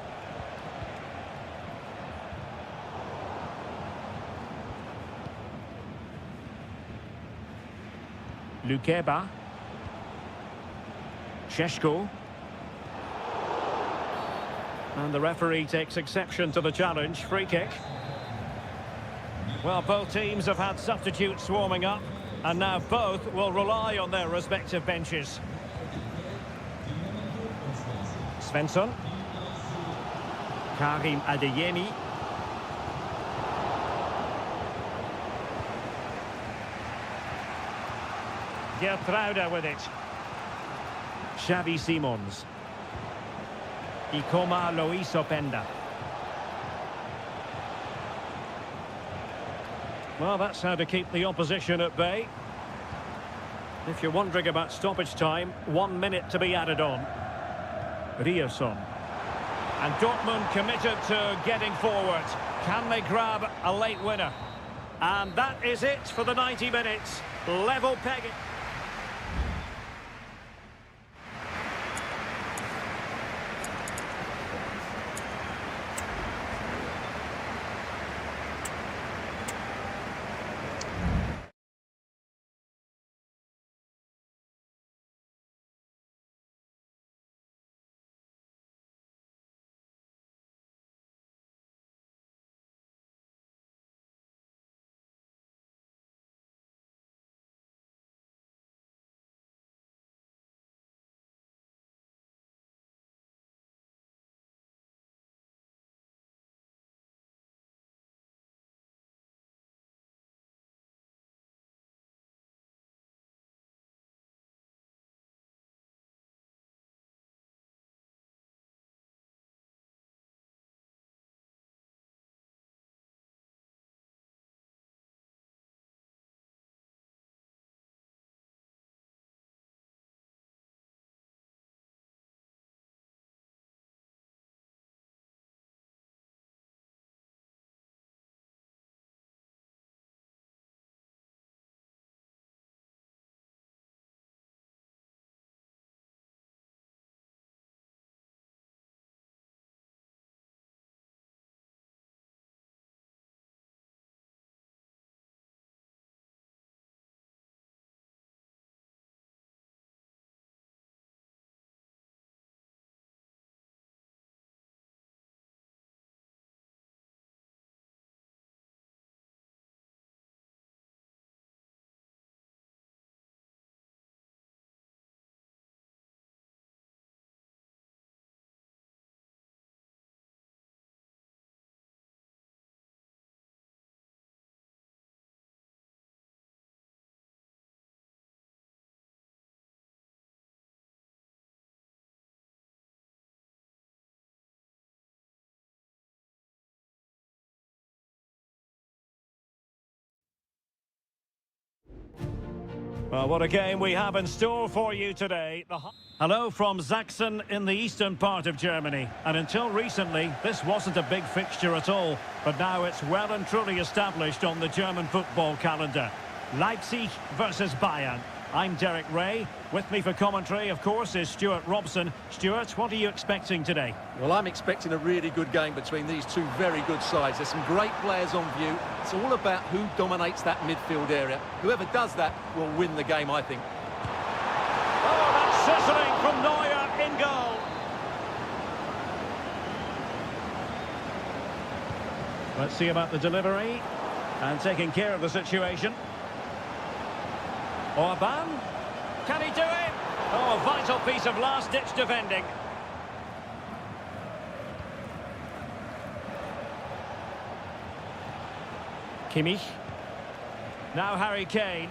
Lukeba. Šeško. And the referee takes exception to the challenge. Free kick. Well, both teams have had substitutes warming up, and now both will rely on their respective benches. Svensson. Karim Adeyemi. Gertruida with it. Xavi Simons. Ikoma Luis Openda. Well, that's how to keep the opposition at bay. If you're wondering about stoppage time, 1 minute to be added on. Ryerson. And Dortmund committed to getting forward. Can they grab a late winner? And that is it for the 90 minutes. Level pegging. Well, what a game we have in store for you today. Hello from Sachsen in the eastern part of Germany. And until recently, this wasn't a big fixture at all. But now it's well and truly established on the German football calendar. Leipzig versus Bayern. I'm Derek Ray. With me for commentary, of course, is Stuart Robson. Stuart, what are you expecting today? Well, I'm expecting a really good game between these two very good sides. There's some great players on view. It's all about who dominates that midfield area. Whoever does that will win the game, I think. Oh, that's sizzling from Neuer in goal. Let's see about the delivery and taking care of the situation. Orban, can he do it? Oh, a vital piece of last-ditch defending. Kimmich. Now Harry Kane.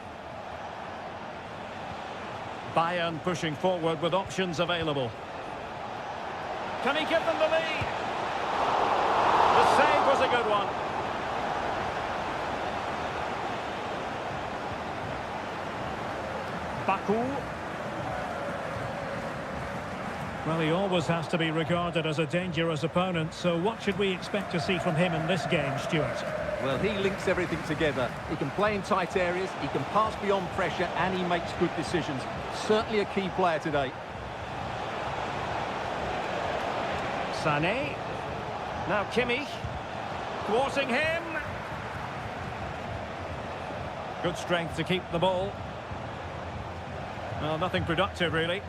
Bayern pushing forward with options available. Can he give them the lead? The save was a good one. Baku. Well, he always has to be regarded as a dangerous opponent, so what should we expect to see from him in this game, Stuart? Well, he links everything together. He can play in tight areas, he can pass beyond pressure, and he makes good decisions. Certainly a key player today. Sané. Now Kimmich. Thwarting him. Good strength to keep the ball. Well, nothing productive, really.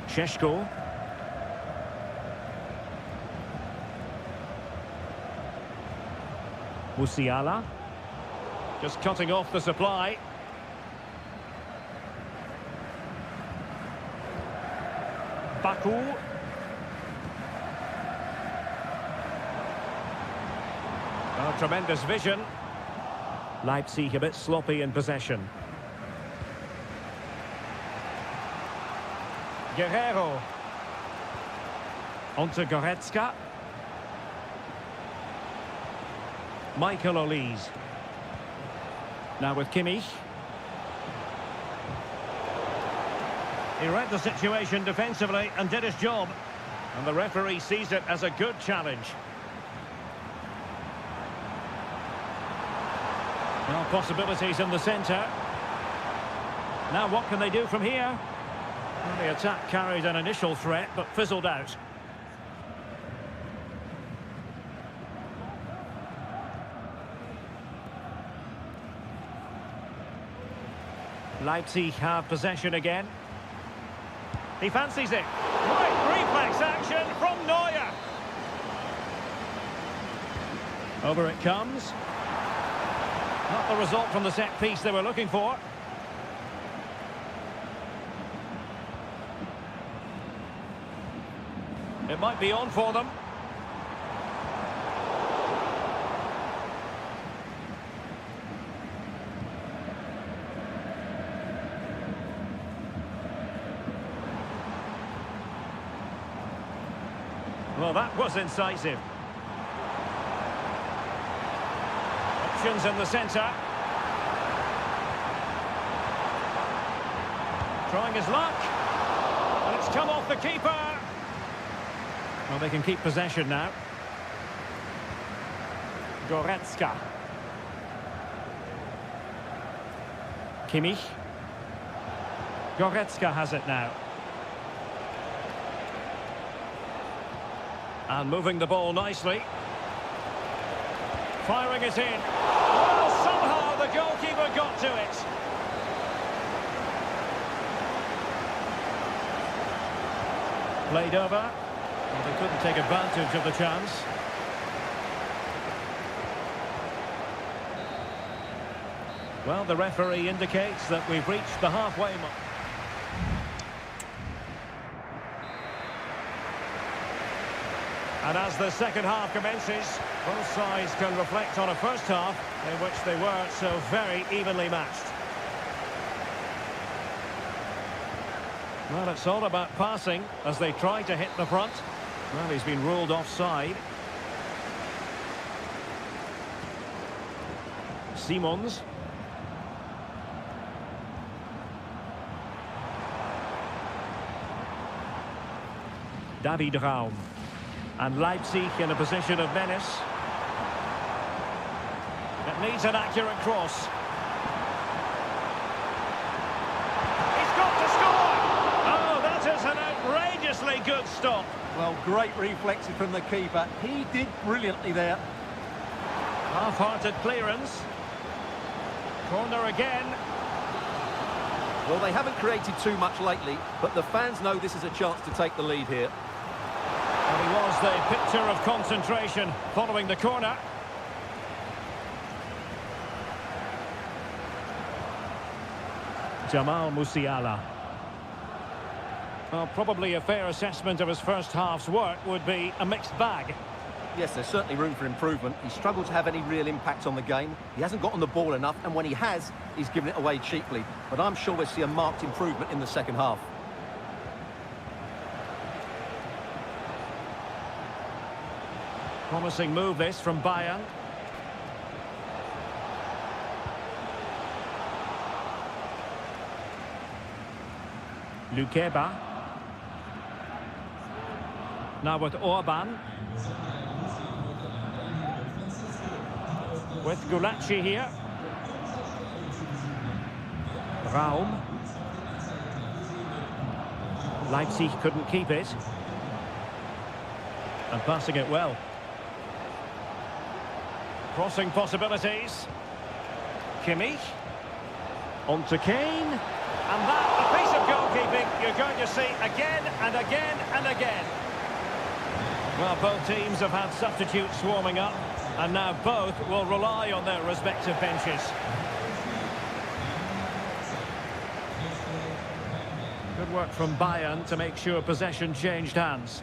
Šeško. Musiala. Just cutting off the supply. Baku. Oh, tremendous vision. Leipzig a bit sloppy in possession. Guerrero. On to Goretzka. Michael Olise. Now with Kimmich. He read the situation defensively and did his job. And the referee sees it as a good challenge. Well, possibilities in the centre. Now what can they do from here? Well, the attack carried an initial threat, but fizzled out. Leipzig have possession again. He fancies it. Right, reflex action from Neuer. Over it comes. Not the result from the set piece they were looking for. It might be on for them. Well, that was incisive. Options in the centre. Trying his luck. And it's come off the keeper. Well, they can keep possession now. Goretzka. Kimmich. Goretzka has it now. And moving the ball nicely. Firing it in. Well, somehow the goalkeeper got to it. Played over. Well, they couldn't take advantage of the chance. Well, the referee indicates that we've reached the halfway mark. And as the second half commences, both sides can reflect on a first half in which they were so very evenly matched. Well, it's all about passing as they try to hit the front. Well, he's been ruled offside. Simons. David Raum. And Leipzig in a position of menace. It needs an accurate cross. He's got to score! Oh, that is an outrageously good stop. Well, great reflexes from the keeper. He did brilliantly there. Half-hearted clearance. Corner again. Well, they haven't created too much lately, but the fans know this is a chance to take the lead here. And he was the picture of concentration following the corner. Jamal Musiala. Well, probably a fair assessment of his first half's work would be a mixed bag. Yes, there's certainly room for improvement. He struggled to have any real impact on the game. He hasn't got on the ball enough, and when he has, he's given it away cheaply. But I'm sure we'll see a marked improvement in the second half. Promising move this from Bayern. Lukeba. Now with Orban. With Gulacsi here. Raum. Leipzig couldn't keep it. And passing it well. Crossing possibilities. Kimmich. On to Kane. And that, a piece of goalkeeping you're going to see again and again and again. Well, both teams have had substitutes swarming up, and now both will rely on their respective benches. Good work from Bayern to make sure possession changed hands.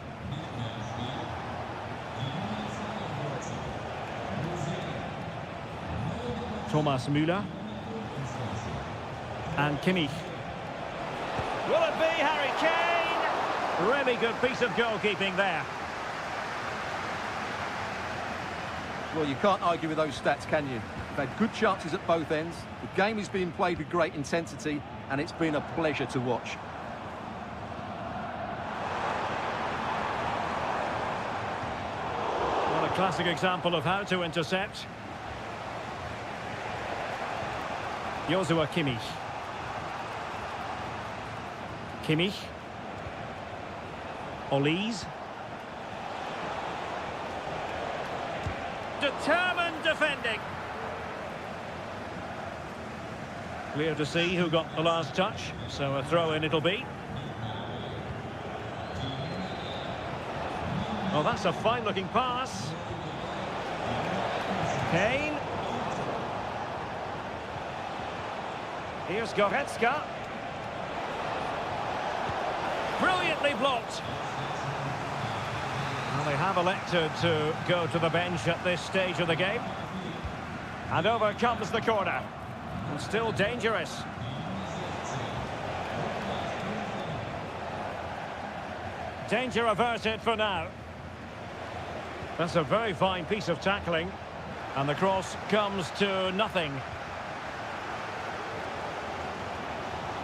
Thomas Müller. And Kimmich. Will it be Harry Kane? Really good piece of goalkeeping there. Well, you can't argue with those stats, can you? They've had good chances at both ends. The game is being played with great intensity, and it's been a pleasure to watch. What a classic example of how to intercept. Joshua Kimmich. Kimmich. Olise. Determined defending. Clear to see who got the last touch, so a throw-in it'll be. Oh, that's a fine-looking pass. Kane. Here's Goretzka. Brilliantly blocked. Well, they have elected to go to the bench at this stage of the game. And over comes the corner. And still dangerous. Danger averted for now. That's a very fine piece of tackling. And the cross comes to nothing.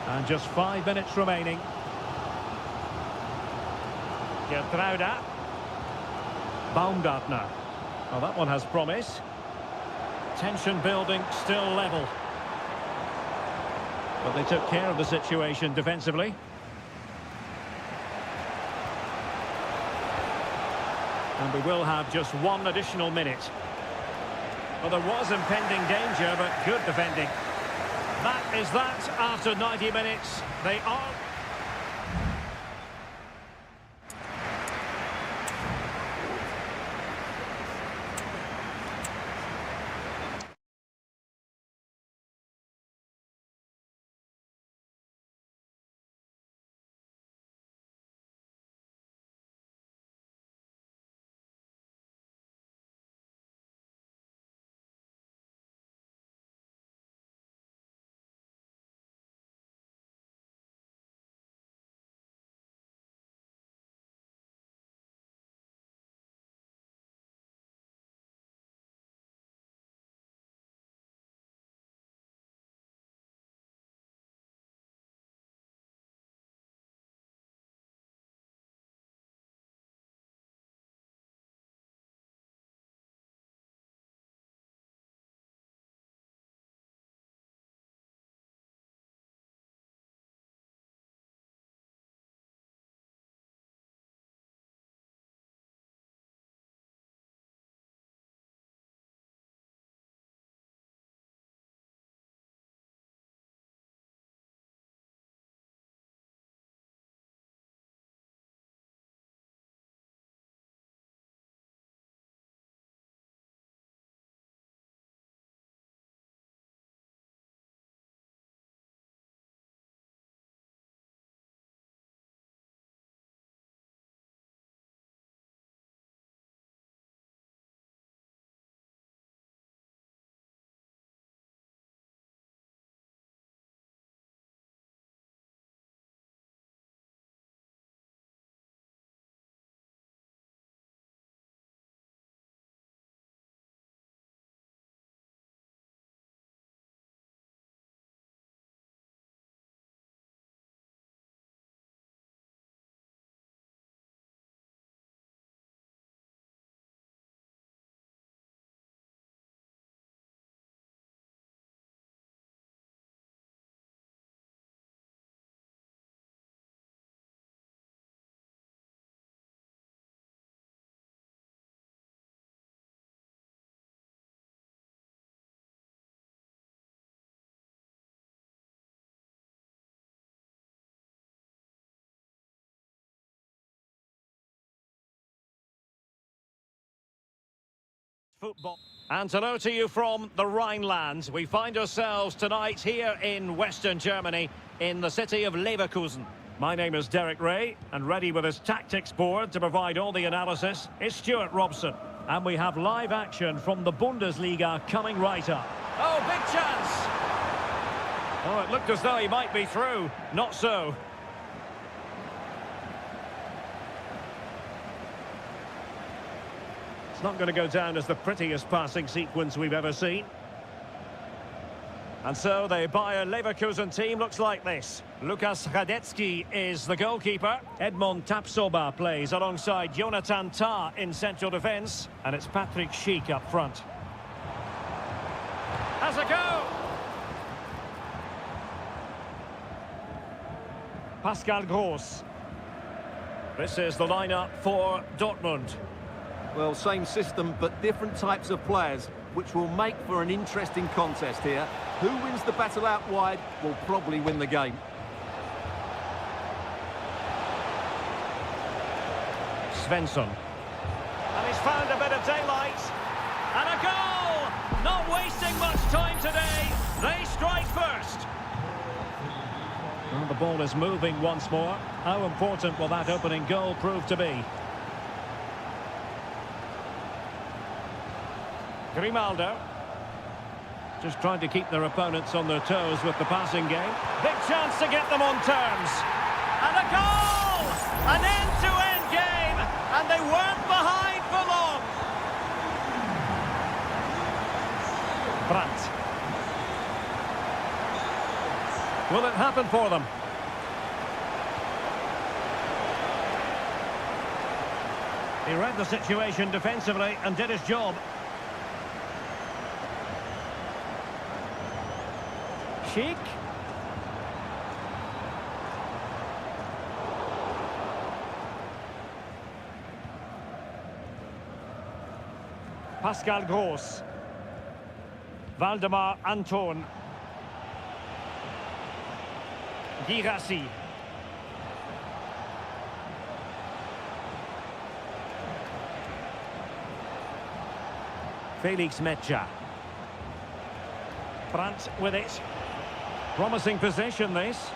And just 5 minutes remaining. Gertruida. Baumgartner. Well, that one has promise. Tension building, still level. But they took care of the situation defensively. And we will have just 1 additional minute. Well, there was impending danger, but good defending. That is that after 90 minutes. They are football. And hello to you from the Rhineland. We find ourselves tonight here in Western Germany, in the city of Leverkusen. My name is Derek Ray, and ready with his tactics board to provide all the analysis is Stuart Robson. And we have live action from the Bundesliga coming right up. Oh, big chance! Oh, it looked as though he might be through. Not so. It's not going to go down as the prettiest passing sequence we've ever seen. And so the Bayer Leverkusen team looks like this. Lukas Radetzky is the goalkeeper. Edmond Tapsoba plays alongside Jonathan Tah in central defence. And it's Patrick Schick up front. Has a go! Pascal Gross. This is the lineup for Dortmund. Well, same system, but different types of players, which will make for an interesting contest here. Who wins the battle out wide will probably win the game. Svensson. And he's found a bit of daylight. And a goal! Not wasting much time today. They strike first. Well, the ball is moving once more. How important will that opening goal prove to be? Grimaldo. Just trying to keep their opponents on their toes with the passing game. Big chance to get them on terms. And a goal! An end-to-end game! And they weren't behind for long. Brandt. Will it happen for them? He read the situation defensively and did his job. Schick. Pascal Gross. Waldemar Anton. Girassi. Felix Metscher. Brandt with it. Promising possession, this.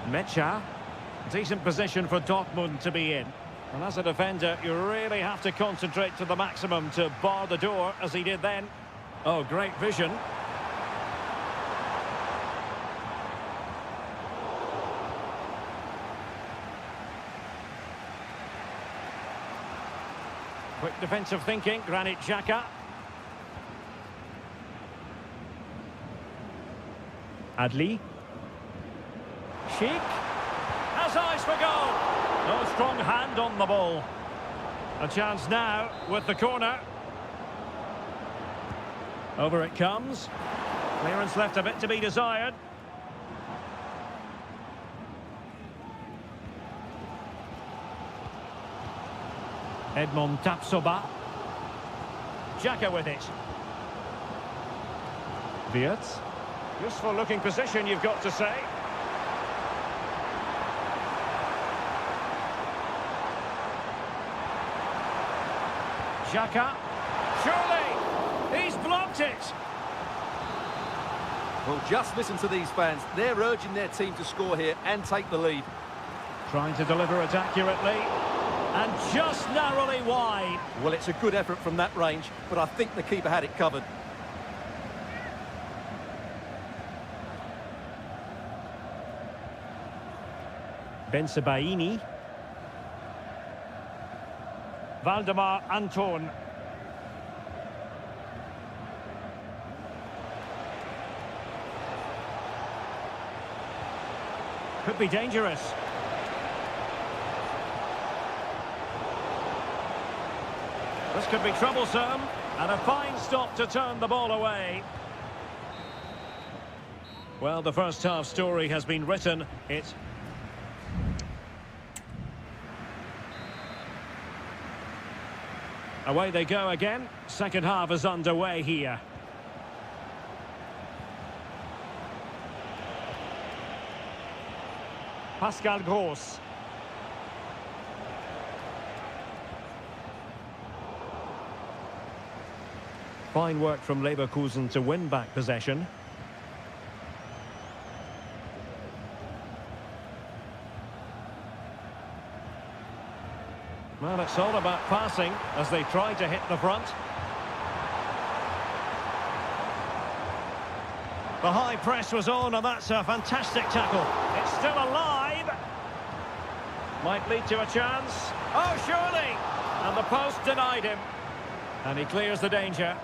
Metscher. Decent position for Dortmund to be in. And as a defender, you really have to concentrate to the maximum to bar the door, as he did then. Oh, great vision. Quick defensive thinking, Granit Xhaka. Adli. Schick. Has eyes for goal. No strong hand on the ball. A chance now with the corner. Over it comes. Clearance left a bit to be desired. Edmond Tapsoba. Xhaka with it. Wirtz. Useful looking position, you've got to say. Xhaka. Surely! He's blocked it! Well, just listen to these fans. They're urging their team to score here and take the lead. Trying to deliver it accurately. And just narrowly wide. Well, it's a good effort from that range, but I think the keeper had it covered. Bensebaini. Waldemar Anton. Could be dangerous. This could be troublesome, and a fine stop to turn the ball away. Well, the first half story has been written. It's away they go again. Second half is underway here. Pascal Gross. Fine work from Leverkusen to win back possession. Well, it's all about passing as they try to hit the front. The high press was on, and that's a fantastic tackle. It's still alive. Might lead to a chance. Oh, surely! And the post denied him. And he clears the danger.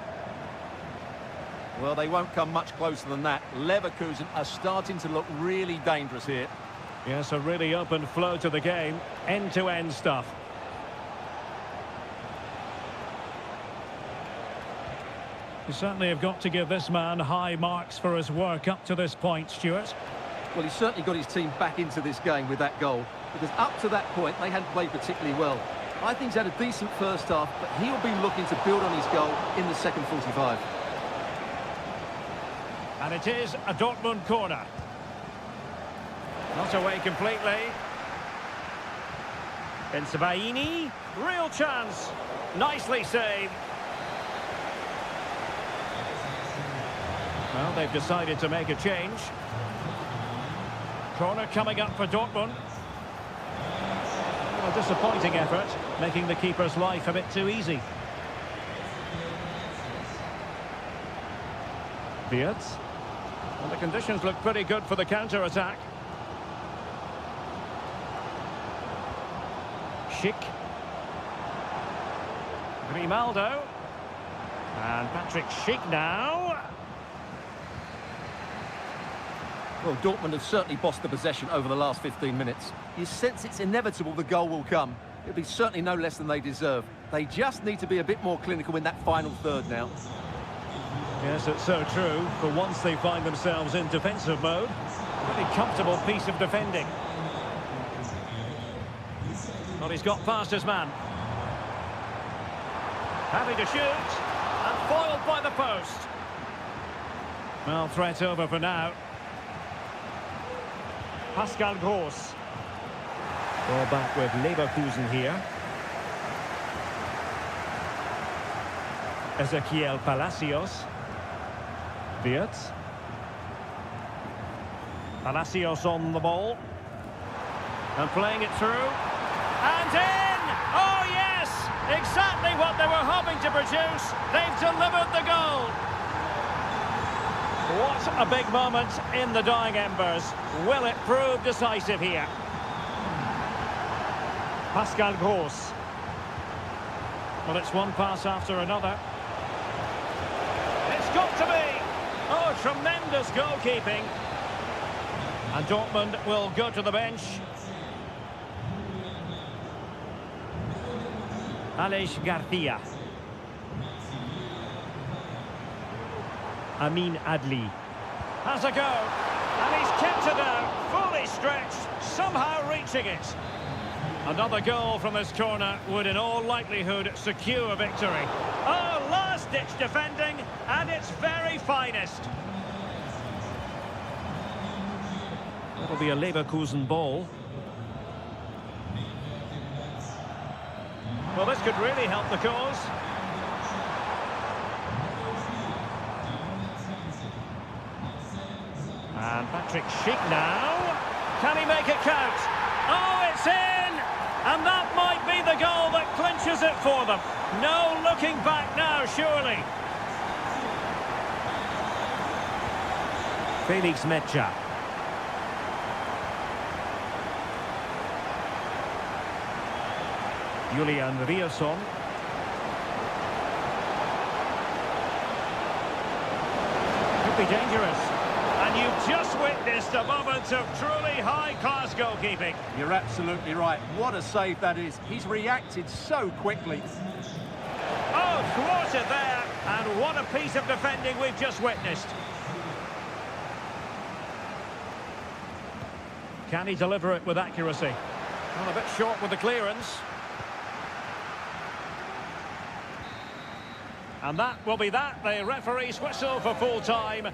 Well, they won't come much closer than that. Leverkusen are starting to look really dangerous here. Yes, a really open flow to the game. End-to-end stuff. You certainly have got to give this man high marks for his work up to this point, Stuart. Well, he's certainly got his team back into this game with that goal, because up to that point, they hadn't played particularly well. I think he's had a decent first half, but he'll be looking to build on his goal in the second 45. And it is a Dortmund corner. Not away completely. Bensebaini, real chance. Nicely saved. Well, they've decided to make a change. Corner coming up for Dortmund. A disappointing effort, making the keeper's life a bit too easy. Wirtz. And the conditions look pretty good for the counter-attack. Schick. Grimaldo. And Patrick Schick now. Well, Dortmund have certainly bossed the possession over the last 15 minutes. You sense it's inevitable the goal will come. It'll be certainly no less than they deserve. They just need to be a bit more clinical in that final third now. Yes, it's so true. For once they find themselves in defensive mode. Pretty comfortable piece of defending. Well, he's got past his man. Happy to shoot. And foiled by the post. Well, threat over for now. Pascal Gross. Ball back with Leverkusen here. Ezequiel Palacios. Wirtz. Palacios on the ball. And playing it through. And in! Oh, yes! Exactly what they were hoping to produce. They've delivered the goal. What a big moment in the dying embers. Will it prove decisive here? Pascal Gross. Well, it's one pass after another. It's got to be! Oh, tremendous goalkeeping. And Dortmund will go to the bench. Aleix Garcia. Amin Adli. Has a go. And he's kept it out. Fully stretched. Somehow reaching it. Another goal from this corner would in all likelihood secure victory. Oh, last-ditch defending at its very finest. That'll be a Leverkusen ball. Well, this could really help the cause. And Patrick Schick now. Can he make it count? Oh, it's in! And that might be the goal that clinches it for them. No looking back now, surely. Felix Mecha. Julian Rierson. Could be dangerous. And you've just witnessed a moment of truly high-class goalkeeping. You're absolutely right. What a save that is. He's reacted so quickly. Oh, thwarted there. And what a piece of defending we've just witnessed. Can he deliver it with accuracy? Well, a bit short with the clearance. And that will be that. The referee's whistle for full time.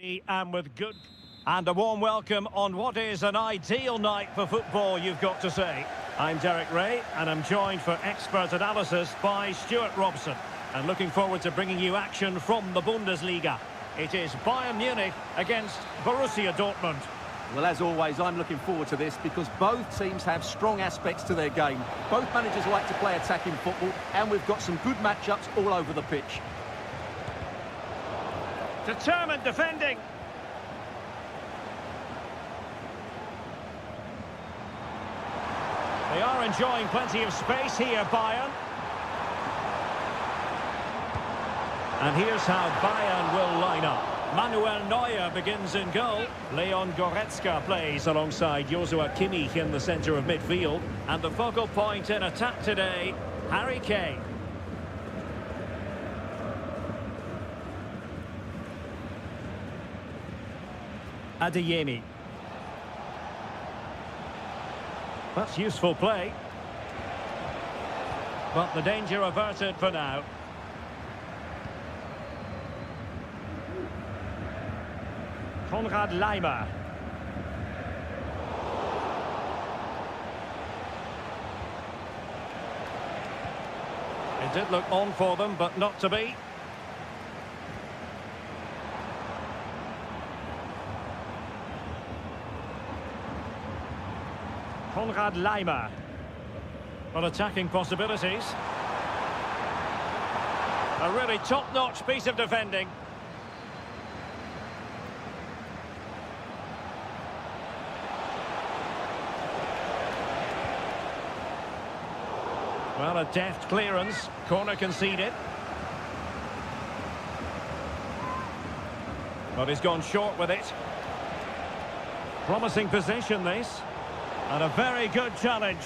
And with good... And a warm welcome on what is an ideal night for football, you've got to say. I'm Derek Ray, and I'm joined for expert analysis by Stuart Robson. And looking forward to bringing you action from the Bundesliga. It is Bayern Munich against Borussia Dortmund. Well, as always, I'm looking forward to this because both teams have strong aspects to their game. Both managers like to play attacking football, and we've got some good matchups all over the pitch. Determined defending. They are enjoying plenty of space here, Bayern. And here's how Bayern will line up. Manuel Neuer begins in goal. Leon Goretzka plays alongside Joshua Kimmich in the centre of midfield. And the focal point in attack today, Harry Kane. Adeyemi. That's useful play. But the danger averted for now. Konrad Laimer. It did look on for them, but not to be. Konrad Laimer. Well, attacking possibilities. A really top-notch piece of defending. Well, a deft clearance. Corner conceded. But he's gone short with it. Promising position, this. And a very good challenge.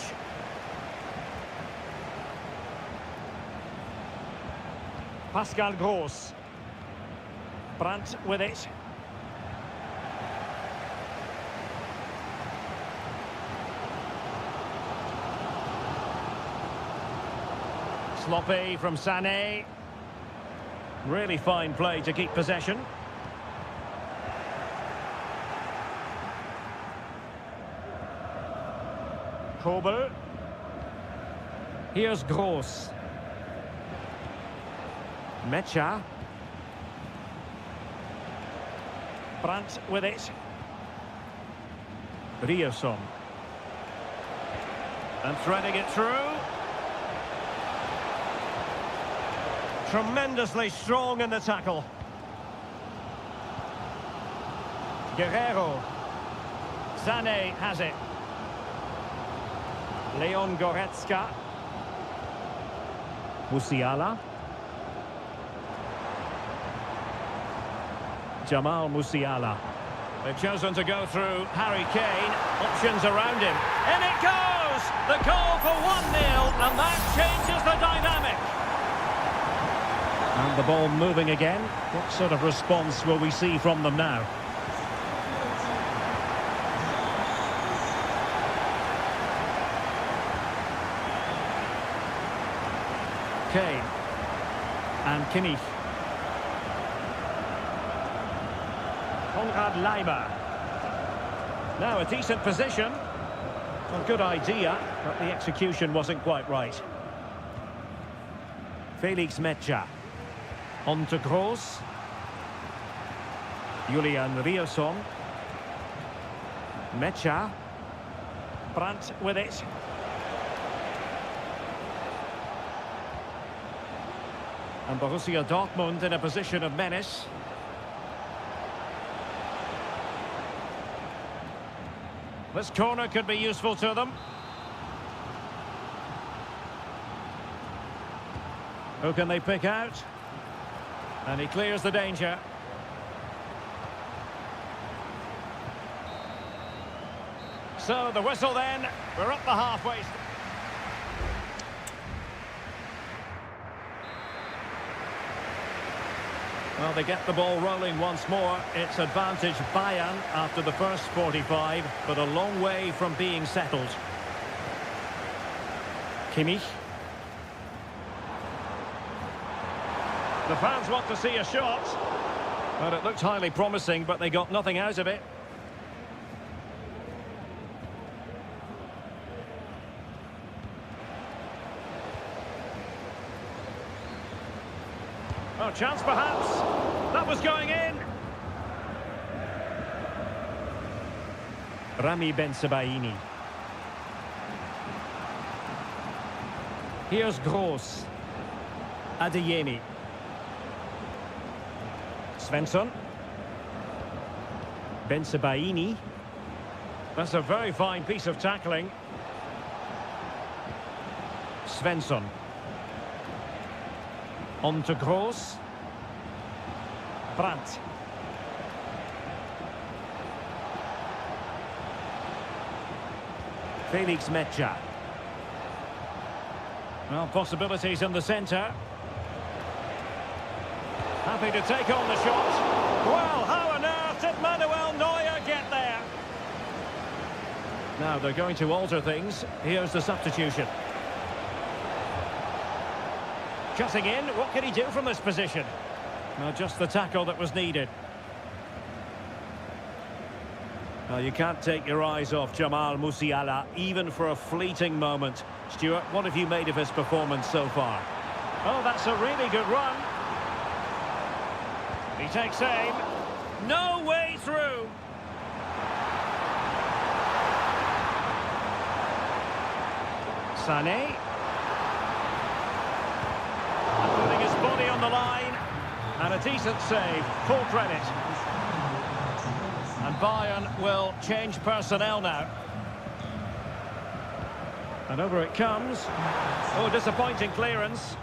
Pascal Gross. Brandt with it. Sloppy from Sané. Really fine play to keep possession. Kobel. Here's Gross. Mecha. Brandt with it. Rierson. And threading it through. Tremendously strong in the tackle. Guerrero. Sané has it. Leon Goretzka. Musiala. Jamal Musiala. They've chosen to go through Harry Kane. Options around him. In it goes! The goal for 1-0, and that changes the dynamic. And the ball moving again. What sort of response will we see from them now? Kane. And Kimmich. Konrad Laimer. Now a decent position. A good idea, but the execution wasn't quite right. Felix Mecha. On to Gross. Julian Rierson. Mecha. Brandt with it. And Borussia Dortmund in a position of menace. This corner could be useful to them. Who can they pick out? And he clears the danger. So the whistle then. We're up the halfway. Well, they get the ball rolling once more. It's advantage Bayern after the first 45, but a long way from being settled. Kimmich. The fans want to see a shot. Well, it looked highly promising, but they got nothing out of it. Oh, chance perhaps. That was going in. Rami Bensebaini. Here's Gross. Adeyemi. Svensson. Bensebaini. That's a very fine piece of tackling. Svensson. On to Gross. Brandt. Felix Mecha. Well, possibilities in the centre. Happy to take on the shot. Well, how on earth did Manuel Neuer get there? Now they're going to alter things. Here's the substitution. Cutting in, what can he do from this position? Well, just the tackle that was needed. Well, you can't take your eyes off Jamal Musiala, even for a fleeting moment. Stuart, what have you made of his performance so far? Oh, that's a really good run. He takes aim. No way through. Sané. And putting his body on the line. And a decent save. Full credit. And Bayern will change personnel now. And over it comes. Oh, disappointing clearance.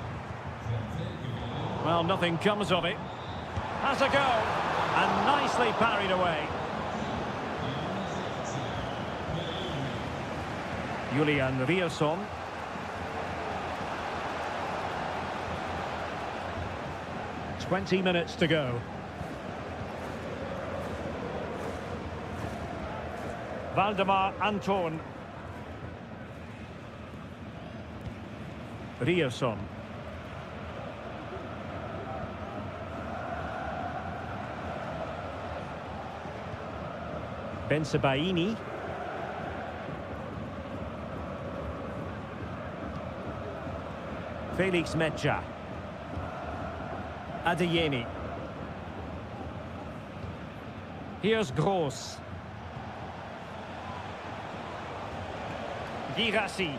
Well, nothing comes of it. Has a go. And nicely parried away. Julian Rierson. "20 minutes to go. Valdemar Anton. Rierson. Bensebaini. Felix Mecha. Adeyemi. Here's Gross. Girassi.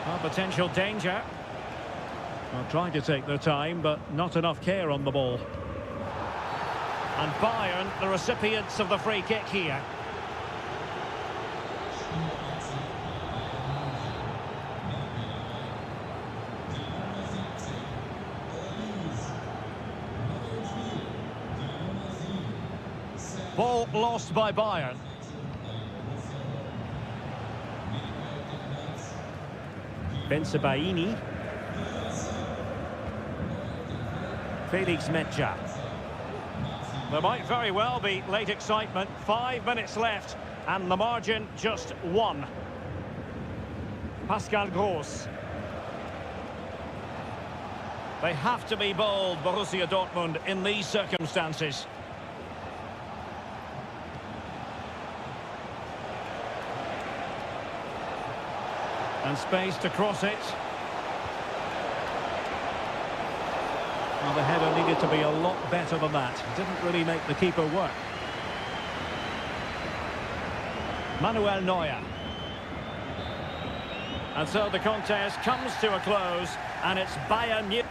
Well, potential danger. Well, trying to take their time, but not enough care on the ball. And Bayern, the recipients of the free kick here. Ball lost by Bayern. Bensebaini. Felix Mecha. There might very well be late excitement. 5 minutes left, and the margin just 1. Pascal Gross. They have to be bold, Borussia Dortmund, in these circumstances. And space to cross it. Well, the header needed to be a lot better than that. Didn't really make the keeper work. Manuel Neuer. And so the contest comes to a close, and it's Bayern.